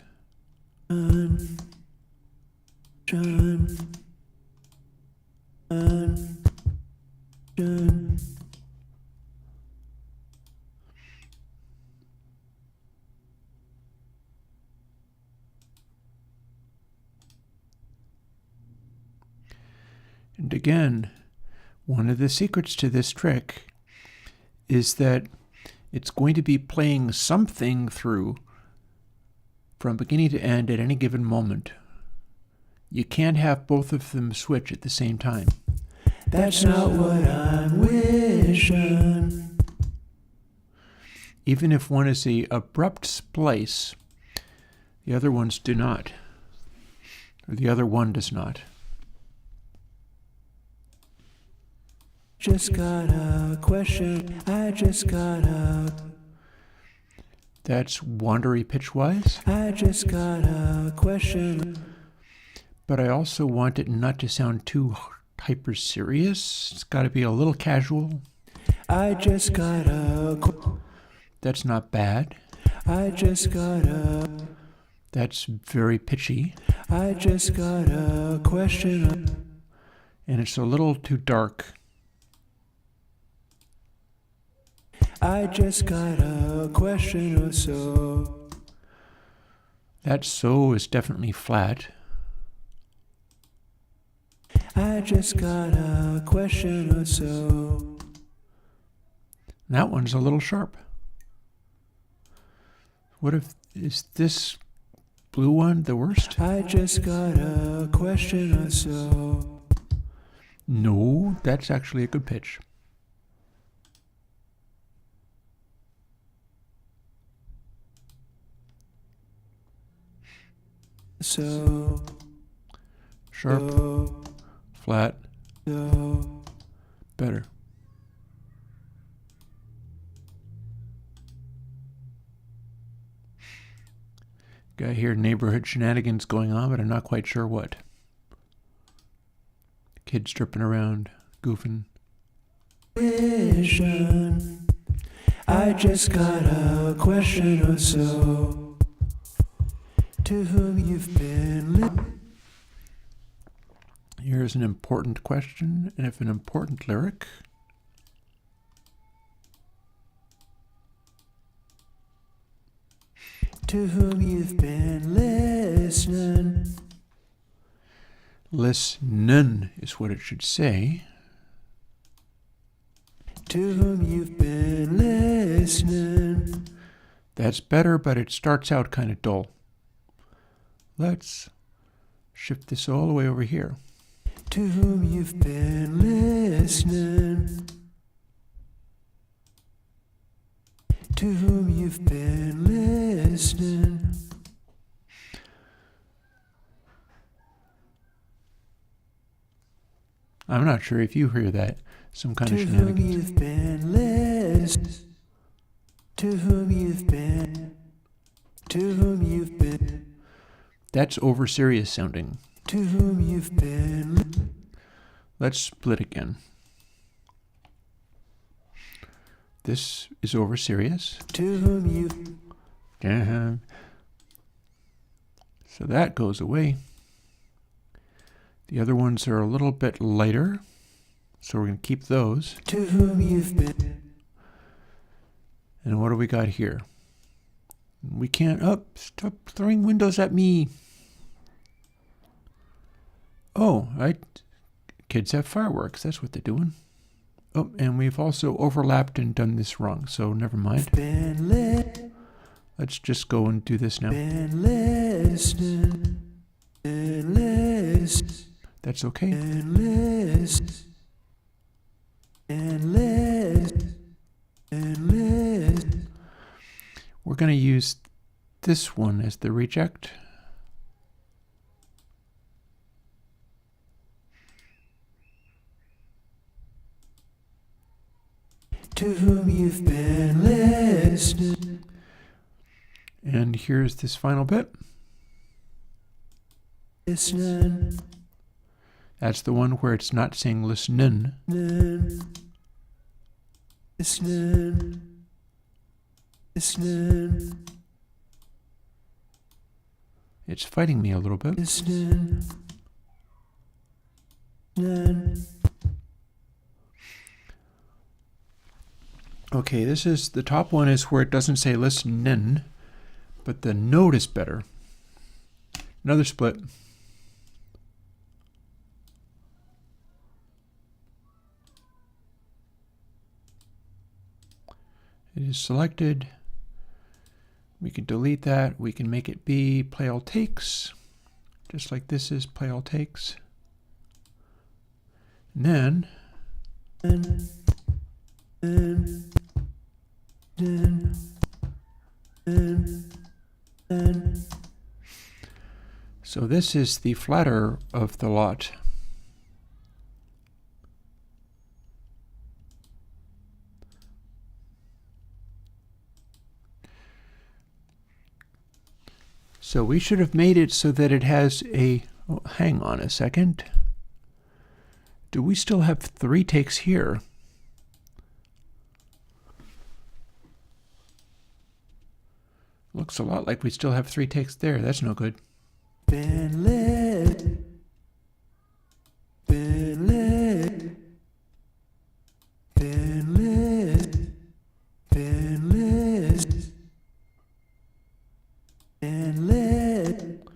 Shun. Shun. Shun. Shun. And again, one of the secrets to this trick is that it's going to be playing something through from beginning to end at any given moment. You can't have both of them switch at the same time. That's not what I'm wishing. Even if one is a abrupt splice, the other ones do not. Or the other one does not. Just got a question. I just got a. That's wandery pitch-wise. I just got a question. But I also want it not to sound too hyper serious. It's got to be a little casual. I just got a. That's not bad. I just got a. That's very pitchy. I just got a question. And it's a little too dark. I just got a question or so. That so is definitely flat. I just got a question or so. That one's a little sharp. What if, is this blue one the worst? I just got a question or so. No, that's actually a good pitch. So. Sharp, So. flat, So. better. Got here neighborhood shenanigans going on, but I'm not quite sure what. Kids tripping around, goofing. Vision. I just got a question or so. To whom you've been Here's an important question, and if an important lyric. To whom you've been listening. Listen is what it should say. To whom you've been listening. That's better, but it starts out kind of dull. Let's shift this all the way over here. To whom you've been listening. To whom you've been listening. I'm not sure if you hear that. Some kind of To whom shenanigans. you've been listening. To whom you've been. To whom you've been. That's over serious sounding. To whom you've been. Let's split again. This is over serious. To whom you've. So that goes away. The other ones are a little bit lighter, so we're going to keep those. To whom you've been. And what do we got here? We can't. Stop throwing windows at me. Oh, kids have fireworks. That's what they're doing. Oh, and we've also overlapped and done this wrong, so never mind. Let's just go and do this now. Been listening. Been listening. That's okay. And list, and list, and list. We're going to use this one as the reject. To whom you've been listening. And here's this final bit. Listening. That's the one where it's not saying listenin'. Listening. Listening. It's fighting me a little bit. Listening. Okay, this is the top one is where it doesn't say listenin', but the note is better. Another split. It is selected. We can delete that. We can make it be play all takes, just like this is play all takes. And then so this is the flatter of the lot. So we should have made it so that it has a, oh, hang on a second. Do we still have 3 takes here? Looks a lot like we still have 3 takes there. That's no good. Been lit. Been lit. Been lit. Been lit. Been lit.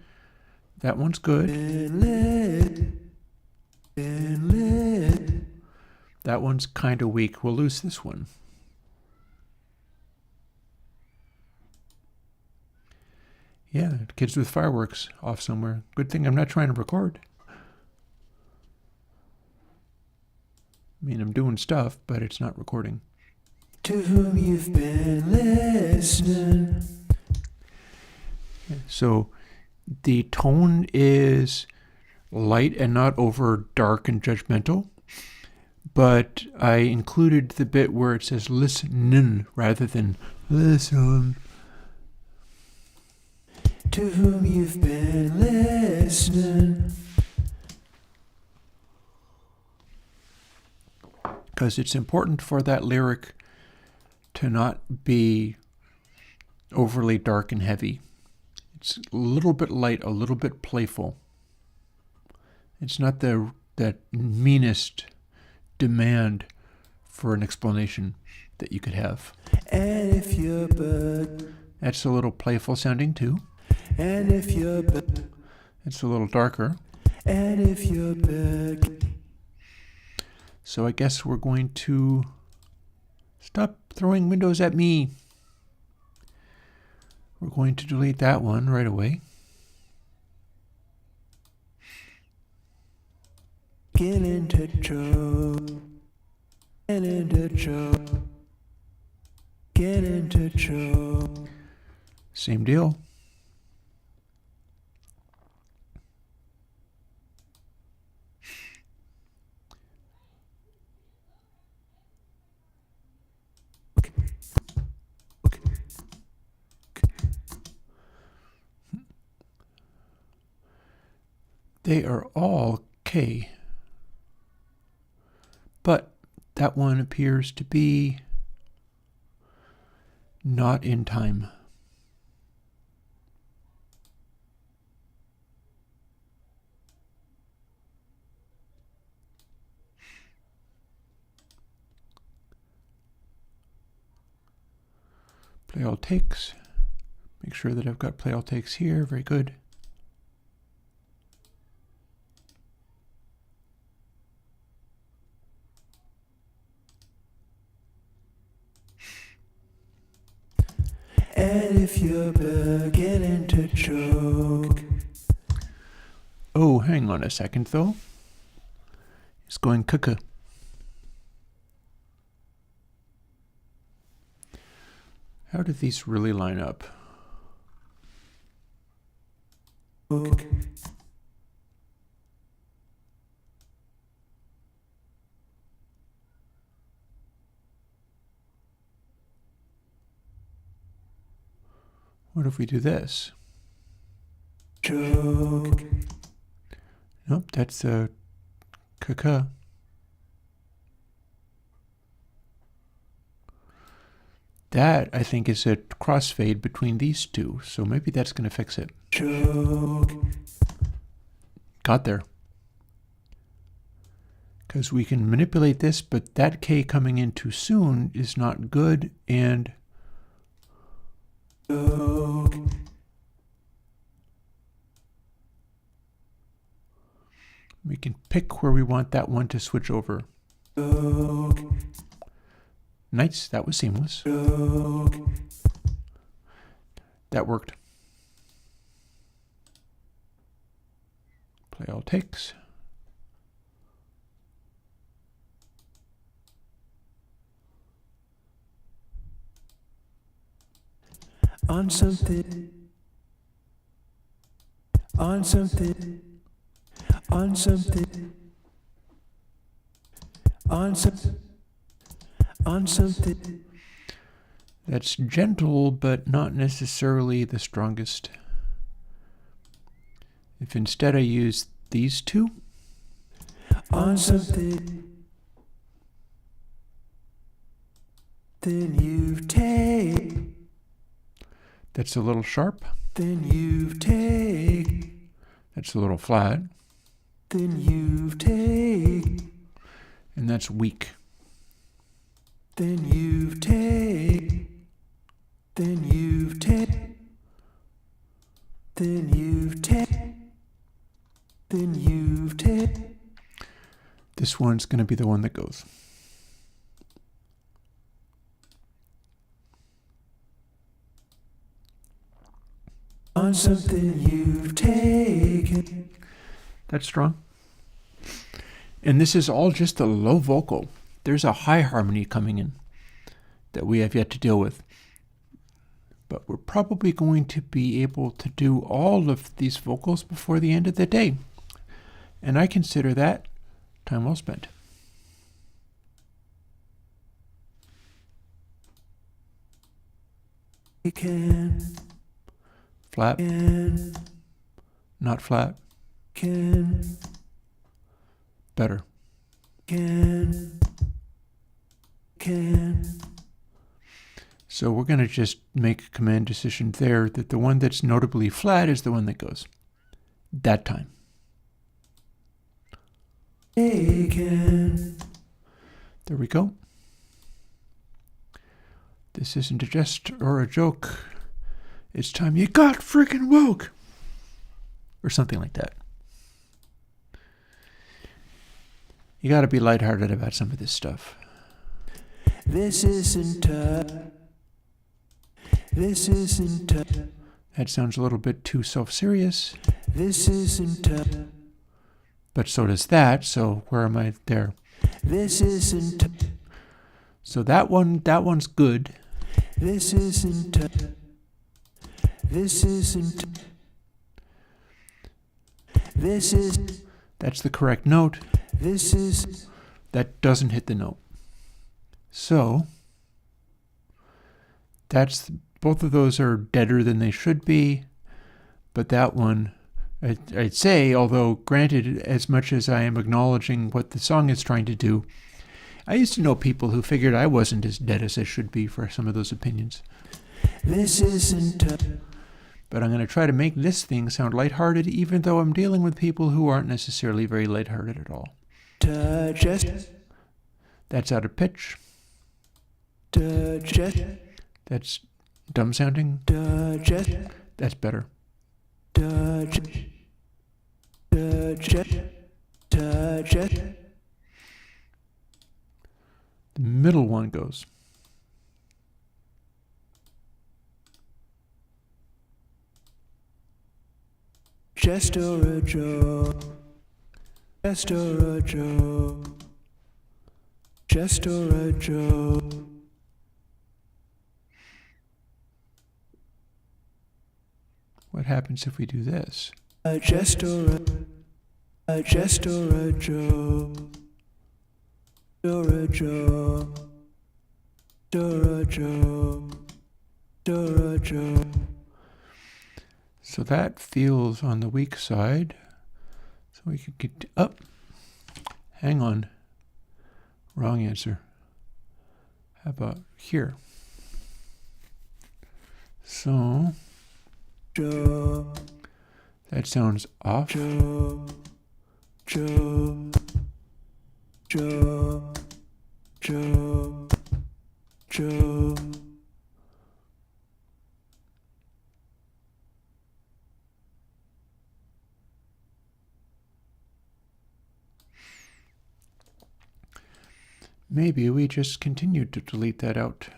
That one's good. Been lit. Been lit. That one's kind of weak. We'll lose this one. Yeah, kids with fireworks off somewhere. Good thing I'm not trying to record. I mean, I'm doing stuff, but it's not recording. To whom you've been listening. So the tone is light and not over dark and judgmental, but I included the bit where it says listen rather than listen. To whom you've been listening. Because it's important for that lyric to not be overly dark and heavy. It's a little bit light, a little bit playful. It's not that meanest demand for an explanation that you could have. And if you're but. That's a little playful sounding too. And if you're but. It's a little darker. And if you're back, So I guess we're going to stop throwing windows at me. We're going to delete that one right away. get into choke, get into choke, get into choke. Same deal. They are all K. But that one appears to be not in time. Play all takes. Make sure that I've got play all takes here. Very good. And if you're back, get into choke. Oh, hang on a second though. It's going cuckoo. How do these really line up? What if we do this? Choke. Nope, that's a caca. That, I think, is a crossfade between these two, so maybe that's going to fix it. Choke. Got there. Because we can manipulate this, but that K coming in too soon is not good, and Choke. we can pick where we want that one to switch over. Choke. Nice, that was seamless. Choke. That worked. Play all takes. On something. On something. On something. On something. On something. That's gentle, but not necessarily the strongest. If instead I use these two, On something. Then you've taken. that's a little sharp, Then you've taken. that's a little flat, Then you've taken. and that's weak. Then you've taken. Then you've taken. Then you've taken. Then you've taken. This one's going to be the one that goes. On something you've taken. That's strong. And this is all just a low vocal. There's a high harmony coming in that we have yet to deal with. But we're probably going to be able to do all of these vocals before the end of the day. And I consider that time well spent. You can. Flat, Can. not flat, Can. better. Can. So we're going to just make a command decision there that the one that's notably flat is the one that goes. That time. Taken. There we go. This isn't a jest or a joke. It's time you got freaking woke. Or something like that. You got to be lighthearted about some of this stuff. This isn't That sounds a little bit too self-serious. This isn't But so does that, so where am I there? This isn't So that one's good. This isn't This is That's the correct note. This is That doesn't hit the note. So that's both of those are deader than they should be, but that one, I'd say, although granted, as much as I am acknowledging what the song is trying to do, I used to know people who figured I wasn't as dead as I should be for some of those opinions. This isn't But I'm going to try to make this thing sound lighthearted, even though I'm dealing with people who aren't necessarily very lighthearted at all. just That's out of pitch. That's dumb sounding. That's better. The middle one goes. Just or a joke. Just or a joke. Just or a joke. What happens if we do this? Just or a joke. Or a joke. Or a joke. Or a joke. So that feels on the weak side. So we could get up. Hang on. Wrong answer. How about here? So that sounds off. Maybe we just continue to delete that out.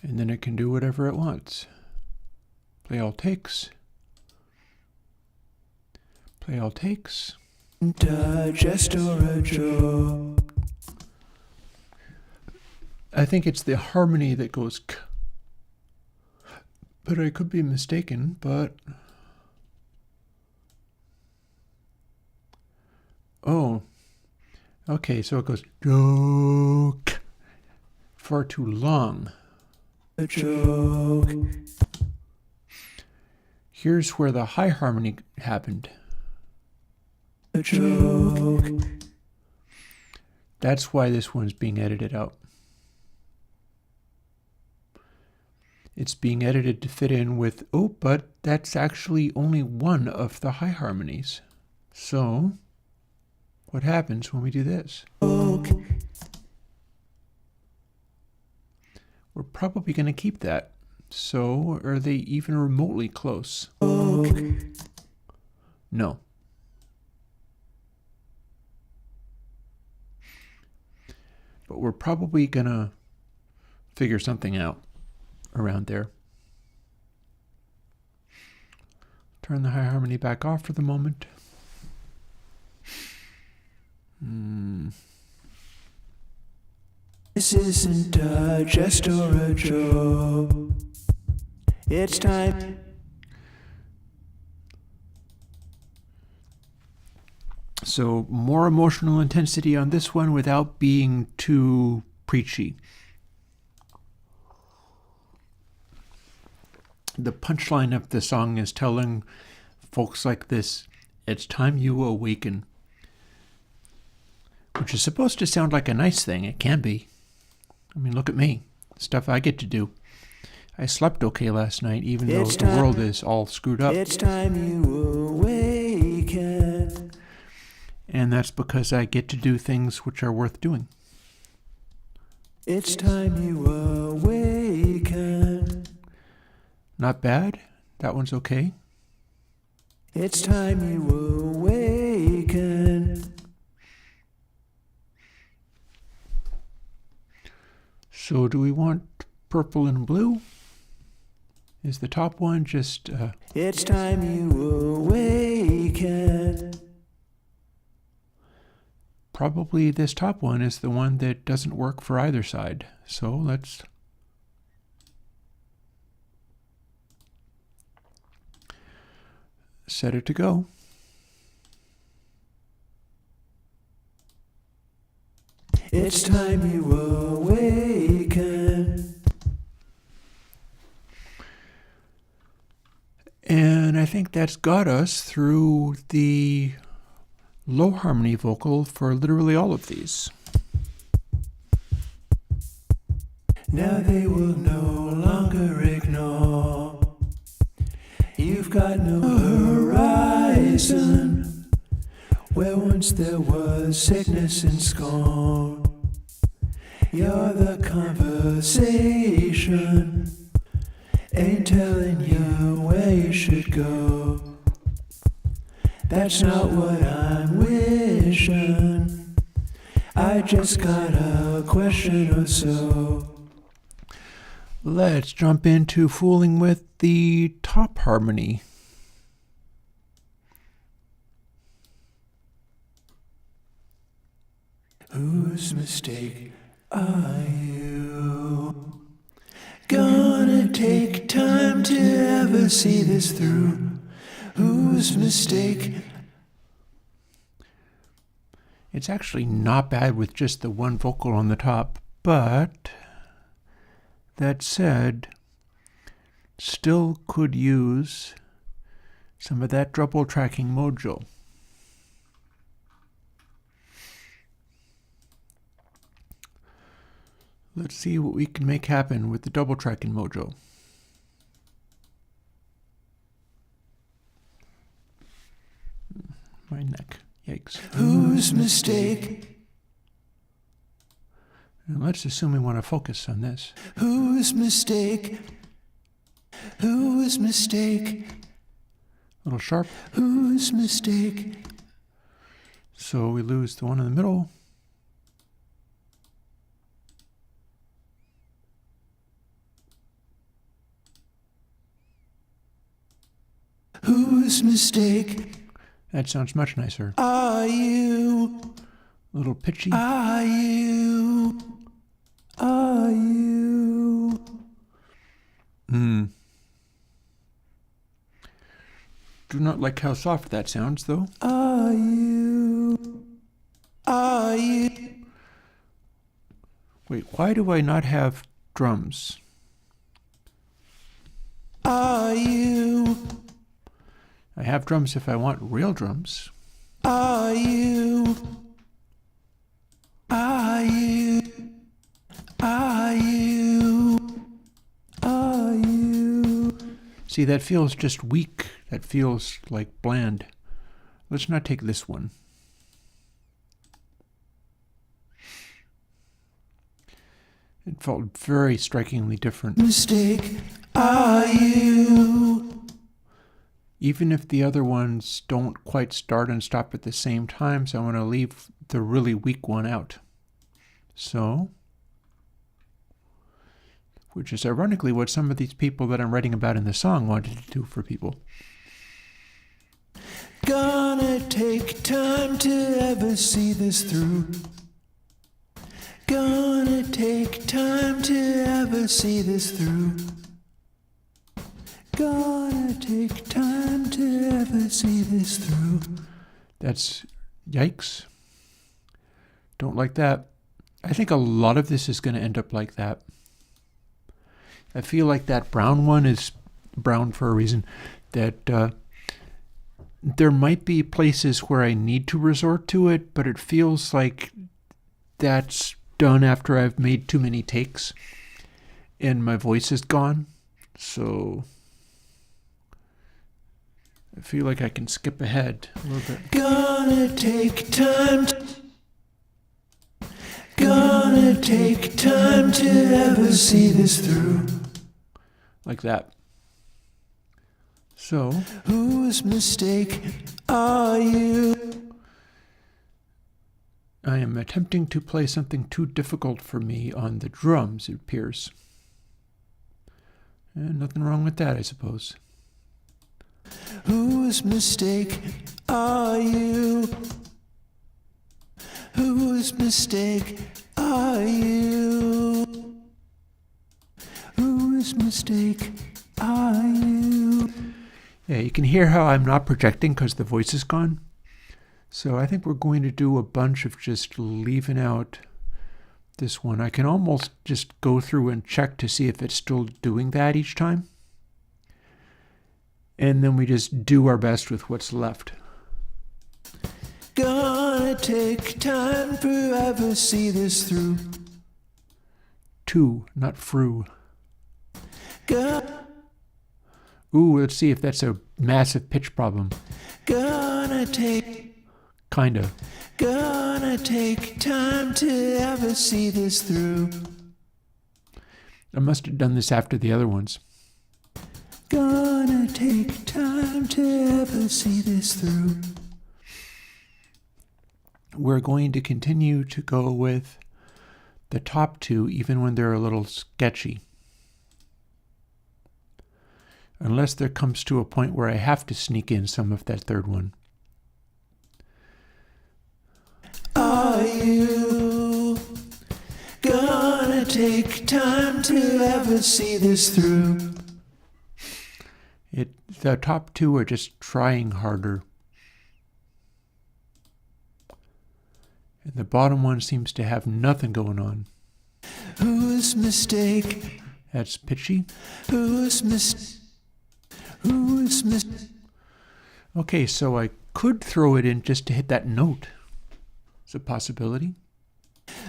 And then it can do whatever it wants. Play all takes. Play all takes. Just or a joke. I think it's the harmony that goes k. But I could be mistaken, but... Oh, okay, so it goes joke. Far too long. A joke. Here's where the high harmony happened. A joke. That's why this one's being edited out. It's being edited to fit in with, oh, but that's actually only one of the high harmonies. So... what happens when we do this? We're probably going to keep that. So, are they even remotely close? No. But we're probably going to figure something out around there. Turn the high harmony back off for the moment. This isn't a jest or a joke. It's time. So more emotional intensity on this one without being too preachy. The punchline of the song is telling folks like this, it's time you awaken. Which is supposed to sound like a nice thing. It can be. I mean, look at me. Stuff I get to do. I slept okay last night, even though the world is all screwed up. It's time you awaken. And that's because I get to do things which are worth doing. It's time you awaken. Not bad. That one's okay. It's time you awaken. So do we want purple and blue? Is the top one just... It's time you awaken. Probably this top one is the one that doesn't work for either side. So let's... set it to go. It's time you awaken. And I think that's got us through the low harmony vocal for literally all of these. Now they will no longer ignore. You've got no horizon. Where once there was sickness and scorn, you're the conversation. Ain't telling you where you should go. That's not what I'm wishing. I just got a question or so. Let's jump into fooling with the top harmony. Whose mistake are you? Gonna take time to ever see this through. Whose mistake? It's actually not bad with just the one vocal on the top, but that said, still could use some of that double tracking mojo. Let's see what we can make happen with the double tracking mojo. My neck. Yikes. Whose mistake? And let's assume we want to focus on this. Whose mistake? Whose mistake? A little sharp. Whose mistake? So we lose the one in the middle. Whose mistake? That sounds much nicer. Are you? A little pitchy. Are you? Are you? Do not like how soft that sounds, though. Are you? Are you? Wait, why do I not have drums? Are you? I have drums if I want real drums. Are you? Are you? Are you? Are you? See, that feels just weak. That feels like bland. Let's not take this one. It felt very strikingly different. Mistake. Are you? Even if the other ones don't quite start and stop at the same time, so I want to leave the really weak one out. So, which is ironically what some of these people that I'm writing about in the song wanted to do for people. Gonna take time to ever see this through. Gonna take time to ever see this through. Gonna take time to ever see this through. That's yikes. Don't like that. I think a lot of this is going to end up like that. I feel like that brown one is brown for a reason. That there might be places where I need to resort to it, but it feels like that's done after I've made too many takes and my voice is gone. So I feel like I can skip ahead a little bit. Gonna take time to ever see this through. Like that. So, whose mistake are you? I am attempting to play something too difficult for me on the drums, it appears. And nothing wrong with that, I suppose. Whose mistake are you? Whose mistake are you? Whose mistake are you? Yeah, you can hear how I'm not projecting because the voice is gone. So I think we're going to do a bunch of just leaving out this one. I can almost just go through and check to see if it's still doing that each time. And then we just do our best with what's left. Gonna take time forever, see this through. To, not through. Gonna Ooh, let's see if that's a massive pitch problem. take Kinda. Gonna take time to ever see this through. I must have done this after the other ones. Gonna take time to ever see this through. We're going to continue to go with the top two, even when they're a little sketchy. Unless there comes to a point where I have to sneak in some of that third one. Are you gonna take time to ever see this through? The top two are just trying harder. And the bottom one seems to have nothing going on. Whose mistake? That's pitchy. Whose mistake? Okay, so I could throw it in just to hit that note. It's a possibility.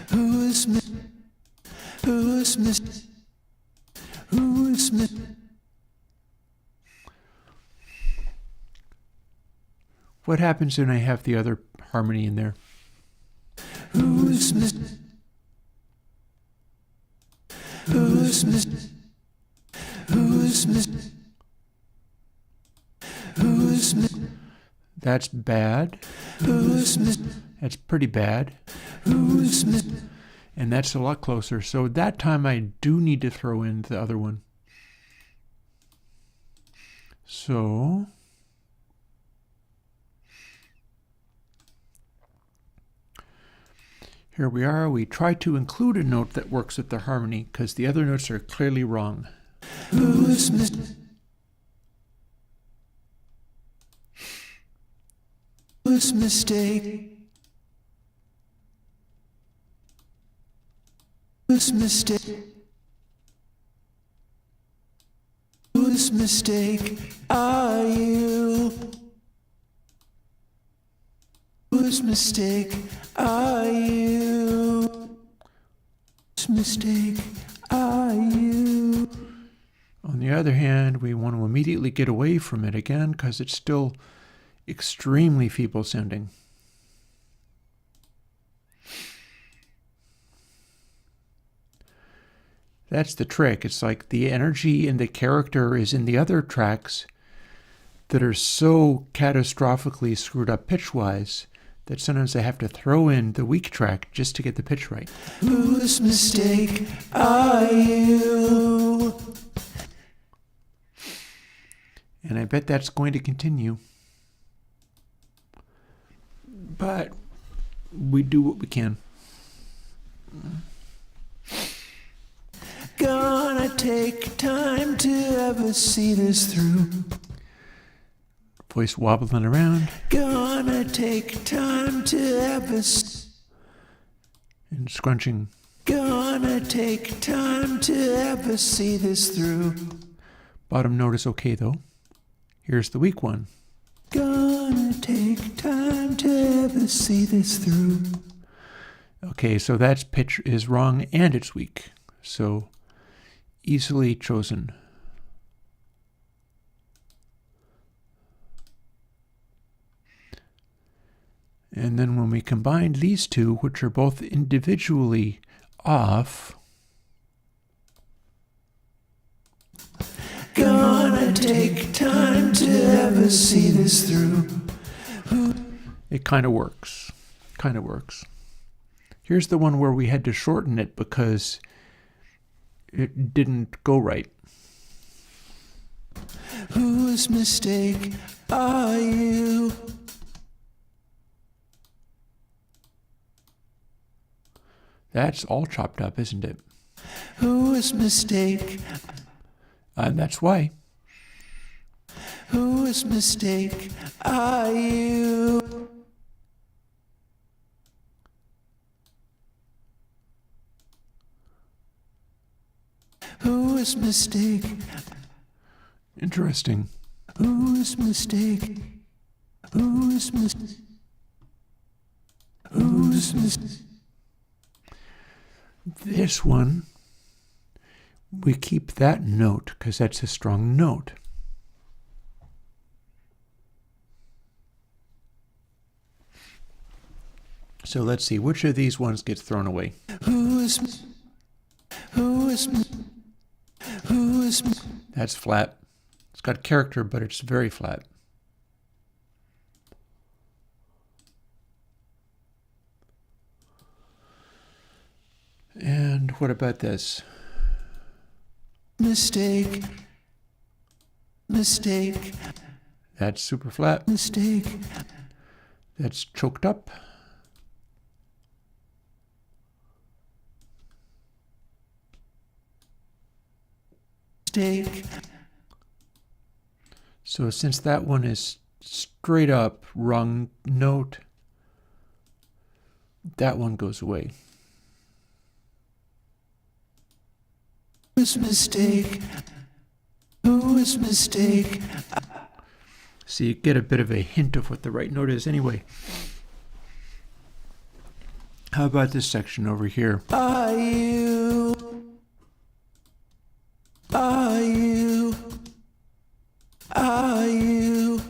Whose What happens when I have the other harmony in there? Whose That's bad. That's pretty bad. And that's a lot closer. So that time I do need to throw in the other one. So here we are. We try to include a note that works with the harmony because the other notes are clearly wrong. Whose mistake? Whose mistake? Whose mistake are you? Whose mistake are you? Whose mistake are you? On the other hand, we want to immediately get away from it again because it's still extremely feeble sounding. That's the trick. It's like the energy and the character is in the other tracks that are so catastrophically screwed up pitch-wise that sometimes I have to throw in the weak track just to get the pitch right. Whose mistake are you? And I bet that's going to continue. But we do what we can. Gonna take time to ever see this through. Voice wobbling around. Gonna take time to ever and scrunching. Gonna take time to ever see this through. Bottom note is okay though. Here's the weak one. Gonna take time to ever see this through. Okay, so that pitch is wrong and it's weak. So easily chosen. And then when we combine these two, which are both individually off, Gonna take time to ever see this through. It kind of works. Kind of works. Here's the one where we had to shorten it because it didn't go right. Whose mistake are you? That's all chopped up, isn't it? Whose mistake? And that's why. Whose mistake are you? Whose mistake? Interesting. Whose mistake? Whose mistake? Whose mistake? This one, we keep that note because that's a strong note. So let's see, which of these ones gets thrown away? That's flat. It's got character, but it's very flat. And what about this? Mistake. Mistake. That's super flat. Mistake. That's choked up. Mistake. So since that one is straight up wrong note, that one goes away. Whose mistake? Whose mistake? So you get a bit of a hint of what the right note is anyway. How about this section over here? Are you? Are you? Are you?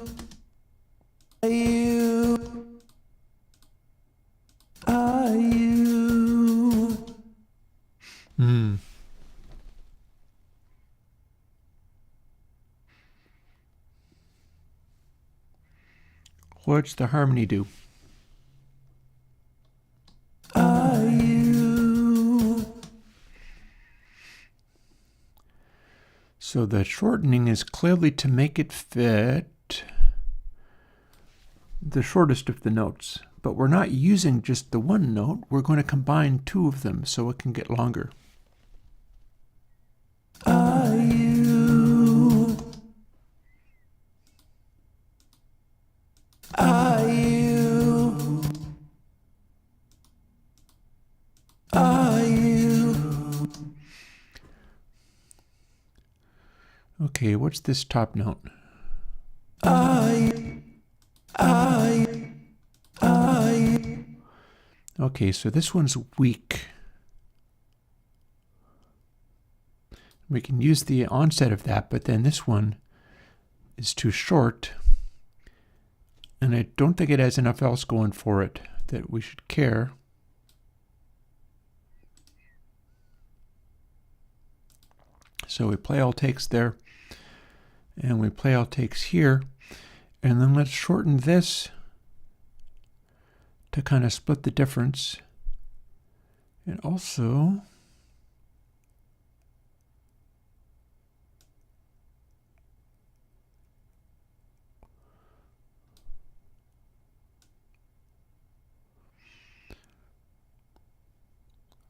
Are you? Are you? What's the harmony do? Are you? So the shortening is clearly to make it fit the shortest of the notes. But we're not using just the one note. We're going to combine two of them so it can get longer. Are you? Are you? Are you? Okay, what's this top note? Are you? Are you? Are you? Okay, so this one's weak. We can use the onset of that, but then this one is too short. And I don't think it has enough else going for it that we should care. So we play all takes there, and we play all takes here, and then let's shorten this to kind of split the difference. And also,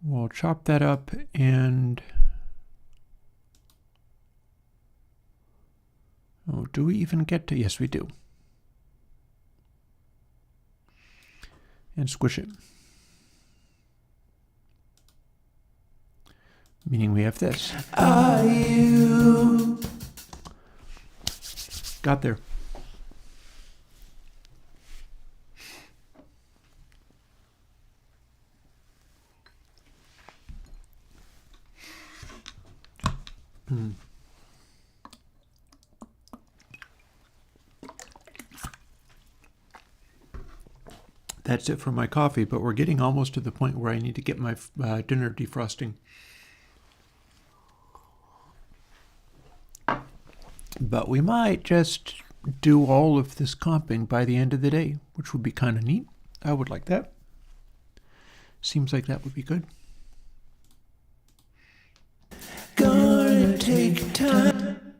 we'll chop that up and, oh, do we even get to, yes we do. And squish it. Meaning we have this. Are you? Got there. That's it for my coffee, but we're getting almost to the point where I need to get my dinner defrosting. But we might just do all of this comping by the end of the day, which would be kind of neat. I would like that. Seems like that would be good. Gonna take time.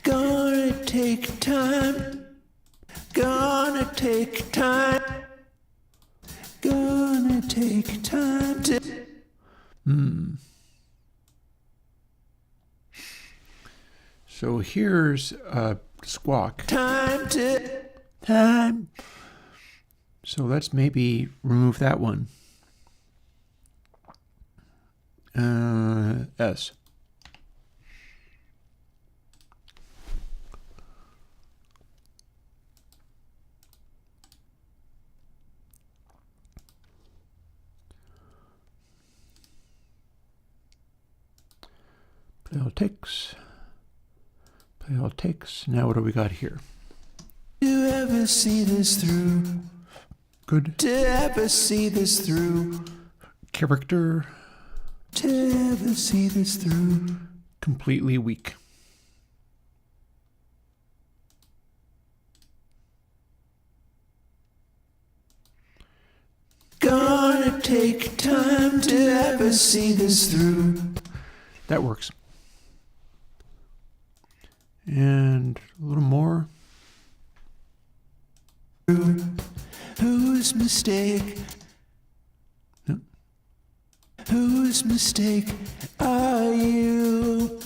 Gonna take time. Gonna take time. Gonna take time to... So here's squawk. Time. So let's maybe remove that one. S. Play all takes. Play all takes. Now what do we got here? To ever see this through. Good. To ever see this through. Character. To ever see this through. Completely weak. Gonna take time to ever see this through. That works. And a little more. Whose mistake? No. Whose mistake are you?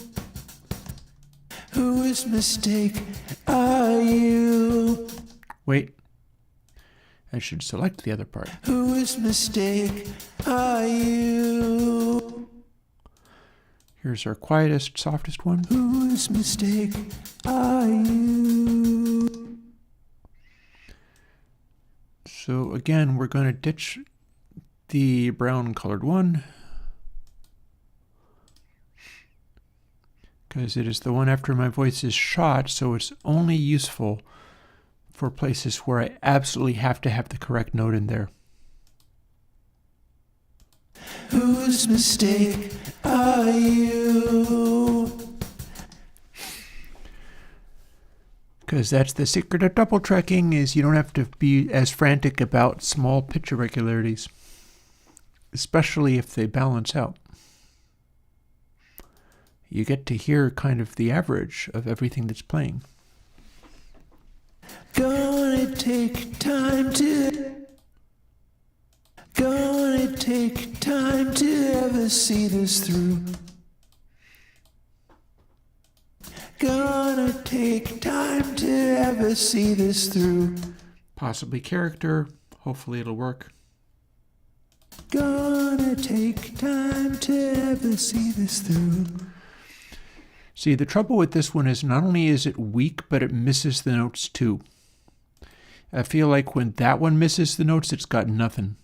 Whose mistake are you? Wait. I should select the other part. Whose mistake are you? Here's our quietest, softest one. Whose mistake are you? So again, we're going to ditch the brown colored one because it is the one after my voice is shot, so it's only useful for places where I absolutely have to have the correct note in there. Whose mistake are you? Because that's the secret of double tracking, is you don't have to be as frantic about small pitch irregularities, especially if they balance out. You get to hear kind of the average of everything that's playing. Gonna take time to... Gonna take time to ever see this through. Gonna take time to ever see this through. Possibly character. Hopefully it'll work. Gonna take time to ever see this through. See, the trouble with this one is not only is it weak, but it misses the notes too. I feel like when that one misses the notes, it's got nothing.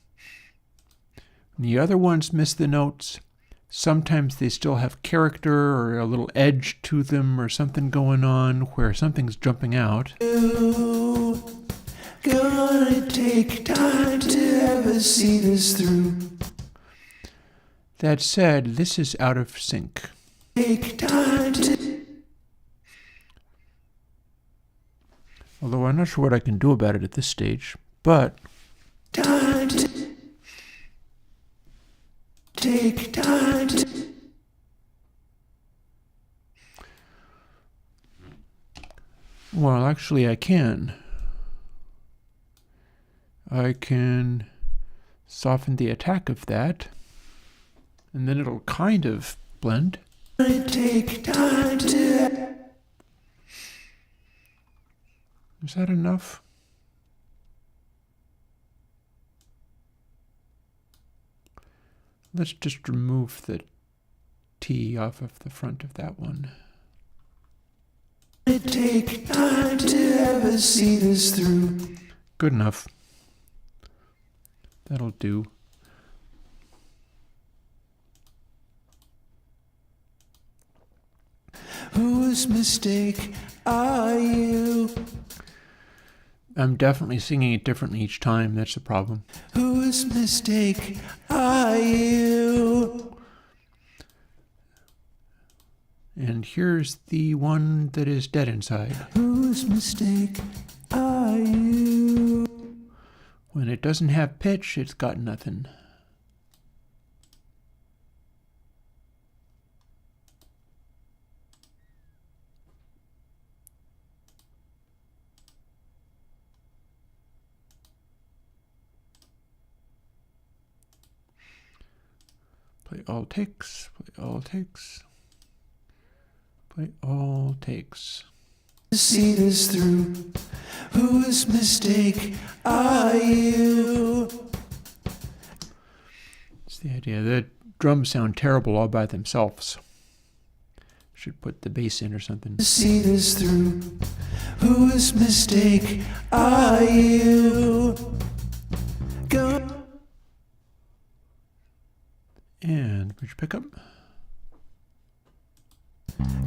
When the other ones miss the notes, sometimes they still have character or a little edge to them or something going on where something's jumping out. Gonna take time to ever see this through. That said, this is out of sync. Take time to... Although I'm not sure what I can do about it at this stage, but... Time to... Take time to... Well, actually I can. I can soften the attack of that, and then it'll kind of blend. Take time to... Is that enough? Let's just remove the T off of the front of that one. Take time to ever see this through. Good enough. That'll do. Whose mistake are you? I'm definitely singing it differently each time. That's the problem. Whose mistake are you? And And here's the one that is dead inside. Whose mistake are you? When it doesn't have pitch, it's got nothing. Play all takes, play all takes, play all takes. See this through. Whose mistake are you? It's the idea. The drums sound terrible all by themselves. Should put the bass in or something. See this through. Whose mistake are you? Go. And pitch pickup.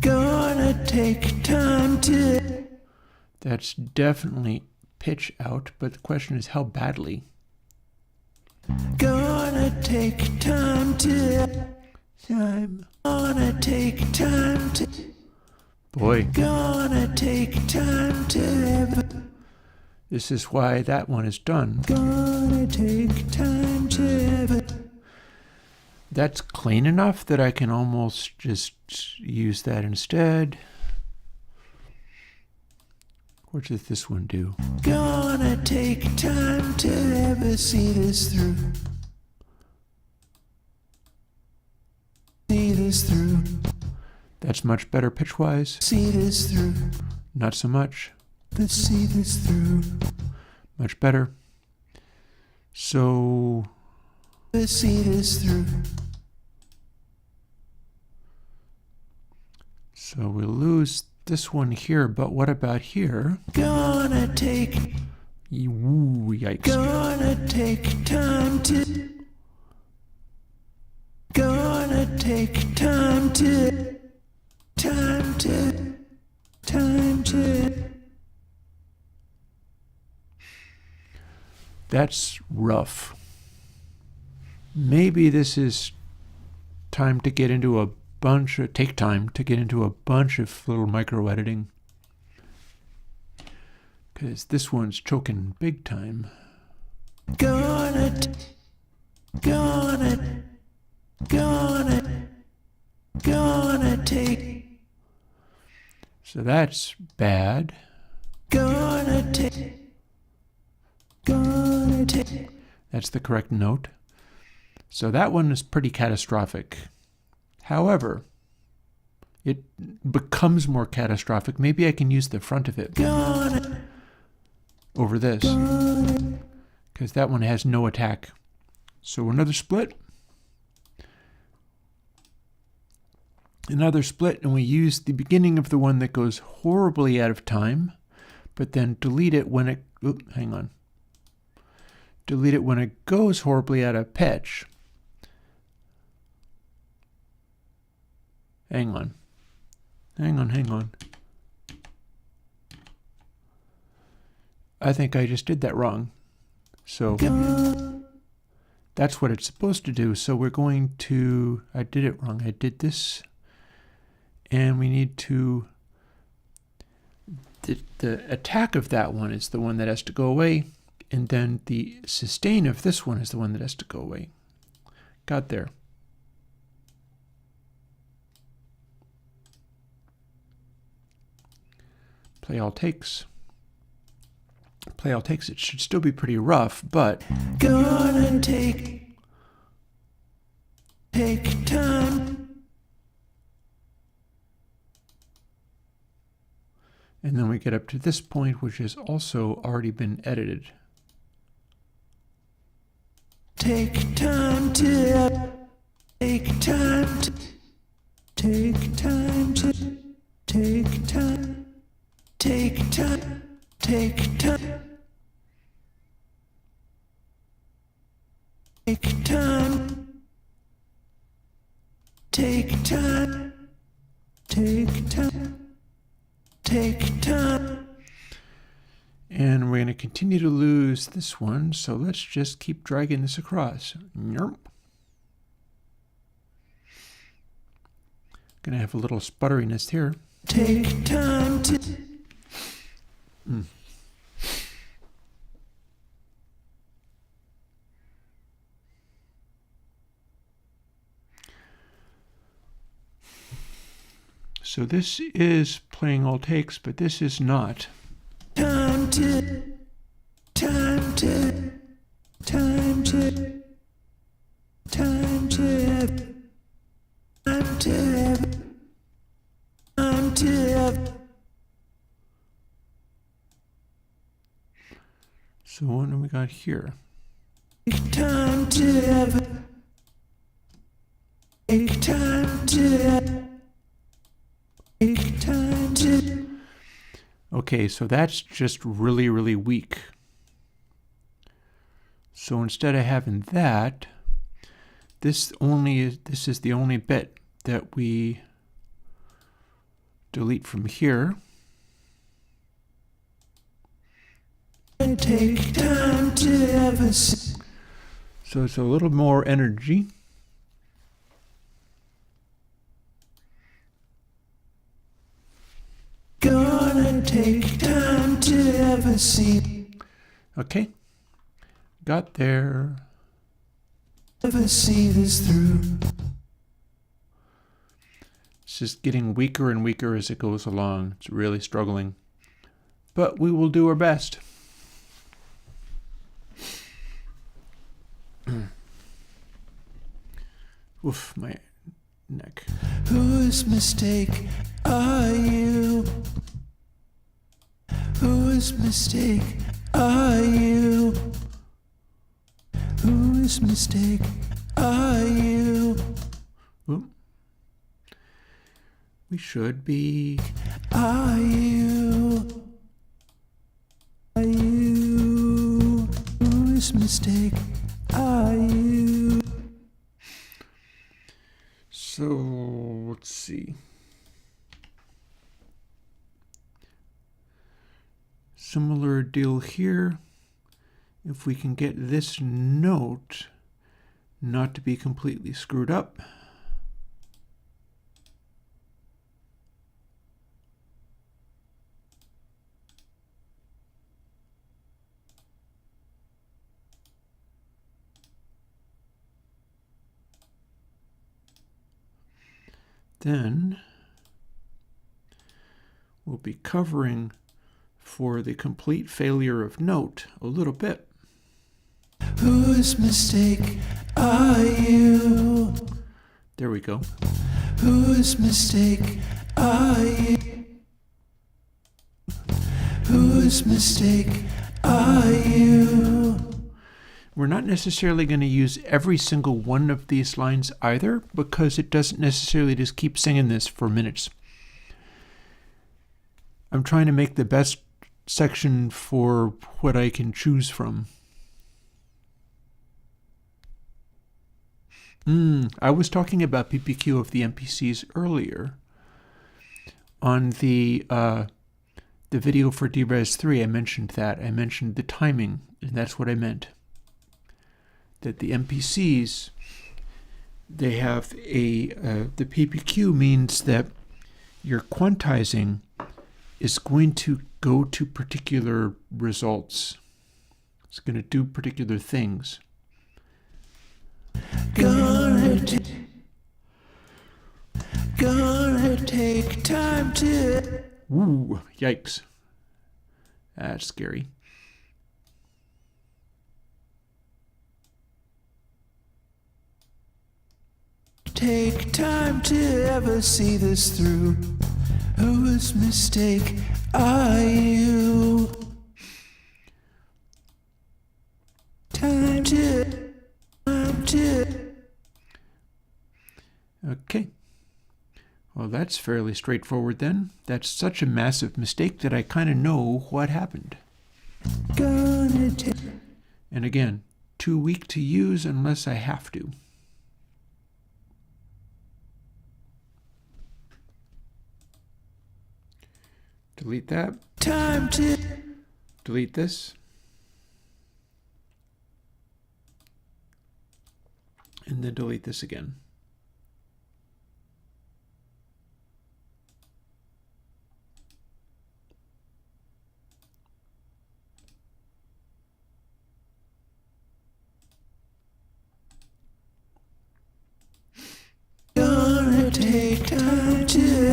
Gonna take time to. That's definitely pitch out, but the question is how badly. Gonna take time to. Gonna take time to. Boy. Gonna take time to. This is why that one is done. Gonna take time to. That's clean enough that I can almost just use that instead. What does this one do? Gonna take time to ever see this through. See this through. That's much better pitch-wise. See this through. Not so much. Let's see this through. Much better. So Let's see this through. So we lose this one here, but what about here? Gonna take. Ooh, yikes. Gonna take time to. Gonna take time to. Time to. Time to. That's rough. Maybe this is time to get into a bunch of, take time to get into a bunch of little micro editing. Because this one's choking big time. Gonna take. So that's bad. Gonna take. That's the correct note. So that one is pretty catastrophic. However, it becomes more catastrophic. Maybe I can use the front of it over this, because that one has no attack. So another split. Another split, and we use the beginning of the one that goes horribly out of time, but then delete it when it, hang on. Delete it when it goes horribly out of pitch. Hang on. I think I just did that wrong. So that's what it's supposed to do. So we're going to, I did it wrong. I did this. And we need to, the attack of that one is the one that has to go away. And then the sustain of this one is the one that has to go away. Got there. Play all takes. Play all takes. It should still be pretty rough, but gonna take time. And then we get up to this point, which has also already been edited. Take time to. Take time to. Take time to. Take time. Take time. Take time. Take time. Take time. Take time. Take time. And we're going to continue to lose this one, so let's just keep dragging this across. Nope. Gonna have a little sputteriness here. Take time to... So this is playing all takes, but this is not. Time to... Time to... Time to... Time to... Time to... Time to... So what do we got here? Time to... Take time to... Take time to... Okay, so that's just really, really weak. So instead of having that, this is the only bit that we delete from here. Take time to ever see. So it's a little more energy. Gonna take time to ever see. Okay, got there. Ever see this through. It's just getting weaker and weaker as it goes along. It's really struggling. But we will do our best. Oof, my neck. Whose mistake are you? Whose mistake are you? Whose mistake are you? Oop. We should be. Are you? Are you? Whose mistake are you? So, let's see. Similar deal here. If we can get this note not to be completely screwed up. Then we'll be covering for the complete failure of note a little bit. Whose mistake are you? There we go. Whose mistake are you? Whose mistake are you? We're not necessarily going to use every single one of these lines either, because it doesn't necessarily just keep singing this for minutes. I'm trying to make the best section for what I can choose from. I was talking about PPQ of the MPCs earlier. On the video for DRes 3, I mentioned that. I mentioned the timing, and that's what I meant. That the MPCs, they have the PPQ means that your quantizing is going to go to particular results. It's going to do particular things. Gonna take time to... Ooh, yikes. That's scary. Take time to ever see this through. Whose mistake are you? Time to... Okay. Well, that's fairly straightforward then. That's such a massive mistake that I kind of know what happened. Gonna take... And again, too weak to use unless I have to. Delete that. Time to... Delete this. And then delete this again.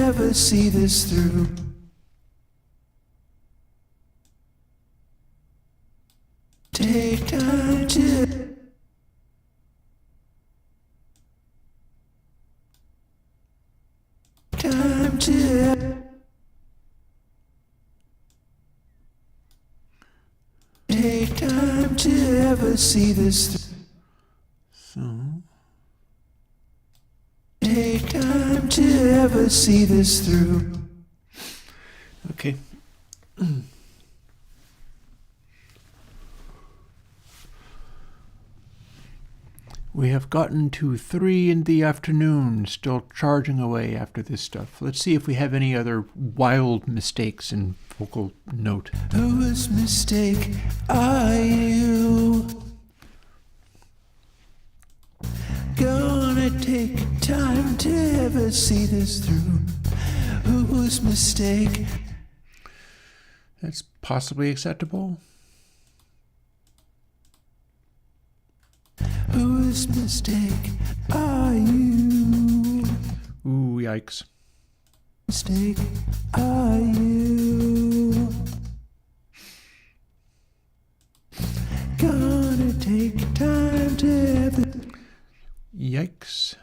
ever see this through. Take time to take time to ever see this through. So Take time to ever see this through. okay. We have gotten to 3 in the afternoon, still charging away after this stuff. Let's see if we have any other wild mistakes in vocal note. Whose mistake are you? Gonna take time to ever see this through. Whose mistake? That's possibly acceptable. Whose mistake are you? Ooh, yikes. Mistake are you? Gonna take time to ever. Yikes.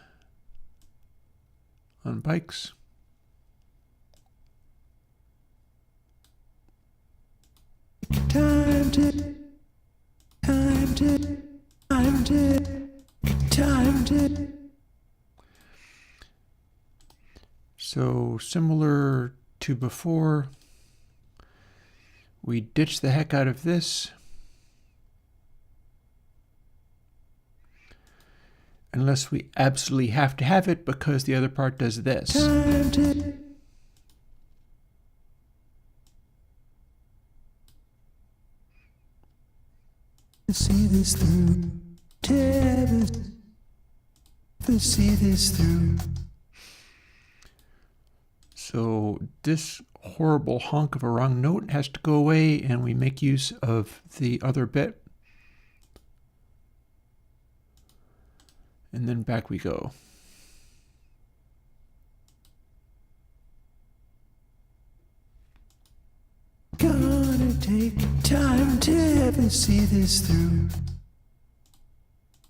On bikes. Time to. So similar to before, we ditch the heck out of this. Unless we absolutely have to have it because the other part does this. Time to see this through. To see this through. So this horrible honk of a wrong note has to go away, and we make use of the other bit. And then back we go. Gonna take time to ever see this through.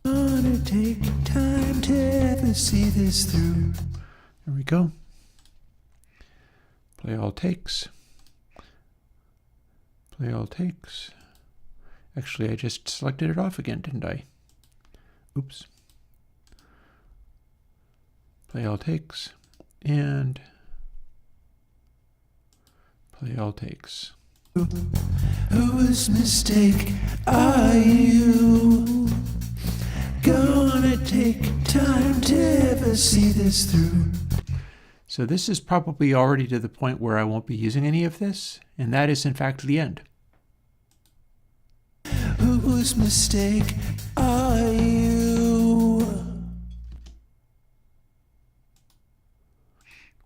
Gonna take time to ever see this through. There we go. Play all takes. Play all takes. Actually, I just selected it off again, didn't I? Oops. Play all takes. And play all takes. Whose mistake are you? Gonna take time to ever see this through. So this is probably already to the point where I won't be using any of this, and that is in fact the end. Whose mistake are you?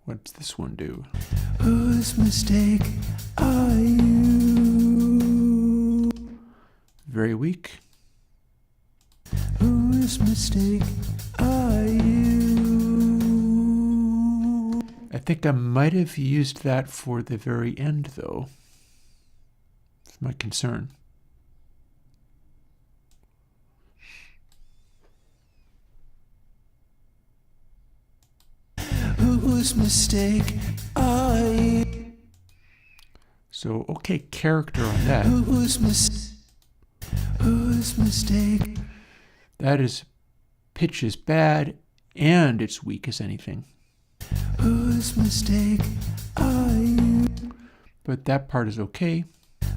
What's this one do? Whose mistake are you? Very weak. Whose mistake are you? I think I might have used that for the very end, though. That's my concern. Whose mistake are you? So, okay, character on that. Whose mistake? That is, pitch is bad, and it's weak as anything. Whose mistake are you? But that part is okay.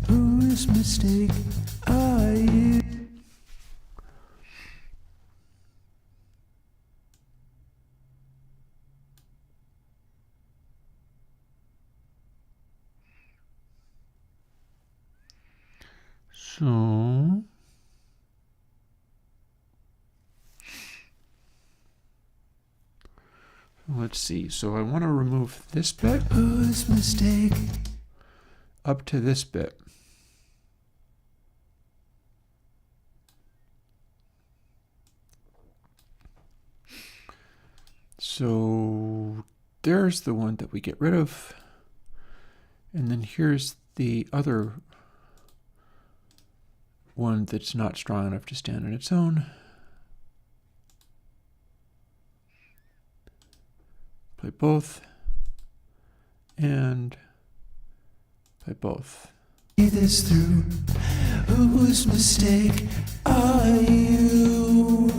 Whose mistake are you? So, let's see. So I want to remove this bit Whose mistake? up to this bit. So there's the one that we get rid of. And then here's the other one that's not strong enough to stand on its own. Play both. And play both. See this through. Whose mistake are you?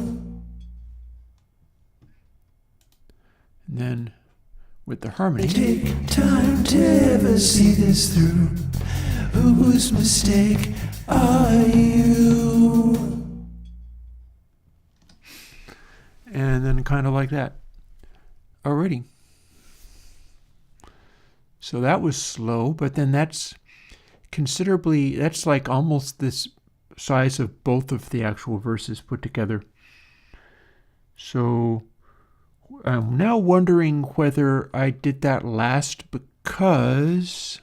And then with the harmony. Take time to ever see this through. Whose mistake are you? And then kind of like that. Alrighty. So that was slow, but then that's considerably, that's like almost this size of both of the actual verses put together. So I'm now wondering whether I did that last because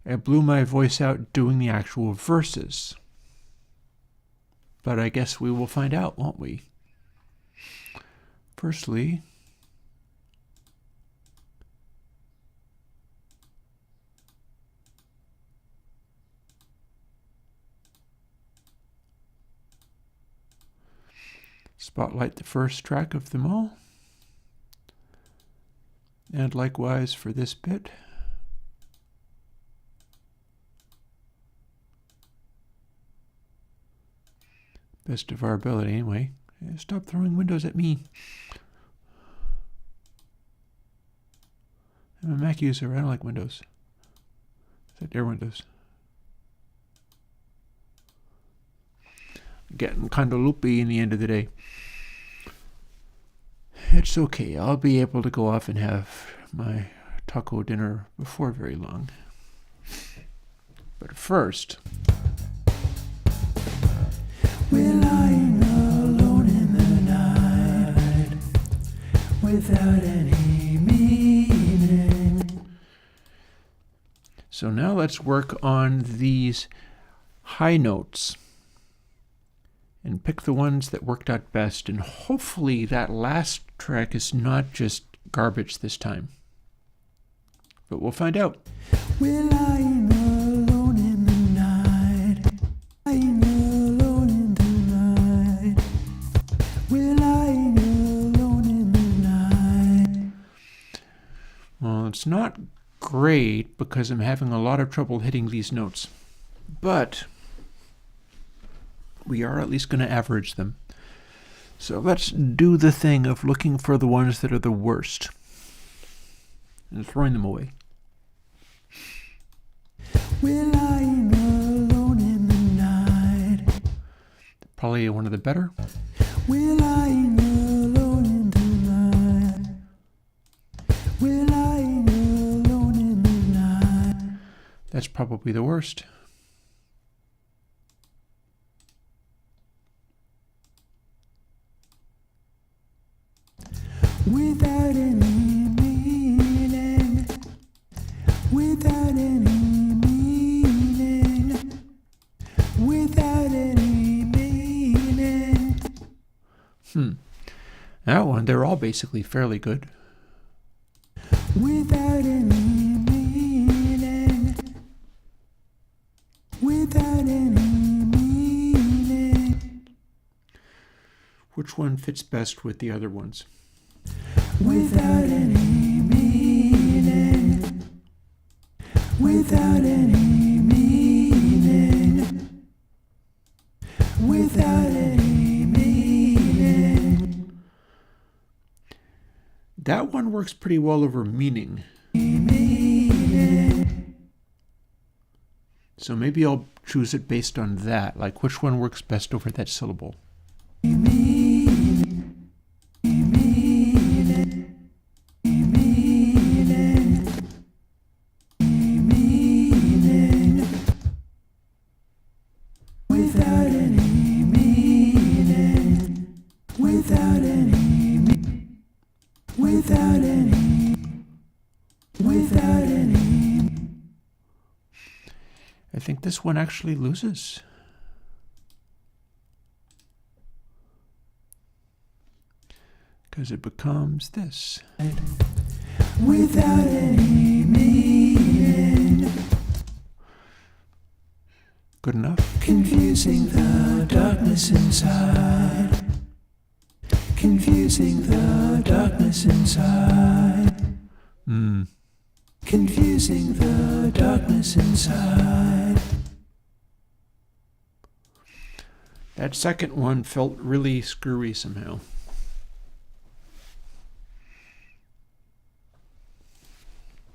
I blew my voice out doing the actual verses. But I guess we will find out, won't we? Firstly, spotlight the first track of them all. And likewise for this bit. Best of our ability, anyway. Stop throwing windows at me. I'm a Mac user. I don't like Windows. Is that Airwindows? Getting kind of loopy in the end of the day. It's okay. I'll be able to go off and have my taco dinner before very long. But first, We're lying alone in the night without any meaning. so now let's work on these high notes and pick the ones that worked out best. And hopefully that last track is not just garbage this time. But we'll find out. We're lying alone in the night. Lying alone in the night. We're lying alone in the night. Well, it's not great because I'm having a lot of trouble hitting these notes. But we are at least going to average them. So let's do the thing of looking for the ones that are the worst and throwing them away. We're lying alone in the night. Probably one of the better. We're lying alone in the night. We're lying alone in the night. That's probably the worst. Without any meaning. Without any meaning. Without any meaning. That one, they're all basically fairly good. Without any meaning. Without any meaning. Which one fits best with the other ones? Without any meaning. Without any meaning. Without any meaning. That one works pretty well over meaning. So maybe I'll choose it based on that, like which one works best over that syllable. I think this one actually loses. because it becomes this. Without any meaning. Good enough? Confusing the darkness inside. Confusing the darkness inside. Confusing the darkness inside. That second one felt really screwy somehow.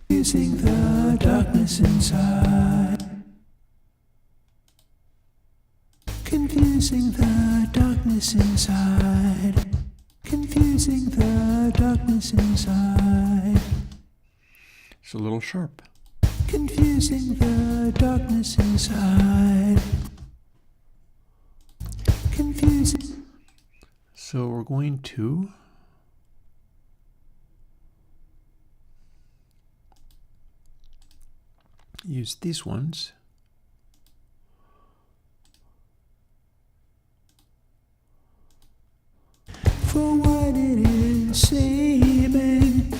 Confusing the darkness inside. Confusing the darkness inside. Confusing the darkness inside. It's a little sharp. Confusing the darkness inside. Confusing. So we're going to use these ones. For what it is seeming.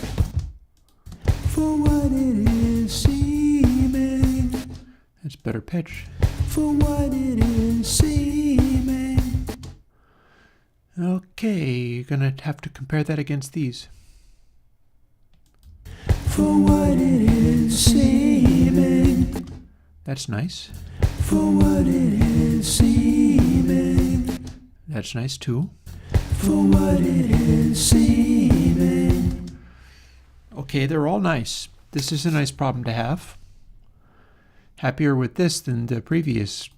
For what it is seeming. That's better pitch. For what it is seeming. Okay, you're gonna have to compare that against these. For what it is seeming. That's nice. For what it is seeming. That's nice too. For what it is seeming. Okay, they're all nice. This is a nice problem to have. Happier with this than the previous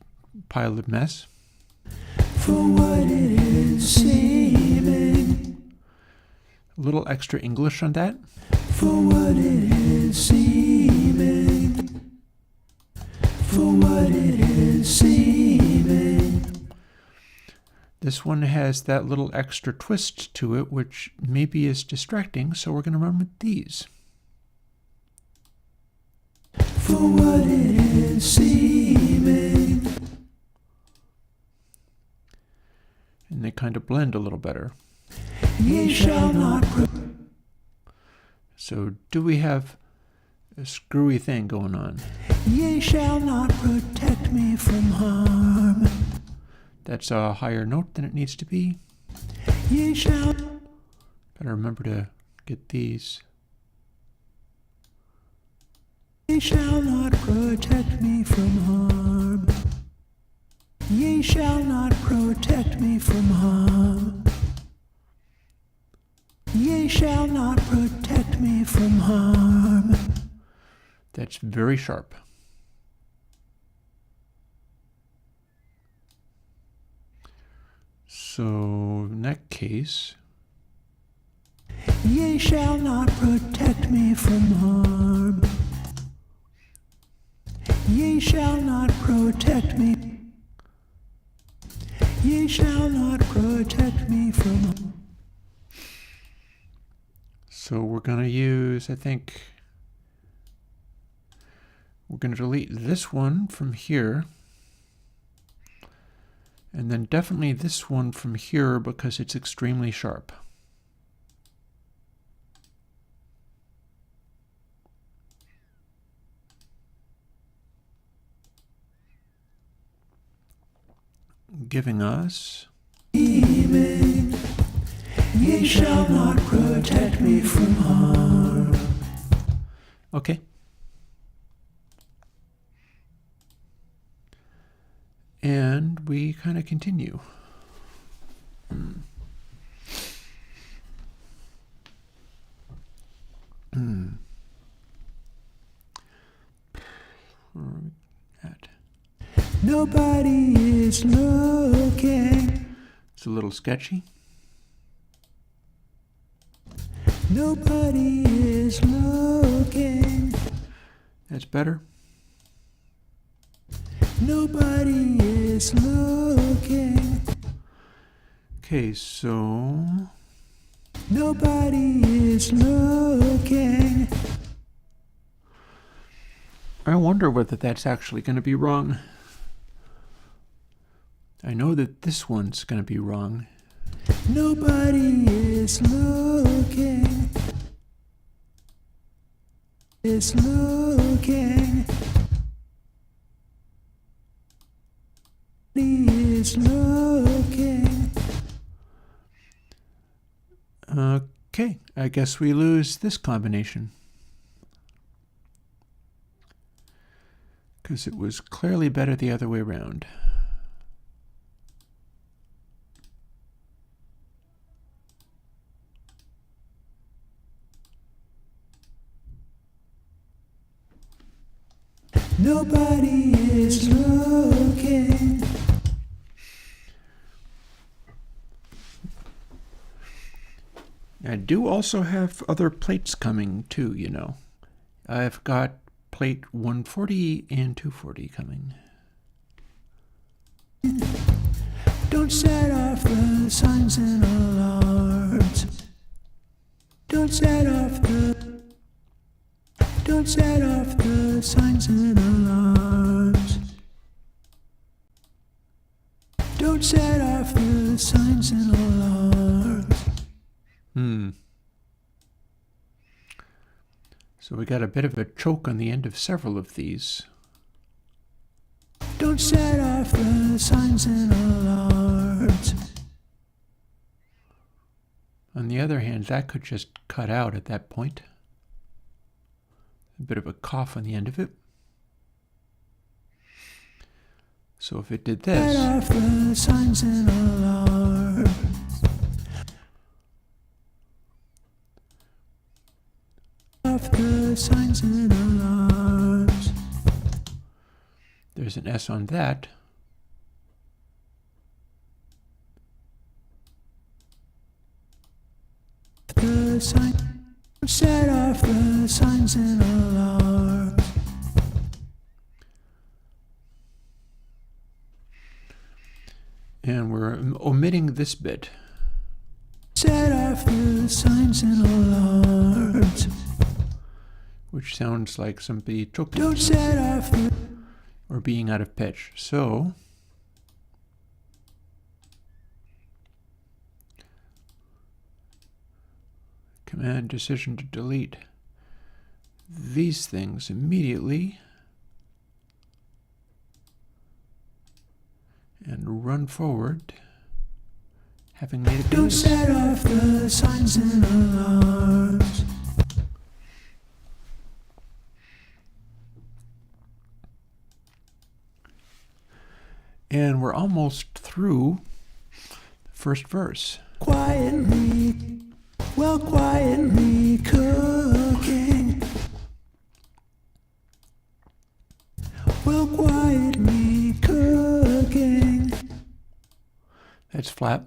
pile of mess. For what it is seeming. A little extra English on that. For what it is seeming. For what it is seeming. This one has that little extra twist to it, which maybe is distracting, so we're going to run with these. For what it is seeming. And they kind of blend a little better. Ye shall not. So do we have a screwy thing going on? Ye shall not protect me from harm. That's a higher note than it needs to be. Ye shall. Gotta remember to get these. Ye shall not protect me from harm. Ye shall not protect me from harm. Ye shall not protect me from harm. That's very sharp. So in that case, ye shall not protect me from harm. Ye shall not protect me. Ye shall not protect me from harm. So we're going to use, I think, we're going to delete this one from here. And then definitely this one from here because it's extremely sharp. Giving us... Ye shall not protect me from harm. Okay. And we kind of continue. Where are we at? Nobody is looking. It's a little sketchy. Nobody is looking. That's better. Nobody is looking. Okay, so... Nobody is looking. I wonder whether that's actually going to be wrong. I know that this one's going to be wrong. Nobody is looking. Is looking. Nobody is looking. Okay, I guess we lose this combination. Because it was clearly better the other way around. Nobody is looking. I do also have other plates coming too, you know. I've got plate 140 and 240 coming. Don't set off the signs and alarms. Don't set off the. Don't set off the signs and alarms. Don't set off the signs and alarms. So we got a bit of a choke on the end of several of these. Don't set off the signs and alarms. On the other hand, that could just cut out at that point. A bit of a cough on the end of it. So if it did this, Set off the signs and alarms. Off the signs and alarms. there's an S on that. The sign. Set off the signs and alarms. And we're omitting this bit. Set off the signs and alarms. Which sounds like somebody choking Don't set off the. or being out of pitch. So Command decision to delete these things immediately and run forward, having made it do Don't this. set off the signs and alarms. And we're almost through the first verse. Quietly, well, quietly cooking. Well, quietly cooking. That's flat.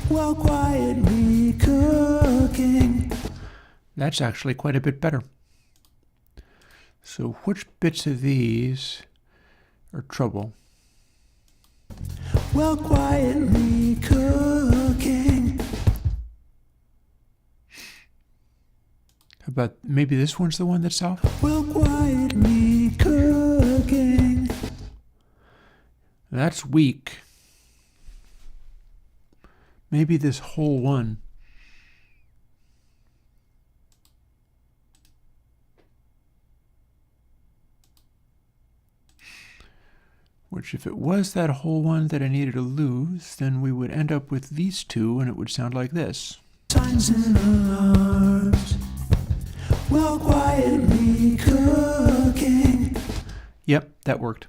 Well, quietly cooking. That's actually quite a bit better. So which bits of these are trouble? Well, quietly cooking. How about maybe this one's the one that's off? Well, quietly cooking. That's weak. Maybe this whole one. Which if it was that whole one that I needed to lose, then we would end up with these two and it would sound like this. Signs and alarms. Well, quietly cooking. Yep, that worked.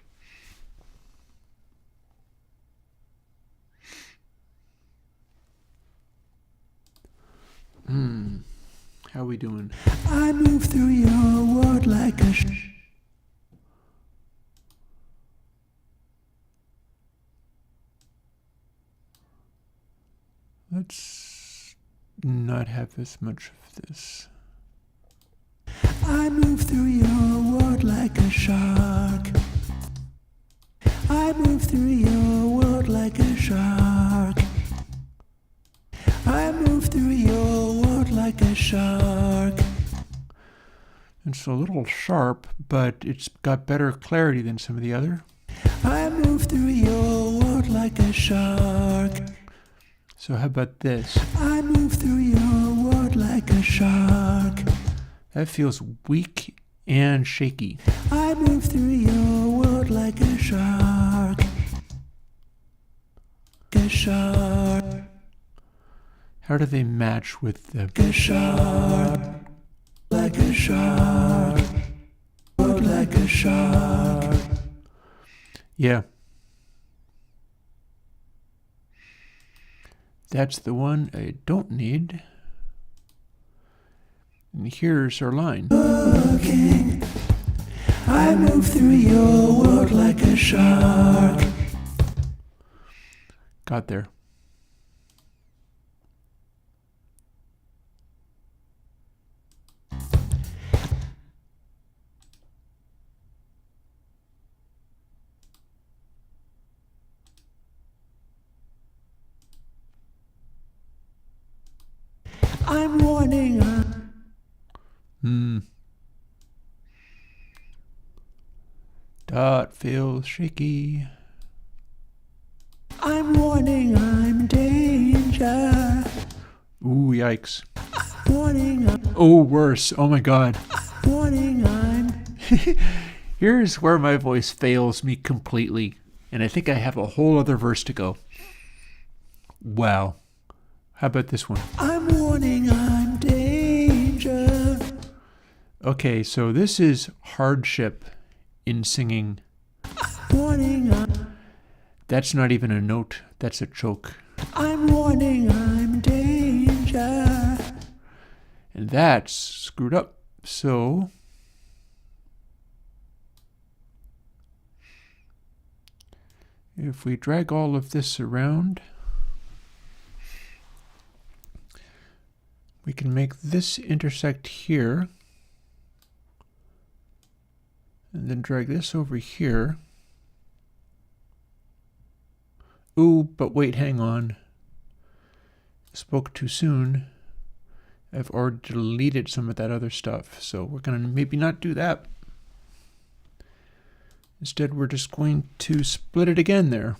How we doing? I move through your world like a Let's not have as much of this. I move through your world like a shark. I move through your world like a shark. I move through your world like a shark. It's a little sharp, but it's got better clarity than some of the other. I move through your world like a shark. So how about this? I move through your world like a shark. That feels weak and shaky. I move through your world like a shark. A shark. How do they match with the... A shark. Like a shark. World like a shark. Yeah. That's the one I don't need. And here's our line. Looking, I move through your world like a shark. Got there. I'm warning. Dot feels shaky. I'm warning. I'm danger. Ooh, yikes. Warning. Oh, worse. Oh my god. Warning. I'm. Here's where my voice fails me completely. And I think I have a whole other verse to go. Wow. How about this one? I'm warning. I'm danger. Okay, so this is hardship in singing. Warning. That's not even a note. That's a choke. I'm warning. I'm danger. And that's screwed up. So if we drag all of this around, we can make this intersect here, and then drag this over here. Ooh, but wait, hang on. Spoke too soon. I've already deleted some of that other stuff, so we're going to maybe not do that. Instead, we're just going to split it again there,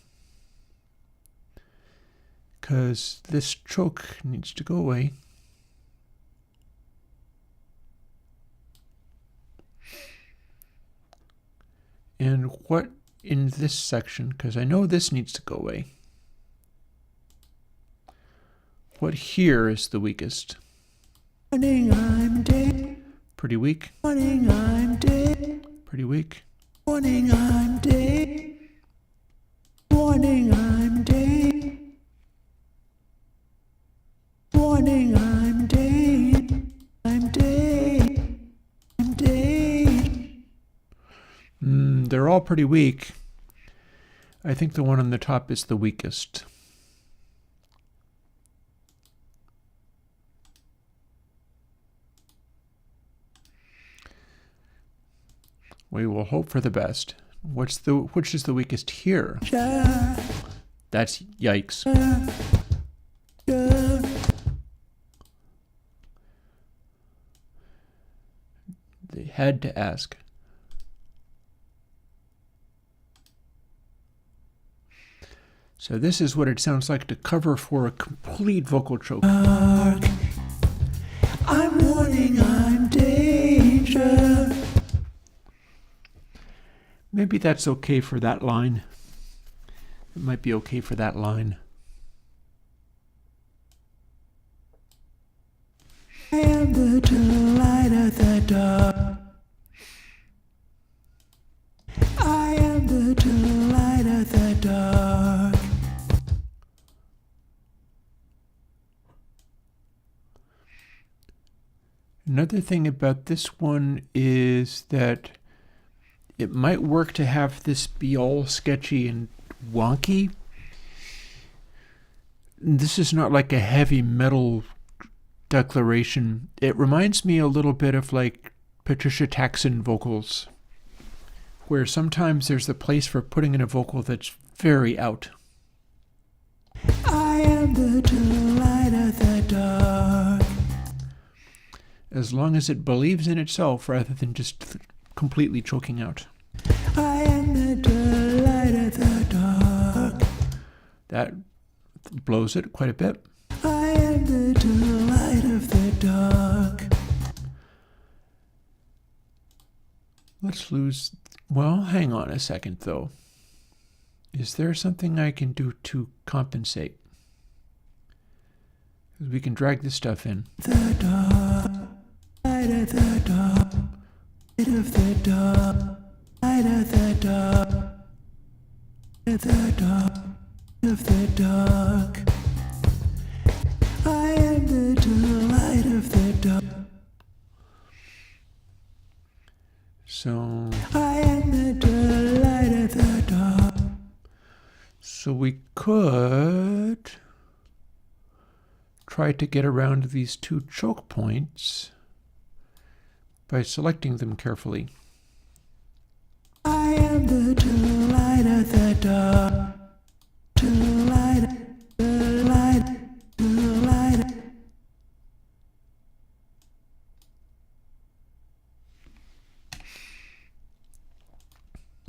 because this choke needs to go away. And what in this section, because I know this needs to go away. What here is the weakest? Warning. I'm dead. Pretty weak. Warning. I'm dead. Pretty weak. Warning. I'm dead. Warning. I'm dead. Warning. I'm dead. I'm dead. I'm dead. They're all pretty weak. I think the one on the top is the weakest. We will hope for the best. Which is the weakest here? That's yikes. They had to ask. So this is what it sounds like to cover for a complete vocal choke. I'm warning. I'm danger. Maybe that's okay for that line. It might be okay for that line. I am the delight of the dark. I am the delight of the dark. Another thing about this one is that it might work to have this be all sketchy and wonky. This is not like a heavy metal declaration. It reminds me a little bit of like Patricia Taxon vocals, where sometimes there's the place for putting in a vocal that's very out. I am the delight of the dark. As long as it believes in itself rather than just completely choking out. I am the delight of the dark. blows it quite a bit. I am the delight of the dark. Let's lose... Well, hang on a second, though. Is there something I can do to compensate? We can drag this stuff in. The dark, light of the dark, light of the dark, light of the dark, the dark of the dark. I am the delight of the dark. So... I am the delight of the dark. So we could try to get around these two choke points by selecting them carefully. I am the delight of the dark. Delight, delight, delight.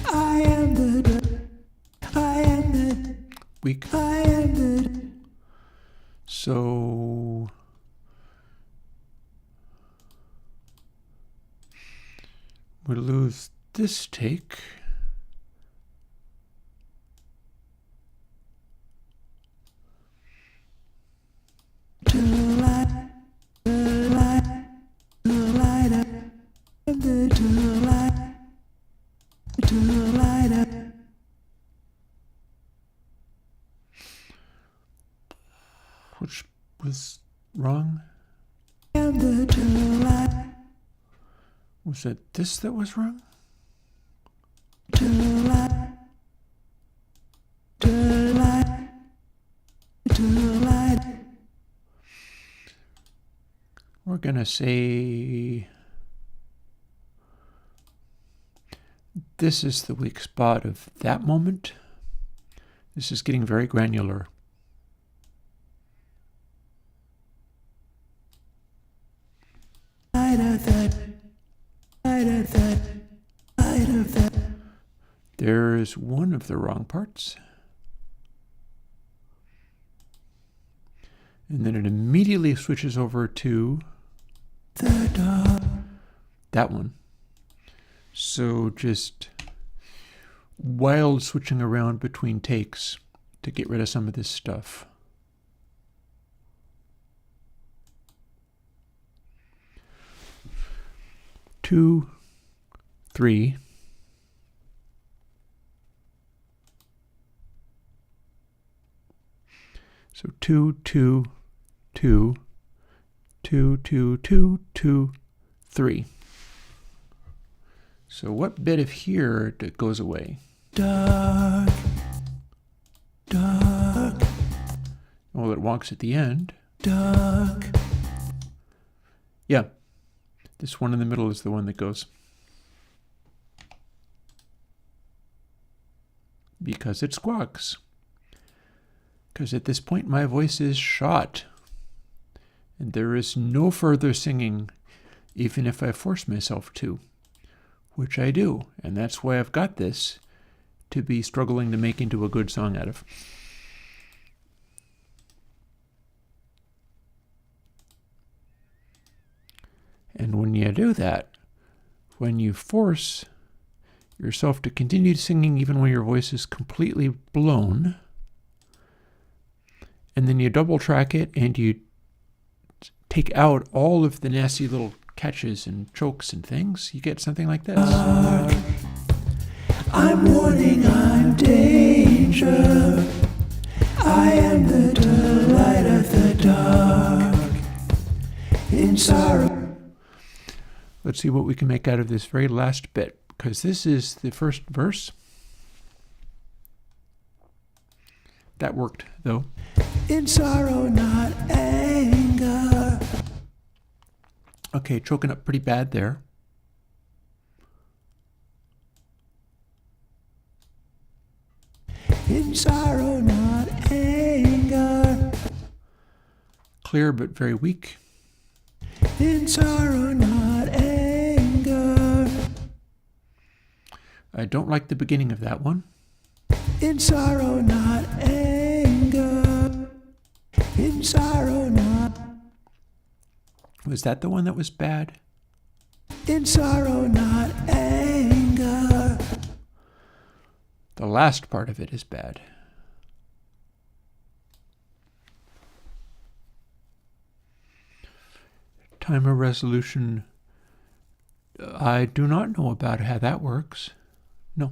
I am the Weak. I am the So we lose this take. delight, delight, delight, the delight, delight. Which was wrong? I am the delight, Was it this that was wrong? delight, delight, delight. We're gonna say this is the weak spot of that moment. This is getting very granular. Light of that, light of that, light of that. There is one of the wrong parts. And then it immediately switches over to The dark, that one. So just wild switching around between takes to get rid of some of this stuff. Two, three. So 2, 2, 2, 2, 2, 2, 2, 3. So what bit of here goes away? dark, dark, Well, it walks at the end. dark. Yeah, this one in the middle is the one that goes. Because it squawks. Because at this point my voice is shot. And there is no further singing, even if I force myself to. Which I do. And that's why I've got this to be struggling to make into a good song out of. And when you do that, when you force yourself to continue singing even when your voice is completely blown, and then you double track it and you take out all of the nasty little catches and chokes and things, you get something like this. I'm warning, I'm danger. I am the delight of the dark. In sorrow. Let's see what we can make out of this very last bit, because this is the first verse. That worked, though. In sorrow, not anger. Okay, choking up pretty bad there. In sorrow, not anger. Clear but very weak. In sorrow, not anger. I don't like the beginning of that one. In sorrow, not anger. In sorrow not, Was that the one that was bad? in sorrow not anger. The last part of it is bad. Timer resolution. I do not know about how that works. No.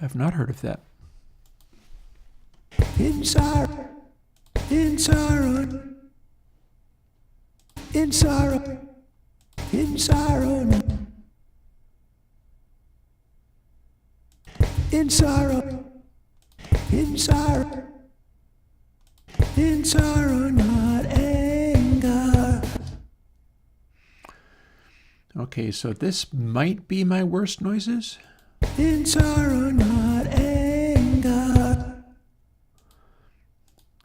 I've not heard of that. In sorrow, in sorrow, in sorrow, in sorrow not, in sorrow, in sorrow, in sorrow not anger. Okay, so this might be my worst noises. In sorrow not anger.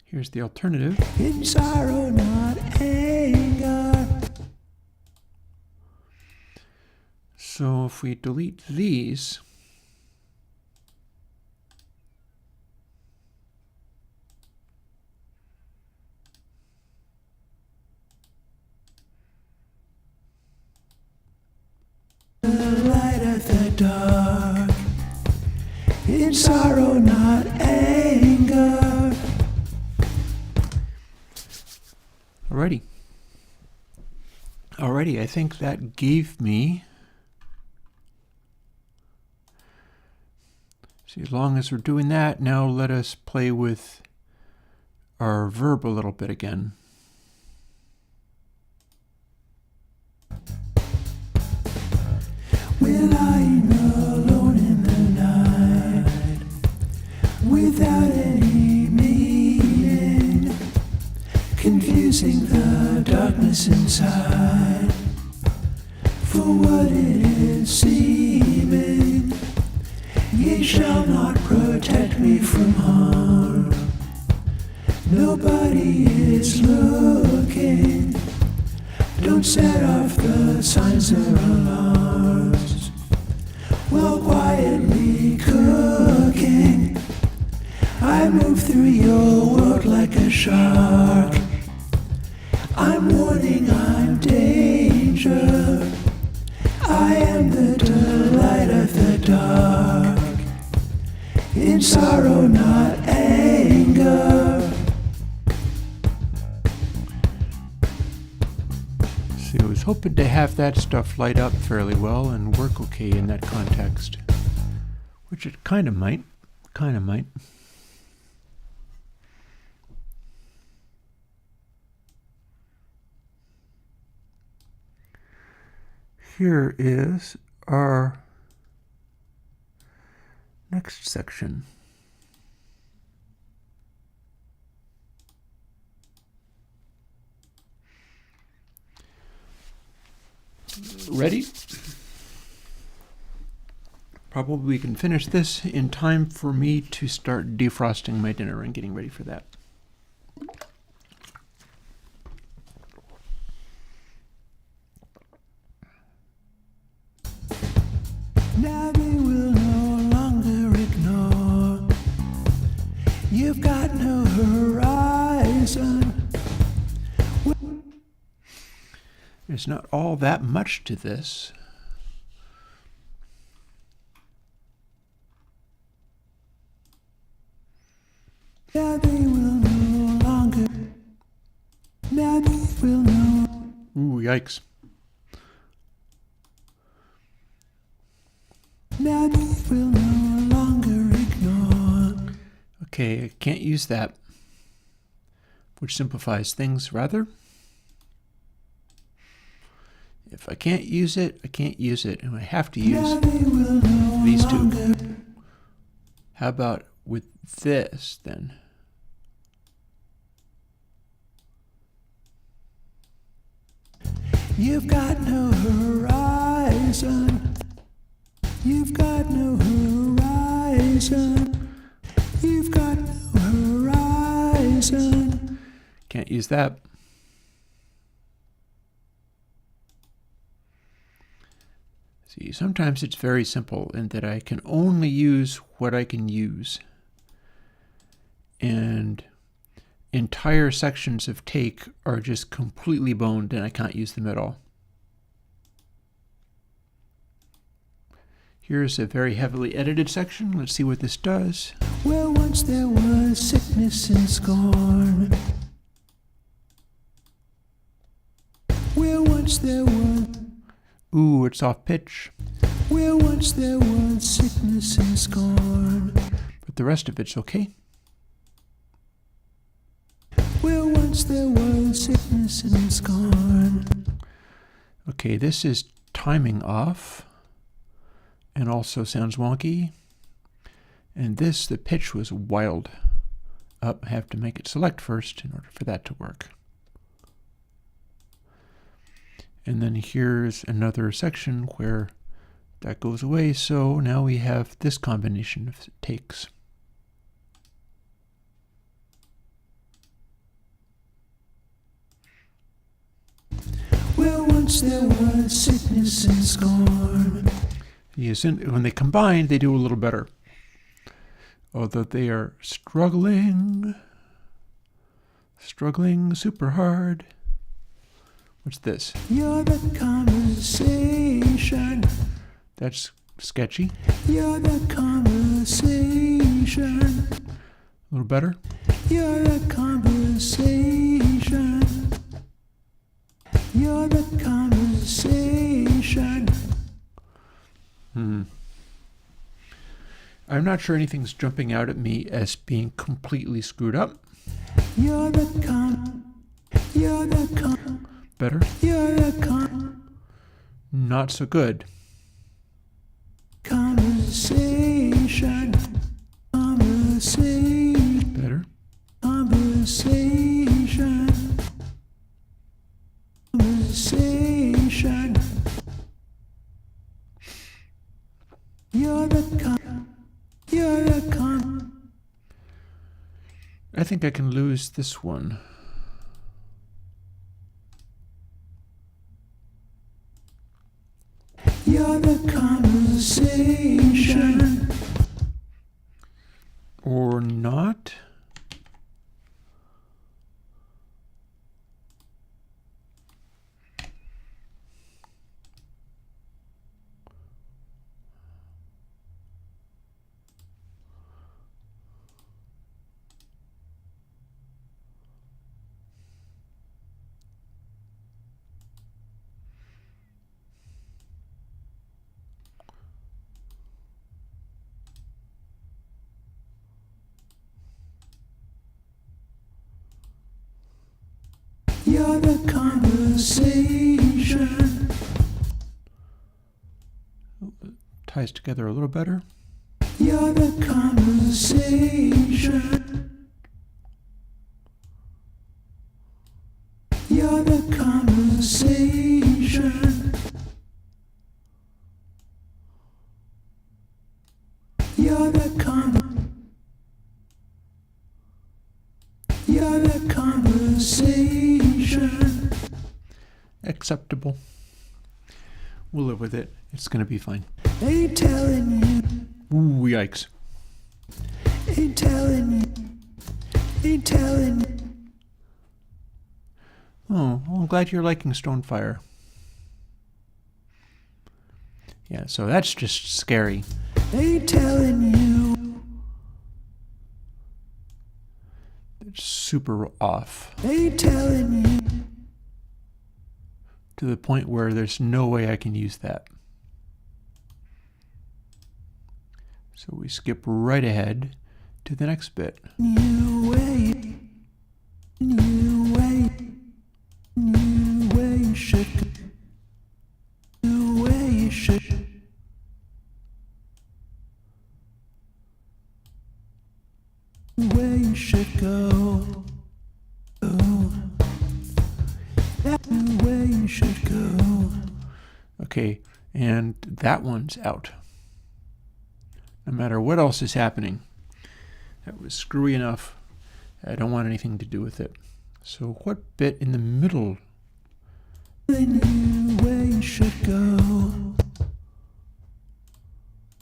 Here's the alternative. In sorrow not anger. So if we delete these, The light of the dark. In sorrow not anger. Alrighty, I think that gave me, see, as long as we're doing that, now let us play with our verb a little bit again. We're lying alone in the night, without any meaning, confusing the darkness inside for what it is seeming. Ye shall not protect me from harm. Nobody is looking. Don't set off the signs or alarms. While quietly cooking, I move through your world like a shark. I'm warning, I'm danger. I am the delight of the dark. In sorrow, not anger. See, I was hoping to have that stuff light up fairly well and work okay in that context, which it kind of might. Here is our next section. Ready? Probably we can finish this in time for me to start defrosting my dinner and getting ready for that. Now they will no longer ignore. You've got no horizon. There's not all that much to this. Now they will no longer. Now they will no. Ooh, yikes. Now they will no longer ignore. Okay, I can't use that, which simplifies things rather. If I can't use it, I can't use it, and I have to use Now they will no these two. longer. How about with this then? You've got no horizon. You've got no horizon. You've got no horizon. Can't use that. See, sometimes it's very simple in that I can only use what I can use. And entire sections of take are just completely boned and I can't use them at all. Here's a very heavily edited section. Let's see what this does. Where once there was sickness and scorn. Where once there was... Ooh, it's off pitch. Where once there was sickness and scorn. But the rest of it's okay. Where once there was sickness and scorn. Okay, this is timing off. And also sounds wonky. And this, the pitch was wild. I have to make it select first in order for that to work. And then here's another section where that goes away. So now we have this combination of takes. Where once there was sickness and scorn. Yes, and when they combine, they do a little better. Although they are struggling super hard. What's this? You're the conversation. That's sketchy. You're the conversation. A little better. You're the conversation. You're the conversation. I'm not sure anything's jumping out at me as being completely screwed up. You're the Better. You're the Not so good. conversation. Conversation. Better. Conversation. Conversation. You're the I think I can lose this one. You're the conversation. Or not. You're the conversation. Ties together a little better. You're the conversation. You're the conversation. You're the conversation. Acceptable. We'll live with it. It's going to be fine. Ain't telling you. Ooh, yikes. Ain't telling you. Ain't telling you. Oh, well, I'm glad you're liking Stonefire. Yeah, so that's just scary. Ain't telling you. It's super off. Ain't telling you. To the point where there's no way I can use that. So we skip right ahead to the next bit. New way. New way. New way should go. New way should. Where you should go. Oh. That's where you should go. Okay, and that one's out. No matter what else is happening. That was screwy enough. I don't want anything to do with it. So what bit in the middle? They knew where you should go.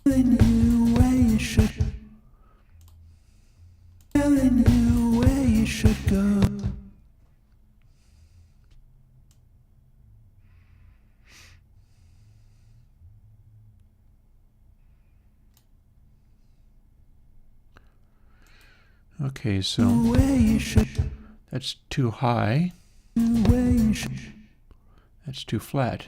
They knew where you should. Telling you where you should go. Okay, so that's too high. That's too flat.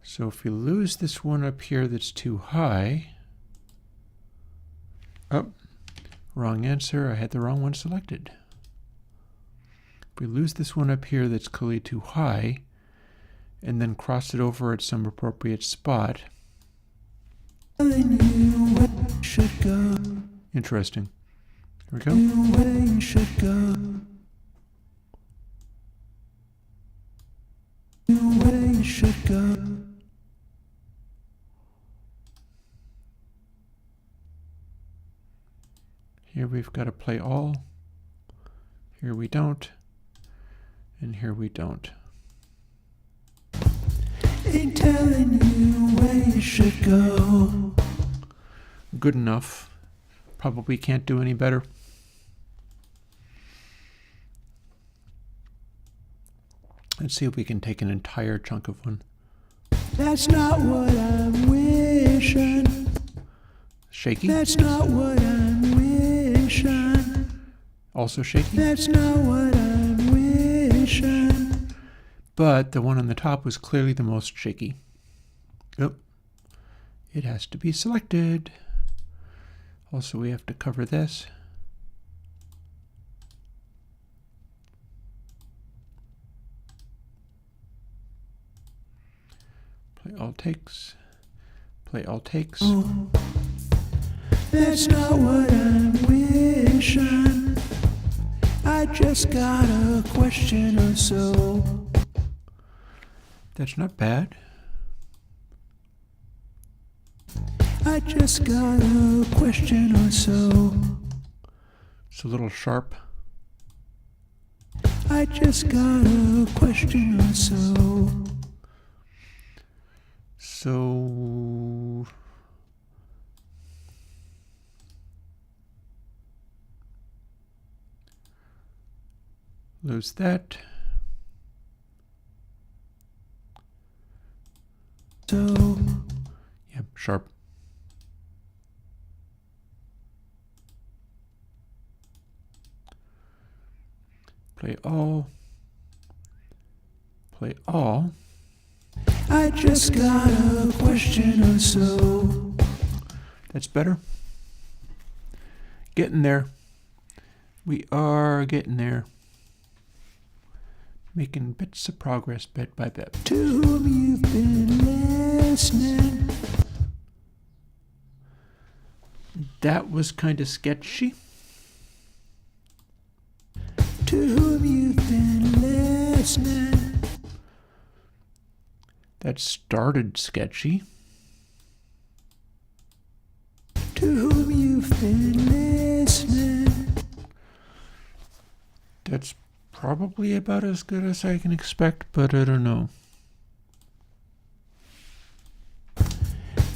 So if we lose this one up here that's too high, oh, wrong answer, I had the wrong one selected. If we lose this one up here that's clearly too high, and then cross it over at some appropriate spot. Interesting. Here we go. Here we've got to play all. Here we don't. And here we don't. Ain't telling you where you should go. Good enough. Probably can't do any better. Let's see if we can take an entire chunk of one. That's not what I'm wishing. Shaky. That's not what I'm wishing. Also shaky. That's not what I'm wishing. But the one on the top was clearly the most shaky. Oh, it has to be selected. Also, we have to cover this. Play all takes. Play all takes. Oh, that's not what I'm wishing. I just got a question or so. That's not bad. I just got a question or so. It's a little sharp. I just got a question or so. So lose that. So, Yep, sharp. Play all. Play all. I just got a question or so. That's better. Getting there. We are getting there. Making bits of progress bit by bit. To whom you've been listening. That was kind of sketchy. To whom you've been listening. That started sketchy. To whom you've been listening. That's probably about as good as I can expect, but I don't know.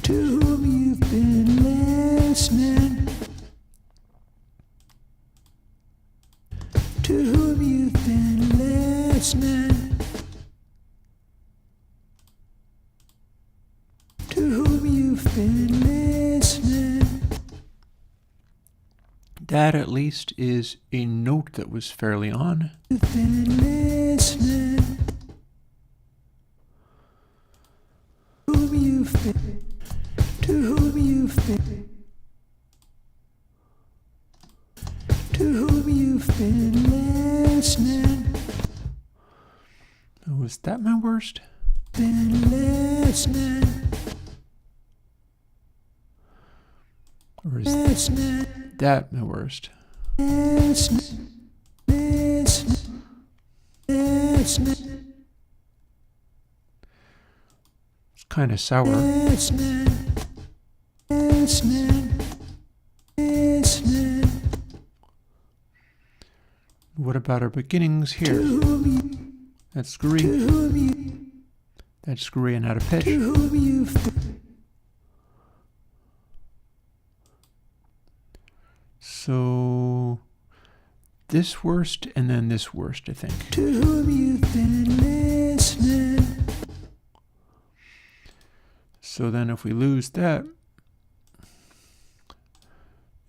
To whom you've been listening. To whom you've been listening. To whom you've been listening. That at least is a note that was fairly on. You've been listening. Whom you've been. To whom you've been. To whom you've been listening. Was that my worst? Been listening. Or is Listening. that my worst? Listening. Listening. Listening. It's kind of sour. Listening. Listening. Listening. What about our beginnings here? To whom you. That's screwy. To whom you. That's screwy and out of pitch. To whom you've been. So this worst and then this worst, I think. To whom you've been listening. So then if we lose that,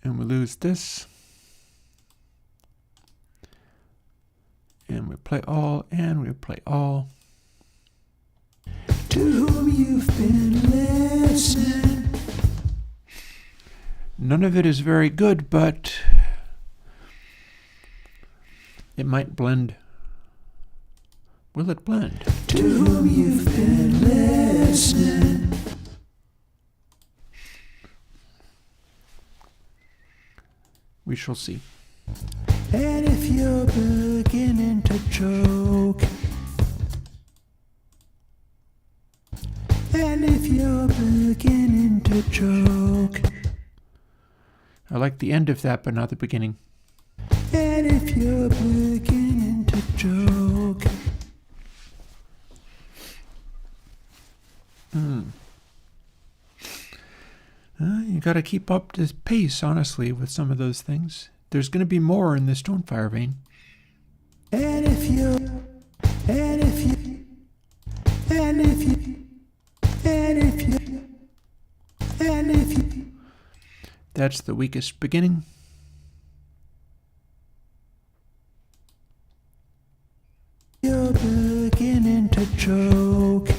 and we lose this, and we play all, and we play all. To whom you've been listening. None of it is very good, but it might blend. Will it blend? To whom you've been listening. We shall see. And if you're beginning to choke, and if you're beginning to choke, I like the end of that, but not the beginning. and if you're beginning to choke, You got to keep up this pace, honestly, with some of those things. There's going to be more in this Stonefire vein. and if you, and if you, and if you, and if you, and if you, That's the weakest beginning. you're beginning to choke,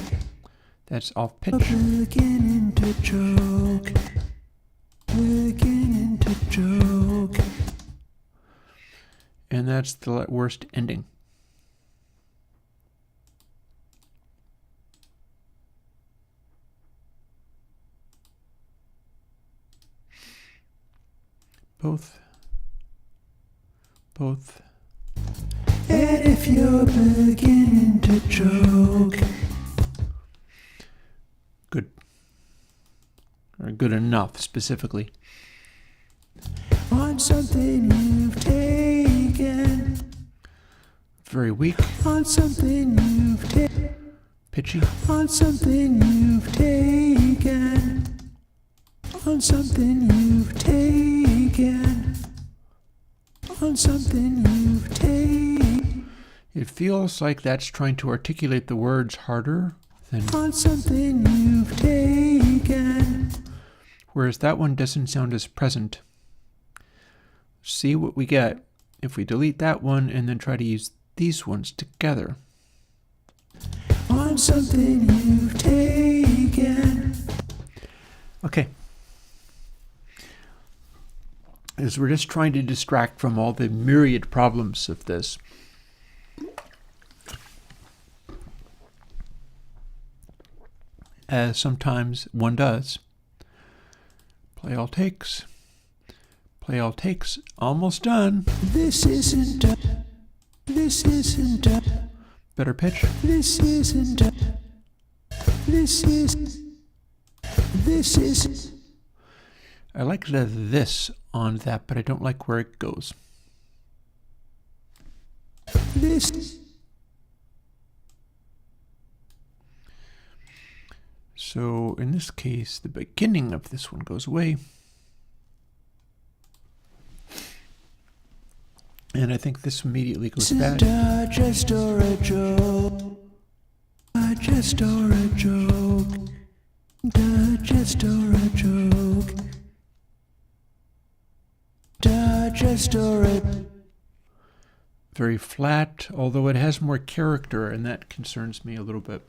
That's off pitch. beginning to choke, beginning to choke. And that's the worst ending. Both. And if you're beginning to choke, Good. Or good enough, specifically. on something you've taken, Very weak. on something you've taken, Pitchy. on something you've taken, on something you've taken, on something you've taken, It feels like that's trying to articulate the words harder than... on something you've taken. Whereas that one doesn't sound as present. See what we get if we delete that one and then try to use these ones together. On something you've taken. Okay. As we're just trying to distract from all the myriad problems of this. As sometimes one does. Play all takes. Play all takes. Almost done. This isn't done. This isn't done. Better pitch. This isn't done. This is. This is. I like the this on that, but I don't like where it goes. This. So in this case, the beginning of this one goes away. And I think this immediately goes back. Digest or a joke. Digest or a joke. Digest or a joke. Digest or a. Very flat, although it has more character, and that concerns me a little bit.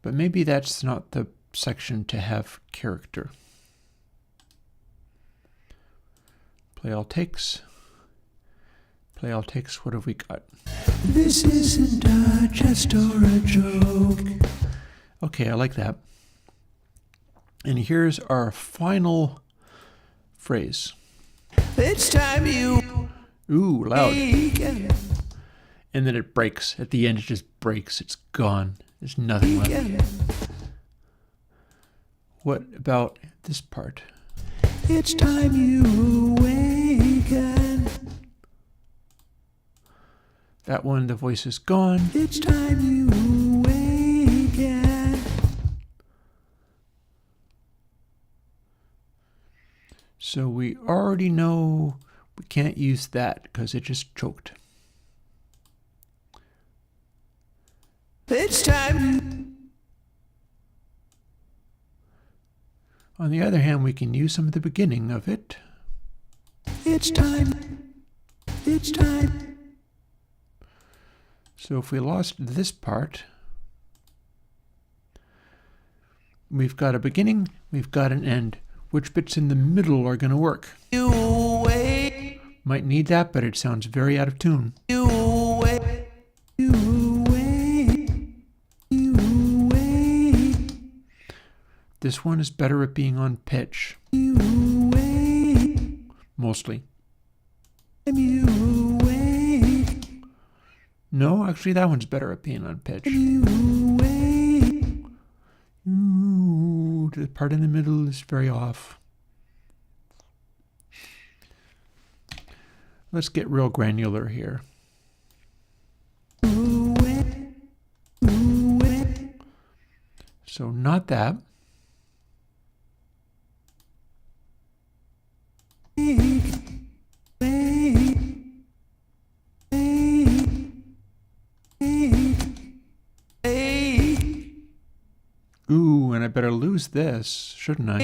But maybe that's not the section to have character. Play all takes. Play all takes. What have we got? This isn't digest or a joke. Okay, I like that. And here's our final phrase. It's time you. Ooh, loud. Weekend. And then it breaks. At the end, it just breaks. It's gone. There's nothing left. What about this part? It's time you awaken. That one, the voice is gone. It's time you awaken. So we already know We can't use that because it just choked. It's time. On the other hand, we can use some of the beginning of it. It's time. It's time. So if we lost this part, we've got a beginning, we've got an end. Which bits in the middle are going to work? You wait. Might need that, but it sounds very out of tune. You wait. You wait. You wait. This one is better at being on pitch. You wait. Mostly. You wait. No, actually that one's better at being on pitch. You wait. Ooh, the part in the middle is very off. Let's get real granular here. So not that. Ooh, and I better lose this, shouldn't I?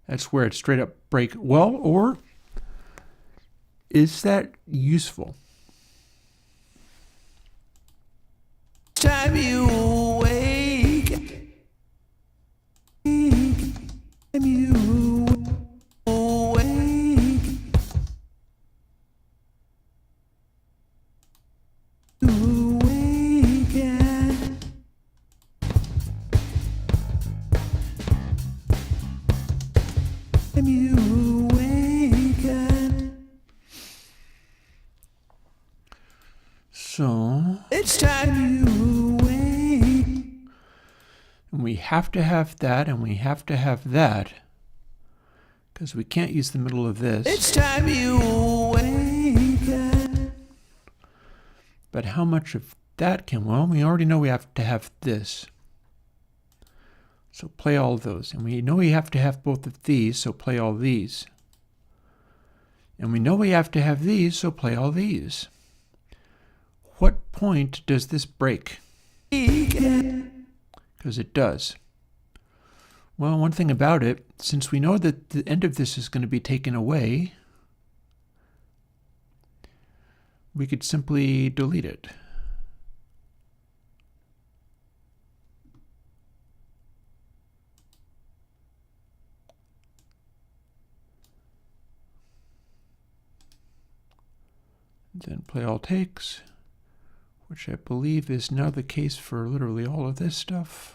That's where it straight up break. Well, or is that useful? Time you wake. Time you wake. You waken. Time you waken. So It's time you wake. and we have to have that, and we have to have that, because we can't use the middle of this. It's time you waken. But how much of that can, well, we already know we have to have this. So play all of those. And we know we have to have both of these, so play all these. And we know we have to have these, so play all these. What point does this break? Because it does. Well, one thing about it, since we know that the end of this is going to be taken away, we could simply delete it. Then play all takes, which I believe is now the case for literally all of this stuff.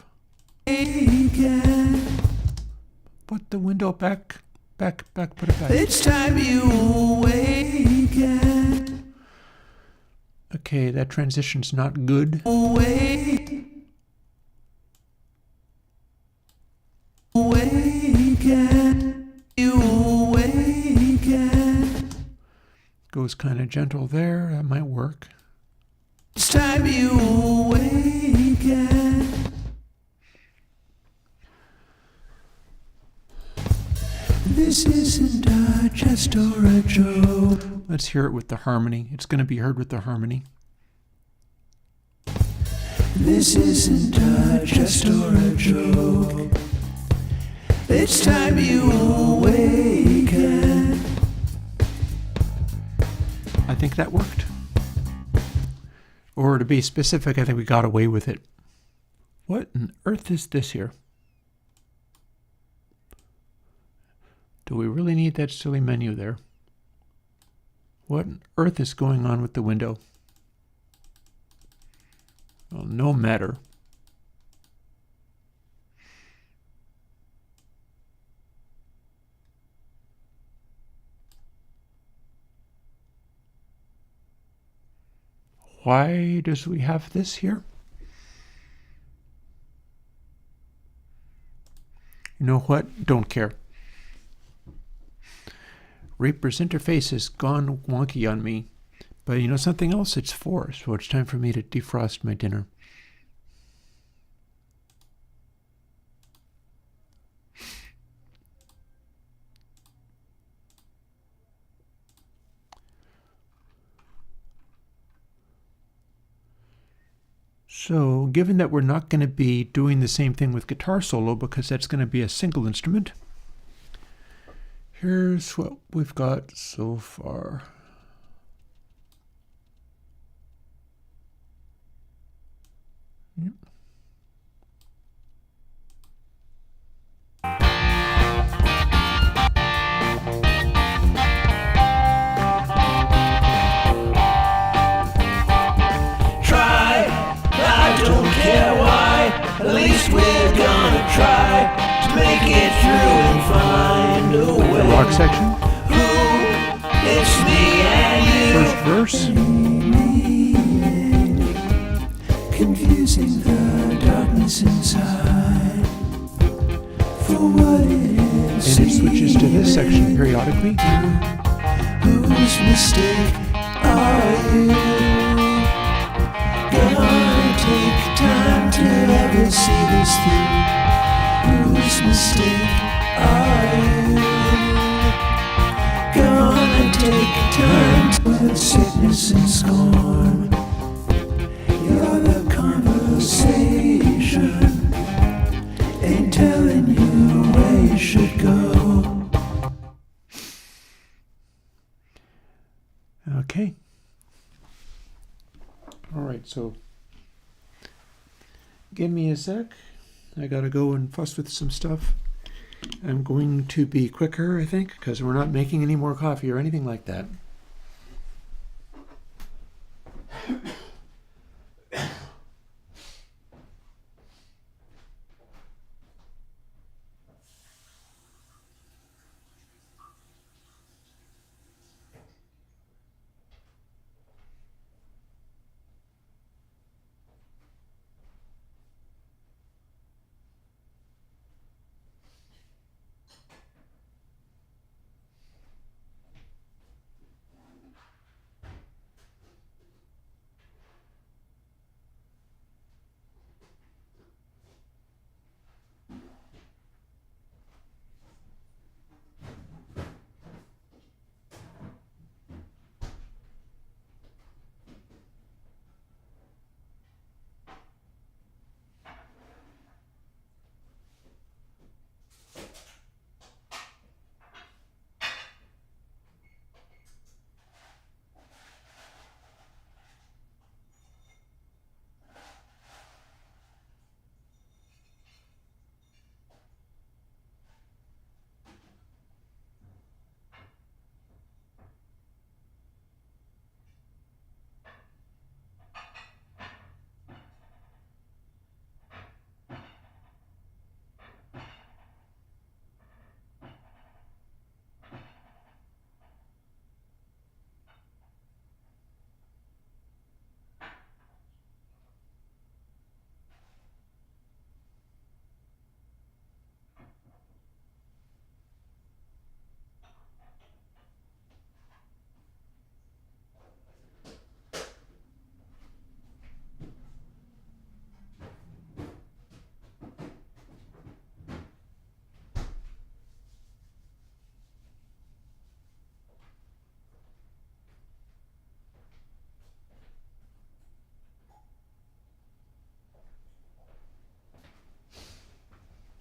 Put the window back, put it back. It's time you waken. Okay, that transition's not good. Waken. You waken. Goes kind of gentle there, that might work. It's time you waken. This isn't a jest or a joke. Let's hear it with the harmony. It's going to be heard with the harmony. This isn't a jest or a joke. It's time you awaken. I think that worked. Or to be specific, I think we got away with it. What on earth is this here? Do we really need that silly menu there? What on earth is going on with the window? Well, no matter. Why does we have this here? You know what? Don't care. Reaper's interface has gone wonky on me. But you know something else? It's 4, so it's time for me to defrost my dinner. So, given that we're not going to be doing the same thing with guitar solo because that's going to be a single instrument, here's what we've got so far. Yep. At least we're gonna try to make it through and find a way. The rock section. Who? It's me and you. First verse. Confusing the darkness inside for what it is. And it switches to this section periodically. Whose mistake are you? Gonna take time to ever see this through. Whose mistake are you? Gonna take time to sickness and scorn. You're the conversation. Ain't telling you where you should go. Okay. All right, so give me a sec. I gotta go and fuss with some stuff. I'm going to be quicker, I think, because we're not making any more coffee or anything like that.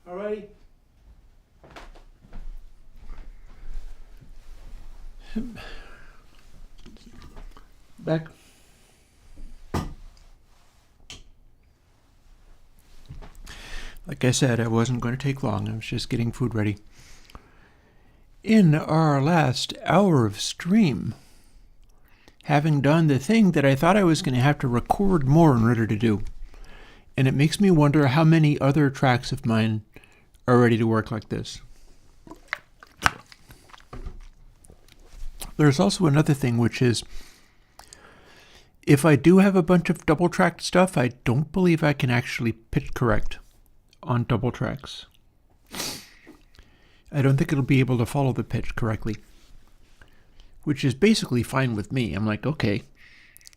Alrighty. Back. Like I said, I wasn't going to take long. I was just getting food ready. In our last hour of stream, having done the thing that I thought I was going to have to record more in order to do, and it makes me wonder how many other tracks of mine are ready to work like this. There's also another thing, which is if I do have a bunch of double-tracked stuff, I don't believe I can actually pitch correct on double tracks. I don't think it'll be able to follow the pitch correctly, which is basically fine with me. I'm like, okay,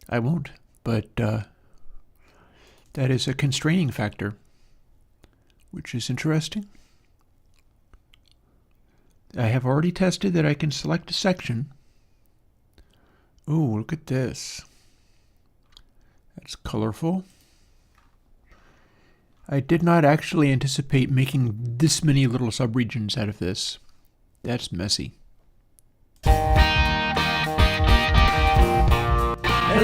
I won't, but that is a constraining factor, which is interesting. I have already tested that I can select a section. Oh, look at this. That's colorful. I did not actually anticipate making this many little subregions out of this. That's messy. At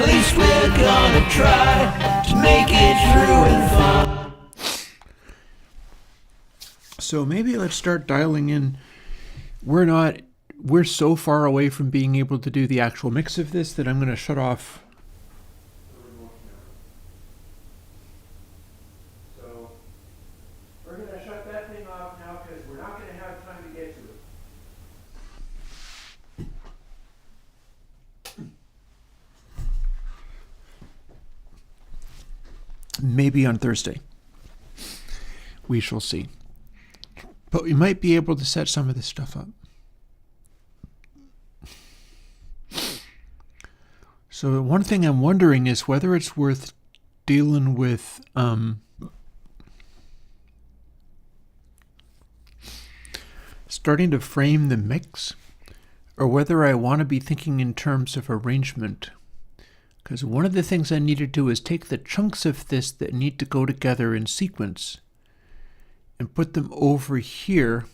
least we're gonna try to make it through and fun. So maybe let's start dialing in. We're so far away from being able to do the actual mix of this that I'm going to shut off. So we're going to shut that thing off now because we're not going to have time to get to it. Maybe on Thursday. We shall see. But we might be able to set some of this stuff up. So one thing I'm wondering is whether it's worth dealing with starting to frame the mix, or whether I want to be thinking in terms of arrangement. Because one of the things I need to do is take the chunks of this that need to go together in sequence and put them over here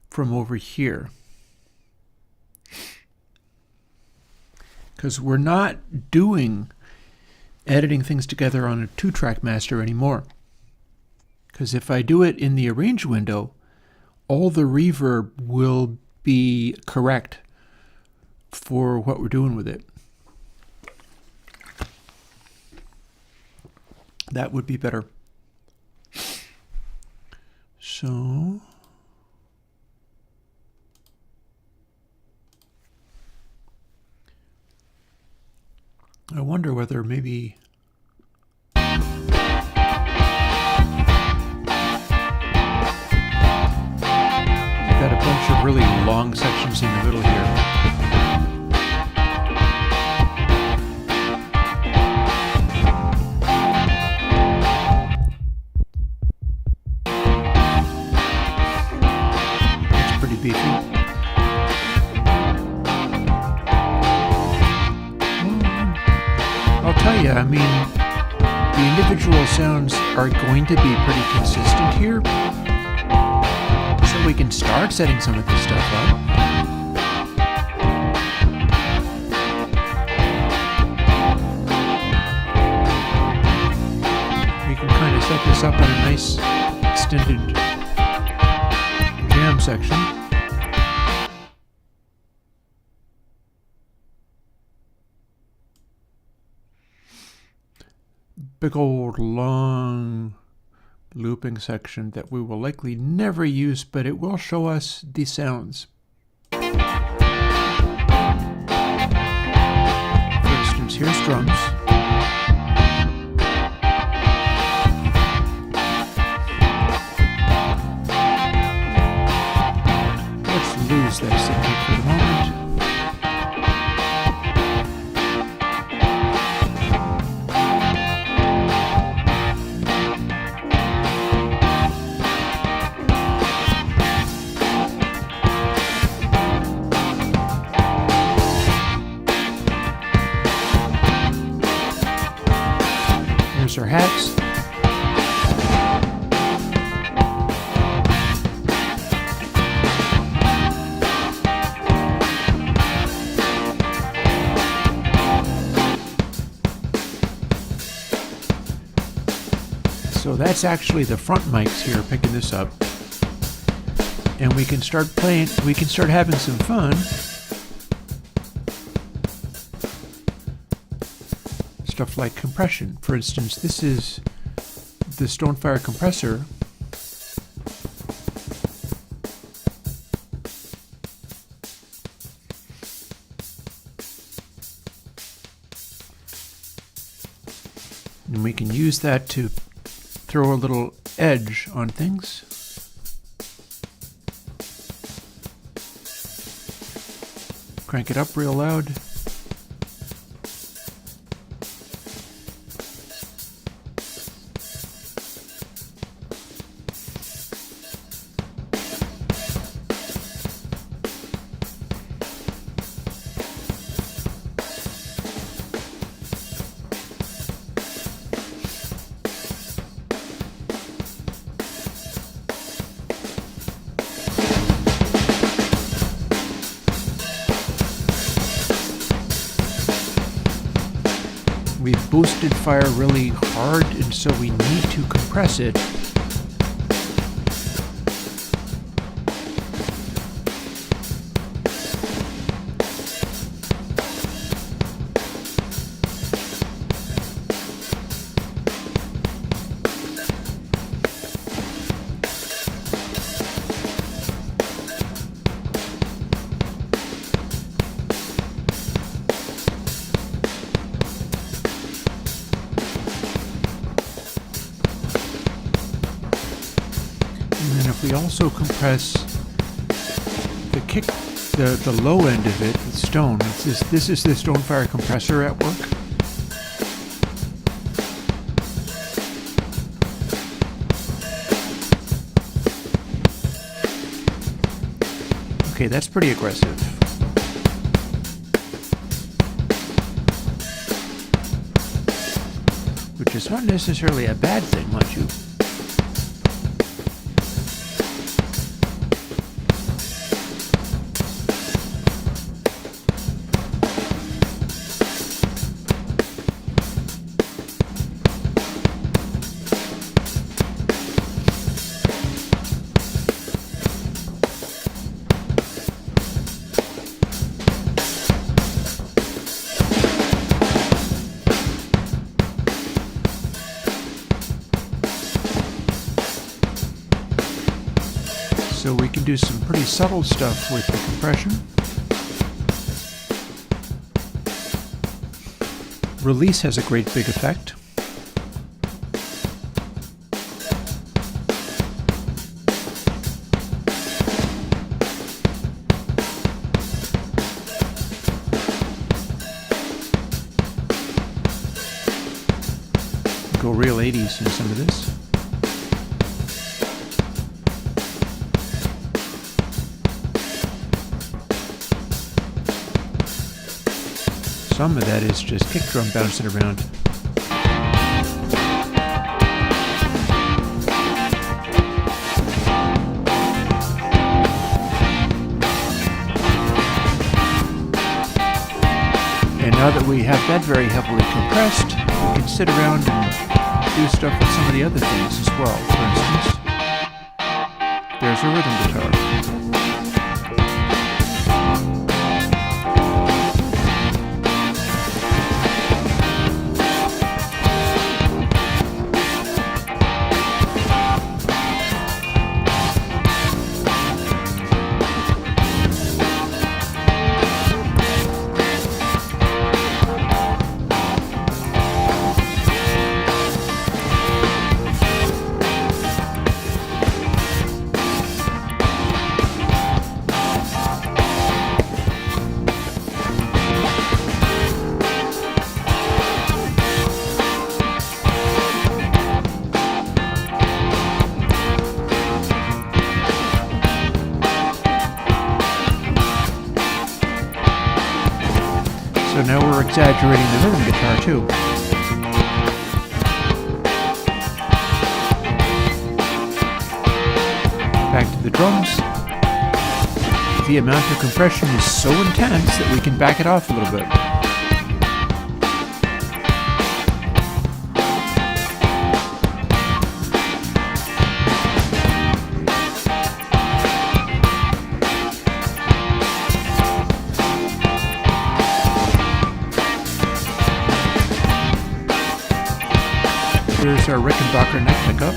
from over here. Because we're not doing editing things together on a 2-track master anymore. Because if I do it in the arrange window, all the reverb will be correct for what we're doing with it. That would be better. So I wonder whether maybe we've got a bunch of really long sections in the middle here. That's pretty beefy. I'll tell you, I mean, the individual sounds are going to be pretty consistent here. So we can start setting some of this stuff up. We can kind of set this up in a nice extended jam section. Big old long looping section that we will likely never use, but it will show us the sounds. For instance, here's drums. Let's lose that signal for the moment. There's our hats. So that's actually the front mics here picking this up. And we can start playing, we can start having some fun. Stuff like compression. For instance, this is the Stonefire compressor. And we can use that to throw a little edge on things. Crank it up real loud. boosted fire really hard, and so we need to compress it. We also compress the the low end of it with stone. This is the stone fire compressor at work. Okay, that's pretty aggressive. Which is not necessarily a bad thing, mind you. So we can do some pretty subtle stuff with the compression. Release has a great big effect. Go real 80s in some of this. Some of that is just kick drum bouncing around. And now that we have that very heavily compressed, we can sit around and do stuff with some of the other things as well. For instance, there's a rhythm guitar. So now we're exaggerating the rhythm guitar too. Back to the drums. The amount of compression is so intense that we can back it off a little bit. Here's our Rickenbacker neck pickup.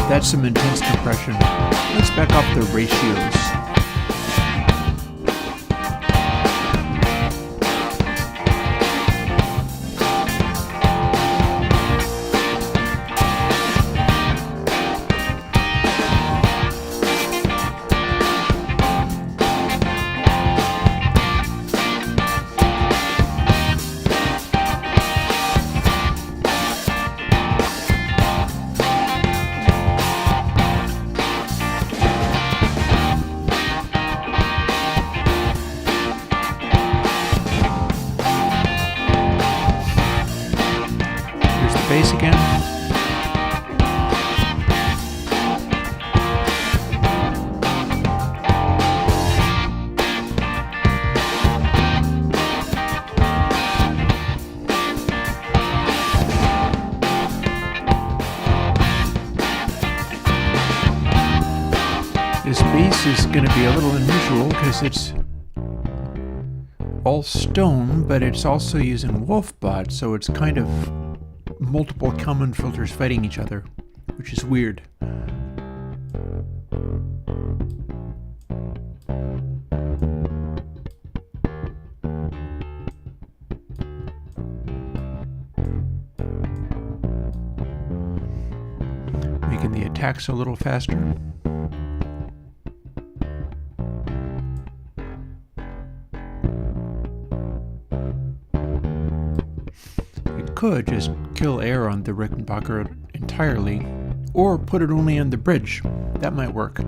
That's some intense compression. Let's back up the ratios. Bass again. This base is going to be a little unusual because it's all stone, but it's also using Wolfbot, so it's kind of multiple Kalman filters fighting each other, which is weird. Making the attacks a little faster. Could just kill air on the Rickenbacker entirely, or put it only on the bridge. That might work.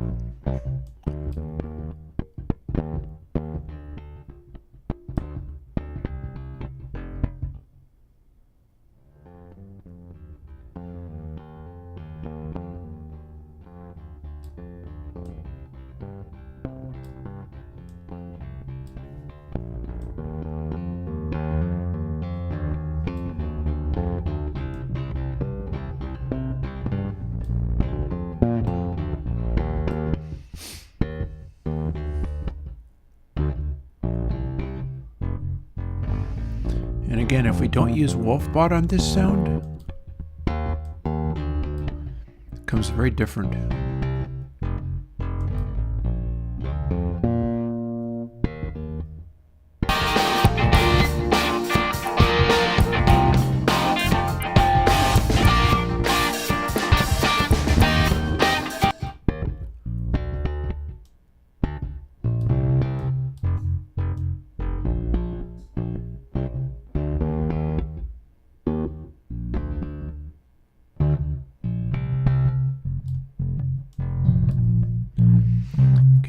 And again, if we don't use Wolfbot on this sound, it comes very different.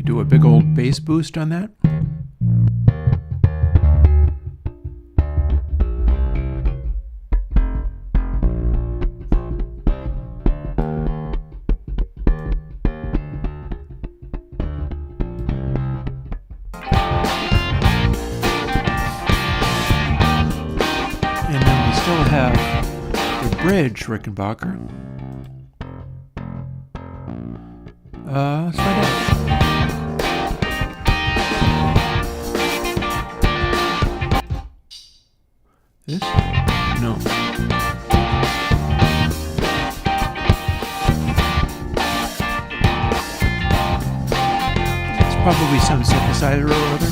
Do a big old bass boost on that. And then we still have the bridge Rickenbacker. Let's find out. This? No. It's probably some synthesizer or other.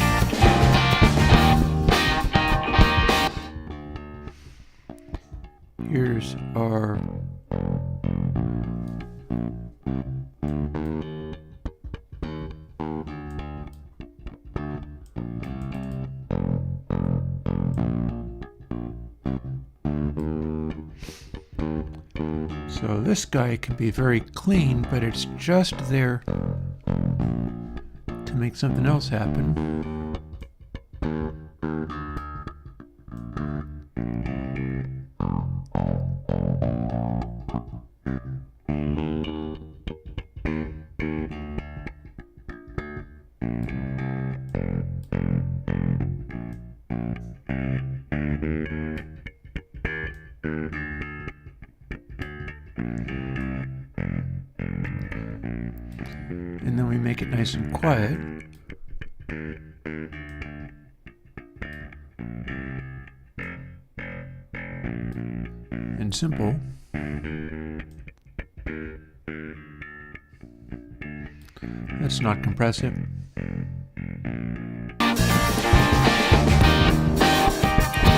Here's our So this guy can be very clean, but it's just there to make something else happen. And then we make it nice and quiet. And simple. Let's not compress it.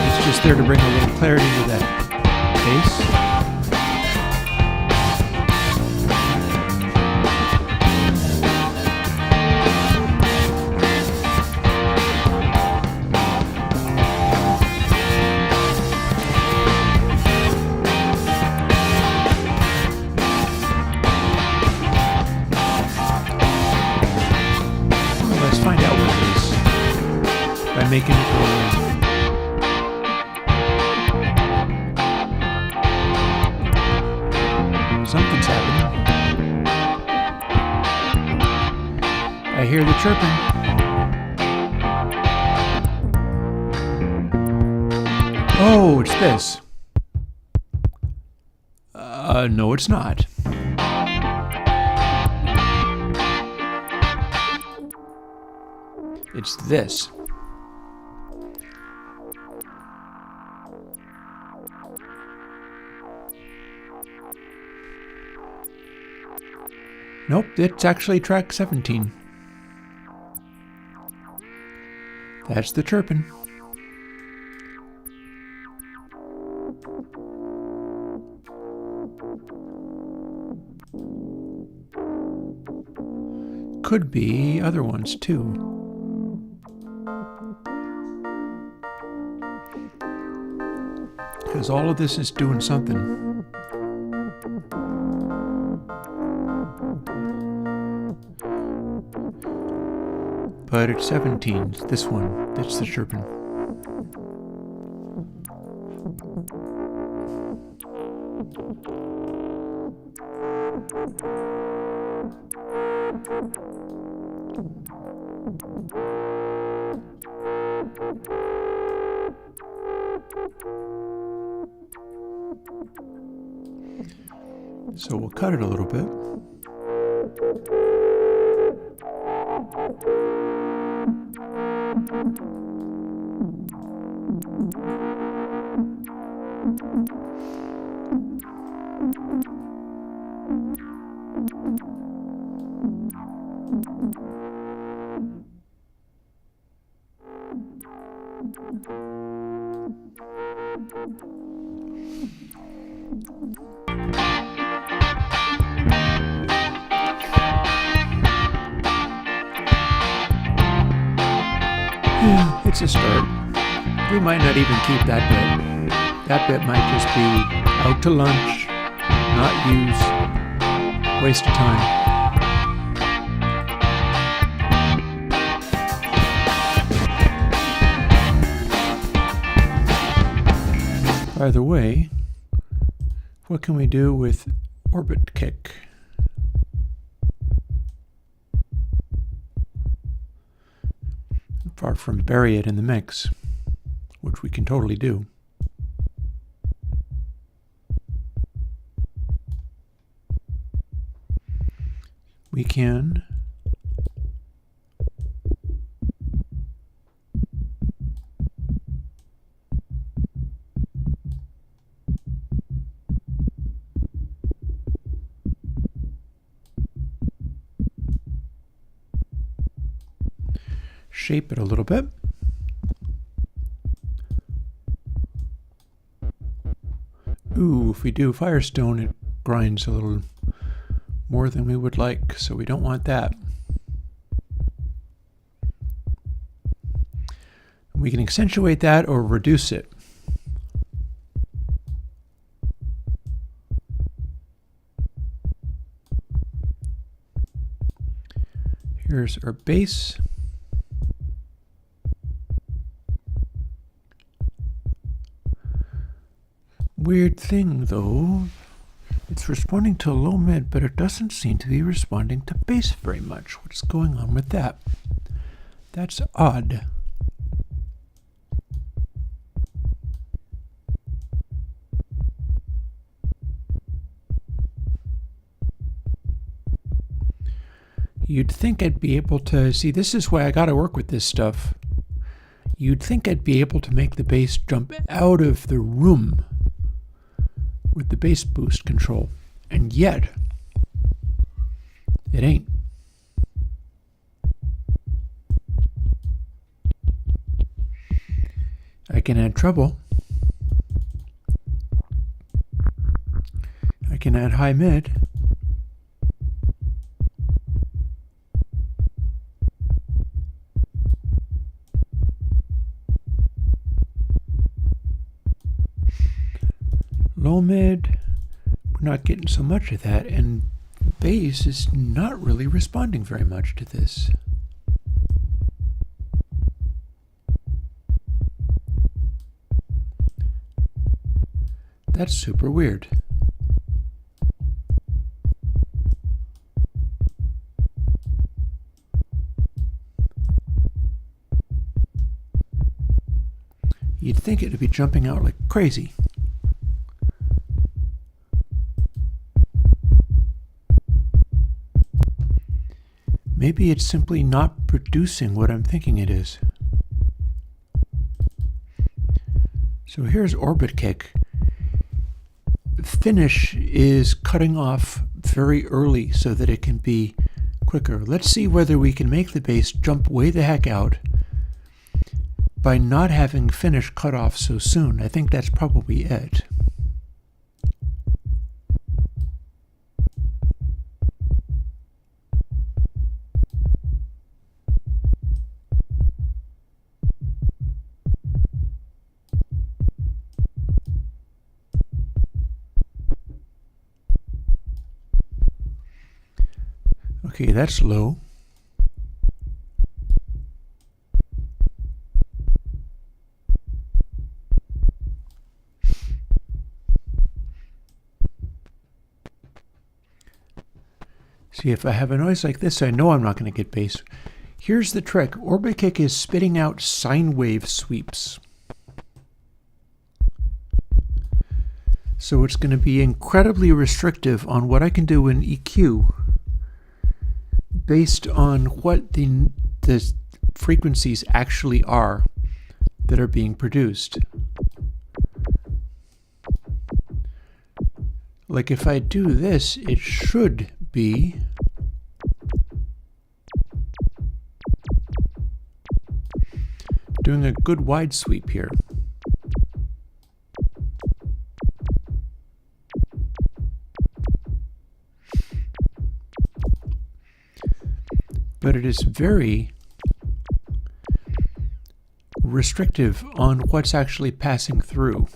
It's just there to bring a little clarity to that bass. Making it go in. Something's happening. I hear the chirping. Oh, it's this. No, it's not. It's this. Nope, it's actually track 17. That's the chirping. Could be other ones too. Because all of this is doing something. But it's 17, it's this one, that's the chirping. So we'll cut it a little bit. Yeah, it's a start. We might not even keep that bit. That bit might just be out to lunch, not use, waste of time. By the way, what can we do with orbit kick? Apart from bury it in the mix, which we can totally do. We can shape it a little bit. Ooh, if we do Firestone, it grinds a little more than we would like, so we don't want that. We can accentuate that or reduce it. Here's our base. Weird thing though, it's responding to low mid, but it doesn't seem to be responding to bass very much. What's going on with that? That's odd. You'd think I'd be able to, see, this is why I gotta work with this stuff. You'd think I'd be able to make the bass jump out of the room with the bass boost control, and yet it ain't. I can add treble. I can add high mid. Low mid, we're not getting so much of that, and bass is not really responding very much to this. That's super weird. You'd think it'd be jumping out like crazy. maybe it's simply not producing what I'm thinking it is. So here's Orbit Kick. Finish is cutting off very early so that it can be quicker. Let's see whether we can make the bass jump way the heck out by not having finish cut off so soon. I think that's probably it. Okay, that's low. See, if I have a noise like this, I know I'm not going to get bass. Here's the trick. Orbit Kick is spitting out sine wave sweeps. So it's going to be incredibly restrictive on what I can do in EQ based on what the frequencies actually are that are being produced. Like if I do this, it should be doing a good wide sweep here. But it is very restrictive on what's actually passing through.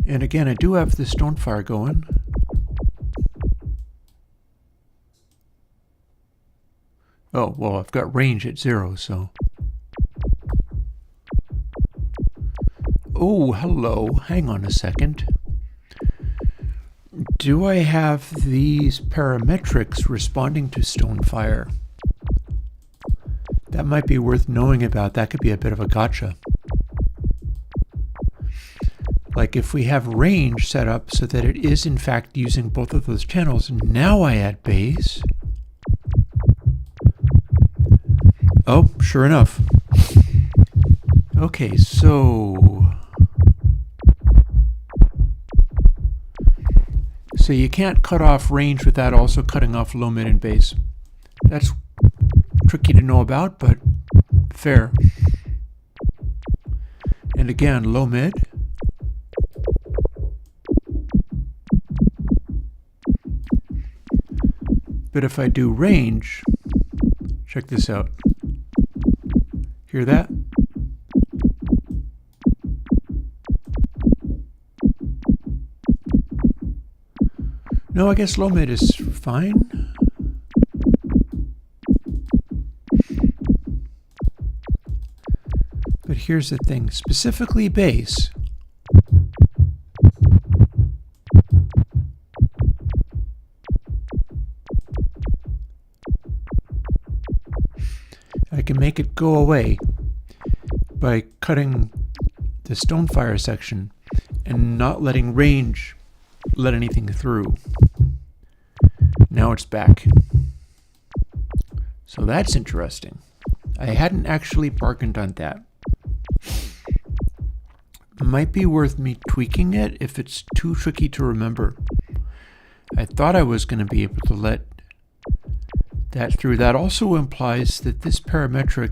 And again, I do have the Stonefire going. Oh, well, I've got range at 0, so. Oh, hello. Hang on a second. Do I have these parametrics responding to Stonefire? That might be worth knowing about. That could be a bit of a gotcha. Like if we have range set up so that it is in fact using both of those channels, now I add bass. Oh, sure enough. Okay, so you can't cut off range without also cutting off low, mid, and bass. That's tricky to know about, but fair. And again, low, mid. But if I do range, check this out. Hear that? No, I guess low mid is fine. But here's the thing, specifically bass. I can make it go away by cutting the Stonefire section and not letting range let anything through. Now it's back. So that's interesting. I hadn't actually bargained on that. Might be worth me tweaking it if it's too tricky to remember. I thought I was going to be able to let that through. That also implies that this parametric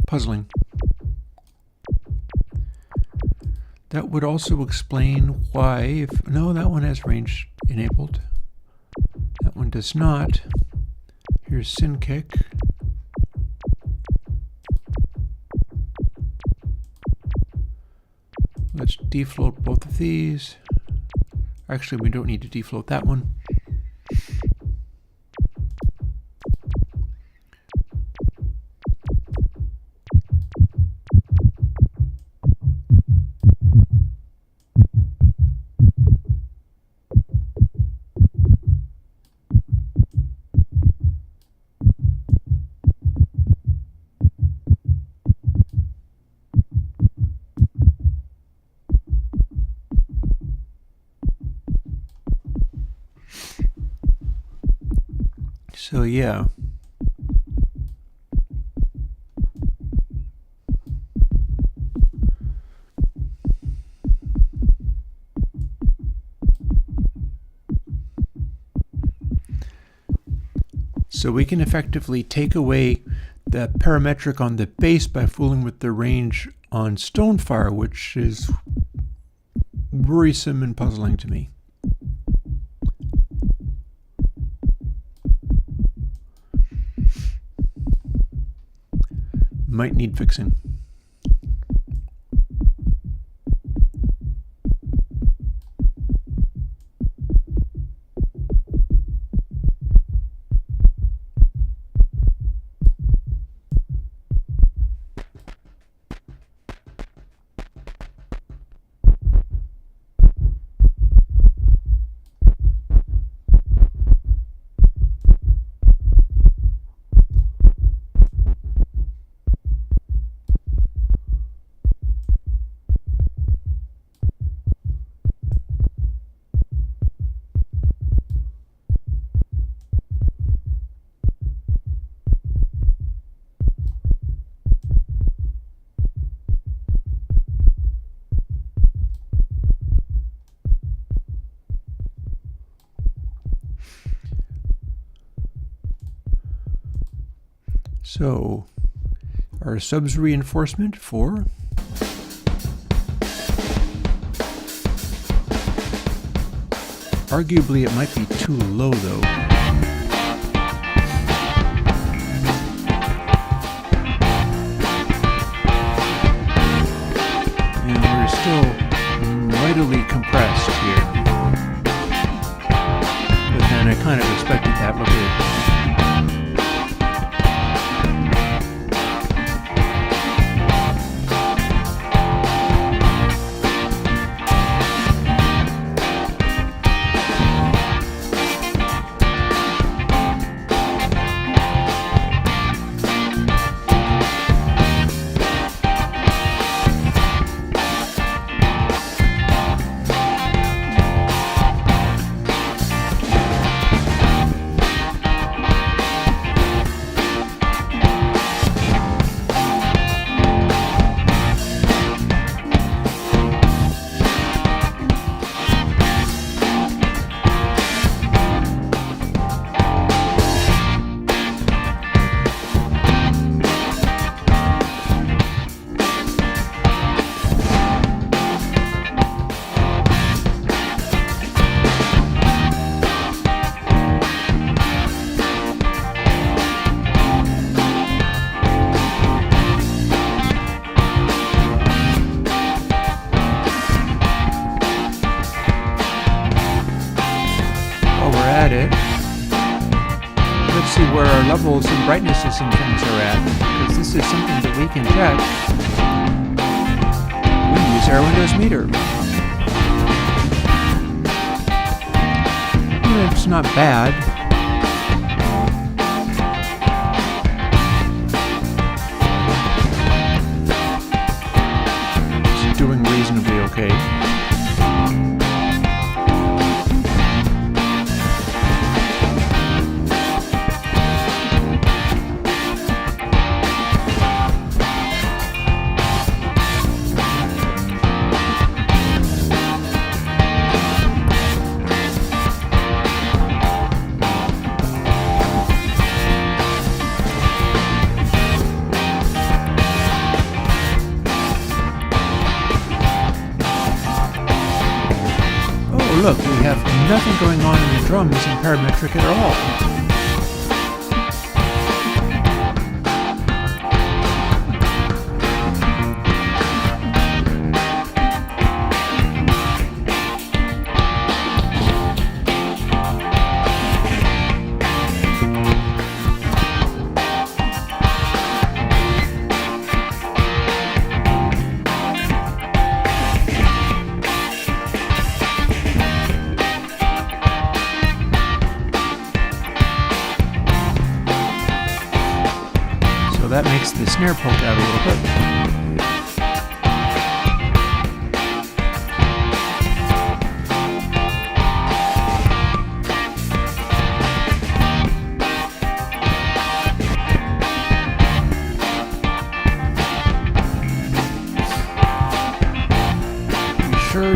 puzzling. That would also explain why, no, that one has range enabled. That one does not. Here's Sin Kick. Let's defloat both of these. Actually, we don't need to defloat that one. So yeah. So we can effectively take away the parametric on the base by fooling with the range on Stonefire, which is worrisome and puzzling to me. Might need fixing. So, our subs reinforcement for arguably it might be too low though. And we're still mightily compressed here. But then I kind of expected that. Look at it. Let's see where our levels and brightnesses and things are at, because this is something that we can check. We use Airwindows meter. It's not bad. It's doing reasonably okay. Look, we have nothing going on in the drums in parametric at all. That makes the snare poke out a little bit.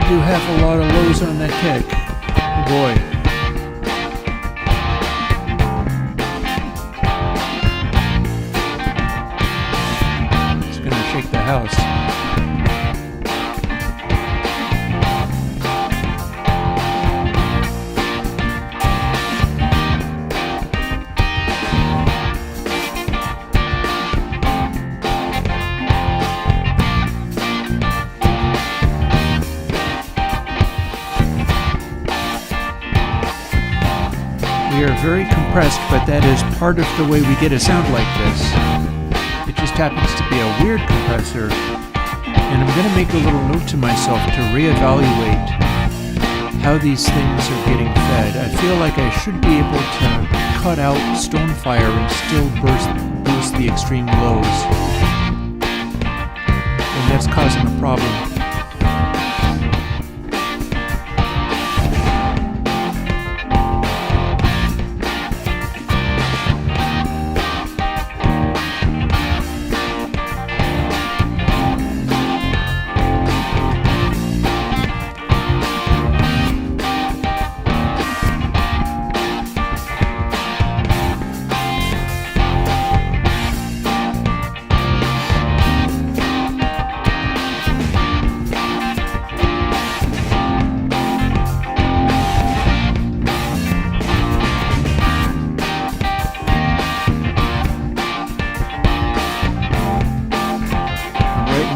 do have a lot of lows on that kick. Oh boy. It's gonna shake the house. We are very compressed, but that is part of the way we get a sound like this. It just happens to be a weird compressor, and I'm going to make a little note to myself to reevaluate how these things are getting fed. I feel like I should be able to cut out Stonefire and still boost the extreme lows, and that's causing a problem.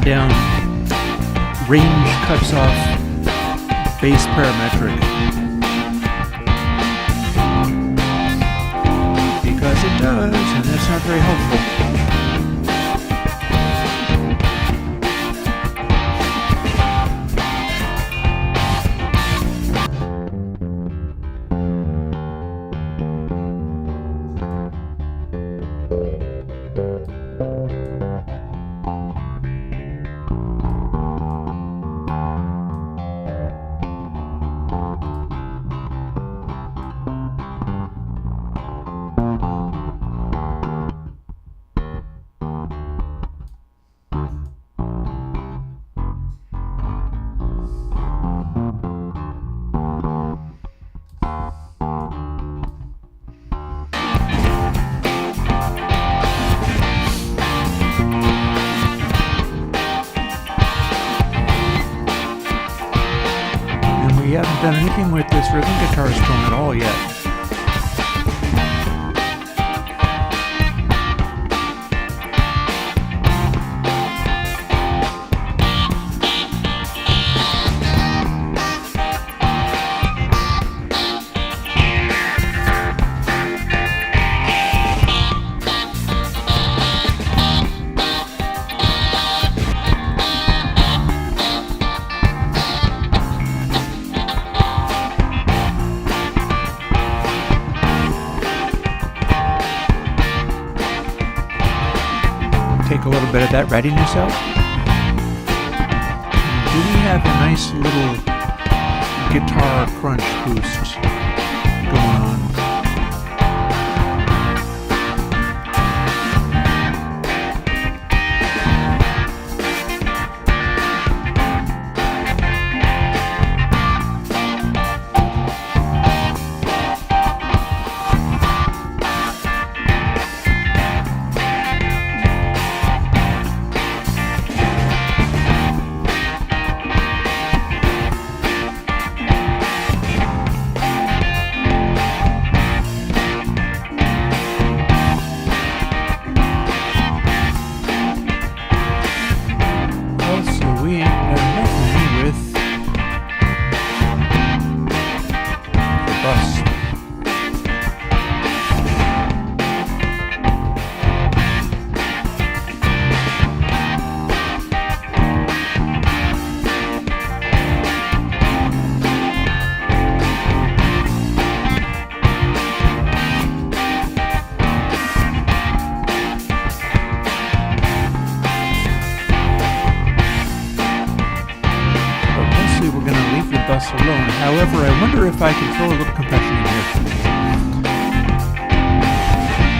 Down, range cuts off bass parametric because it does, and that's not very helpful. We haven't done anything with this rhythm guitar string at all yet. Take a little bit of that readiness out. Do we have a nice little guitar crunch boost going on? Alone. However, I wonder if I can throw a little compression in here.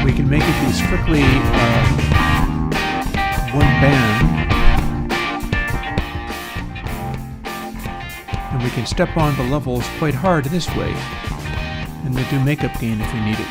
We can make it be strictly one band. we can step on the levels quite hard this way, and then do makeup gain if we need it.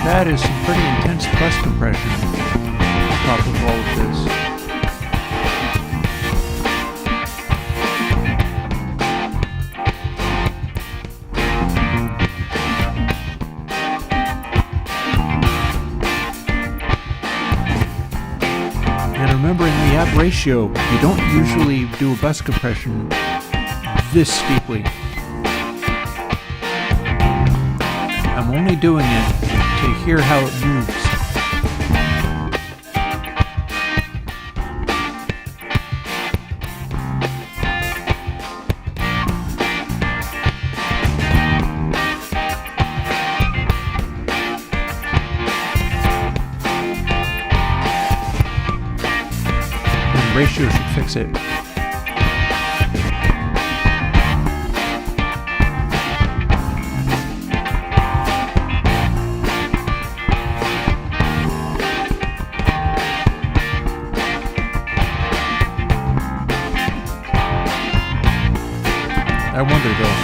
That is some pretty intense bus compression on top of all of this. And remember, in the app ratio, you don't usually do a bus compression this steeply. I'm only doing it to hear how it moves. And ratio should fix it. I wonder though.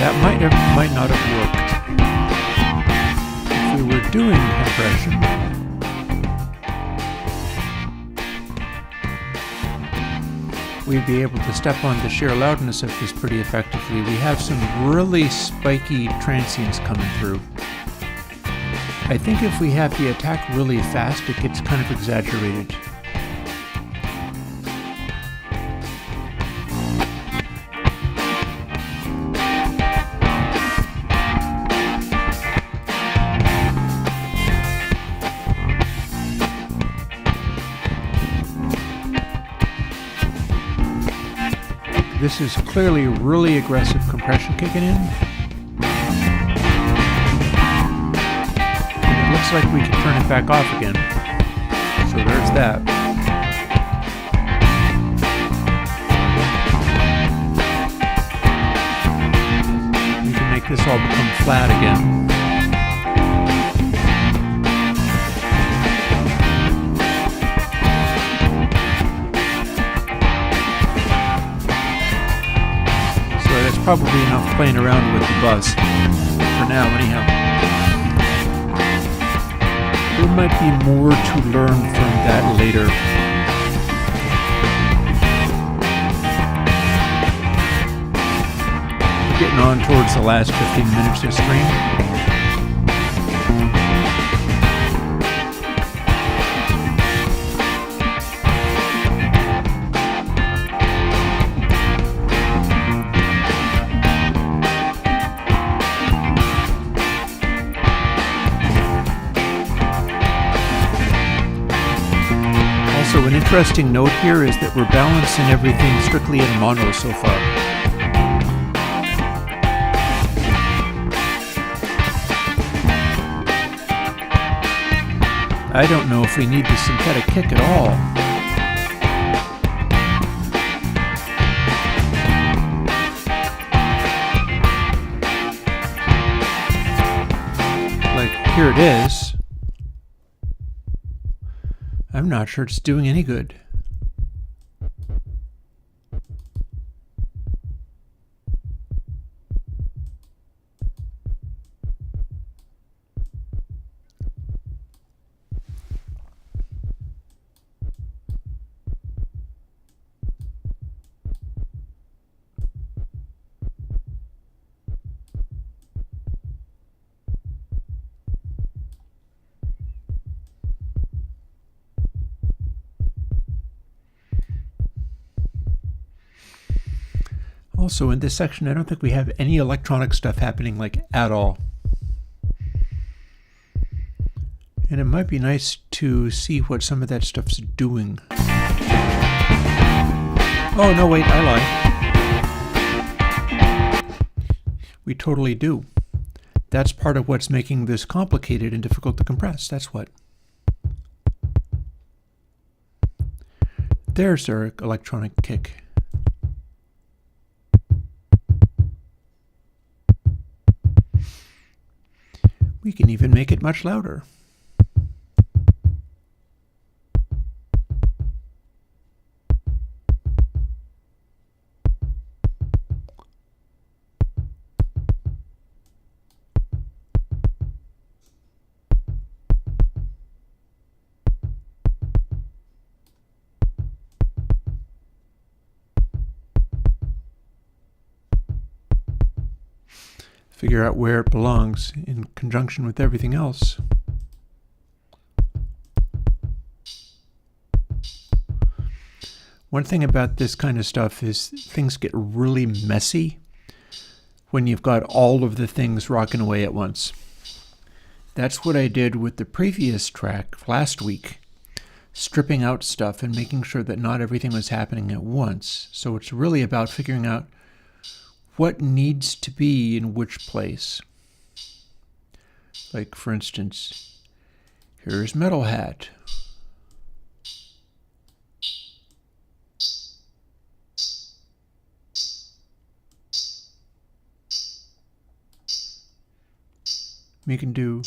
That might not have worked if we were doing compression. We'd be able to step on the sheer loudness of this pretty effectively. We have some really spiky transients coming through. I think if we have the attack really fast, it gets kind of exaggerated. This is clearly really aggressive compression kicking in. And it looks like we can turn it back off again. So there's that. We can make this all become flat again. Probably enough playing around with the buzz for now anyhow. There might be more to learn from that later. We're getting on towards the last 15 minutes of stream. So an interesting note here is that we're balancing everything strictly in mono so far. I don't know if we need the synthetic kick at all. Like, here it is. I'm not sure it's doing any good. Also, in this section, I don't think we have any electronic stuff happening, like, at all. And it might be nice to see what some of that stuff's doing. Oh, no, wait, I lied. We totally do. That's part of what's making this complicated and difficult to compress. That's what. There's our electronic kick. We can even make it much louder. Figure out where it belongs in conjunction with everything else. One thing about this kind of stuff is things get really messy when you've got all of the things rocking away at once. That's what I did with the previous track last week, stripping out stuff and making sure that not everything was happening at once. So it's really about figuring out what needs to be in which place. Like, for instance, here's Metal Hat. We can do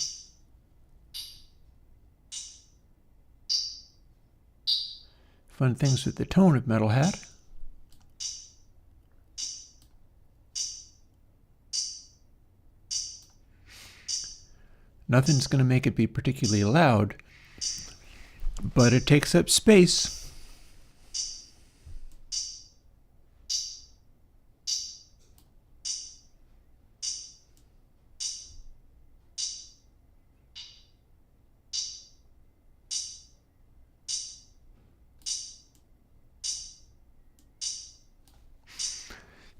fun things with the tone of Metal Hat. Nothing's going to make it be particularly loud, but it takes up space.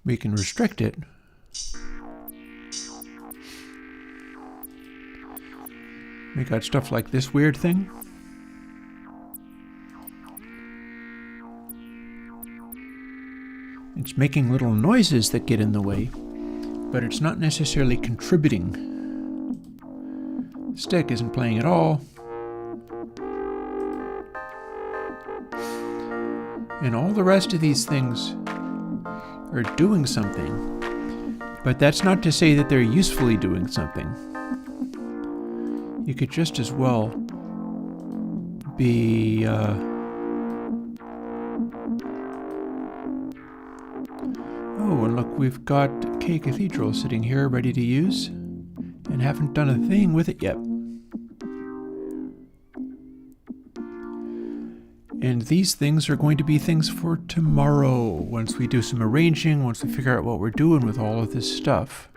We can restrict it. We got stuff like this weird thing. It's making little noises that get in the way, but it's not necessarily contributing. Stick isn't playing at all. And all the rest of these things are doing something, but that's not to say that they're usefully doing something. You could just as well be oh, and look, we've got K Cathedral sitting here ready to use and haven't done a thing with it yet. And these things are going to be things for tomorrow, once we do some arranging, once we figure out what we're doing with all of this stuff.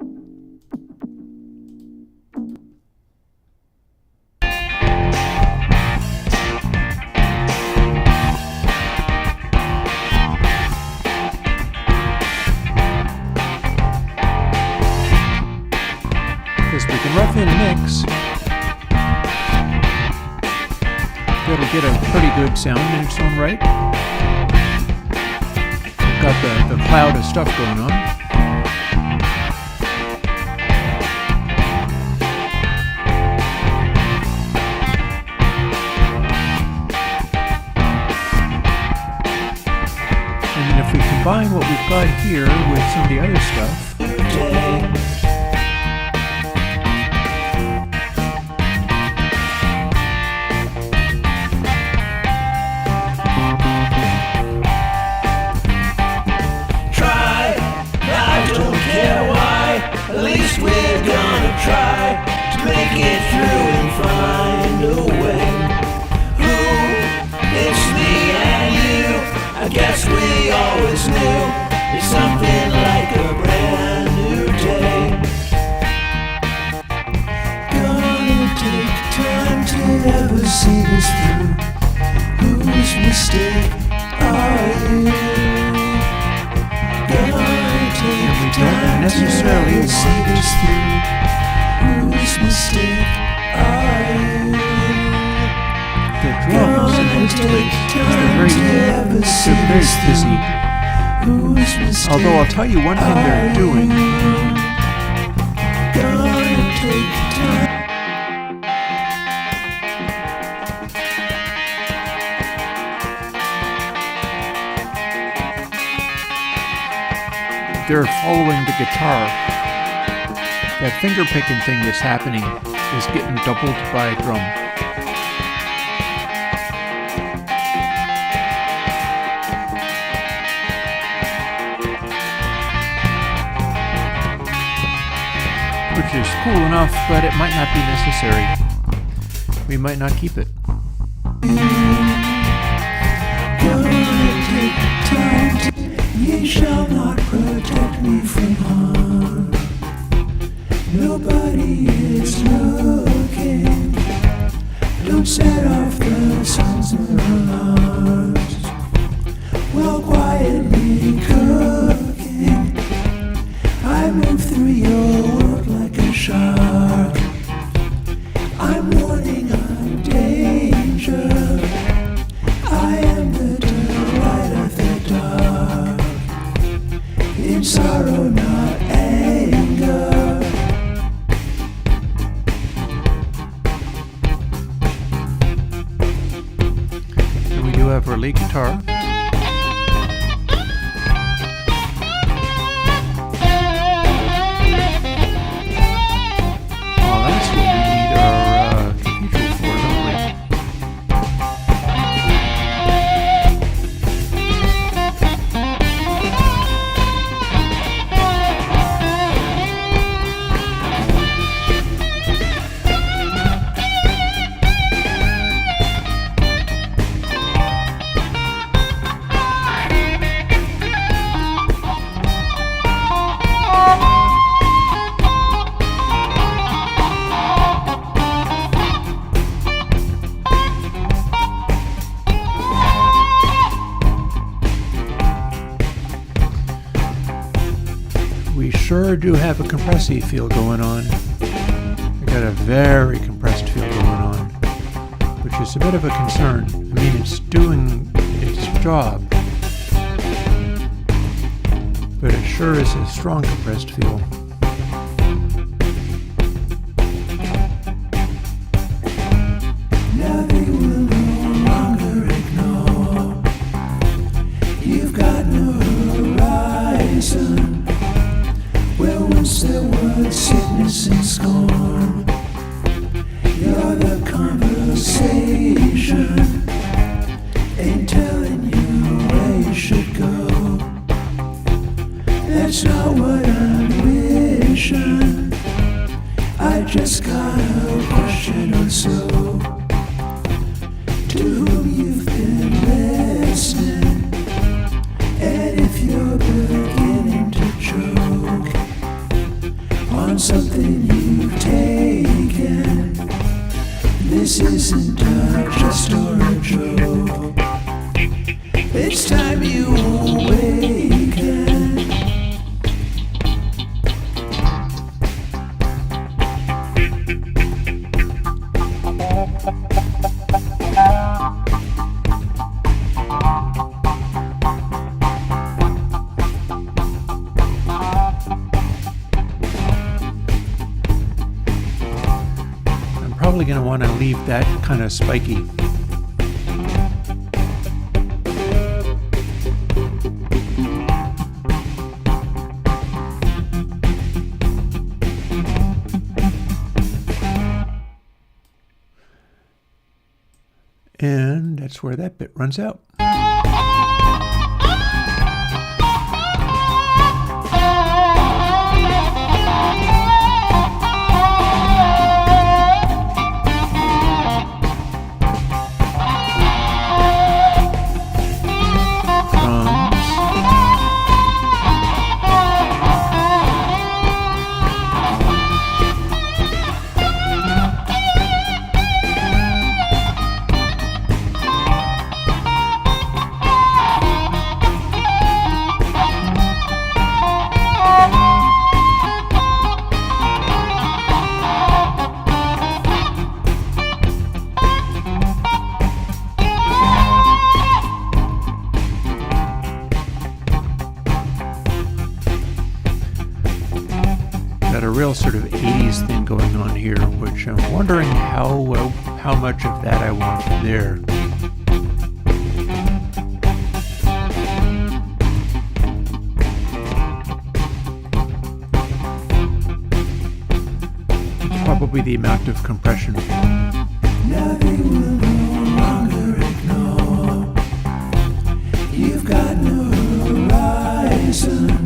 We can roughly mix. It'll get a pretty good sound in its own right. We've got the cloud of stuff going on. And then if we combine what we've got here with some of the other stuff, try to make it through and find a way. Who? It's me and you. I guess we always knew it's something like a brand new day. Gonna take time to ever see this through. Whose mistake are you? Gonna us through. Whose mistake are you? The drums in this place, they're very busy. Although I'll tell you one thing they're doing. Gonna take time. They're following the guitar. That finger picking thing that's happening is getting doubled by a drum. Which is cool enough, but it might not be necessary. We might not keep it. Ye shall not protect me from harm. Nobody is looking. Don't set off the sons of alarms. While quietly cooking, I move through your world like a shark. I'm warning of danger. I am the delight of the dark. In sorrow, not anger. And we do have our lead guitar. Oh, that's what we need our cathedral for, don't we? We sure do have a compressy feel going on. We got a very compressed feel going on, which is a bit of a concern. I mean, it's doing its job, but it sure is a strong compressed feel. Now they will no longer ignore. You've got no horizon. Where once there was sickness and scorn. You're the conversation. Ain't telling you where you should go. That's not what I'm wishing. I just got a question or so. To whom you've been listening. And if you're beginning to choke on something you've taken, this isn't a jest or a joke. It's time you awaken. Probably going to want to leave that kind of spiky. And that's where that bit runs out. a real sort of 80s thing going on here, which I'm wondering how much of that I want there. It's probably the amount of compression. Now they will no longer ignore. You've got no horizon.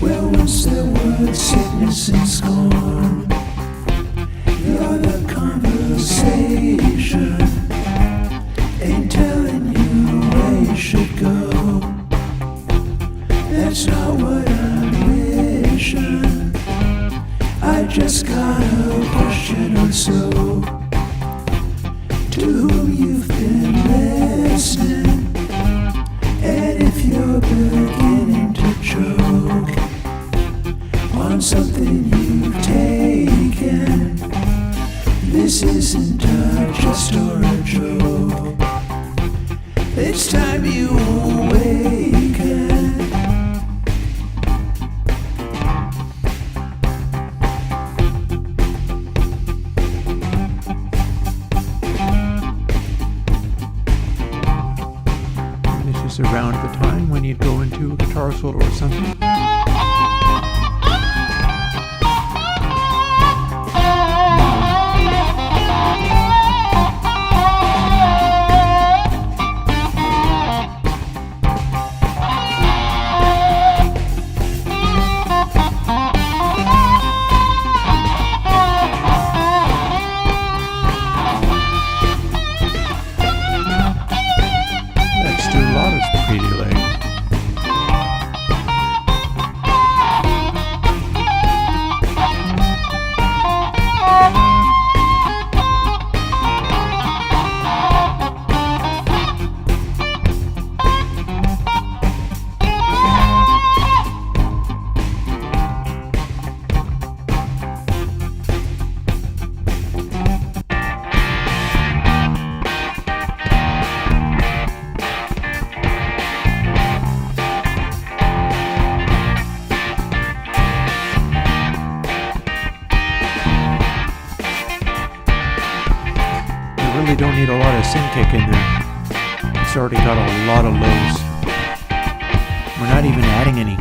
Where once there was sickness and scorn, you're the conversation. Ain't telling you where you should go. That's not what I'm wishing. I just got a question or so. To whom you've been listening, and if you're beginning to choke on something you've taken, this isn't a jest or a joke. It's time you awaken. This is around the time when you'd go into a guitar solo or something. Don't need a lot of syn kick in there. It's already got a lot of lows. We're not even adding any.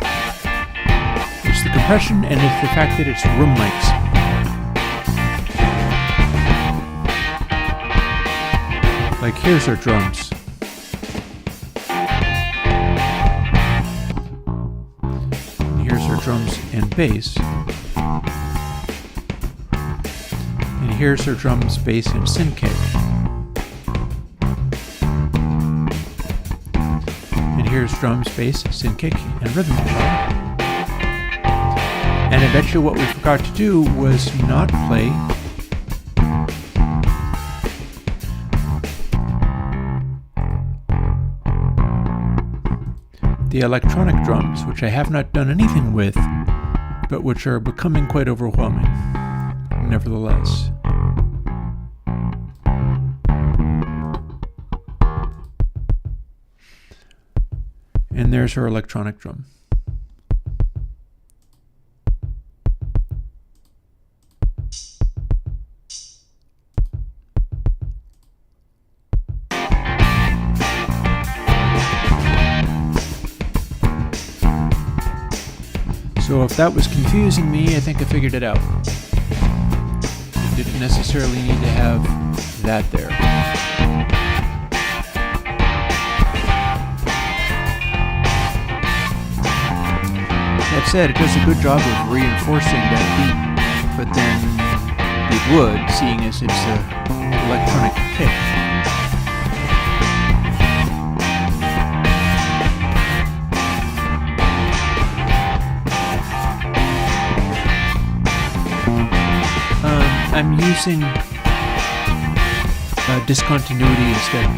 It's the compression and it's the fact that it's room mics. Like here's our drums. And here's our drums and bass. And here's our drums, bass, and syn kick. Here's drums, bass, syn kick, and rhythm guitar. And I bet you what we forgot to do was not play the electronic drums, which I have not done anything with, but which are becoming quite overwhelming, nevertheless. And there's her electronic drum. So if that was confusing me, I think I figured it out. I didn't necessarily need to have that there. That said, it does a good job of reinforcing that beat, but then it would, seeing as it's an electronic kick. I'm using discontinuity instead.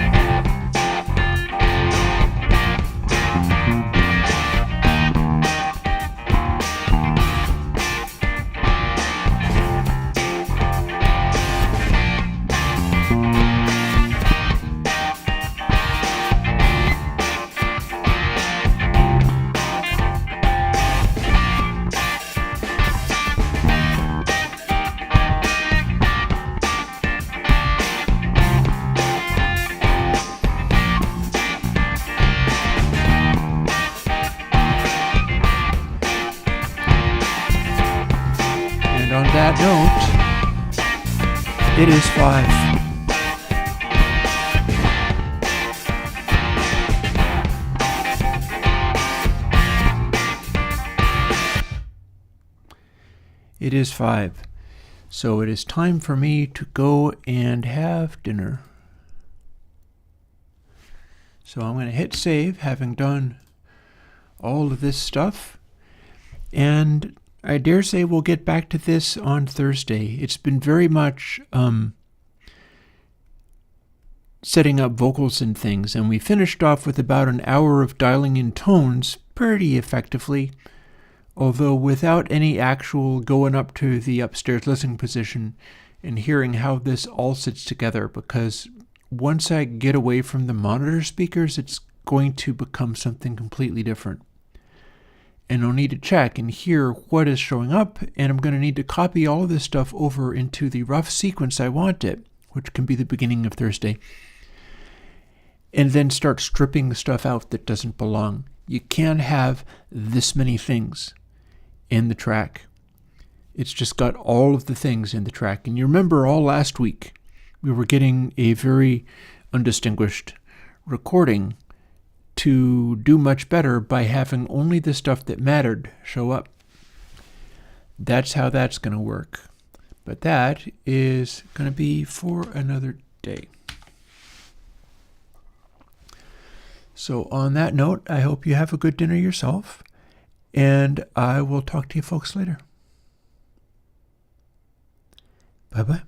that note, it is 5. It is 5. So it is time for me to go and have dinner. So I'm going to hit save, having done all of this stuff. And I dare say we'll get back to this on Thursday. It's been very much setting up vocals and things. And we finished off with about an hour of dialing in tones pretty effectively. Although without any actual going up to the upstairs listening position and hearing how this all sits together, because once I get away from the monitor speakers, it's going to become something completely different. And I'll need to check and hear what is showing up, and I'm going to need to copy all of this stuff over into the rough sequence I want it, which can be the beginning of Thursday, and then start stripping the stuff out that doesn't belong. You can't have this many things in the track. It's just got all of the things in the track. And you remember all last week, we were getting a very undistinguished recording to do much better by having only the stuff that mattered show up. That's how that's going to work. But that is going to be for another day. So on that note, I hope you have a good dinner yourself. And I will talk to you folks later. Bye-bye.